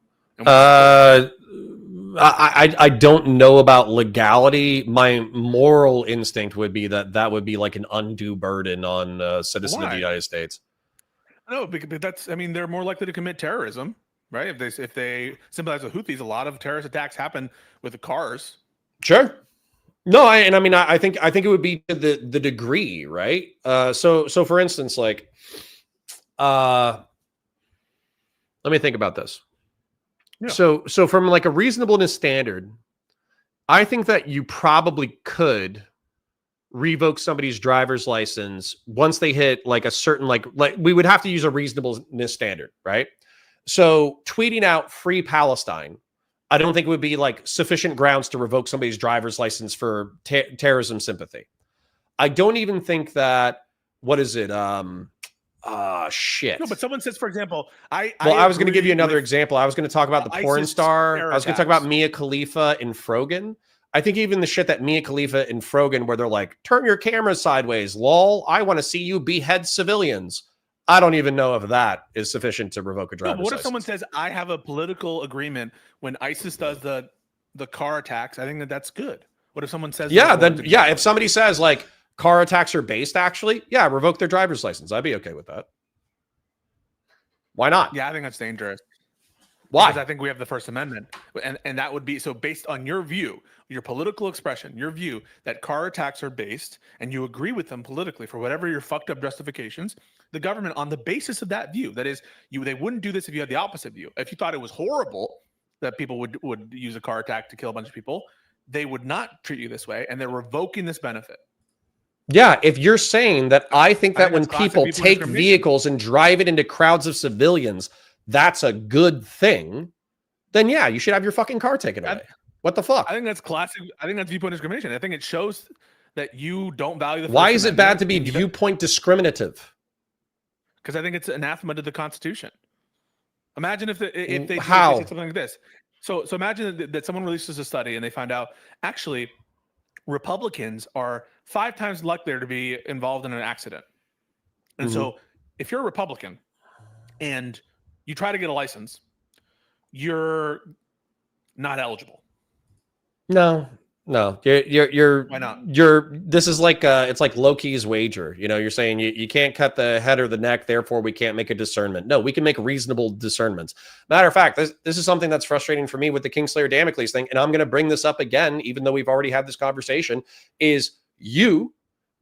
Speaker 2: I don't know about legality. My moral instinct would be that would be like an undue burden on a citizen of the United States.
Speaker 6: No, because that's, I mean, they're more likely to commit terrorism, right? If they sympathize with Houthis, a lot of terrorist attacks happen with the cars.
Speaker 2: Sure. No, I think it would be to the degree, right? So for instance, like, let me think about this. Yeah. So from like a reasonableness standard, I think that you probably could revoke somebody's driver's license once they hit like a certain, like we would have to use a reasonableness standard, right? So tweeting out "Free Palestine," I don't think it would be like sufficient grounds to revoke somebody's driver's license for terrorism sympathy. I don't even think that, what is it? Shit.
Speaker 6: No, but someone says, for example,
Speaker 2: I was going to give you another example. I was going to talk about the porn star. I was going to talk about Mia Khalifa and Frogan. I think even the shit that Mia Khalifa and Frogan, where they're like, turn your camera sideways, lol, I want to see you behead civilians. I don't even know if that is sufficient to revoke a driver's license.
Speaker 6: What if someone says, I have a political agreement when ISIS does the car attacks? I think that's good. What if someone says,
Speaker 2: if somebody says like car attacks are based, actually, revoke their driver's license. I'd be okay with that. Why not?
Speaker 6: Yeah, I think that's dangerous.
Speaker 2: Why?
Speaker 6: Because I think we have the First Amendment, and that would be so based on your view, your political expression, your view that car attacks are based, and you agree with them politically for whatever your fucked up justifications. The government, on the basis of that view, that is, they wouldn't do this if you had the opposite view. If you thought it was horrible that people would use a car attack to kill a bunch of people, they would not treat you this way, and they're revoking this benefit.
Speaker 2: Yeah, if you're saying that I think that when people take vehicles and drive it into crowds of civilians, that's a good thing, then yeah, you should have your fucking car taken away. What the fuck?
Speaker 6: I think that's classic. I think that's viewpoint discrimination. I think it shows that you don't value the First
Speaker 2: Why is it bad to be
Speaker 6: Amendment.
Speaker 2: viewpoint discriminative?
Speaker 6: Because I think it's anathema to the Constitution. Imagine if they said something like this. So imagine that someone releases a study and they find out actually Republicans are 5 times likelier to be involved in an accident. And so if you're a Republican and you try to get a license, you're not eligible.
Speaker 2: No. You're
Speaker 6: Why not?
Speaker 2: This is like it's like Loki's wager. You know, you're saying you can't cut the head or the neck, therefore we can't make a discernment. No, we can make reasonable discernments. Matter of fact, this is something that's frustrating for me with the Kingslayer Damocles thing, and I'm going to bring this up again, even though we've already had this conversation, is you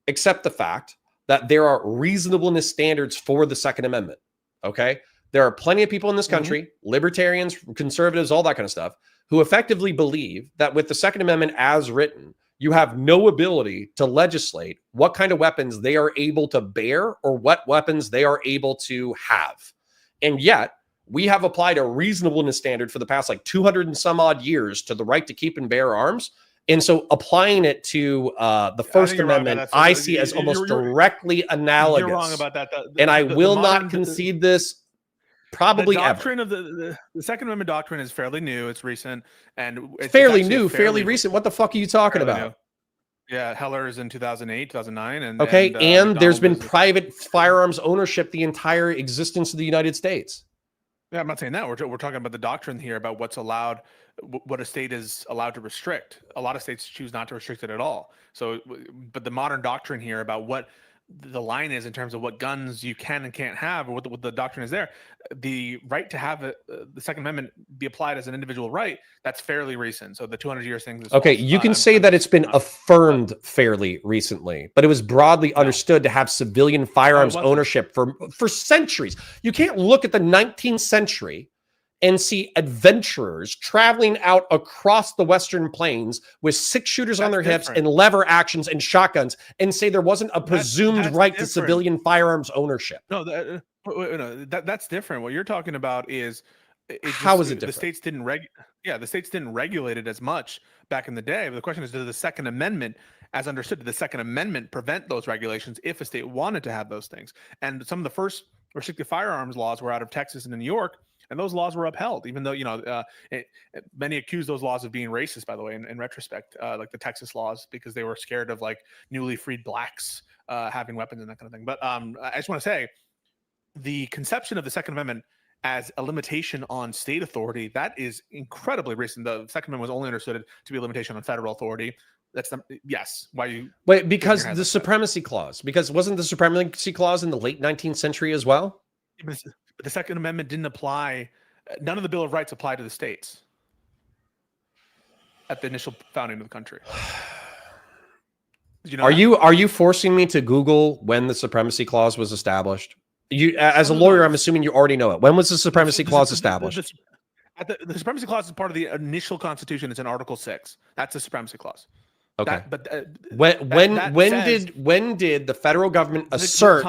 Speaker 2: accept the fact that there are reasonableness standards for the Second Amendment, okay? There are plenty of people in this country, libertarians, conservatives, all that kind of stuff, who effectively believe that with the Second Amendment as written, you have no ability to legislate what kind of weapons they are able to bear or what weapons they are able to have. And yet, we have applied a reasonableness standard for the past like 200 and some odd years to the right to keep and bear arms. And so applying it to the First Amendment, I see as almost directly analogous.
Speaker 6: You're wrong about that.
Speaker 2: And I will not concede this. Probably
Speaker 6: the doctrine
Speaker 2: ever.
Speaker 6: Of the Second Amendment doctrine is fairly new. It's recent and it's
Speaker 2: fairly new, fairly recent. What the fuck are you talking about?
Speaker 6: New. Yeah, Heller's in 2008, 2009, and
Speaker 2: and there's been private firearms ownership the entire existence of the United States.
Speaker 6: Yeah, I'm not saying that. We're talking about the doctrine here about what's allowed, what a state is allowed to restrict. A lot of states choose not to restrict it at all. So, but the modern doctrine here about what the line is in terms of what guns you can and can't have, or what the doctrine is there, the right to have the Second Amendment be applied as an individual right, that's fairly recent. So the 200 years thing.
Speaker 2: Okay, you can say that it's been affirmed fairly recently, but it was broadly understood to have civilian firearms ownership for centuries. You can't look at the 19th century and see adventurers traveling out across the Western Plains with 6 shooters on their hips and lever actions and shotguns and say there wasn't a presumed right to civilian firearms ownership.
Speaker 6: No, that's different. What you're talking about is
Speaker 2: how is it different?
Speaker 6: The states didn't the states didn't regulate it as much back in the day. But the question is, does the Second Amendment, as understood, did the Second Amendment prevent those regulations if a state wanted to have those things? And some of the first restricted firearms laws were out of Texas and New York. And those laws were upheld, even though, many accused those laws of being racist, by the way, in retrospect, like the Texas laws, because they were scared of like newly freed blacks having weapons and that kind of thing. But I just want to say the conception of the Second Amendment as a limitation on state authority, that is incredibly recent. The Second Amendment was only understood to be a limitation on federal authority. That's yes. Why you
Speaker 2: wait? Because the supremacy clause. Because wasn't the supremacy clause in the late 19th century as well?
Speaker 6: The Second Amendment didn't apply. None of the Bill of Rights applied to the states at the initial founding of the country. Did you know
Speaker 2: are you forcing me to Google when the supremacy clause was established? You, as a lawyer, I'm assuming you already know it. When was the supremacy clause established?
Speaker 6: The supremacy clause is part of the initial Constitution. It's in Article 6. That's the supremacy clause.
Speaker 2: Okay. When did the federal government assert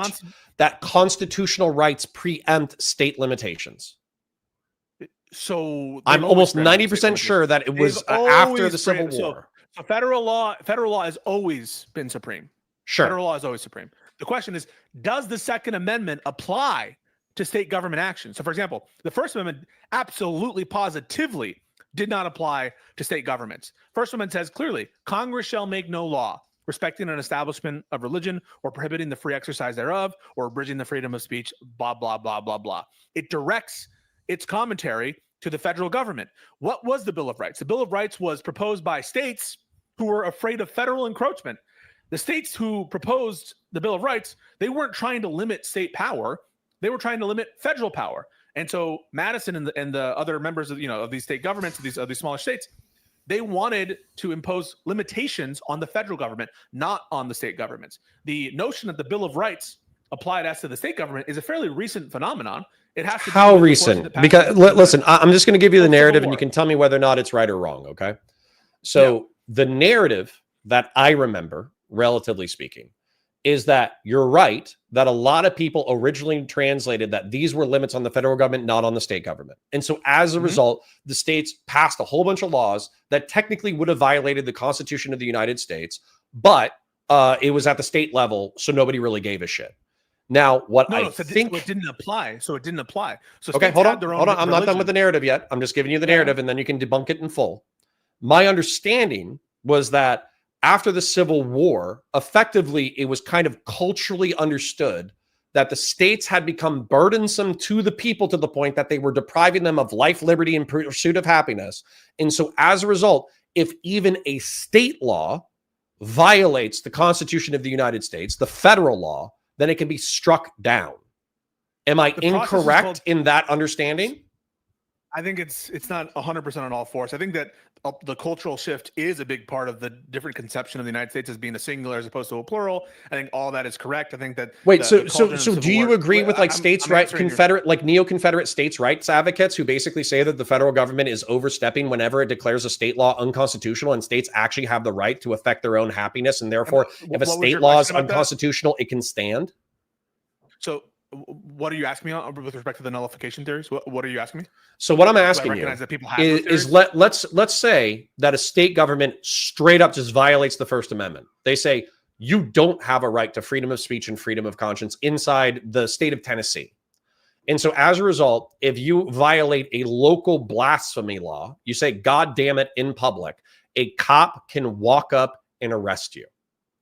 Speaker 2: that constitutional rights preempt state limitations?
Speaker 6: So
Speaker 2: I'm almost 90% sure that it was after the Civil War.
Speaker 6: So federal law has always been supreme.
Speaker 2: Sure.
Speaker 6: Federal law is always supreme. The question is, does the Second Amendment apply to state government action? So, for example, the First Amendment absolutely positively did not apply to state governments. First Amendment says clearly, Congress shall make no law respecting an establishment of religion or prohibiting the free exercise thereof or abridging the freedom of speech, blah, blah, blah, blah, blah. It directs its commentary to the federal government. What was the Bill of Rights? The Bill of Rights was proposed by states who were afraid of federal encroachment. The states who proposed the Bill of Rights, they weren't trying to limit state power. They were trying to limit federal power. And so Madison and the other members of of these state governments of these smaller states, they wanted to impose limitations on the federal government, not on the state governments. The notion that the Bill of Rights applied as to the state government is a fairly recent phenomenon. It has to
Speaker 2: How recent? Because listen, I'm just going to give you the narrative, and you can tell me whether or not it's right or wrong. Okay. So the narrative that I remember, relatively speaking, is that you're right, that a lot of people originally translated that these were limits on the federal government, not on the state government. And so as a result, the states passed a whole bunch of laws that technically would have violated the Constitution of the United States, but it was at the state level, so nobody really gave a shit. Now, what I think...
Speaker 6: So it didn't apply. So
Speaker 2: okay, hold on. I'm not done with the narrative yet. I'm just giving you the narrative, and then you can debunk it in full. My understanding was that after the Civil War, effectively, it was kind of culturally understood that the states had become burdensome to the people to the point that they were depriving them of life, liberty, and pursuit of happiness. And so as a result, if even a state law violates the Constitution of the United States, the federal law, then it can be struck down. Am I incorrect in that understanding?
Speaker 6: I think it's not 100% on all fours. I think that the cultural shift is a big part of the different conception of the United States as being a singular as opposed to a plural. I think all that is correct. I think that
Speaker 2: so do you agree with like states' right, Confederate, like neo-Confederate states' rights advocates who basically say that the federal government is overstepping whenever it declares a state law unconstitutional, and states actually have the right to affect their own happiness, and therefore, if a state law is unconstitutional, it can stand?
Speaker 6: So what are you asking me on with respect to the nullification theories? What are you asking me?
Speaker 2: So what I'm asking you is let's say that a state government straight up just violates the First Amendment. They say you don't have a right to freedom of speech and freedom of conscience inside the state of Tennessee. And so as a result, if you violate a local blasphemy law, you say, God damn it, in public, a cop can walk up and arrest you.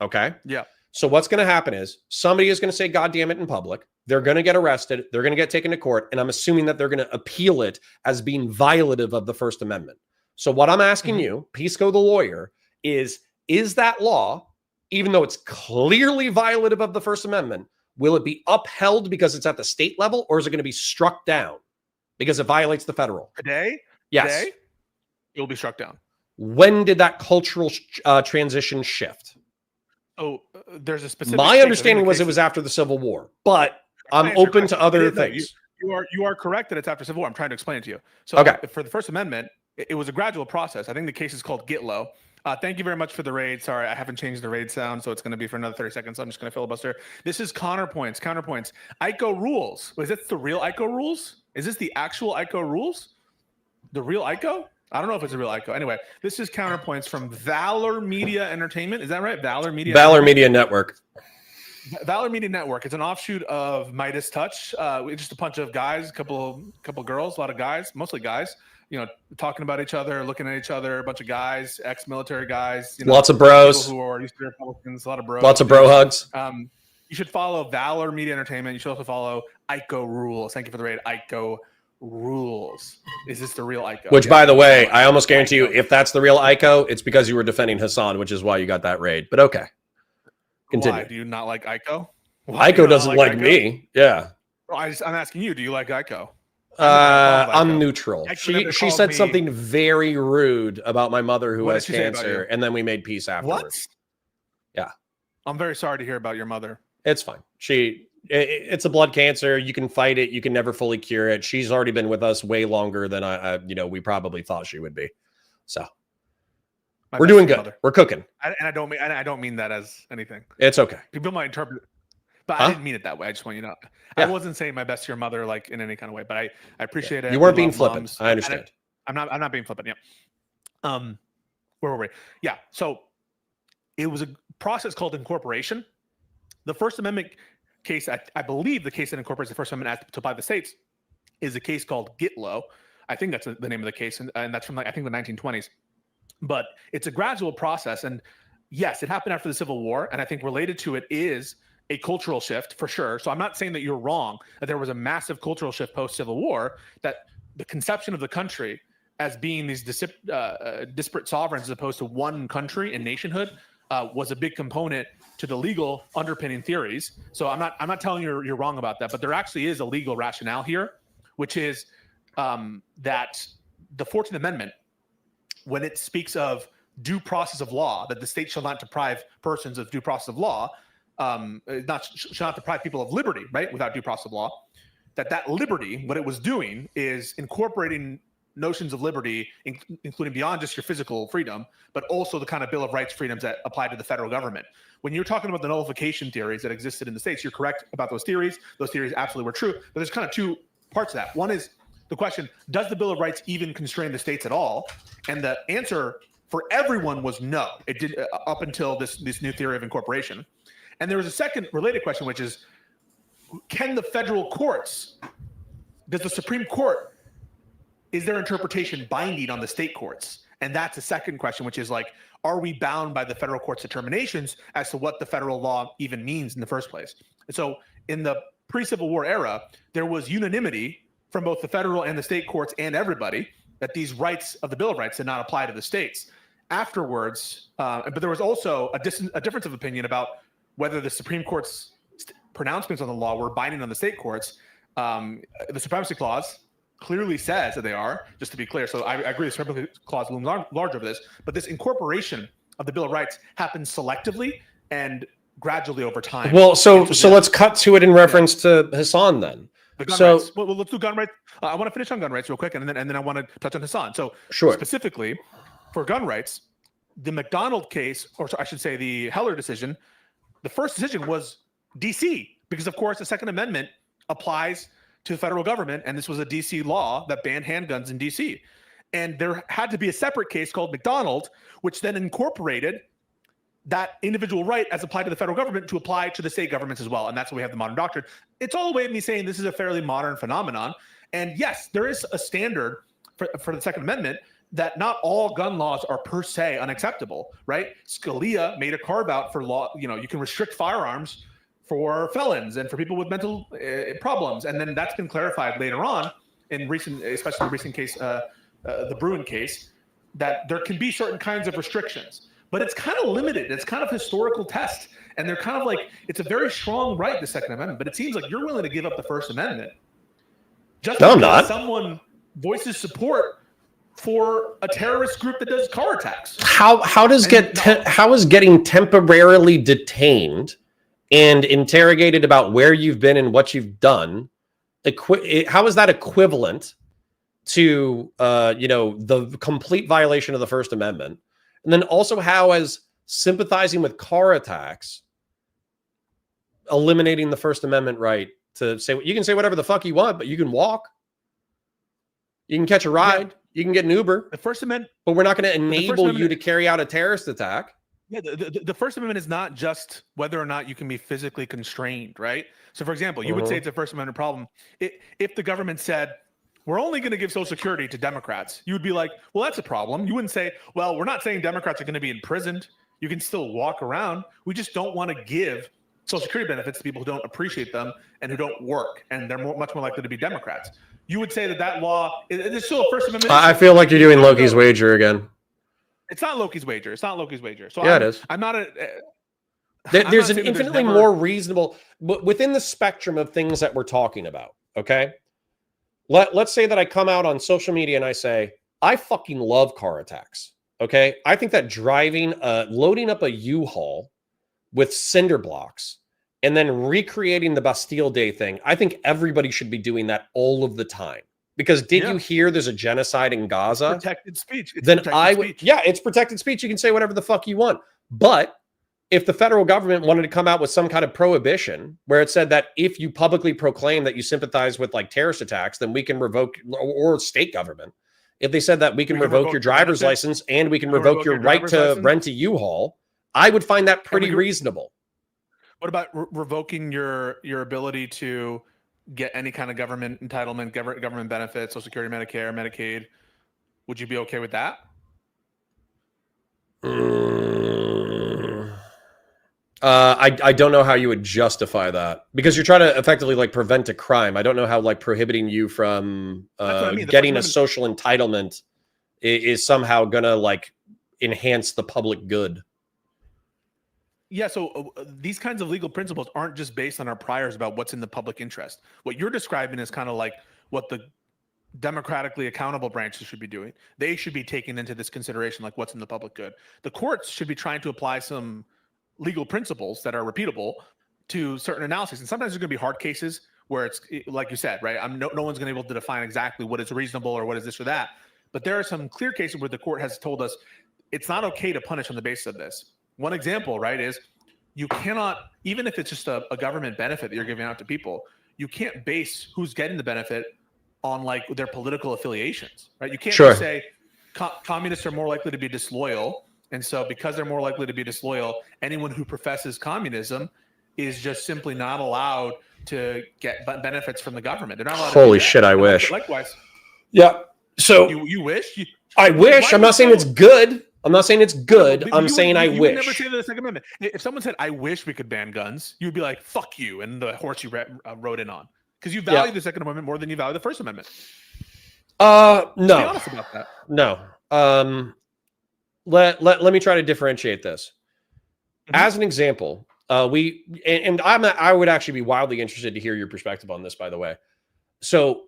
Speaker 2: Okay?
Speaker 6: Yeah.
Speaker 2: So what's going to happen is somebody is going to say, God damn it, in public. They're going to get arrested. They're going to get taken to court. And I'm assuming that they're going to appeal it as being violative of the First Amendment. So what I'm asking you, Pisco the lawyer, is that law, even though it's clearly violative of the First Amendment, will it be upheld because it's at the state level, or is it going to be struck down because it violates the federal?
Speaker 6: Today?
Speaker 2: Yes.
Speaker 6: Today, it will be struck down.
Speaker 2: When did that cultural transition shift?
Speaker 6: Oh, there's a specific...
Speaker 2: My understanding was it was after the Civil War, but I'm open to other things.
Speaker 6: You are correct that it's after Civil War. I'm trying to explain it to you. So for the First Amendment, it was a gradual process. I think the case is called Get Low. Thank you very much for the raid. Sorry, I haven't changed the raid sound, so it's going to be for another 30 seconds. So I'm just going to filibuster. This is counterpoints. ICO rules. Is this the real ICO rules? Is this the actual ICO rules? The real ICO? I don't know if it's a real ICO. Anyway, this is counterpoints from Valor Media Entertainment. Is that right? Valor Media
Speaker 2: Network.
Speaker 6: Valor Media Network. It's an offshoot of Midas Touch. Just a bunch of guys, a couple girls, a lot of guys, mostly guys, talking about each other, looking at each other, a bunch of guys, ex-military guys,
Speaker 2: lots of bros
Speaker 6: who are used to Republicans, a lot of bros,
Speaker 2: lots of bro hugs.
Speaker 6: You should follow Valor Media Entertainment. You should also follow ICO Rules. Thank you for the raid. ICO Rules. Is this the real ICO?
Speaker 2: Which, by the way, I almost guarantee you, if that's the real ICO, it's because you were defending Hassan, which is why you got that raid. But okay. Continue.
Speaker 6: Why? Do you not like ICO?
Speaker 2: ICO doesn't like me. Yeah.
Speaker 6: Well, I'm asking you, do you like ICO?
Speaker 2: I'm neutral. She said something very rude about my mother who has cancer, and then we made peace afterwards.
Speaker 6: What?
Speaker 2: Yeah.
Speaker 6: I'm very sorry to hear about your mother.
Speaker 2: It's fine. It's a blood cancer. You can fight it. You can never fully cure it. She's already been with us way longer than we probably thought she would be. So we're doing good. We're cooking.
Speaker 6: And I don't mean that as anything.
Speaker 2: It's okay.
Speaker 6: People might interpret it, but I didn't mean it that way. I just want you to know. Yeah. I wasn't saying my best to your mother like in any kind of way, but I appreciate it.
Speaker 2: You weren't being flippant. Moms. I understand.
Speaker 6: I'm not being flippant. Yeah. Where were we? Yeah. So it was a process called incorporation. The First Amendment case, I believe the case that incorporates the First Amendment as to by the states is a case called Get Low. I think that's the name of the case, and that's from I think the 1920s. But it's a gradual process, and yes, it happened after the Civil War, and I think related to it is a cultural shift for sure. So I'm not saying that you're wrong, that there was a massive cultural shift post-Civil War, that the conception of the country as being these disparate sovereigns as opposed to one country and nationhood was a big component to the legal underpinning theories. So I'm not telling you you're wrong about that, but there actually is a legal rationale here which is that the 14th Amendment, when it speaks of due process of law, that the state shall not deprive persons of due process of law, shall not deprive people of liberty, right, without due process of law, that liberty, what it was doing is incorporating notions of liberty, including beyond just your physical freedom, but also the kind of Bill of Rights freedoms that apply to the federal government. When you're talking about the nullification theories that existed in the states, you're correct about those theories. Those theories absolutely were true, but there's kind of two parts of that. One is the question, does the Bill of Rights even constrain the states at all? And the answer for everyone was no. It did up until this new theory of incorporation. And there was a second related question, which is, can the federal courts, does the Supreme Court, is their interpretation binding on the state courts? And that's a second question, which is like, are we bound by the federal court's determinations as to what the federal law even means in the first place? And so in the pre-Civil War era, there was unanimity from both the federal and the state courts and everybody that these rights of the Bill of Rights did not apply to the states. Afterwards, but there was also a difference of opinion about whether the Supreme Court's pronouncements on the law were binding on the state courts. The Supremacy Clause clearly says that they are, just to be clear. So I agree the Supremacy Clause looms large over this, but this incorporation of the Bill of Rights happens selectively and gradually over time.
Speaker 2: Well, so let's cut to it in reference to Hassan then.
Speaker 6: The gun rights. Well, let's do gun rights. I want to finish on gun rights real quick, and then I want to touch on Hassan. So
Speaker 2: sure.
Speaker 6: Specifically for gun rights, the McDonald case, or I should say the Heller decision, the first decision was D.C. because, of course, the Second Amendment applies to the federal government, and this was a D.C. law that banned handguns in D.C. And there had to be a separate case called McDonald, which then incorporated that individual right as applied to the federal government to apply to the state governments as well. And that's why we have the modern doctrine. It's all a way of me saying this is a fairly modern phenomenon. And yes, there is a standard for the Second Amendment that not all gun laws are per se unacceptable, right? Scalia made a carve out for law, you can restrict firearms for felons and for people with mental problems. And then that's been clarified later on in especially the recent case, the Bruin case, that there can be certain kinds of restrictions. But it's kind of limited. It's kind of historical test. And they're kind of like, it's a very strong right, the Second Amendment, but it seems like you're willing to give up the First Amendment. Just because someone voices support for a terrorist group that does car attacks.
Speaker 2: How is getting temporarily detained and interrogated about where you've been and what you've done, how is that equivalent to the complete violation of the First Amendment? And then also, how is sympathizing with car attacks eliminating the First Amendment right to say, you can say whatever the fuck you want, but you can walk, you can catch a ride, you can get an Uber.
Speaker 6: The First Amendment,
Speaker 2: but we're not going to enable you to carry out a terrorist attack.
Speaker 6: Yeah, the First Amendment is not just whether or not you can be physically constrained, right? So, for example, you would say it's a First Amendment problem if the government said, we're only going to give Social Security to Democrats. You would be like, well, that's a problem. You wouldn't say, well, we're not saying Democrats are going to be imprisoned. You can still walk around. We just don't want to give Social Security benefits to people who don't appreciate them and who don't work, and they're much more likely to be Democrats. You would say that law is still a First Amendment.
Speaker 2: I feel like you're doing Loki's wager again.
Speaker 6: It's not Loki's wager. It's not Loki's wager. So
Speaker 2: yeah, it is.
Speaker 6: I'm not
Speaker 2: there's an infinitely more reasonable, within the spectrum of things that we're talking about. Okay. Let's say that I come out on social media and I say, I fucking love car attacks. Okay. I think that loading up a U-Haul with cinder blocks and then recreating the Bastille Day thing, I think everybody should be doing that all of the time. Because did you hear there's a genocide in Gaza?
Speaker 6: Protected speech.
Speaker 2: It's protected speech. You can say whatever the fuck you want. But if the federal government wanted to come out with some kind of prohibition where it said that if you publicly proclaim that you sympathize with like terrorist attacks, then we can revoke, or state government, if they said that we can revoke your driver's license and we can revoke your right to rent a U-Haul, I would find that pretty reasonable.
Speaker 6: What about revoking your ability to get any kind of government entitlement, government benefits, Social Security, Medicare, Medicaid? Would you be okay with that?
Speaker 2: I don't know how you would justify that, because you're trying to effectively like prevent a crime. I don't know how like prohibiting you from getting a social entitlement is somehow gonna like enhance the public good.
Speaker 6: Yeah, so these kinds of legal principles aren't just based on our priors about what's in the public interest. What you're describing is kind of like what the democratically accountable branches should be doing. They should be taking into this consideration, like what's in the public good. The courts should be trying to apply some legal principles that are repeatable to certain analyses. And sometimes there's going to be hard cases where it's like you said, right? No one's going to be able to define exactly what is reasonable or what is this or that. But there are some clear cases where the court has told us it's not okay to punish on the basis of this. One example, right, is you cannot, even if it's just a government benefit that you're giving out to people, you can't base who's getting the benefit on like their political affiliations, right? You can't just say communists are more likely to be disloyal. And so because they're more likely to be disloyal, anyone who professes communism is just simply not allowed to get benefits from the government. They're not allowed
Speaker 2: Holy shit, I wish.
Speaker 6: Likewise.
Speaker 2: Yeah. So
Speaker 6: you wish?
Speaker 2: I wish. I'm not saying it's good. I'm not saying it's good. I'm saying I wish. You would never say
Speaker 6: the Second Amendment. If someone said, I wish we could ban guns, you'd be like, fuck you, and the horse you rode in on. Because you value the Second Amendment more than you value the First Amendment.
Speaker 2: No.
Speaker 6: Be honest about that.
Speaker 2: No. Let me try to differentiate this. As an example, I would actually be wildly interested to hear your perspective on this, by the way. So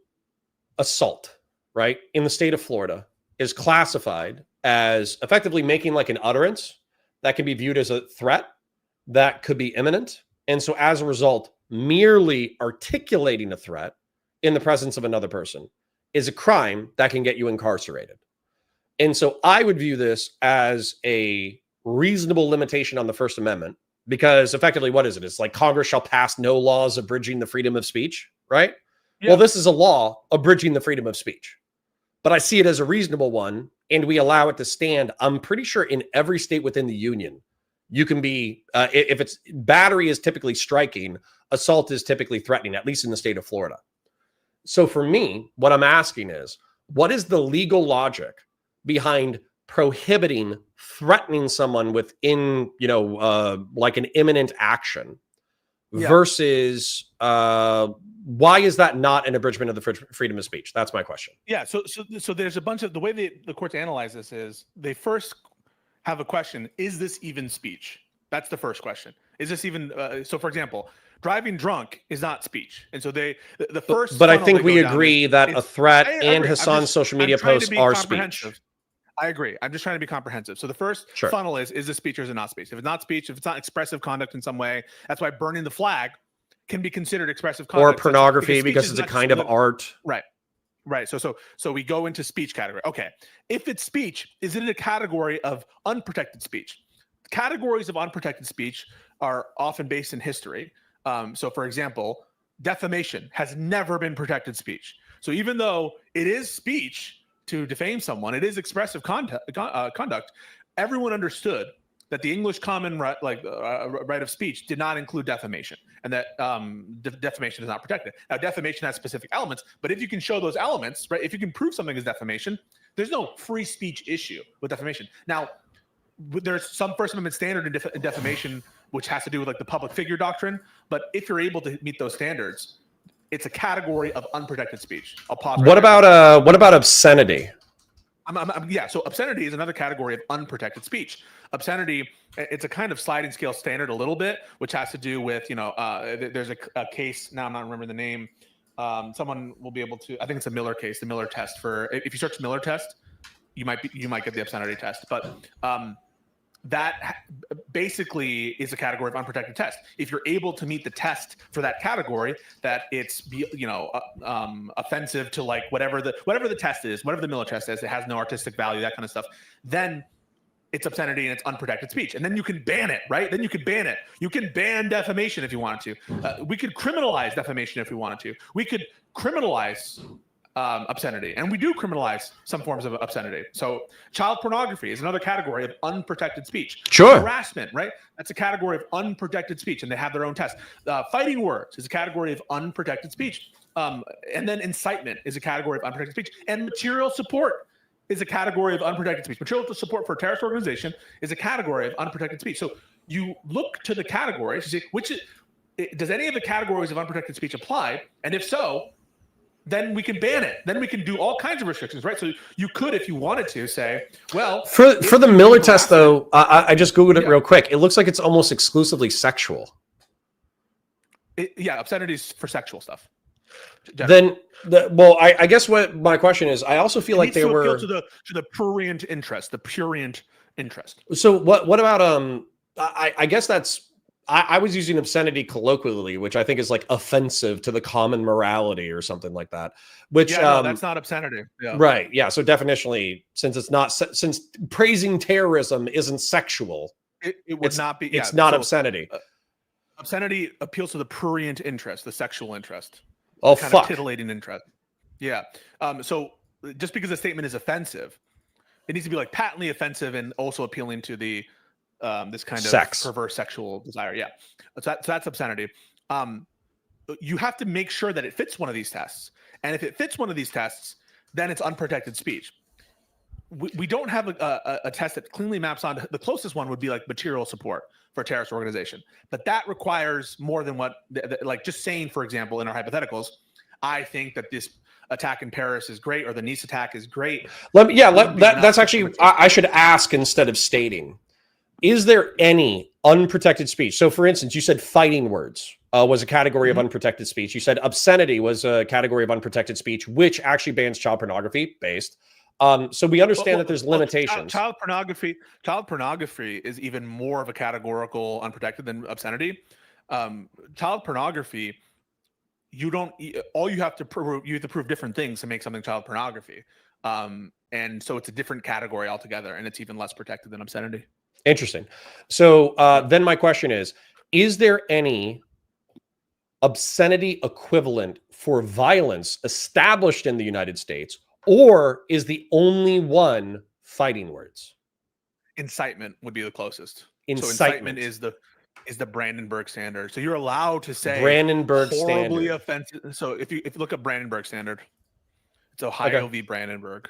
Speaker 2: assault, right, in the state of Florida is classified as effectively making like an utterance that can be viewed as a threat that could be imminent. And so as a result, merely articulating a threat in the presence of another person is a crime that can get you incarcerated. And so I would view this as a reasonable limitation on the First Amendment, because effectively, what is it? It's like Congress shall pass no laws abridging the freedom of speech, right? Yeah. Well, this is a law abridging the freedom of speech, but I see it as a reasonable one, and we allow it to stand. I'm pretty sure in every state within the union, you can be, if it's battery is typically striking, assault is typically threatening, at least in the state of Florida. So for me, what I'm asking is, what is the legal logic behind prohibiting threatening someone within, like an imminent action versus why is that not an abridgment of the freedom of speech? That's my question. Yeah.
Speaker 6: So there's a bunch of, the way the courts analyze this is they first have a question. Is this even speech? That's the first question. Is this even, so for example, driving drunk is not speech. And so the first,
Speaker 2: but I think we agree that a threat and Hassan's social media posts are speech.
Speaker 6: I agree. I'm just trying to be comprehensive. So the first funnel is this speech or is it not speech? If it's not speech, if it's not expressive conduct in some way, that's why burning the flag can be considered expressive conduct.
Speaker 2: Or pornography because it's a kind of art.
Speaker 6: Right. Right. So we go into speech category. Okay. If it's speech, is it a category of unprotected speech? Categories of unprotected speech are often based in history. So for example, defamation has never been protected speech. So even though it is speech to defame someone, it is expressive conduct. Everyone understood that the English common right, right of speech did not include defamation, and that defamation is not protected. Now, defamation has specific elements, but if you can show those elements, right, if you can prove something is defamation, there's no free speech issue with defamation. Now, there's some First Amendment standard in defamation, which has to do with like the public figure doctrine. But if you're able to meet those standards, it's a category of unprotected speech. I'll pause.
Speaker 2: What about obscenity?
Speaker 6: So obscenity is another category of unprotected speech. Obscenity, it's a kind of sliding scale standard a little bit, which has to do with, there's a case, now I'm not remembering the name. Someone will be able to, I think it's a Miller case, the Miller test if you search Miller test, you might get the obscenity test. But that basically is a category of unprotected test. If you're able to meet the test for that category, that it's offensive to like whatever the test is, whatever the Miller test is, it has no artistic value, that kind of stuff, then it's obscenity and it's unprotected speech. And then you can ban it, right? Then you can ban it. You can ban defamation if you wanted to. We could criminalize defamation if we wanted to. We could criminalize obscenity, and we do criminalize some forms of obscenity. So child pornography is another category of unprotected speech.
Speaker 2: Sure.
Speaker 6: Harassment, right? That's a category of unprotected speech, and they have their own test. Fighting words is a category of unprotected speech. And then incitement is a category of unprotected speech. And material support is a category of unprotected speech. Material support for a terrorist organization is a category of unprotected speech. So you look to the categories to see does any of the categories of unprotected speech apply? And if so, then we can ban it. Then we can do all kinds of restrictions, right? So you could, if you wanted to, say, well,
Speaker 2: for the Miller test, though, I just Googled it real quick. It looks like it's almost exclusively sexual.
Speaker 6: Obscenities for sexual stuff.
Speaker 2: Then I guess what my question is, I also feel like there were
Speaker 6: to the prurient interest, the purient interest.
Speaker 2: So what about I guess that's I was using obscenity colloquially, which I think is like offensive to the common morality or something like that. Which
Speaker 6: no, that's not obscenity. Yeah.
Speaker 2: Right. Yeah. So definitionally, since praising terrorism isn't sexual,
Speaker 6: it would not be.
Speaker 2: It's not obscenity.
Speaker 6: Obscenity appeals to the prurient interest, the sexual interest.
Speaker 2: Oh,
Speaker 6: kind
Speaker 2: fuck.
Speaker 6: of titillating interest. Yeah. So just because a statement is offensive, it needs to be like patently offensive and also appealing to the this kind of perverse sexual desire. Yeah. So that's obscenity. You have to make sure that it fits one of these tests. And if it fits one of these tests, then it's unprotected speech. We don't have a test that cleanly maps on. The closest one would be like material support for a terrorist organization, but that requires more than what, like just saying, for example, in our hypotheticals, I think that this attack in Paris is great or the Nice attack is great.
Speaker 2: That's actually, I should ask instead of stating, is there any unprotected speech? So for instance, you said fighting words was a category of unprotected speech. You said obscenity was a category of unprotected speech, which actually bans child pornography based. So we understand that there's limitations.
Speaker 6: Child pornography is even more of a categorical unprotected than obscenity. Child pornography, all you have to prove different things to make something child pornography. And so it's a different category altogether, and it's even less protected than obscenity.
Speaker 2: Interesting. So then my question is there any obscenity equivalent for violence established in the United States? Or is the only one fighting words?
Speaker 6: Incitement would be the closest.
Speaker 2: Incitement,
Speaker 6: so incitement is the Brandenburg standard. So you're allowed to say
Speaker 2: Brandenburg
Speaker 6: horribly
Speaker 2: standard.
Speaker 6: Offensive. So if you look up Brandenburg standard, it's Ohio v. Brandenburg,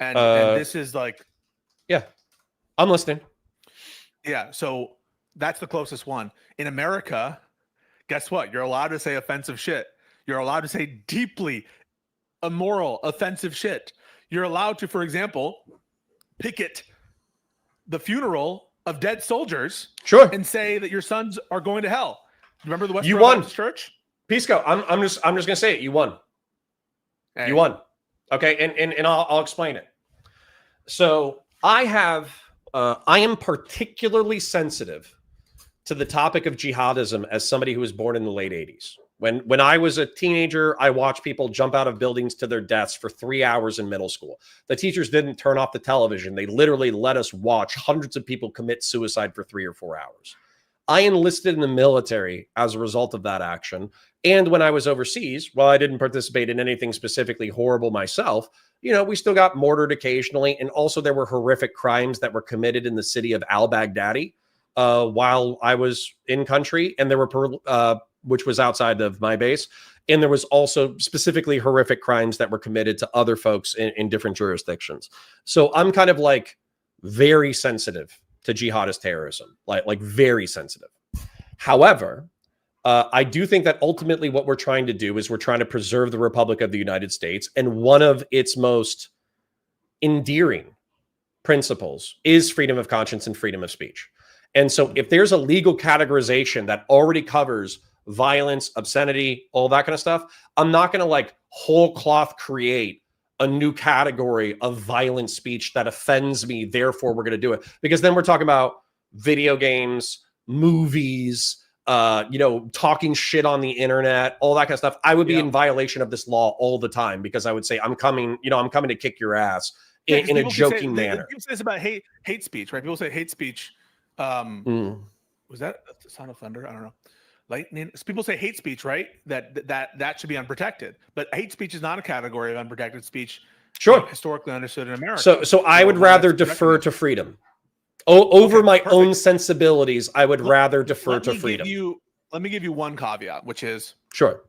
Speaker 6: and this is like,
Speaker 2: yeah, I'm listening.
Speaker 6: Yeah, so that's the closest one. In America, guess what? You're allowed to say offensive shit. You're allowed to say deeply immoral, offensive shit. You're allowed to, for example, picket the funeral of dead soldiers,
Speaker 2: sure,
Speaker 6: and say that your sons are going to hell. Remember the
Speaker 2: Westboro
Speaker 6: Baptist Church?
Speaker 2: Pisco, I'm just gonna say it. You won.
Speaker 6: Hey.
Speaker 2: You won. Okay, and I'll explain it. So I am particularly sensitive to the topic of jihadism as somebody who was born in the late 80s. When I was a teenager, I watched people jump out of buildings to their deaths for 3 hours in middle school. The teachers didn't turn off the television. They literally let us watch hundreds of people commit suicide for 3 or 4 hours. I enlisted in the military as a result of that action. And when I was overseas, while I didn't participate in anything specifically horrible myself, we still got mortared occasionally. And also there were horrific crimes that were committed in the city of al-Baghdadi while I was in country. And there were which was outside of my base. And there was also specifically horrific crimes that were committed to other folks in different jurisdictions. So I'm kind of like very sensitive to jihadist terrorism, like very sensitive. However, I do think that ultimately what we're trying to do is we're trying to preserve the Republic of the United States. And one of its most endearing principles is freedom of conscience and freedom of speech. And so if there's a legal categorization that already covers violence, obscenity, all that kind of stuff, I'm not going to like whole cloth create a new category of violent speech that offends me. Therefore, we're going to do it, because then we're talking about video games, movies, talking shit on the internet, all that kind of stuff. I would be in violation of this law all the time, because I would say, I'm coming to kick your ass in a joking manner.
Speaker 6: People say this about hate speech, right? People say hate speech. Was that the sound of thunder? I don't know. Lightning. People say hate speech, right? That should be unprotected. But hate speech is not a category of unprotected speech.
Speaker 2: Sure.
Speaker 6: Historically understood in America.
Speaker 2: So I would rather defer to freedom. Over my own sensibilities, I would rather defer to freedom.
Speaker 6: Let me give you one caveat, which is,
Speaker 2: sure,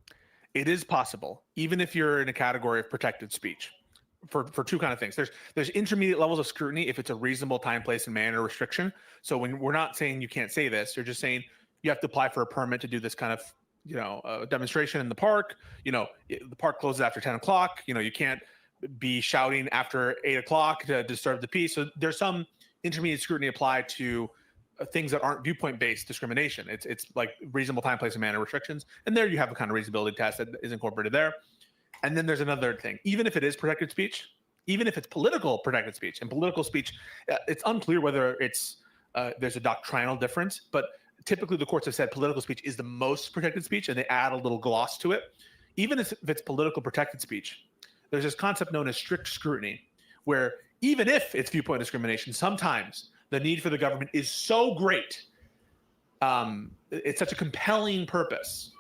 Speaker 6: it is possible, even if you're in a category of protected speech, for two kind of things. There's intermediate levels of scrutiny if it's a reasonable time, place, and manner restriction. So when we're not saying you can't say this, you're just saying you have to apply for a permit to do this kind of demonstration in the park. The park closes after 10 o'clock. You can't be shouting after 8 o'clock to disturb the peace. So there's some intermediate scrutiny applied to things that aren't viewpoint-based discrimination. It's like reasonable time, place, and manner restrictions. And there you have a kind of reasonability test that is incorporated there. And then there's another thing. Even if it is protected speech, even if it's political protected speech, and political speech, it's unclear whether it's there's a doctrinal difference, but typically the courts have said political speech is the most protected speech, and they add a little gloss to it. Even if it's political protected speech, there's this concept known as strict scrutiny, where even if it's viewpoint discrimination, sometimes the need for the government is so great, it's such a compelling purpose,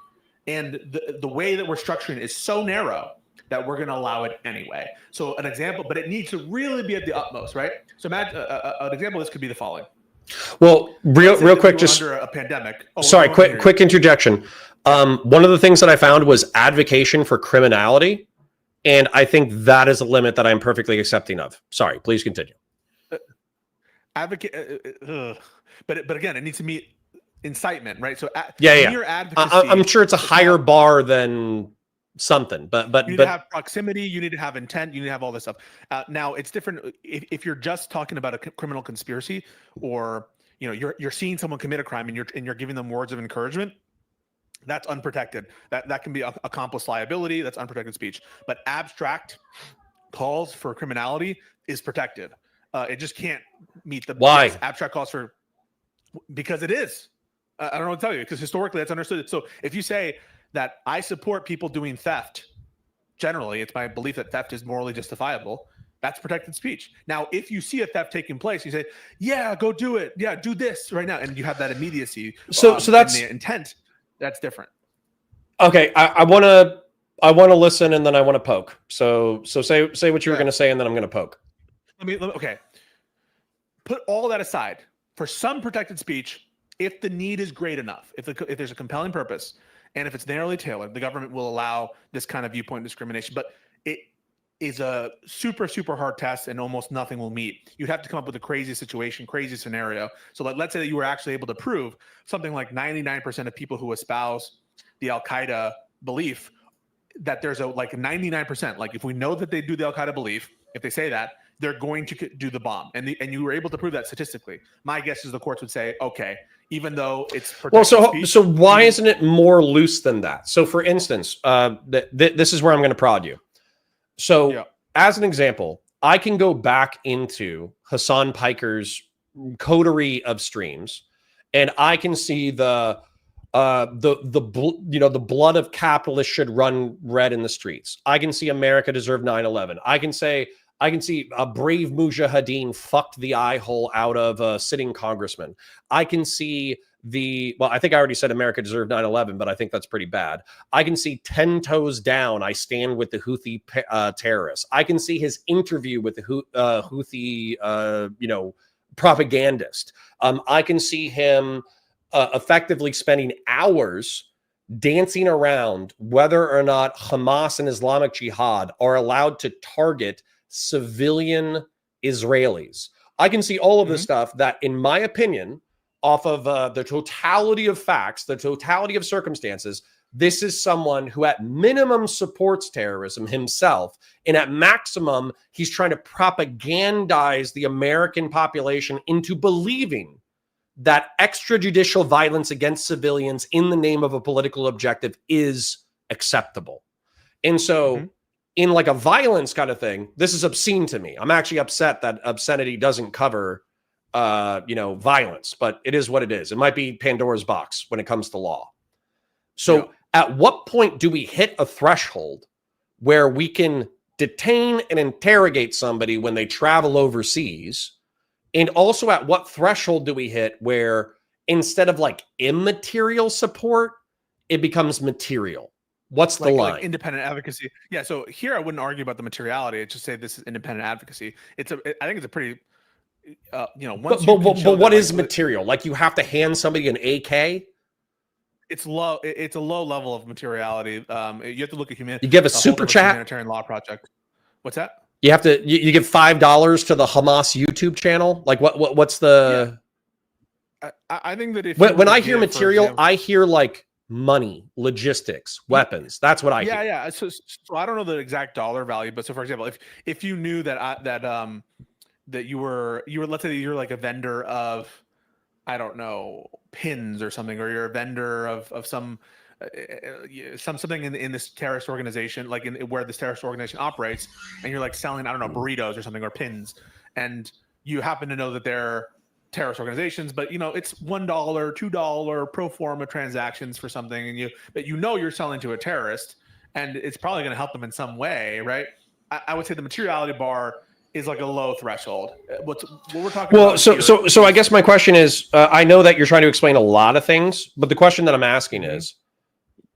Speaker 6: and the way that we're structuring it is so narrow that we're going to allow it anyway. So an example, but it needs to really be at the utmost, right? So imagine an example of this could be the following.
Speaker 2: Well, real quick, just
Speaker 6: under a pandemic.
Speaker 2: Sorry, quick interjection. One of the things that I found was advocation for criminality, and I think that is a limit that I'm perfectly accepting of. Sorry, please continue.
Speaker 6: But again, it needs to meet incitement, right? So
Speaker 2: mere
Speaker 6: advocacy,
Speaker 2: I'm sure it's a higher bar than something, but
Speaker 6: you need to have proximity, you need to have intent, you need to have all this stuff. Now it's different if you're just talking about a criminal conspiracy, or you're seeing someone commit a crime and you're giving them words of encouragement. That's unprotected. That can be accomplice liability. That's unprotected speech. But abstract calls for criminality is protected. It just can't meet the abstract calls for, because it is. I don't know what to tell you, because historically that's understood. So if you say that I support people doing theft, generally it's my belief that theft is morally justifiable, that's protected speech. Now, if you see a theft taking place, you say, yeah, go do it. Yeah, do this right now. And you have that immediacy.
Speaker 2: So that's
Speaker 6: the intent. That's different.
Speaker 2: Okay. I want to listen, and then I want to poke. So say what you were going to say, and then I'm going to poke.
Speaker 6: Okay. Put all that aside. For some protected speech, if the need is great enough, if there's a compelling purpose, and if it's narrowly tailored, the government will allow this kind of viewpoint discrimination. But it is a super, super hard test, and almost nothing will meet. You'd have to come up with a crazy situation, crazy scenario. So let's say that you were actually able to prove something like 99% of people who espouse the Al-Qaeda belief, that there's a 99%, like if we know that they do the Al-Qaeda belief, if they say that, they're going to do the bomb. And you were able to prove that statistically. My guess is the courts would say, okay, even though it's protected
Speaker 2: so why isn't it more loose than that? So for instance, this is where I'm going to prod you. So as an example, I can go back into Hassan Piker's coterie of streams, and I can see the blood of capitalists should run red in the streets. I can see America deserved 9/11. I can see a brave mujahideen fucked the eye hole out of a sitting congressman. I can see I think I already said America deserved 9/11, but I think that's pretty bad. I can see 10 toes down, I stand with the Houthi terrorists. I can see his interview with the Houthi, propagandist. I can see him effectively spending hours dancing around whether or not Hamas and Islamic Jihad are allowed to target civilian Israelis. I can see all of this stuff that, in my opinion, off of the totality of facts, the totality of circumstances, this is someone who at minimum supports terrorism himself, and at maximum, he's trying to propagandize the American population into believing that extrajudicial violence against civilians in the name of a political objective is acceptable. And so in like a violence kind of thing, this is obscene to me. I'm actually upset that obscenity doesn't cover violence, but it is what it is. It might be Pandora's box when it comes to law. So at what point do we hit a threshold where we can detain and interrogate somebody when they travel overseas? And also at what threshold do we hit where instead of like immaterial support, it becomes material? What's the line?
Speaker 6: Like independent advocacy. Yeah. So here I wouldn't argue about the materiality. I'd just say this is independent advocacy. I think it's a pretty,
Speaker 2: but what is material? Like you have to hand somebody an AK?
Speaker 6: It's low. It's a low level of materiality. You have to look at humanity.
Speaker 2: You give a super chat.
Speaker 6: Humanitarian Law Project. What's that?
Speaker 2: You have to. You give $5 to the Hamas YouTube channel. Like what's the?
Speaker 6: Yeah. I think that if
Speaker 2: when I hear material, I hear like money, logistics, weapons. That's what I hear.
Speaker 6: Yeah. So I don't know the exact dollar value, but so for example, if you knew that you were let's say you're like a vendor of, I don't know, pins or something, or you're a vendor of some something in this terrorist organization, like in where this terrorist organization operates, and you're like selling, I don't know, burritos or something, or pins, and you happen to know that they're terrorist organizations, but it's $1, $2 pro forma transactions for something, and you're selling to a terrorist, and it's probably going to help them in some way, right? I would say the materiality bar is like a low threshold. What we're talking about.
Speaker 2: So I guess my question is, I know that you're trying to explain a lot of things, but the question that I'm asking is,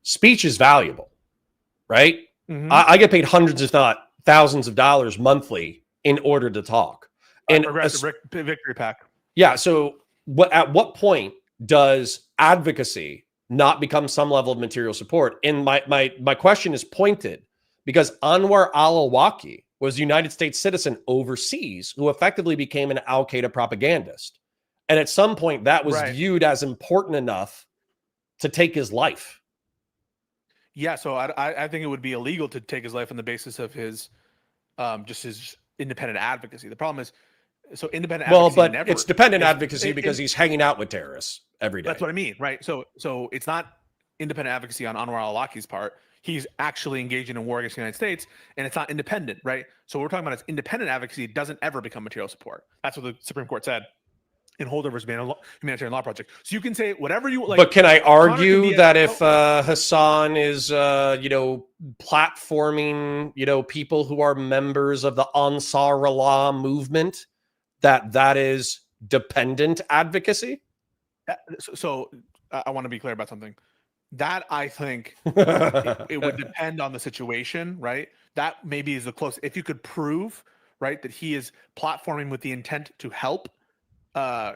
Speaker 2: speech is valuable, right?
Speaker 6: Mm-hmm.
Speaker 2: I get paid hundreds, if not thousands of dollars monthly in order to talk. And
Speaker 6: Progressive Victory Pack.
Speaker 2: Yeah. So at what point does advocacy not become some level of material support? And my question is pointed because Anwar al-Awlaki was a United States citizen overseas who effectively became an Al-Qaeda propagandist. And at some point that was viewed as important enough to take his life.
Speaker 6: Yeah. So I think it would be illegal to take his life on the basis of his independent advocacy. The problem is, so independent advocacy
Speaker 2: it's dependent advocacy because he's hanging out with terrorists every day.
Speaker 6: That's what I mean, right? So it's not independent advocacy on Anwar al-Awlaki's part. He's actually engaging in war against the United States, and it's not independent, right? So what we're talking about is independent advocacy. It doesn't ever become material support. That's what the Supreme Court said in Holder's Humanitarian Law Project. So you can say whatever you like.
Speaker 2: But can I argue that if Hassan is, platforming, people who are members of the Ansar Allah movement, that is dependent advocacy?
Speaker 6: So I want to be clear about something. That I think it would depend on the situation, right? That maybe is the close. If you could prove, right, that he is platforming with the intent to help the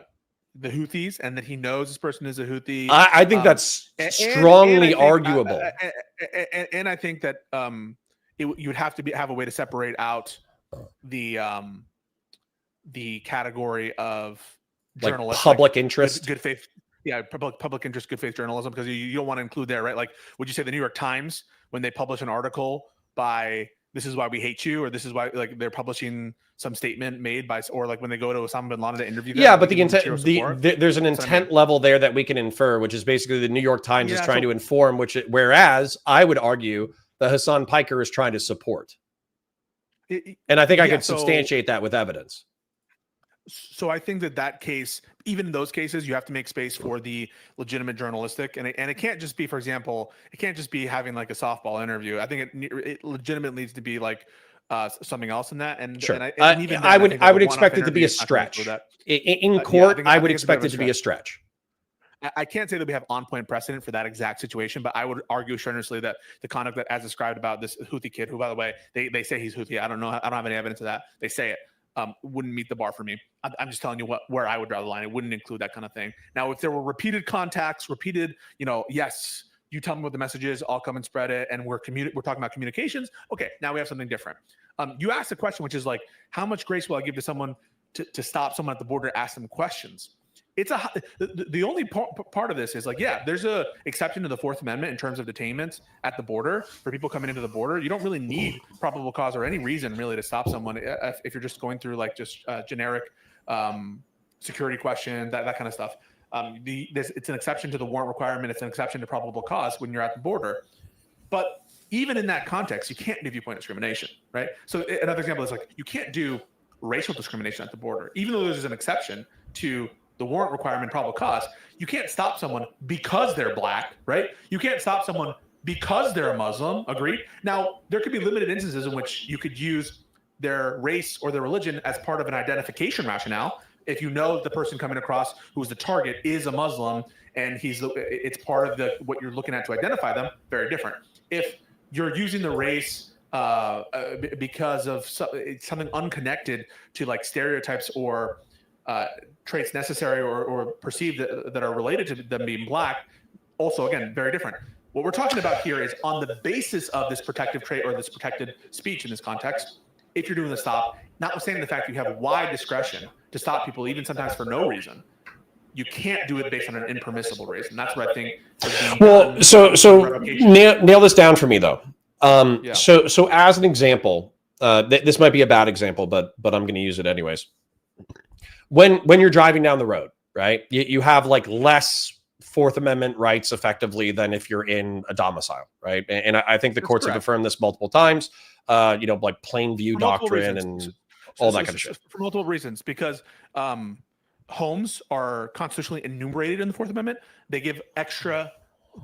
Speaker 6: Houthis, and that he knows this person is a Houthi.
Speaker 2: I think that's strongly arguable.
Speaker 6: And I think that you would have to have a way to separate out the category of journalistic,
Speaker 2: like public interest,
Speaker 6: good faith. Yeah, public interest, good faith journalism, because you don't want to include there, right? Like, would you say the New York Times, when they publish an article by "This is why we hate you," or "This is why," like they're publishing some statement made by, or like when they go to Osama bin Laden to interview them?
Speaker 2: Yeah, but the intent, there's an intent level there that we can infer, which is basically the New York Times is trying to inform, whereas I would argue the Hassan Piker is trying to support. And I think I could substantiate that with evidence.
Speaker 6: So I think that case, even in those cases, you have to make space for the legitimate journalistic, and it can't just be, for example, it can't just be having like a softball interview. I think it legitimately needs to be like something else in that. And sure, and even then,
Speaker 2: I would expect it to be a stretch in court. I would expect it to be a stretch.
Speaker 6: I can't say that we have on-point precedent for that exact situation, but I would argue strenuously that the conduct that, as described about this Houthi kid, who, by the way, they say he's Houthi. I don't know. I don't have any evidence of that. They say it. Wouldn't meet the bar for me. I'm just telling you where I would draw the line. It wouldn't include that kind of thing. Now, if there were repeated contacts, yes, you tell me what the message is, I'll come and spread it, and we're talking about communications. Okay, now we have something different. You asked a question, which is like, how much grace will I give to someone to stop someone at the border, ask them questions? The only part of this is like, yeah, there's a exception to the Fourth Amendment in terms of detainments at the border for people coming into the border. You don't really need probable cause or any reason really to stop someone if you're just going through like just generic security questions, that kind of stuff. It's an exception to the warrant requirement. It's an exception to probable cause when you're at the border. But even in that context, you can't do viewpoint discrimination, right? So another example is like, you can't do racial discrimination at the border, even though there's an exception to the warrant requirement, probable cause. You can't stop someone because they're black, right? You can't stop someone because they're a Muslim. Agreed? Now, there could be limited instances in which you could use their race or their religion as part of an identification rationale. If you know that the person coming across who's the target is a Muslim and it's part of what you're looking at to identify them, very different. If you're using the race because of something unconnected to like stereotypes or traits necessary or perceived that are related to them being black, also, again, very different. What we're talking about here is on the basis of this protective trait or this protected speech in this context, if you're doing the stop, notwithstanding the fact that you have wide discretion to stop people, even sometimes for no reason, you can't do it based on an impermissible reason. That's what I think.
Speaker 2: Well, so nail this down for me though. So as an example, this might be a bad example, but I'm going to use it anyways. When you're driving down the road, right? You have like less Fourth Amendment rights effectively than if you're in a domicile, right? And I think the courts have affirmed this multiple times. Like plain view doctrine and all that kind of shit.
Speaker 6: For multiple reasons, because homes are constitutionally enumerated in the Fourth Amendment. They give extra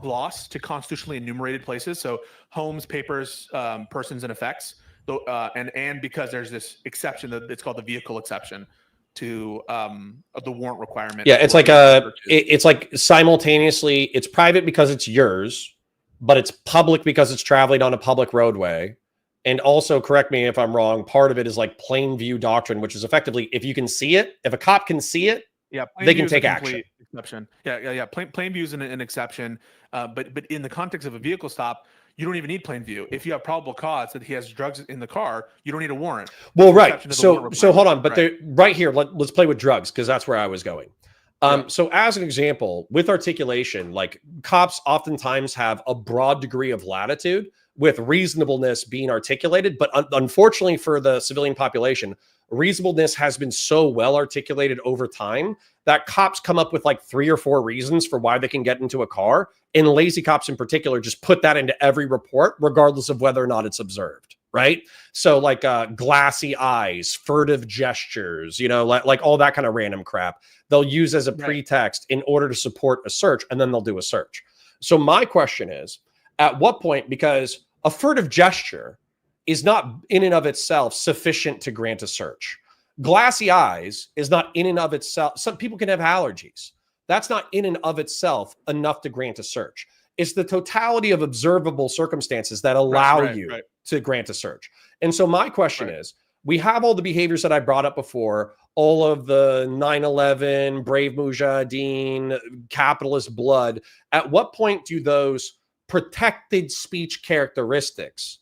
Speaker 6: gloss to constitutionally enumerated places. So homes, papers, persons, and effects. And because there's this exception that it's called the vehicle exception to the warrant requirement.
Speaker 2: Yeah, it's like it's like simultaneously it's private because it's yours, but it's public because it's traveling on a public roadway. And also, correct me if I'm wrong, part of it is like plain view doctrine, which is effectively if you can see it, if a cop can see it, they can take action.
Speaker 6: Exception. Yeah. Plain view is an exception, but in the context of a vehicle stop, you don't even need plain view. If you have probable cause that he has drugs in the car, you don't need a warrant.
Speaker 2: Well, right. So hold on, but right here, let's play with drugs because that's where I was going. So as an example, with articulation, like cops oftentimes have a broad degree of latitude with reasonableness being articulated, but unfortunately for the civilian population, reasonableness has been so well articulated over time that cops come up with like 3 or 4 reasons for why they can get into a car. And lazy cops in particular just put that into every report, regardless of whether or not it's observed, right? So like glassy eyes, furtive gestures, like all that kind of random crap they'll use as a pretext in order to support a search, and then they'll do a search. So my question is, at what point, because a furtive gesture is not in and of itself sufficient to grant a search. Glassy eyes is not in and of itself. Some people can have allergies. That's not in and of itself enough to grant a search. It's the totality of observable circumstances that allow you to grant a search. And so my question is, we have all the behaviors that I brought up before, all of the 9/11, Brave Mujahideen, capitalist blood. At what point do those protected speech characteristics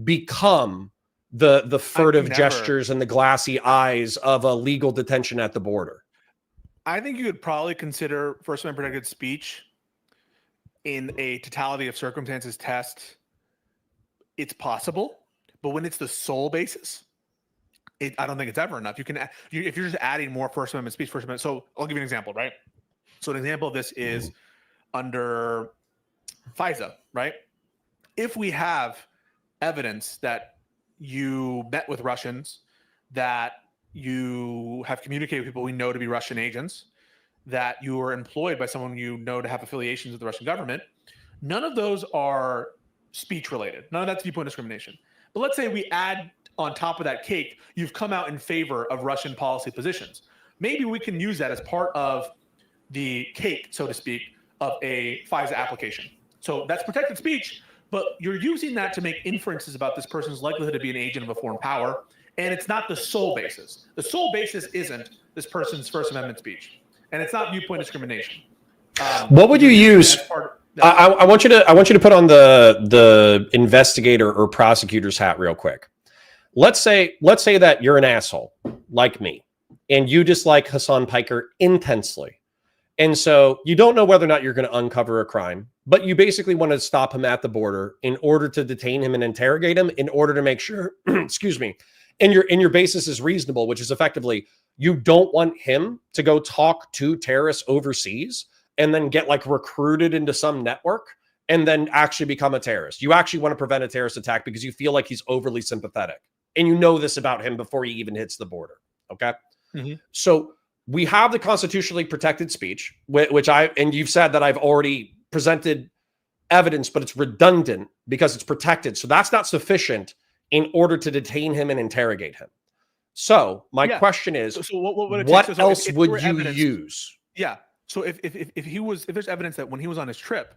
Speaker 2: become the furtive gestures and the glassy eyes of a legal detention at the border?
Speaker 6: I think you would probably consider First Amendment protected speech in a totality of circumstances test. It's possible, but when it's the sole basis, I don't think it's ever enough. If you're just adding more First Amendment speech, First Amendment. So I'll give you an example, right? So an example of this is under FISA, right? If we have evidence that you met with Russians, that you have communicated with people we know to be Russian agents, that you were employed by someone you know to have affiliations with the Russian government, none of those are speech related. None of that's viewpoint discrimination. But let's say we add on top of that cake, you've come out in favor of Russian policy positions. Maybe we can use that as part of the cake, so to speak, of a FISA application. So that's protected speech, but you're using that to make inferences about this person's likelihood to be an agent of a foreign power, and it's not the sole basis. The sole basis isn't this person's First Amendment speech, and it's not viewpoint discrimination.
Speaker 2: What would you use? I want you to put on the investigator or prosecutor's hat real quick. Let's say that you're an asshole like me, and you dislike Hassan Piker intensely. And so you don't know whether or not you're going to uncover a crime, but you basically want to stop him at the border in order to detain him and interrogate him in order to make sure, excuse me, and your basis is reasonable, which is effectively you don't want him to go talk to terrorists overseas and then get like recruited into some network and then actually become a terrorist. You actually want to prevent a terrorist attack because you feel like he's overly sympathetic. And you know this about him before he even hits the border. Okay. Mm-hmm. So we have the constitutionally protected speech, which and you've said that I've already presented evidence, but it's redundant because it's protected. So that's not sufficient in order to detain him and interrogate him. So my question is, what else would you use?
Speaker 6: Yeah. So if there's evidence that when he was on his trip,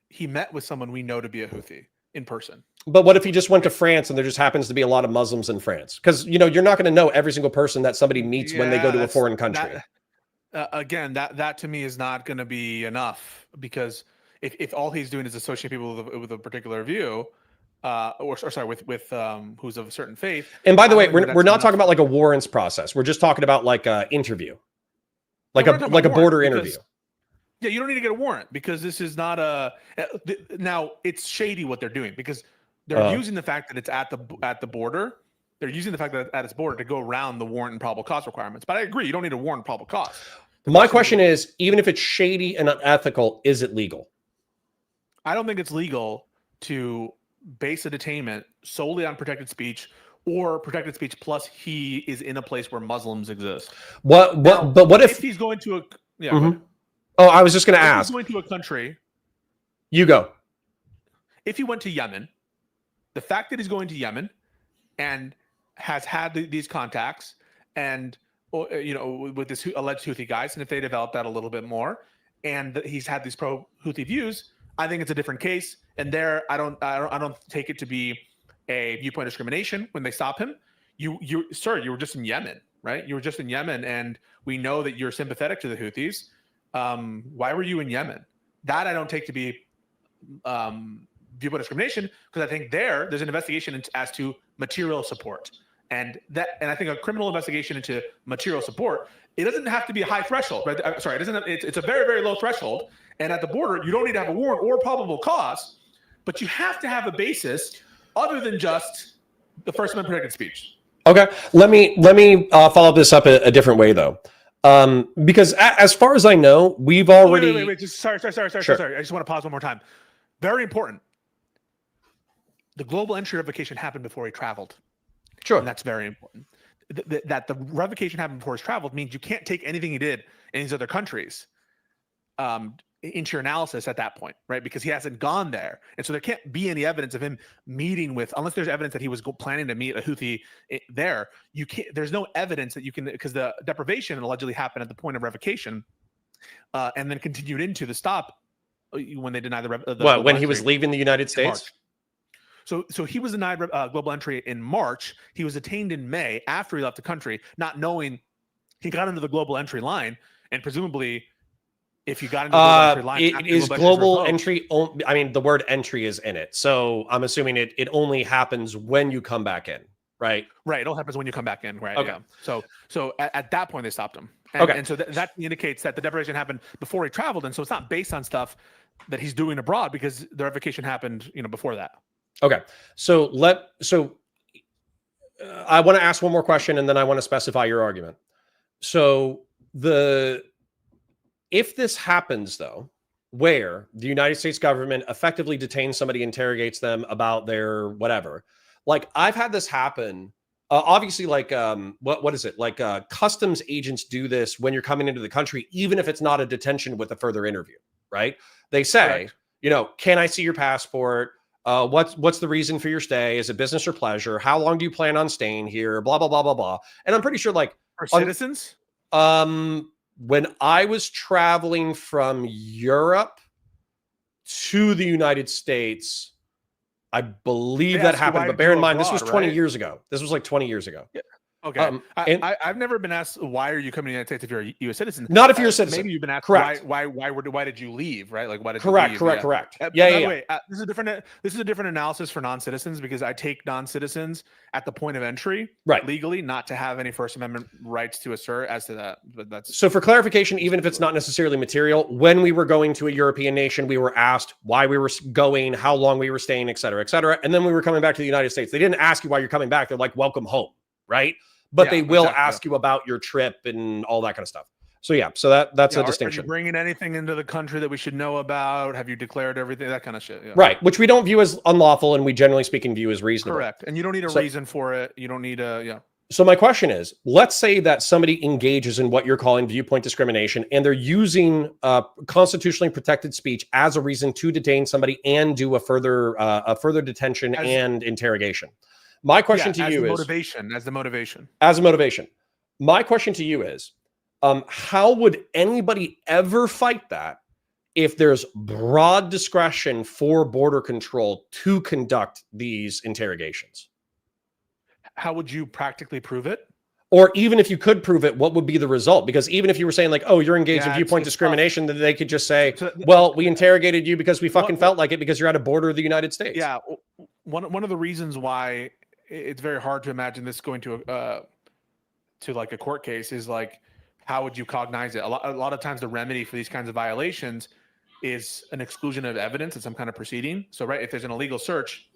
Speaker 6: he met with someone we know to be a Houthi in person.
Speaker 2: But what if he just went to France and there just happens to be a lot of Muslims in France? Because, you're not going to know every single person that somebody meets when they go to a foreign country.
Speaker 6: Again, that to me is not going to be enough, because if all he's doing is associate people with a particular view, with who's of a certain faith.
Speaker 2: And by the way, we're not talking about like a warrants process. We're just talking about like a interview, like a border interview.
Speaker 6: Yeah, you don't need to get a warrant because this is not now it's shady what they're doing, because they're using the fact that it's at the border. They're using the fact that at its border to go around the warrant and probable cause requirements. But I agree, you don't need a warrant and probable cause.
Speaker 2: My question is, even if it's shady and unethical, is it legal?
Speaker 6: I don't think it's legal to base a detainment solely on protected speech or protected speech plus he is in a place where Muslims exist.
Speaker 2: But what if
Speaker 6: he's going to a
Speaker 2: Mhm. Oh, I was just going to
Speaker 6: if
Speaker 2: ask.
Speaker 6: he's going to a country,
Speaker 2: You go.
Speaker 6: if he went to Yemen, the fact that he's going to Yemen and has had these contacts and with this alleged Houthi guys, and if they develop that a little bit more, and he's had these pro-Houthi views, I think it's a different case. And there, I don't take it to be a viewpoint discrimination when they stop him. Sir, you were just in Yemen, right? You were just in Yemen, and we know that you're sympathetic to the Houthis. Why were you in Yemen? That I don't take to be viewpoint discrimination, because I think there's an investigation as to material support, and I think a criminal investigation into material support, it doesn't have to be a high threshold, right? Sorry, it doesn't. It's a very, very low threshold, and at the border, you don't need to have a warrant or probable cause, but you have to have a basis other than just the First Amendment protected speech.
Speaker 2: Okay, let me follow this up a different way though, because as far as I know, we've already.
Speaker 6: Wait. Just sorry.
Speaker 2: Sure.
Speaker 6: I just want to pause one more time. Very important. The global entry revocation happened before he traveled.
Speaker 2: Sure.
Speaker 6: And that's very important. That the revocation happened before he's traveled means you can't take anything he did in these other countries into your analysis at that point, right? Because he hasn't gone there. And so there can't be any evidence of him meeting with, unless there's evidence that he was planning to meet a Houthi there. You can't, there's no evidence that you can, because the deprivation allegedly happened at the point of revocation and then continued into the stop when they denied
Speaker 2: when he was leaving the United States?
Speaker 6: So he was denied global entry in March. He was detained in May after he left the country, not knowing he got into the global entry line, and presumably, if you got into the global entry line,
Speaker 2: it is global entry. I mean, the word entry is in it, so I'm assuming it only happens when you come back in, right?
Speaker 6: Right. It all happens when you come back in, right?
Speaker 2: Okay.
Speaker 6: Yeah. So at that point they stopped him. And so that indicates that the deprivation happened before he traveled, and so it's not based on stuff that he's doing abroad, because the revocation happened, before that.
Speaker 2: Okay, so I want to ask one more question, and then I want to specify your argument. So if this happens, though, where the United States government effectively detains somebody, interrogates them about their whatever, like I've had this happen. Obviously, like what is it? Like customs agents do this when you're coming into the country, even if it's not a detention with a further interview, right? They say,
Speaker 6: Correct.
Speaker 2: Can I see your passport? What's the reason for your stay? Is it business or pleasure? How long do you plan on staying here? Blah, blah, blah, blah, blah. And I'm pretty sure like
Speaker 6: for citizens.
Speaker 2: When I was traveling from Europe to the United States, I believe that happened. But bear in mind, this was 20 years ago. This was like 20 years ago.
Speaker 6: Yeah. Okay. I've never been asked, why are you coming to the United States if you're a U.S. citizen?
Speaker 2: Not if you're a citizen.
Speaker 6: Maybe you've been asked,
Speaker 2: correct.
Speaker 6: Why did you leave? Right? Like, why did
Speaker 2: correct,
Speaker 6: you leave?
Speaker 2: Correct.
Speaker 6: By the way, this is a different analysis for non-citizens, because I take non-citizens at the point of entry,
Speaker 2: right,
Speaker 6: legally, not to have any First Amendment rights to assert as to that. But that's
Speaker 2: so. For clarification, even if it's not necessarily material, when we were going to a European nation, we were asked why we were going, how long we were staying, et cetera, and then we were coming back to the United States. They didn't ask you why you're coming back. They're like, welcome home, right? But they will ask you about your trip and all that kind of stuff. So that's a distinction.
Speaker 6: Are you bringing anything into the country that we should know about? Have you declared everything? That kind of shit. Yeah.
Speaker 2: Right, which we don't view as unlawful, and we generally speaking view as reasonable.
Speaker 6: Correct, and you don't need a reason for it. You don't need
Speaker 2: So my question is, let's say that somebody engages in what you're calling viewpoint discrimination, and they're using constitutionally protected speech as a reason to detain somebody and do a further detention and interrogation. My question to you is
Speaker 6: as the motivation.
Speaker 2: My question to you is, how would anybody ever fight that if there's broad discretion for border control to conduct these interrogations?
Speaker 6: How would you practically prove it?
Speaker 2: Or even if you could prove it, what would be the result? Because even if you were saying like, oh, you're engaged in viewpoint discrimination, then they could just say, well, we interrogated you because we fucking felt like it because you're at a border of the United States.
Speaker 6: Yeah. One of the reasons why it's very hard to imagine this going to like a court case is like, how would you cognize it? A lot of times the remedy for these kinds of violations is an exclusion of evidence in some kind of proceeding. So, right, if there's an illegal search,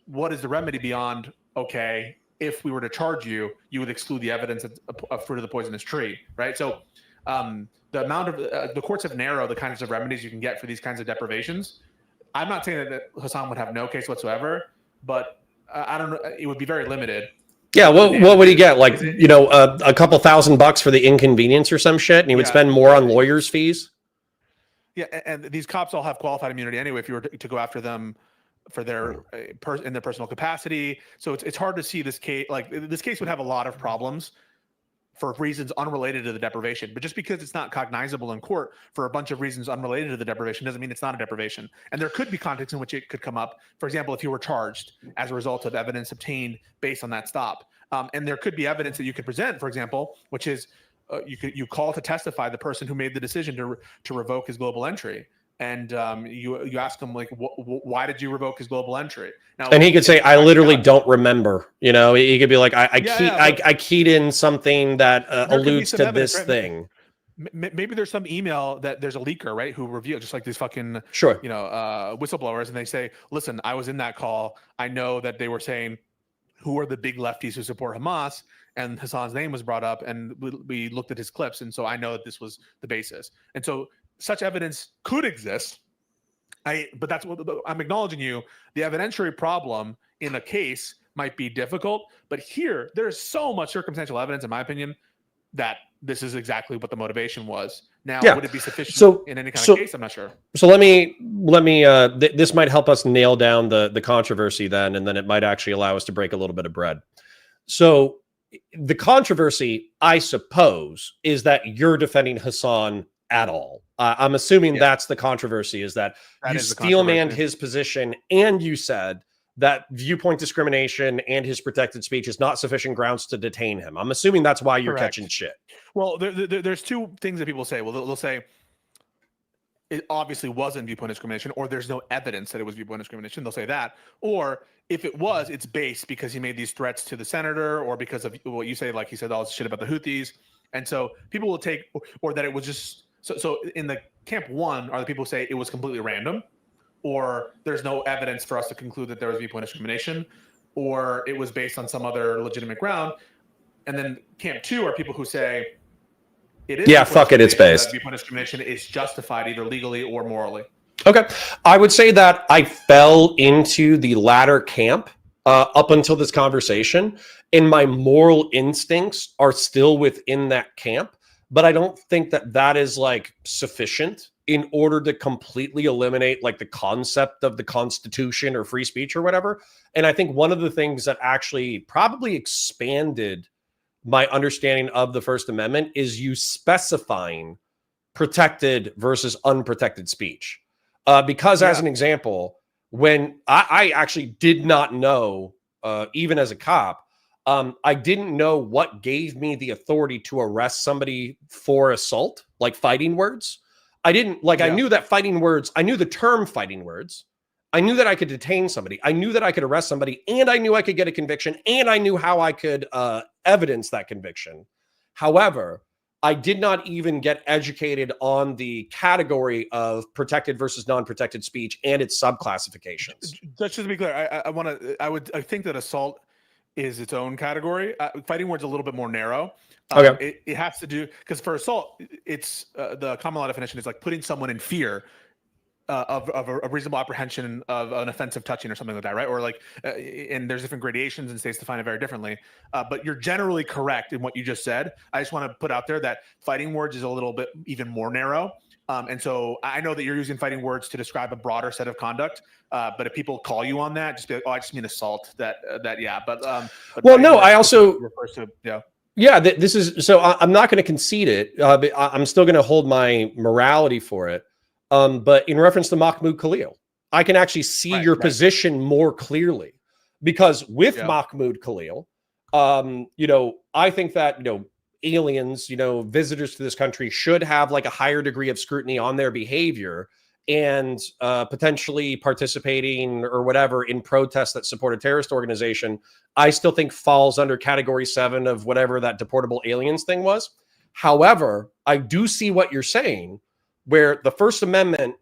Speaker 6: what is the remedy beyond, okay, if we were to charge you, you would exclude the evidence of fruit of the poisonous tree, right? So the amount of the courts have narrowed the kinds of remedies you can get for these kinds of deprivations. I'm not saying that Hassan would have no case whatsoever, but I don't know. It would be very limited.
Speaker 2: Yeah, what would he get? Like, a couple $1,000 for the inconvenience or some shit, and he would spend more on lawyers' fees?
Speaker 6: Yeah, and these cops all have qualified immunity anyway if you were to go after them for their in their personal capacity. So it's hard to see this case. Like, this case would have a lot of problems for reasons unrelated to the deprivation. But just because it's not cognizable in court for a bunch of reasons unrelated to the deprivation doesn't mean it's not a deprivation. And there could be contexts in which it could come up. For example, if you were charged as a result of evidence obtained based on that stop. And there could be evidence that you could present, for example, which is you call to testify the person who made the decision to revoke his global entry. And you ask him, like, why did you revoke his global entry? Now,
Speaker 2: and he could say, I literally don't remember. He could be like, I keyed in something that alludes to this thing.
Speaker 6: Maybe there's some email that there's a leaker, right, who revealed, just like these fucking, whistleblowers. And they say, listen, I was in that call. I know that they were saying, who are the big lefties who support Hamas? And Hassan's name was brought up, and we looked at his clips. And so I know that this was the basis. And so such evidence could exist. But that's what I'm acknowledging you. The evidentiary problem in a case might be difficult, but here there's so much circumstantial evidence, in my opinion, that this is exactly what the motivation was. Now, would it be sufficient in any kind of case? I'm not sure. So
Speaker 2: let me. This might help us nail down the controversy then, and then it might actually allow us to break a little bit of bread. So the controversy, I suppose, is that you're defending Hassan at all. I'm assuming that's the controversy, is that you steel-manned his position, and you said that viewpoint discrimination and his protected speech is not sufficient grounds to detain him. I'm assuming that's why you're catching shit.
Speaker 6: Well, there's two things that people say. Well, they'll say it obviously wasn't viewpoint discrimination, or there's no evidence that it was viewpoint discrimination. They'll say that. Or if it was, it's based because he made these threats to the senator, or because of what you say, like he said all this shit about the Houthis. And so people will take, or that it was just, so in the camp one, are the people who say it was completely random, or there's no evidence for us to conclude that there was viewpoint discrimination, or it was based on some other legitimate ground. And then camp two are people who say it is.
Speaker 2: Fuck it, it's based.
Speaker 6: Viewpoint discrimination is justified either legally or morally.
Speaker 2: Okay. I would say that I fell into the latter camp up until this conversation, and my moral instincts are still within that camp. But I don't think that is like sufficient in order to completely eliminate like the concept of the Constitution or free speech or whatever. And I think one of the things that actually probably expanded my understanding of the First Amendment is you specifying protected versus unprotected speech. Because as an example, when I actually did not know, even as a cop, I didn't know what gave me the authority to arrest somebody for assault, like fighting words. I didn't I knew that fighting words, I knew the term fighting words. I knew that I could detain somebody. I knew that I could arrest somebody, and I knew I could get a conviction, and I knew how I could evidence that conviction. However, I did not even get educated on the category of protected versus non-protected speech and its subclassifications.
Speaker 6: Just to be clear, I think that assault is its own category. Fighting words a little bit more narrow.
Speaker 2: Okay.
Speaker 6: It has to do, because for assault, it's the common law definition is like putting someone in fear of a reasonable apprehension of an offensive touching or something like that, right? Or like, and there's different gradations, and states define it very differently. But you're generally correct in what you just said. I just want to put out there that fighting words is a little bit even more narrow. And so I know that you're using fighting words to describe a broader set of conduct. But if people call you on that, just be like, oh, I just mean assault. But
Speaker 2: well, no, I also
Speaker 6: refers to
Speaker 2: this is, so I'm not going to concede it. I'm still going to hold my morality for it. But in reference to Mahmoud Khalil, I can actually see your position more clearly, because with Mahmoud Khalil, I think that, aliens, visitors to this country should have like a higher degree of scrutiny on their behavior, and potentially participating or whatever in protests that support a terrorist organization, I still think falls under category 7 of whatever that deportable aliens thing was. However, I do see what you're saying, where the First Amendment,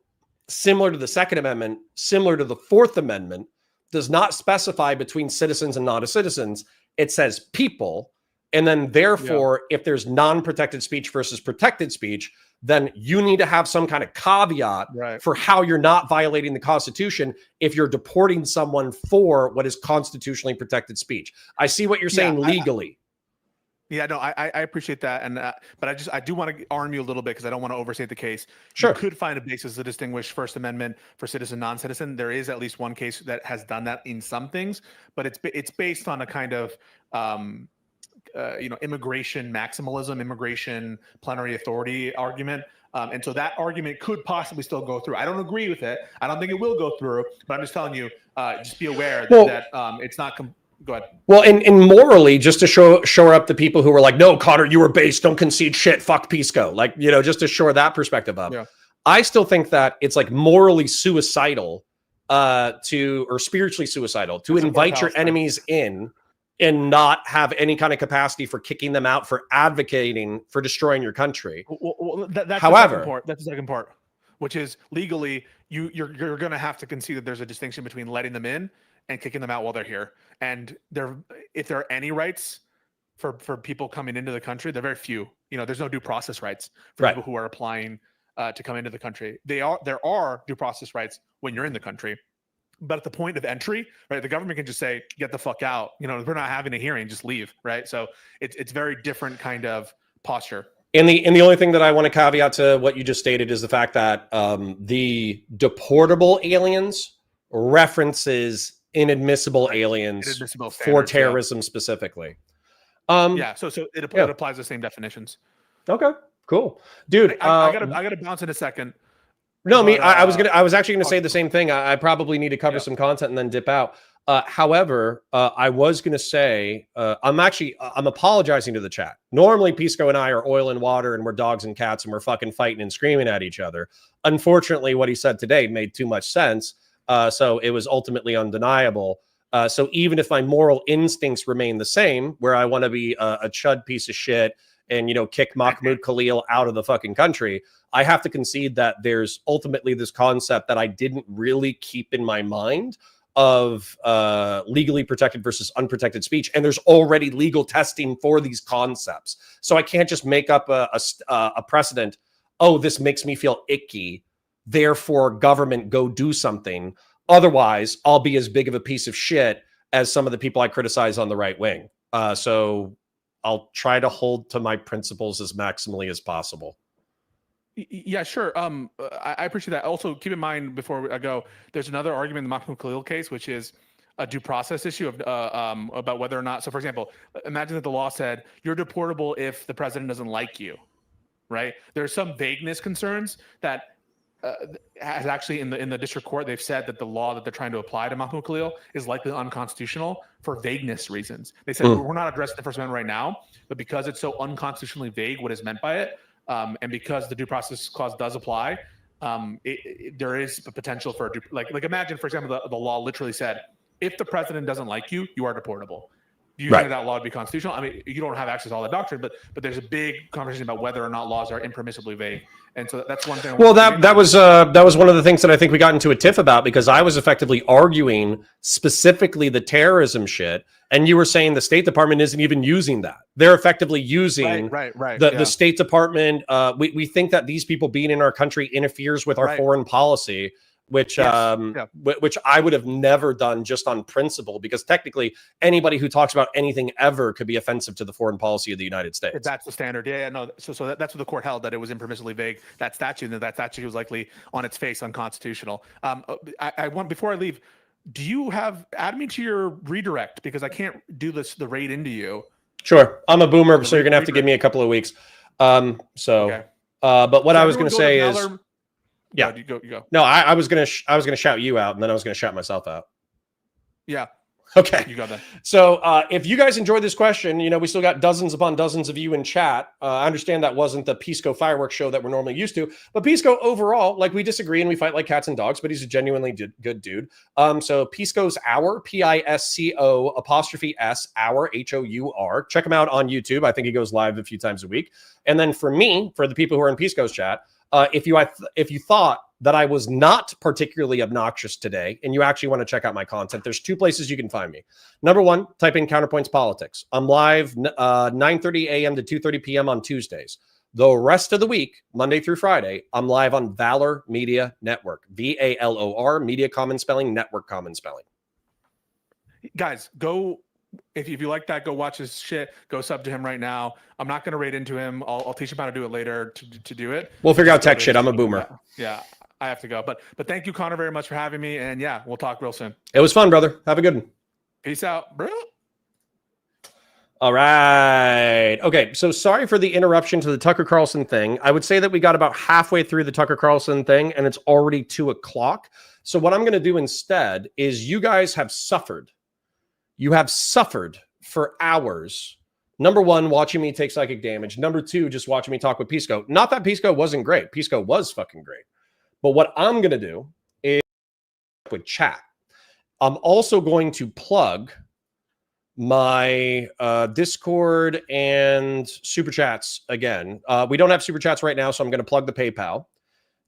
Speaker 2: similar to the Second Amendment, similar to the Fourth Amendment, does not specify between citizens and non-citizens. It says people. And then therefore, if there's non-protected speech versus protected speech, then you need to have some kind of caveat for how you're not violating the Constitution if you're deporting someone for what is constitutionally protected speech. I see what you're saying legally.
Speaker 6: I appreciate that, and but I do want to arm you a little bit because I don't want to overstate the case.
Speaker 2: Sure,
Speaker 6: you could find a basis to distinguish First Amendment for citizen, non-citizen. There is at least one case that has done that in some things, but it's based on a kind of immigration maximalism, immigration plenary authority argument. And so that argument could possibly still go through. I don't agree with it. I don't think it will go through, but I'm just telling you, just be aware that it's not. Go ahead.
Speaker 2: Well, and morally, just to shore up the people who were like, no, Connor, you were based, don't concede shit, fuck Pisco. Like, just to shore that perspective up. Yeah. I still think that it's like morally suicidal or spiritually suicidal to invite your enemies in and not have any kind of capacity for kicking them out, for advocating for destroying your country.
Speaker 6: However, that's the second part, which is legally you're going to have to concede that there's a distinction between letting them in and kicking them out while they're here. And if there are any rights for people coming into the country, they're very few. There's no due process rights for people who are applying to come into the country. There are due process rights when you're in the country. But at the point of entry, right, the government can just say, get the fuck out. We're not having a hearing, just leave, right? So it's very different kind of posture.
Speaker 2: And the only thing that I want to caveat to what you just stated is the fact that the deportable aliens references inadmissible aliens for terrorism specifically.
Speaker 6: So it applies the same definitions.
Speaker 2: Okay, cool, dude.
Speaker 6: I gotta bounce in a second.
Speaker 2: No, I was actually gonna say the same thing. I probably need to cover some content and then dip out. However, I was gonna say I'm apologizing to the chat. Normally, Pisco and I are oil and water, and we're dogs and cats, and we're fucking fighting and screaming at each other. Unfortunately, what he said today made too much sense. So it was ultimately undeniable. So even if my moral instincts remain the same, where I want to be a chud piece of shit and, kick Mahmoud Khalil out of the fucking country, I have to concede that there's ultimately this concept that I didn't really keep in my mind of legally protected versus unprotected speech. And there's already legal testing for these concepts. So I can't just make up a precedent. Oh, this makes me feel icky, therefore government go do something. Otherwise, I'll be as big of a piece of shit as some of the people I criticize on the right wing. So I'll try to hold to my principles as maximally as possible.
Speaker 6: Yeah, sure. I appreciate that. Also, keep in mind before I go, there's another argument in the Mahmoud Khalil case, which is a due process issue of about whether or not. So, for example, imagine that the law said you're deportable if the president doesn't like you, right? There's some vagueness concerns that has actually in the district court, they've said that the law that they're trying to apply to Mahmoud Khalil is likely unconstitutional for vagueness reasons. They said we're not addressing the First Amendment right now, but because it's so unconstitutionally vague what is meant by it, and because the due process clause does apply, there is a potential for like imagine, for example, the law literally said if the president doesn't like you, you are deportable. Do you think that law would be constitutional? I mean, you don't have access to all the doctrine, but there's a big conversation about whether or not laws are impermissibly vague, and so that's one thing.
Speaker 2: Well, that was one of the things that I think we got into a tiff about, because I was effectively arguing specifically the terrorism shit, and you were saying the State Department isn't even using that. They're effectively using the State Department. We think that these people being in our country interferes with our foreign policy, which which I would have never done just on principle, because technically anybody who talks about anything ever could be offensive to the foreign policy of the United States.
Speaker 6: That's the standard. No. So that's what the court held, that it was impermissibly vague. That statute was likely on its face unconstitutional. I want, before I leave, do you add me to your redirect, because I can't do the raid into you.
Speaker 2: Sure. I'm a boomer, so you're going to have to give me a couple of weeks. But what I was going to say is, yeah,
Speaker 6: you go.
Speaker 2: No, I was gonna shout you out, and then I was gonna shout myself out.
Speaker 6: Yeah.
Speaker 2: Okay.
Speaker 6: You got that.
Speaker 2: So if you guys enjoyed this question, we still got dozens upon dozens of you in chat. I understand that wasn't the Pisco fireworks show that we're normally used to, but Pisco overall, like, we disagree and we fight like cats and dogs, but he's a genuinely good dude. So Pisco's Hour, PISCO''S Hour, HOUR. Check him out on YouTube. I think he goes live a few times a week. And then for me, for the people who are in Pisco's chat, if you thought that I was not particularly obnoxious today, and you actually want to check out my content, there's two places you can find me. Number one, type in Counterpoints Politics. I'm live 9:30 a.m. to 2:30 p.m. on Tuesdays. The rest of the week, Monday through Friday, I'm live on Valor Media Network. VALOR, Media Common Spelling, Network Common Spelling.
Speaker 6: Guys, go. If you like that, go watch his shit. Go sub to him right now. I'm not going to raid into him. I'll teach him how to do it later to do it.
Speaker 2: We'll figure out tech shit. I'm a boomer.
Speaker 6: Yeah, I have to go. But thank you, Connor, very much for having me. And yeah, we'll talk real soon.
Speaker 2: It was fun, brother. Have a good one.
Speaker 6: Peace out, bro.
Speaker 2: All right. Okay. So sorry for the interruption to the Tucker Carlson thing. I would say that we got about halfway through the Tucker Carlson thing and it's already 2:00. So what I'm going to do instead is you guys have suffered. You have suffered for hours. Number one, watching me take psychic damage. Number two, just watching me talk with Pisco. Not that Pisco wasn't great. Pisco was fucking great. But what I'm going to do is with chat. I'm also going to plug my Discord and Super Chats again. We don't have Super Chats right now, so I'm going to plug the PayPal.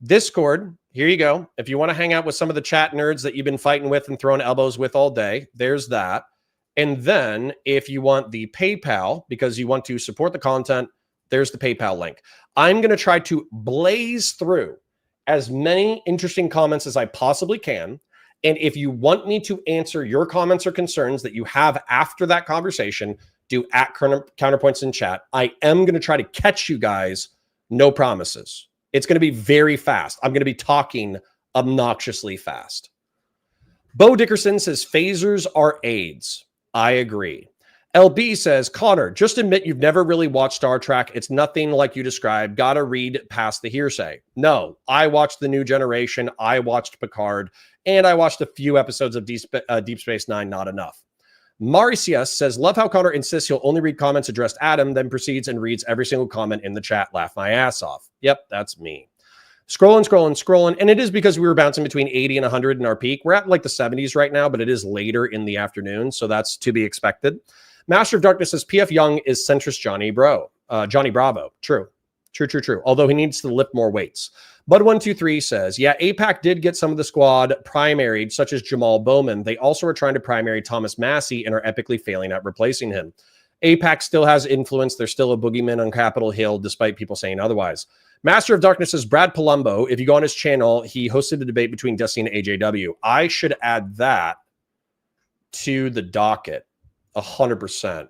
Speaker 2: Discord, here you go. If you want to hang out with some of the chat nerds that you've been fighting with and throwing elbows with all day, there's that. And then if you want the PayPal, because you want to support the content, there's the PayPal link. I'm going to try to blaze through as many interesting comments as I possibly can. And if you want me to answer your comments or concerns that you have after that conversation, do at Counterpoints in chat. I am going to try to catch you guys. No promises. It's going to be very fast. I'm going to be talking obnoxiously fast. Bo Dickerson says phasers are AIDS. I agree. LB says, Connor, just admit you've never really watched Star Trek. It's nothing like you described. Gotta read past the hearsay. No, I watched The New Generation. I watched Picard. And I watched a few episodes of Deep Space Nine. Not enough. Maricius says, love how Connor insists he'll only read comments addressed at him, then proceeds and reads every single comment in the chat. Laugh my ass off. Yep, that's me. Scrolling. And it is because we were bouncing between 80 and 100 in our peak. We're at like the 70s right now, but it is later in the afternoon. So that's to be expected. Master of Darkness says PF Young is centrist Johnny Bravo. True. Although he needs to lift more weights. Bud123 says, yeah, AIPAC did get some of the squad primaried, such as Jamal Bowman. They also are trying to primary Thomas Massey and are epically failing at replacing him. AIPAC still has influence. They're still a boogeyman on Capitol Hill, despite people saying otherwise. Master of Darkness says, Brad Palumbo, if you go on his channel, he hosted a debate between Destiny and AJW. I should add that to the docket. 100%.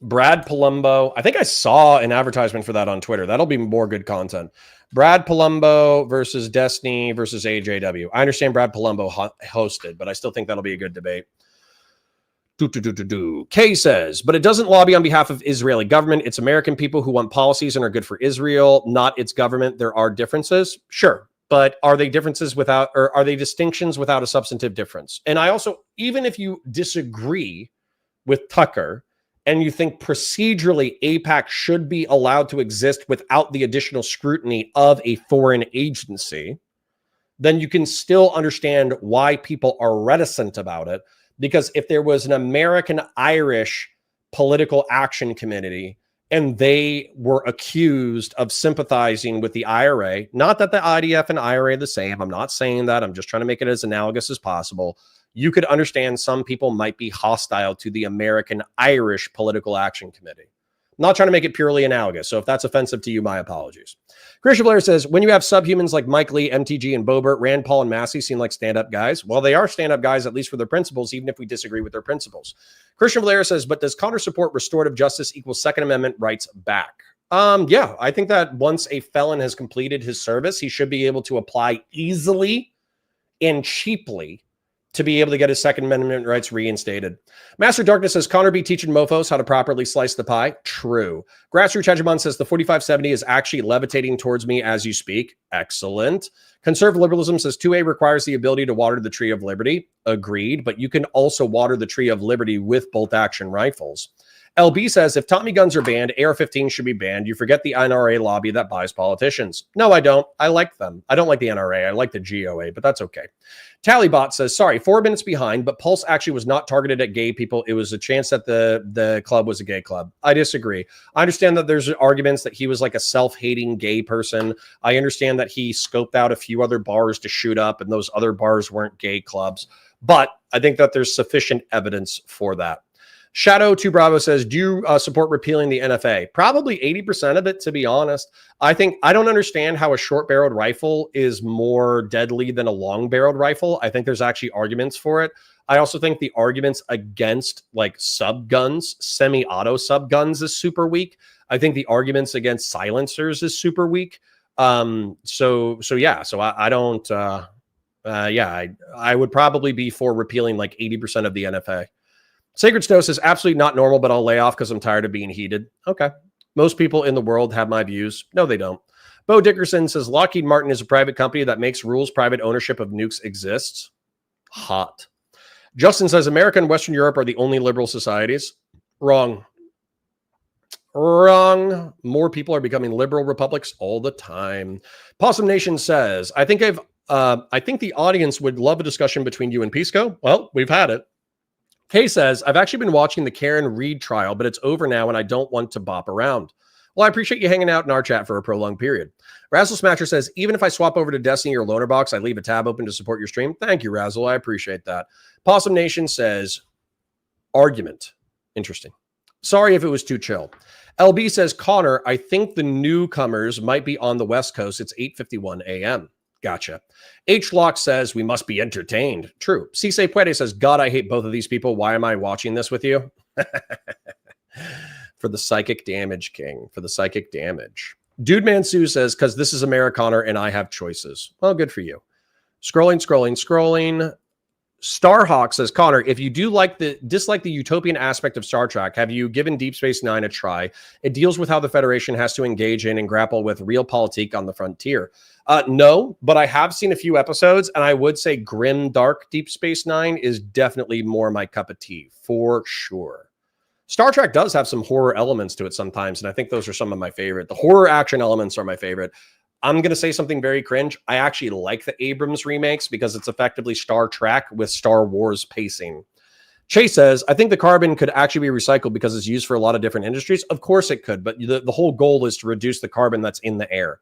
Speaker 2: Brad Palumbo. I think I saw an advertisement for that on Twitter. That'll be more good content. Brad Palumbo versus Destiny versus AJW. I understand Brad Palumbo hosted, but I still think that'll be a good debate. Kay says, but it doesn't lobby on behalf of Israeli government. It's American people who want policies and are good for Israel, not its government. There are differences. Sure. But are they differences without, or are they distinctions without a substantive difference? And I also, even if you disagree with Tucker and you think procedurally AIPAC should be allowed to exist without the additional scrutiny of a foreign agency, then you can still understand why people are reticent about it. Because if there was an American-Irish political action committee and they were accused of sympathizing with the IRA, not that the IDF and IRA are the same, I'm not saying that, I'm just trying to make it as analogous as possible, you could understand some people might be hostile to the American-Irish political action committee. I'm not trying to make it purely analogous, so if that's offensive to you, my apologies. Christian Blair says, when you have subhumans like Mike Lee, MTG, and Boebert, Rand Paul and Massey seem like stand-up guys. Well, they are stand-up guys, at least for their principles, even if we disagree with their principles. Christian Blair says, but does Connor support restorative justice equals Second Amendment rights back? Yeah, I think that once a felon has completed his service, he should be able to apply easily and cheaply to be able to get his Second Amendment rights reinstated. Master Darkness says, Connor be teaching mofos how to properly slice the pie. True. Grassroots Hegemon says, the 4570 is actually levitating towards me as you speak. Excellent. Conservative Liberalism says, 2A requires the ability to water the tree of liberty. Agreed. But you can also water the tree of liberty with bolt-action rifles. LB says, if Tommy guns are banned, AR-15 should be banned. You forget the NRA lobby that buys politicians. No, I don't. I like them. I don't like the NRA. I like the GOA, but that's okay. Tallybot says, sorry, 4 minutes behind, but Pulse actually was not targeted at gay people. It was a chance that the club was a gay club. I disagree. I understand that there's arguments that he was like a self-hating gay person. I understand that he scoped out a few other bars to shoot up, and those other bars weren't gay clubs. But I think that there's sufficient evidence for that. Shadow 2 Bravo says, do you support repealing the NFA? Probably 80% of it, to be honest. I don't understand how a short-barreled rifle is more deadly than a long-barreled rifle. I think there's actually arguments for it. I also think the arguments against like sub-guns, semi-auto sub-guns is super weak. I think the arguments against silencers is super weak. I would probably be for repealing like 80% of the NFA. Sacred Snow says, absolutely not normal, but I'll lay off because I'm tired of being heated. Okay. Most people in the world have my views. No, they don't. Bo Dickerson says, Lockheed Martin is a private company that makes rules. Private ownership of nukes exists. Hot. Justin says, America and Western Europe are the only liberal societies. Wrong. Wrong. More people are becoming liberal republics all the time. Possum Nation says, I think the audience would love a discussion between you and Pisco. Well, we've had it. Kay says, I've actually been watching the Karen Reed trial, but it's over now and I don't want to bop around. Well, I appreciate you hanging out in our chat for a prolonged period. Razzle Smasher says, even if I swap over to Destiny or Loner Box, I leave a tab open to support your stream. Thank you, Razzle. I appreciate that. Possum Nation says, argument. Interesting. Sorry if it was too chill. LB says, Connor, I think the newcomers might be on the West Coast. It's 8:51 a.m. Gotcha. H. Lock says, we must be entertained. True. Cise Puede says, God, I hate both of these people. Why am I watching this with you? For the psychic damage, King. For the psychic damage. Dude Man Sue says, because this is Americana and I have choices. Well, good for you. Scrolling. Starhawk says, Connor, if you dislike the utopian aspect of Star Trek, have you given Deep Space Nine a try? It deals with how the Federation has to engage in and grapple with real politique on the frontier. No, but I have seen a few episodes, and I would say grim, dark Deep Space Nine is definitely more my cup of tea, for sure. Star Trek does have some horror elements to it sometimes, and I think those are some of my favorite. The horror action elements are my favorite. I'm going to say something very cringe. I actually like the Abrams remakes because it's effectively Star Trek with Star Wars pacing. Chase says, I think the carbon could actually be recycled because it's used for a lot of different industries. Of course it could, but the whole goal is to reduce the carbon that's in the air.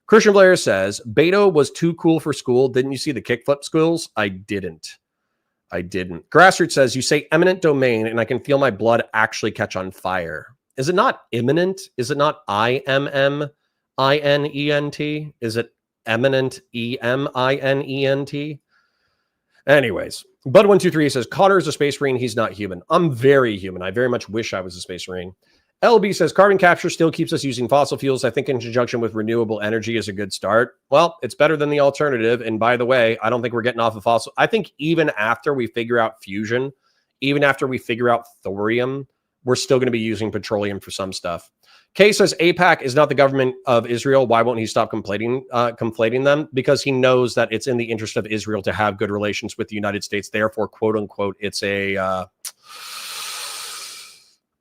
Speaker 2: Christian Blair says, Beto was too cool for school. Didn't you see the kickflip schools? I didn't. Grassroots says, you say eminent domain, and I can feel my blood actually catch on fire. Is it not imminent? Is it not IMM? INENT? Is it eminent EMINENT? Anyways, Bud123 says, Cotter is a space marine. He's not human. I'm very human. I very much wish I was a space marine. LB says, carbon capture still keeps us using fossil fuels. I think in conjunction with renewable energy is a good start. Well, it's better than the alternative. And by the way, I don't think we're getting off of fossil. I think even after we figure out fusion, even after we figure out thorium, we're still going to be using petroleum for some stuff. Kay says AIPAC is not the government of Israel. Why won't he stop conflating them? Because he knows that it's in the interest of Israel to have good relations with the United States. Therefore, quote unquote, it's a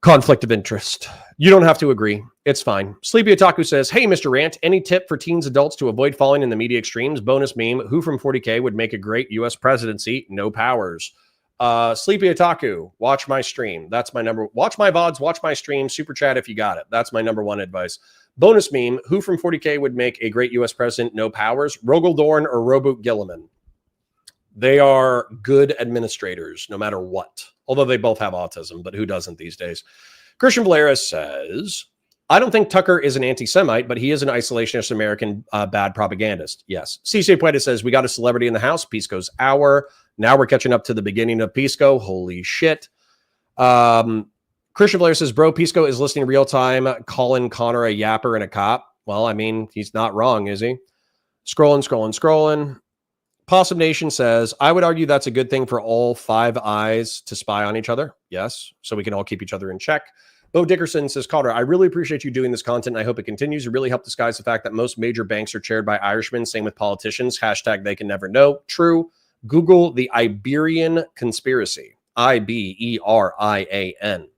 Speaker 2: conflict of interest. You don't have to agree. It's fine. Sleepy Otaku says, hey, Mr. Rant, any tip for teens adults to avoid falling in the media extremes? Bonus meme, who from 40K would make a great U.S. presidency? No powers. Sleepy Otaku, watch my stream. That's my number. Watch my VODs, watch my stream, super chat if you got it. That's my number one advice. Bonus meme, who from 40K would make a great U.S. president? No powers. Rogel Dorn or Roboot Gilliman. They are good administrators, no matter what. Although they both have autism, but who doesn't these days? Christian Valera says, I don't think Tucker is an anti-Semite, but he is an isolationist American bad propagandist. Yes. Cise Puede says, we got a celebrity in the house. Pisco's hour. Now we're catching up to the beginning of Pisco. Holy shit. Christian Valera says, bro, Pisco is listening real time, calling Connor a yapper and a cop. Well, I mean, he's not wrong, is he? Scrolling. Possum Nation says, I would argue that's a good thing for all five eyes to spy on each other. Yes, so we can all keep each other in check. Bo Dickerson says, Connor, I really appreciate you doing this content. I hope it continues. It really helped disguise the fact that most major banks are chaired by Irishmen. Same with politicians. Hashtag they can never know. True. Google the Iberian conspiracy. IBERIAN.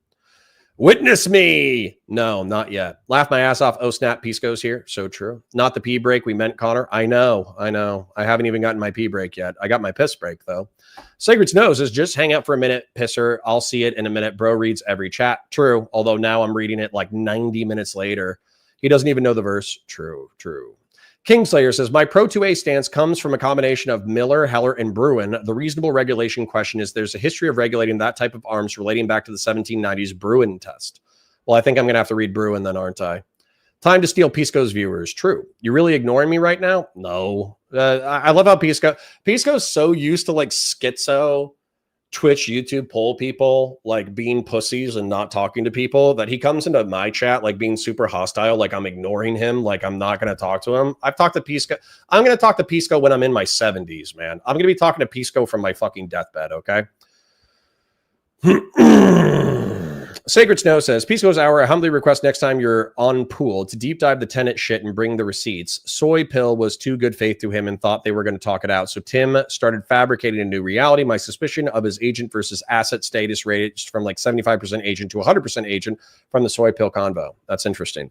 Speaker 2: Witness me. No, not yet. Laugh my ass off. Oh, snap. Pisco's here. So true. Not the pee break we meant, Connor. I know. I haven't even gotten my pee break yet. I got my piss break, though. Sacred's Nose is just hang out for a minute, pisser. I'll see it in a minute. Bro reads every chat. True. Although now I'm reading it like 90 minutes later. He doesn't even know the verse. True. Kingslayer says, my Pro 2A stance comes from a combination of Miller, Heller, and Bruin. The reasonable regulation question is there's a history of regulating that type of arms relating back to the 1790s Bruin test. Well, I think I'm going to have to read Bruin then, aren't I? Time to steal Pisco's viewers. True. You really ignoring me right now? No. I love how Pisco's so used to like schizo Twitch, YouTube poll people like being pussies and not talking to people that he comes into my chat like being super hostile, like I'm ignoring him, like I'm not going to talk to him. I've talked to Pisco. I'm going to talk to Pisco when I'm in my 70s, man. I'm going to be talking to Pisco from my fucking deathbed, okay? Sacred Snow says, Pisco's Hour, I humbly request next time you're on pool to deep dive the tenant shit and bring the receipts. Soy Pill was too good faith to him and thought they were going to talk it out. So Tim started fabricating a new reality. My suspicion of his agent versus asset status ranged from like 75% agent to 100% agent from the Soy Pill convo. That's interesting.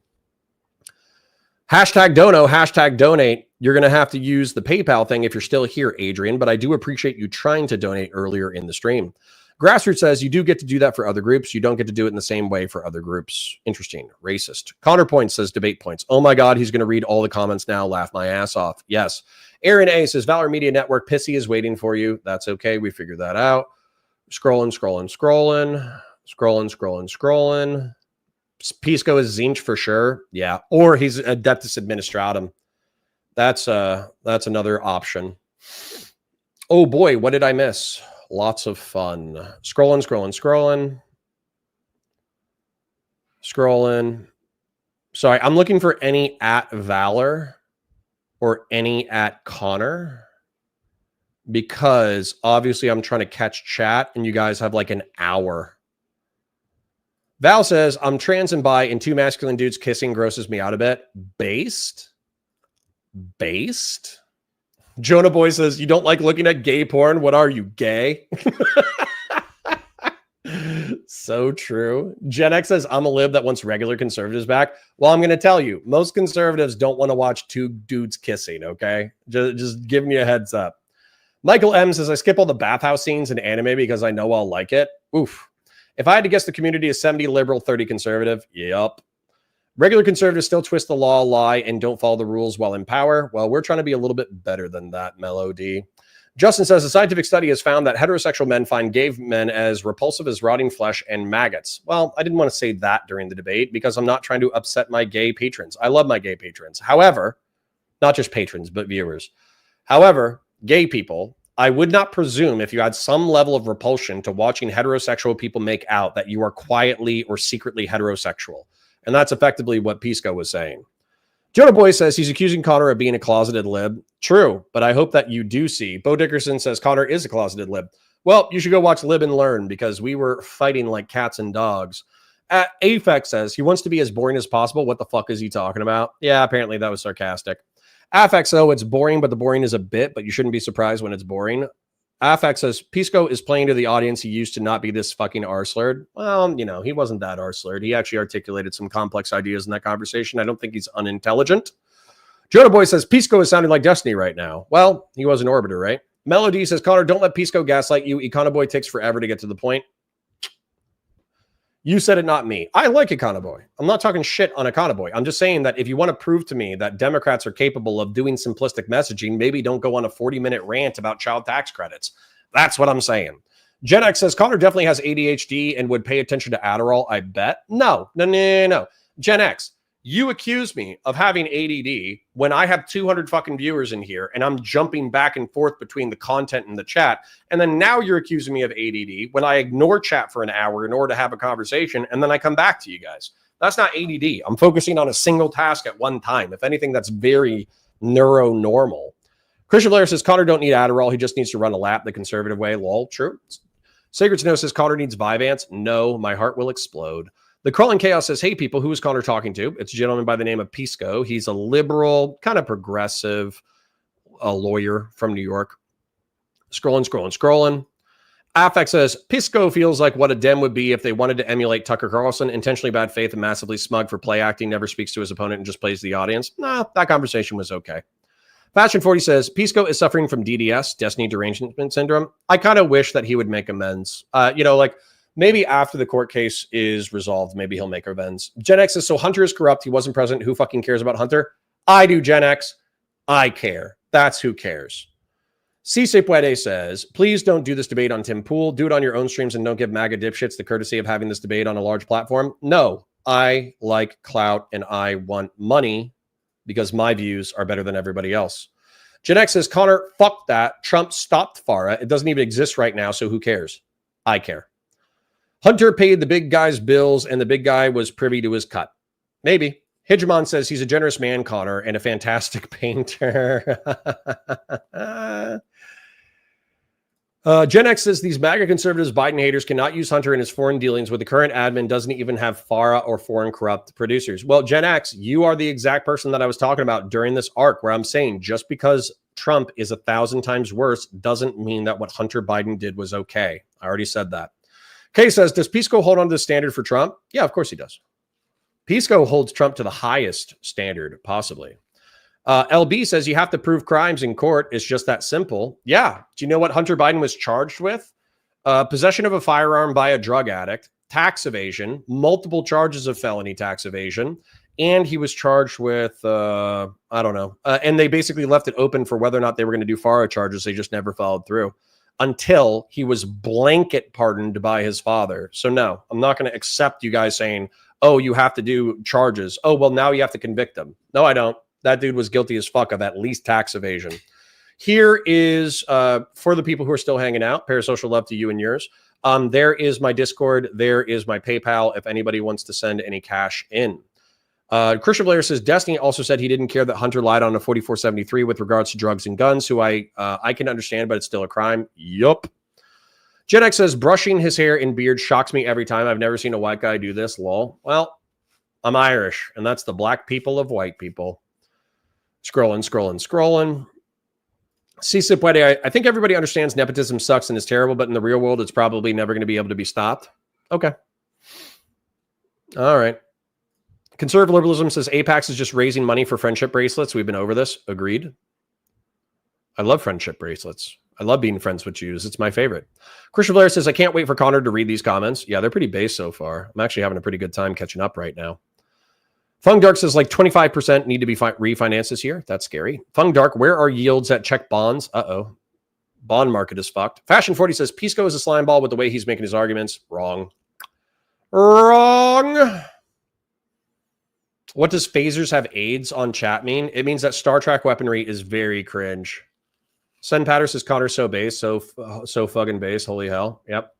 Speaker 2: Hashtag dono, hashtag donate. You're going to have to use the PayPal thing if you're still here, Adrian, but I do appreciate you trying to donate earlier in the stream. Grassroots says you do get to do that for other groups. You don't get to do it in the same way for other groups. Interesting. Racist. Counterpoint says debate points. Oh my God, he's going to read all the comments now. Laugh my ass off. Yes. Aaron A says Valor Media Network Pissy is waiting for you. That's okay. We figured that out. Scrolling. Pisco is Zinch for sure. Yeah. Or he's Adeptus Administratum. That's another option. Oh boy, what did I miss? Lots of fun. Scrolling. Sorry, I'm looking for any at Valor or any at Connor because obviously I'm trying to catch chat and you guys have like an hour. Val says, I'm trans and bi and two masculine dudes kissing grosses me out a bit. Based? Jonah Boy says, you don't like looking at gay porn? What are you, gay? So true. Gen X says, I'm a lib that wants regular conservatives back. Well, I'm going to tell you, most conservatives don't want to watch two dudes kissing, okay? Just giving you a heads up. Michael M says, I skip all the bathhouse scenes in anime because I know I'll like it. Oof. If I had to guess, the community is 70 liberal, 30 conservative. Yup. Regular conservatives still twist the law, lie, and don't follow the rules while in power. Well, we're trying to be a little bit better than that, Melody. Justin says, a scientific study has found that heterosexual men find gay men as repulsive as rotting flesh and maggots. Well, I didn't want to say that during the debate because I'm not trying to upset my gay patrons. I love my gay patrons. However, not just patrons, but viewers. However, gay people, I would not presume if you had some level of repulsion to watching heterosexual people make out that you are quietly or secretly heterosexual. And that's effectively what Pisco was saying. Jonah Boy says he's accusing Connor of being a closeted lib. True, but I hope that you do see. Bo Dickerson says Connor is a closeted lib. Well, you should go watch Lib and Learn because we were fighting like cats and dogs. AIPAC says he wants to be as boring as possible. What the fuck is he talking about? Yeah, apparently that was sarcastic. AFXO, it's boring, but the boring is a bit, but you shouldn't be surprised when it's boring. AFX says, Pisco is playing to the audience he used to not be this fucking arslerd. Well, you know, he wasn't that arslerd. He actually articulated some complex ideas in that conversation. I don't think he's unintelligent. Jonah Boy says, Pisco is sounding like Destiny right now. Well, he was an orbiter, right? Melody says, Connor, don't let Pisco gaslight you. Econoboy takes forever to get to the point. You said it, not me. I like Econoboy. I'm not talking shit on Econoboy. I'm just saying that if you want to prove to me that Democrats are capable of doing simplistic messaging, maybe don't go on a 40-minute rant about child tax credits. That's what I'm saying. Gen X says, Connor definitely has ADHD and would pay attention to Adderall, I bet. No. Gen X, you accuse me of having ADD when I have 200 fucking viewers in here and I'm jumping back and forth between the content and the chat. And then now you're accusing me of ADD when I ignore chat for an hour in order to have a conversation. And then I come back to you guys. That's not ADD. I'm focusing on a single task at one time. If anything, that's very neuronormal. Christian Blair says, Connor don't need Adderall. He just needs to run a lap the conservative way. Lol, true. Sacred Snow says, Connor needs Vyvanse. No, my heart will explode. The Crawling Chaos says, hey, people, who is Connor talking to? It's a gentleman by the name of Pisco. He's a liberal, kind of progressive, a lawyer from New York. Scrolling. Affect says, Pisco feels like what a Dem would be if they wanted to emulate Tucker Carlson, intentionally bad faith and massively smug for play acting, never speaks to his opponent and just plays the audience. Nah, that conversation was okay. Fashion 40 says, Pisco is suffering from DDS, Destiny Derangement Syndrome. I kind of wish that he would make amends. Like maybe after the court case is resolved, maybe he'll make amends. Gen X says, so Hunter is corrupt. He wasn't president. Who fucking cares about Hunter? I do, Gen X. I care. That's who cares. Si Se Puede says, please don't do this debate on Tim Pool. Do it on your own streams and don't give MAGA dipshits the courtesy of having this debate on a large platform. No, I like clout and I want money because my views are better than everybody else. Gen X says, Connor, fuck that. Trump stopped FARA. It doesn't even exist right now, so who cares? I care. Hunter paid the big guy's bills and the big guy was privy to his cut. Maybe. Hegemon says he's a generous man, Connor, and a fantastic painter. Gen X says these MAGA conservatives, Biden haters cannot use Hunter in his foreign dealings with the current admin doesn't even have FARA or foreign corrupt producers. Well, Gen X, you are the exact person that I was talking about during this arc where I'm saying just because Trump is 1,000 times worse doesn't mean that what Hunter Biden did was okay. I already said that. Kay says, does Pisco hold on to the standard for Trump? Yeah, of course he does. Pisco holds Trump to the highest standard, possibly. LB says you have to prove crimes in court. It's just that simple. Yeah. Do you know what Hunter Biden was charged with? Possession of a firearm by a drug addict, tax evasion, multiple charges of felony tax evasion, and he was charged with, I don't know. And they basically left it open for whether or not they were going to do FARA charges. They just never followed through until he was blanket pardoned by his father. So no, I'm not going to accept you guys saying, oh, you have to do charges. Oh, well, now you have to convict them. No, I don't. That dude was guilty as fuck of at least tax evasion. Here is, for the people who are still hanging out, parasocial love to you and yours. There is my Discord. There is my PayPal if anybody wants to send any cash in. Christian Blair says, Destiny also said he didn't care that Hunter lied on a 4473 with regards to drugs and guns, who I can understand, but it's still a crime. Yup. Gen X says, brushing his hair and beard shocks me every time. I've never seen a white guy do this. Lol. Well, I'm Irish, and that's the black people of white people. Scrolling. Si Se Puede, I think everybody understands nepotism sucks and is terrible, but in the real world, it's probably never going to be able to be stopped. Okay. All right. Conservative liberalism says AIPAC is just raising money for friendship bracelets. We've been over this. Agreed. I love friendship bracelets. I love being friends with Jews. It's my favorite. Christian Blair says, I can't wait for Connor to read these comments. Yeah, they're pretty base so far. I'm actually having a pretty good time catching up right now. Fung Dark says like 25% need to be refinanced this year. That's scary. Fung Dark, where are yields at check bonds? Uh-oh. Bond market is fucked. Fashion 40 says Pisco is a slime ball with the way he's making his arguments. Wrong. What does phasers have AIDS on chat mean? It means that Star Trek weaponry is very cringe. Sen Patter says Connor so base, so fucking base. Holy hell. Yep.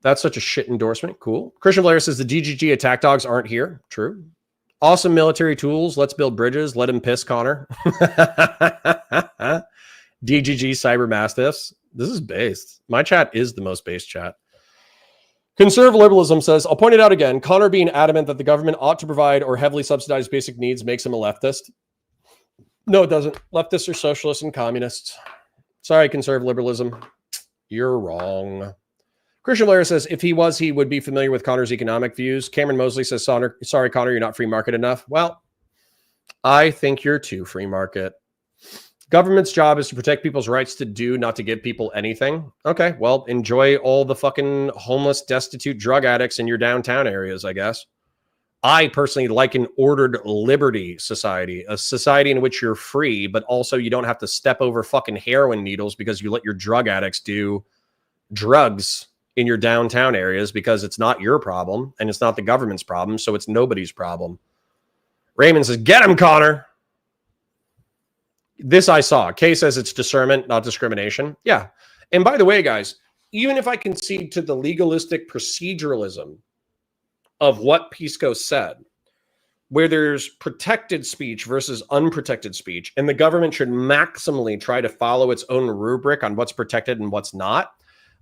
Speaker 2: That's such a shit endorsement. Cool. Christian Blair says the GGG attack dogs aren't here. True. Awesome military tools. Let's build bridges. Let him piss, Connor. DGG cyber mastiffs. This is based. My chat is the most based chat. Conservative liberalism says, I'll point it out again. Connor being adamant that the government ought to provide or heavily subsidize basic needs makes him a leftist. No, it doesn't. Leftists are socialists and communists. Sorry, conservative liberalism. You're wrong. Christian Blair says, if he was, he would be familiar with Connor's economic views. Cameron Mosley says, sorry, Connor, you're not free market enough. Well, I think you're too free market. Government's job is to protect people's rights to do, not to give people anything. Okay, well, enjoy all the fucking homeless, destitute drug addicts in your downtown areas, I guess. I personally like an ordered liberty society, a society in which you're free, but also you don't have to step over fucking heroin needles because you let your drug addicts do drugs in your downtown areas because it's not your problem and it's not the government's problem, so it's nobody's problem. Raymond says, get him, Connor. This I saw. Kay says it's discernment, not discrimination. Yeah. And by the way, guys, even if I concede to the legalistic proceduralism of what Pisco said, where there's protected speech versus unprotected speech, and the government should maximally try to follow its own rubric on what's protected and what's not,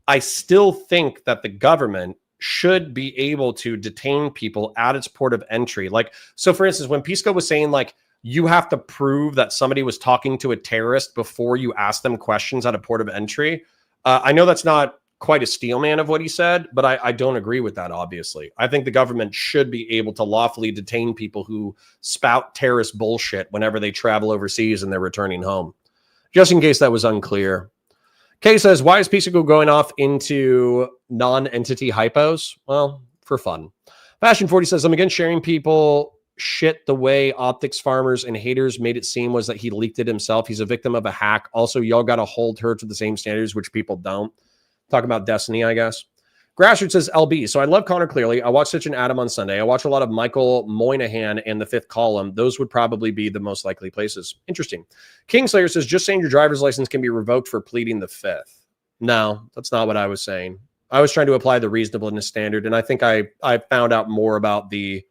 Speaker 2: I still think that the government should be able to detain people at its port of entry. Like, so for instance, when Pisco was saying like, you have to prove that somebody was talking to a terrorist before you ask them questions at a port of entry. I know that's not quite a steel man of what he said, but I don't agree with that, obviously. I think the government should be able to lawfully detain people who spout terrorist bullshit whenever they travel overseas and they're returning home. Just in case that was unclear. Kay says, why is Pisco going off into non-entity hypos? Well, for fun. Fashion 40 says, I'm against sharing people shit the way optics farmers and haters made it seem was that he leaked it himself. He's a victim of a hack. Also, y'all got to hold her to the same standards, which people don't. Talk about destiny, I guess. Grassroots says LB. So I love Connor clearly. I watched Stitch and Adam on Sunday. I watch a lot of Michael Moynihan and The Fifth Column. Those would probably be the most likely places. Interesting. Kingslayer says, just saying your driver's license can be revoked for pleading the fifth. No, that's not what I was saying. I was trying to apply the reasonableness standard, and I think I found out more about the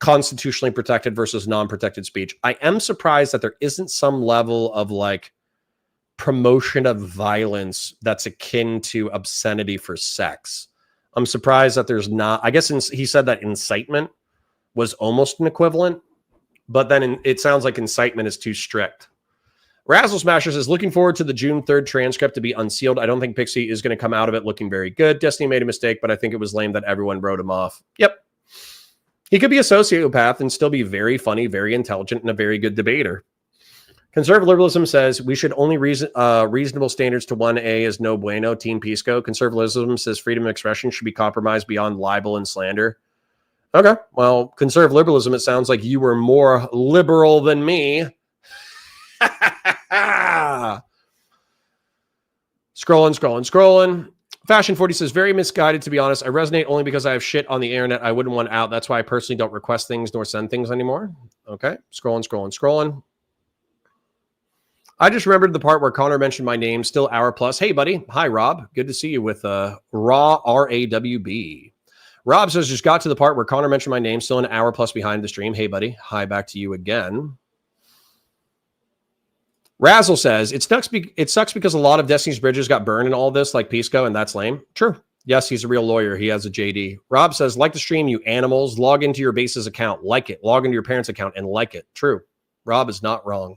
Speaker 2: constitutionally protected versus non-protected speech. I am surprised that there isn't some level of like promotion of violence that's akin to obscenity for sex. I'm surprised that there's not. I guess he said that incitement was almost an equivalent, but then it sounds like incitement is too strict. Razzle Smasher says, looking forward to the June 3rd transcript to be unsealed. I don't think Pixie is going to come out of it looking very good. Destiny made a mistake, but I think it was lame that everyone wrote him off. Yep. He could be a sociopath and still be very funny, very intelligent, and a very good debater. Conservative liberalism says we should only reasonable standards to 1A is no bueno. Team Pisco. Conservatism says freedom of expression should be compromised beyond libel and slander. Okay. Well, conservative liberalism, it sounds like you were more liberal than me. Scrolling. Fashion 40 says, very misguided, to be honest. I resonate only because I have shit on the internet I wouldn't want out. That's why I personally don't request things nor send things anymore. Okay. Scrolling. I just remembered the part where Connor mentioned my name, still hour plus. Hey, buddy. Hi, Rob. Good to see you with Raw RAWB. Rob says, just got to the part where Connor mentioned my name, still an hour plus behind the stream. Hey, buddy. Hi, back to you again. Razzle says, it sucks because a lot of Destiny's bridges got burned in all this, like Pisco, and that's lame. True. Yes, he's a real lawyer. He has a JD. Rob says, like the stream, you animals. Log into your base's account. Like it. Log into your parents' account and like it. True. Rob is not wrong.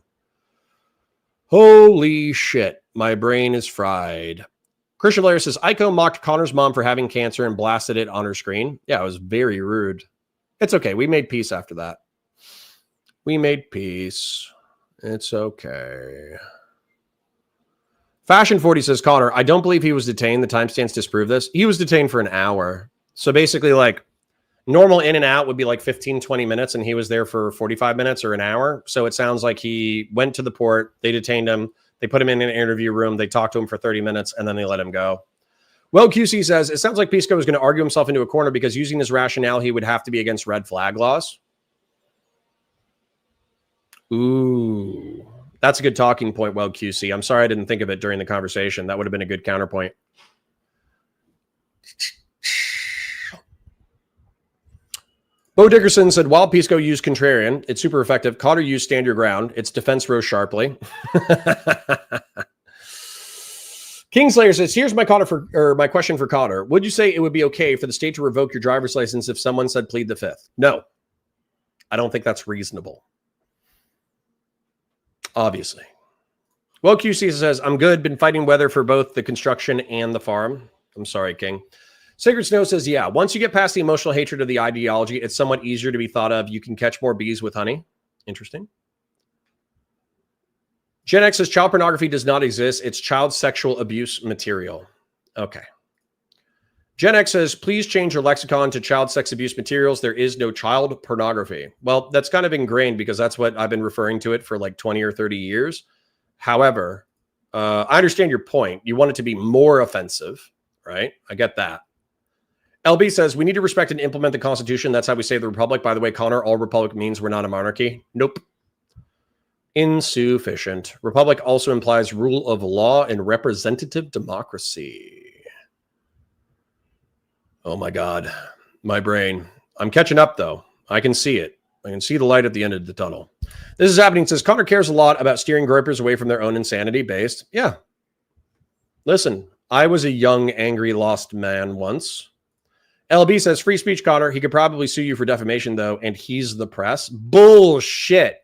Speaker 2: Holy shit. My brain is fried. Christian Blair says, Aiko mocked Connor's mom for having cancer and blasted it on her screen. Yeah, it was very rude. It's okay. We made peace after that. We made peace. It's okay. Fashion 40 says, Connor, I don't believe he was detained. The timestamps disprove this. He was detained for an hour. So basically, like, normal in and out would be like 15, 20 minutes, and he was there for 45 minutes or an hour. So it sounds like he went to the port, they detained him, they put him in an interview room, they talked to him for 30 minutes, and then they let him go. Well, QC says, it sounds like Pisco was going to argue himself into a corner because using his rationale, he would have to be against red flag laws. Ooh, that's a good talking point, Well, QC. I'm sorry I didn't think of it during the conversation. That would have been a good counterpoint. Bo Dickerson said, while Pisco used contrarian, it's super effective. Cotter used stand your ground. Its defense rose sharply. Kingslayer says, here's my question for Cotter. Would you say it would be okay for the state to revoke your driver's license if someone said plead the fifth? No. I don't think that's reasonable. Obviously. Well, QC says, I'm good. Been fighting weather for both the construction and the farm. I'm sorry, King. Sacred Snow says, yeah, once you get past the emotional hatred of the ideology, it's somewhat easier to be thought of. You can catch more bees with honey. Interesting. Gen X says, child pornography does not exist. It's child sexual abuse material. Okay. Gen X says, please change your lexicon to child sex abuse materials. There is no child pornography. Well, that's kind of ingrained because that's what I've been referring to it for like 20 or 30 years. However, I understand your point. You want it to be more offensive, right? I get that. LB says, we need to respect and implement the Constitution. That's how we save the Republic. By the way, Connor, all Republic means we're not a monarchy. Nope. Insufficient. Republic also implies rule of law and representative democracy. Oh my God. My brain. I'm catching up, though. I can see it. I can see the light at the end of the tunnel. This is happening. It says, Connor cares a lot about steering gropers away from their own insanity based. Yeah. Listen, I was a young, angry, lost man once. LB says, free speech, Connor. He could probably sue you for defamation, though, and he's the press. Bullshit.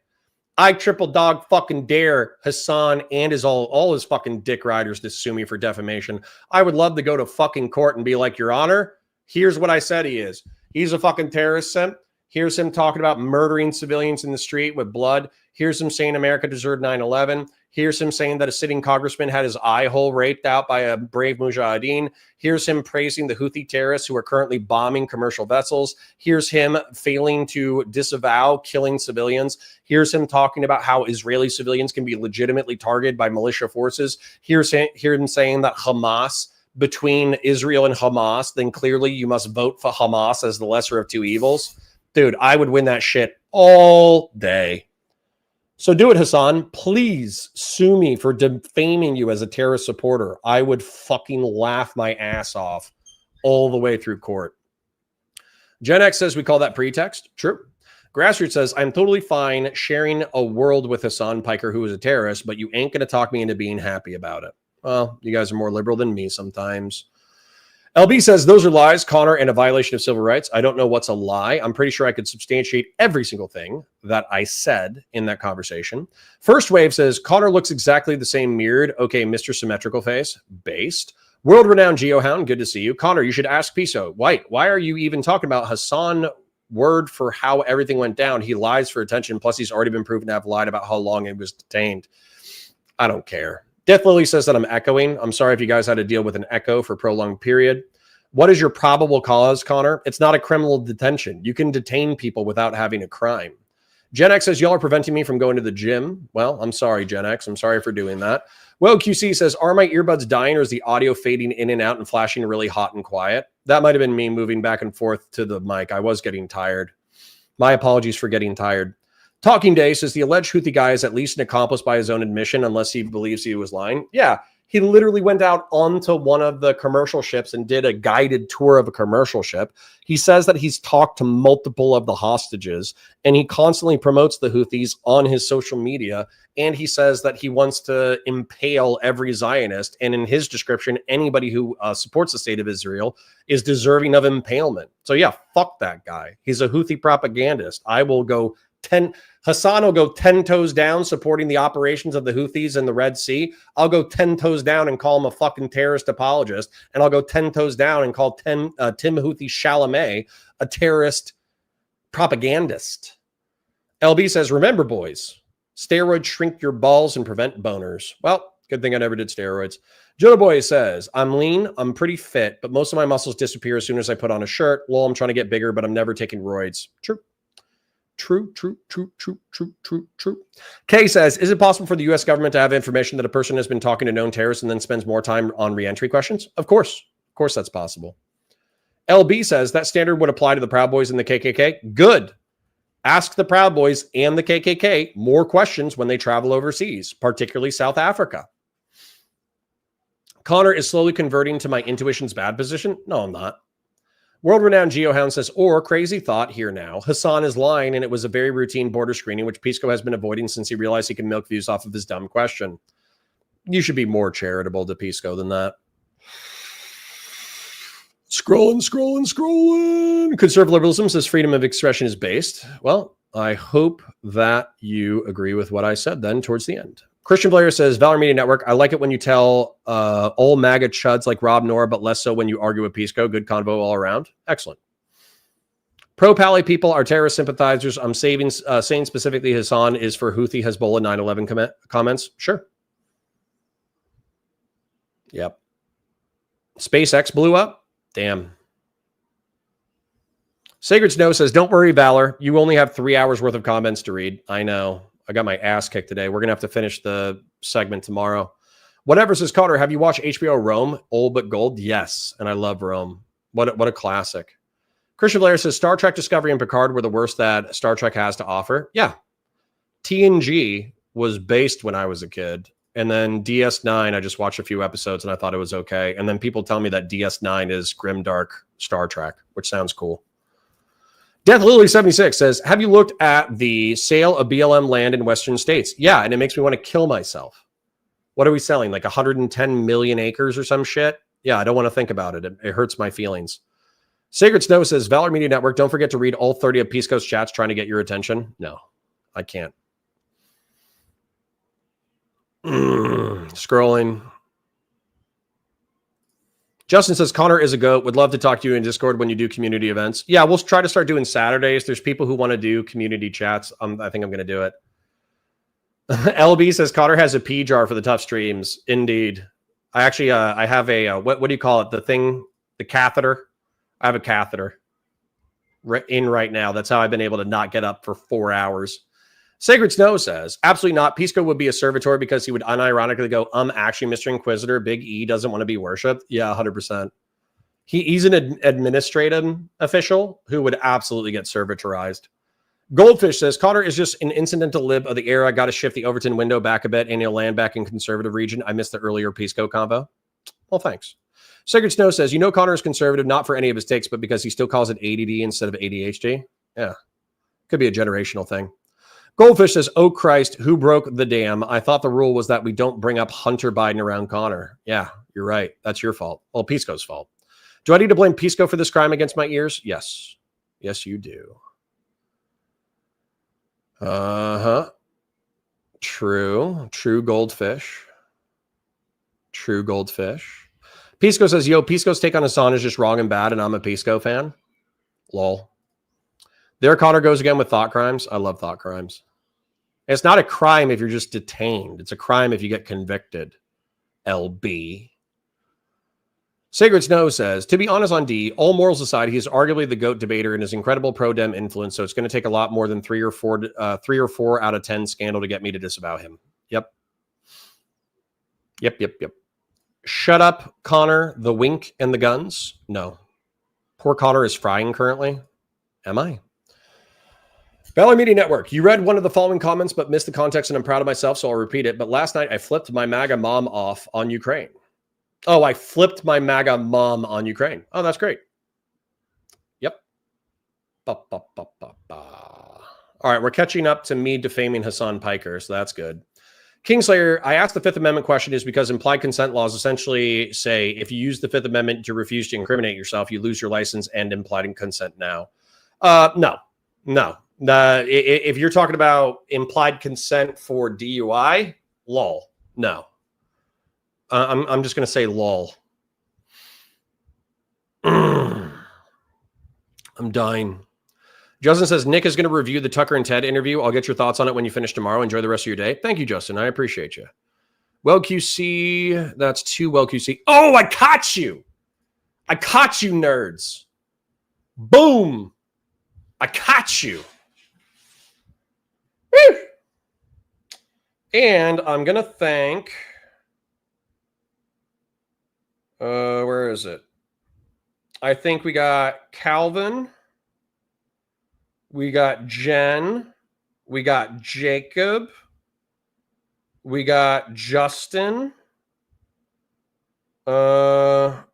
Speaker 2: I triple dog fucking dare Hassan and all his fucking dick riders to sue me for defamation. I would love to go to fucking court and be like, Your Honor, here's what I said he is. He's a fucking terrorist simp. Here's him talking about murdering civilians in the street with blood. Here's him saying America deserved 9/11. Here's him saying that a sitting congressman had his eye hole raped out by a brave mujahideen. Here's him praising the Houthi terrorists who are currently bombing commercial vessels. Here's him failing to disavow killing civilians. Here's him talking about how Israeli civilians can be legitimately targeted by militia forces. Here's him saying that Hamas, between Israel and Hamas, then clearly you must vote for Hamas as the lesser of two evils. Dude, I would win that shit all day. So do it, Hassan. Please sue me for defaming you as a terrorist supporter. I would fucking laugh my ass off all the way through court. Gen X says we call that pretext. True. Grassroots says, I'm totally fine sharing a world with Hassan Piker, who is a terrorist, but you ain't going to talk me into being happy about it. Well, you guys are more liberal than me sometimes. LB says, those are lies, Connor, and a violation of civil rights. I don't know what's a lie. I'm pretty sure I could substantiate every single thing that I said in that conversation. First Wave says, Connor looks exactly the same mirrored. Okay, Mr. Symmetrical Face. Based. World-renowned GeoHound, good to see you. Connor, you should ask Pisco. Why are you even talking about Hassan word for how everything went down? He lies for attention. Plus, he's already been proven to have lied about how long he was detained. I don't care. Death Lily says that I'm echoing. I'm sorry if you guys had to deal with an echo for a prolonged period. What is your probable cause, Connor? It's not a criminal detention. You can detain people without having a crime. Gen X says, y'all are preventing me from going to the gym. Well, I'm sorry, Gen X. I'm sorry for doing that. Well, QC says, are my earbuds dying or is the audio fading in and out and flashing really hot and quiet? That might have been me moving back and forth to the mic. I was getting tired. My apologies for getting tired. Talking Day says the alleged Houthi guy is at least an accomplice by his own admission, unless he believes he was lying. Yeah, he literally went out onto one of the commercial ships and did a guided tour of a commercial ship. He says that he's talked to multiple of the hostages, and he constantly promotes the Houthis on his social media. And he says that he wants to impale every Zionist. And in his description, anybody who supports the state of Israel is deserving of impalement. So yeah, fuck that guy. He's a Houthi propagandist. I will go Hassan will go 10 toes down supporting the operations of the Houthis in the Red Sea. I'll go 10 toes down and call him a fucking terrorist apologist. And I'll go 10 toes down and call Tim Houthi Chalamet a terrorist propagandist. LB says, remember, boys, steroids shrink your balls and prevent boners. Well, good thing I never did steroids. Jonah Boy says, I'm lean, I'm pretty fit, but most of my muscles disappear as soon as I put on a shirt. Well, I'm trying to get bigger, but I'm never taking roids. True. True. Kay says, is it possible for the U.S. government to have information that a person has been talking to known terrorists and then spends more time on reentry questions? Of course that's possible. LB says that standard would apply to the Proud Boys and the KKK. Good. Ask the Proud Boys and the KKK more questions when they travel overseas, particularly South Africa. Connor is slowly converting to my intuition's bad position. No, I'm not. World-renowned GeoHound says, or crazy thought here now, Hassan is lying and it was a very routine border screening, which Pisco has been avoiding since he realized he can milk views off of his dumb question. You should be more charitable to Pisco than that. Scrolling. Conservative liberalism says freedom of expression is based. Well, I hope that you agree with what I said then towards the end. Christian Blair says, Valor Media Network, I like it when you tell all MAGA chuds like Rob Nora, but less so when you argue with Pisco. Good convo all around. Excellent. Pro-Pally people are terrorist sympathizers. I'm saying specifically Hassan is for Houthi Hezbollah 9/11 comments. Sure. Yep. SpaceX blew up. Damn. Sacred Snow says, don't worry, Valor. You only have 3 hours worth of comments to read. I know. I got my ass kicked today. We're going to have to finish the segment tomorrow. Whatever says, Carter, have you watched HBO Rome? Old but Gold? Yes. And I love Rome. What a classic. Christian Blair says, Star Trek Discovery and Picard were the worst that Star Trek has to offer. Yeah. TNG was based when I was a kid. And then DS9, I just watched a few episodes and I thought it was okay. And then people tell me that DS9 is grimdark Star Trek, which sounds cool. Death Lily 76 says, have you looked at the sale of BLM land in Western states? Yeah, and it makes me want to kill myself. What are we selling? Like 110 million acres or some shit? Yeah, I don't want to think about it. It hurts my feelings. Sacred Snow says, Valor Media Network, don't forget to read all 30 of Pisco's chats trying to get your attention. No, I can't. Scrolling. Justin says, Connor is a goat. Would love to talk to you in Discord when you do community events. Yeah, we'll try to start doing Saturdays. There's people who want to do community chats. I think I'm going to do it. LB says, Connor has a pee jar for the tough streams. Indeed. I actually, I have a, what do you call it? The catheter. I have a catheter in right now. That's how I've been able to not get up for 4 hours. Sacred Snow says, absolutely not. Pisco would be a servitor because he would unironically go, actually, Mr. Inquisitor, Big E doesn't want to be worshipped. Yeah, 100%. He's an administrative official who would absolutely get servitorized. Goldfish says, Connor is just an incidental lib of the era. Got to shift the Overton window back a bit and he'll land back in conservative region. I missed the earlier Pisco combo. Well, thanks. Sacred Snow says, Connor is conservative, not for any of his takes, but because he still calls it ADD instead of ADHD. Yeah, could be a generational thing. Goldfish says, oh, Christ, who broke the dam? I thought the rule was that we don't bring up Hunter Biden around Connor. Yeah, you're right. That's your fault. Well, Pisco's fault. Do I need to blame Pisco for this crime against my ears? Yes. Yes, you do. True. True Goldfish. True Goldfish. Pisco says, Pisco's take on Hassan is just wrong and bad, and I'm a Pisco fan. Lol. There Connor goes again with thought crimes. I love thought crimes. It's not a crime if you're just detained. It's a crime if you get convicted. LB. Sacred Snow says, to be honest on D, all morals aside, he is arguably the GOAT debater and his incredible pro-dem influence, so it's going to take a lot more than 3 or 4 out of 10 scandal to get me to disavow him. Yep. Shut up, Connor, the wink and the guns. No. Poor Connor is frying currently. Am I? Valor Media Network. You read one of the following comments, but missed the context, and I'm proud of myself, so I'll repeat it. But last night, I flipped my MAGA mom off on Ukraine. Oh, I flipped my MAGA mom on Ukraine. Oh, that's great. Yep. All right, we're catching up to me defaming Hassan Piker, so that's good. Kingslayer, I asked the Fifth Amendment question is because implied consent laws essentially say if you use the Fifth Amendment to refuse to incriminate yourself, you lose your license and implied consent now. No. If you're talking about implied consent for DUI, lol. No. I'm just going to say lol. I'm dying. Justin says, Nick is going to review the Tucker and Ted interview. I'll get your thoughts on it when you finish tomorrow. Enjoy the rest of your day. Thank you, Justin. I appreciate you. Well, QC. That's 2 well, QC. Oh, I caught you. I caught you, nerds. Boom. I caught you. Woo. And I'm going to thank... where is it? I think we got Calvin. We got Jen. We got Jacob. We got Justin. And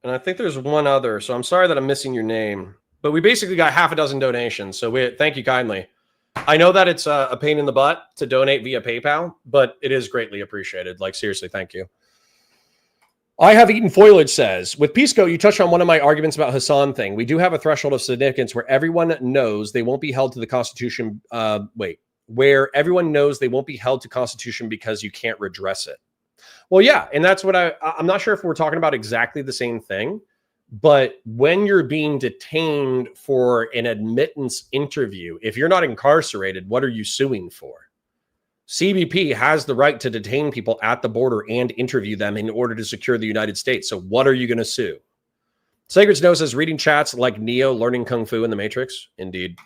Speaker 2: I think there's one other. So I'm sorry that I'm missing your name. But we basically got half a dozen donations. So thank you kindly. I know that it's a pain in the butt to donate via PayPal, but it is greatly appreciated. Like, seriously, thank you. I have eaten foliage says, with Pisco, you touched on one of my arguments about Hassan thing. We do have a threshold of significance where everyone knows they won't be held to the Constitution. Where everyone knows they won't be held to Constitution because you can't redress it. Well, yeah. And that's what I'm not sure if we're talking about exactly the same thing, but when you're being detained for an admittance interview, if you're not incarcerated, what are you suing for? CBP has the right to detain people at the border and interview them in order to secure the United States. So what are you going to sue? Sacred Snow says, reading chats like Neo learning Kung Fu in the Matrix. Indeed.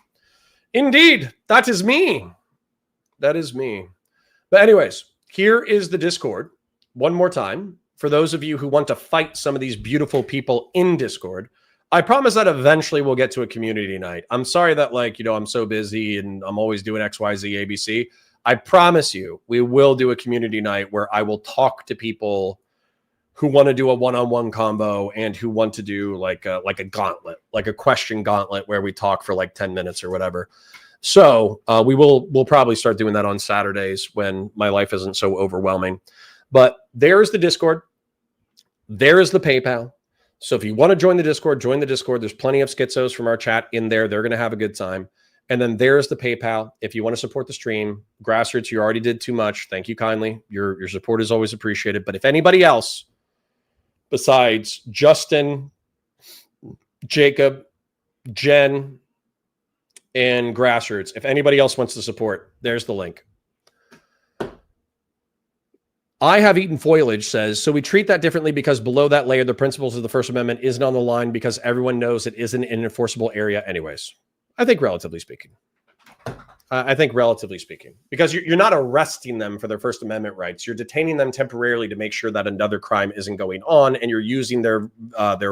Speaker 2: Indeed. That is me. That is me. But anyways, here is the Discord. One more time. For those of you who want to fight some of these beautiful people in Discord, I promise that eventually we'll get to a community night. I'm sorry that I'm so busy and I'm always doing XYZ ABC. I promise you, we will do a community night where I will talk to people who want to do a one-on-one combo and who want to do like a gauntlet, like a question gauntlet where we talk for like 10 minutes or whatever. So we'll probably start doing that on Saturdays when my life isn't so overwhelming. But there's the Discord. There is the PayPal. So if you want to join the Discord, join the Discord. There's plenty of schizos from our chat in there. They're going to have a good time. And then there's the PayPal. If you want to support the stream, Grassroots, you already did too much. Thank you kindly. Your support is always appreciated. But if anybody else besides Justin, Jacob, Jen, and Grassroots, if anybody else wants to support, there's the link. I have eaten foliage says, so we treat that differently because below that layer, the principles of the First Amendment isn't on the line because everyone knows it isn't an enforceable area anyways. I think relatively speaking. Because you're not arresting them for their First Amendment rights. You're detaining them temporarily to make sure that another crime isn't going on, and you're using their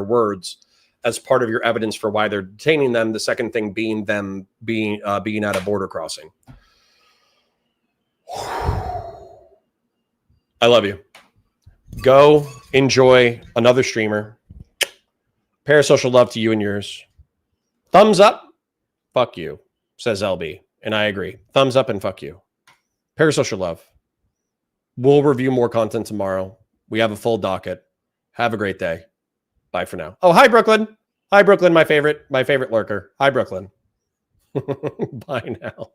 Speaker 2: words as part of your evidence for why they're detaining them. The second thing being them being at a border crossing. I love you. Go enjoy another streamer. Parasocial love to you and yours. Thumbs up. Fuck you, says LB. And I agree. Thumbs up and fuck you. Parasocial love. We'll review more content tomorrow. We have a full docket. Have a great day. Bye for now. Oh, hi, Brooklyn. Hi, Brooklyn, my favorite lurker. Hi, Brooklyn. Bye now.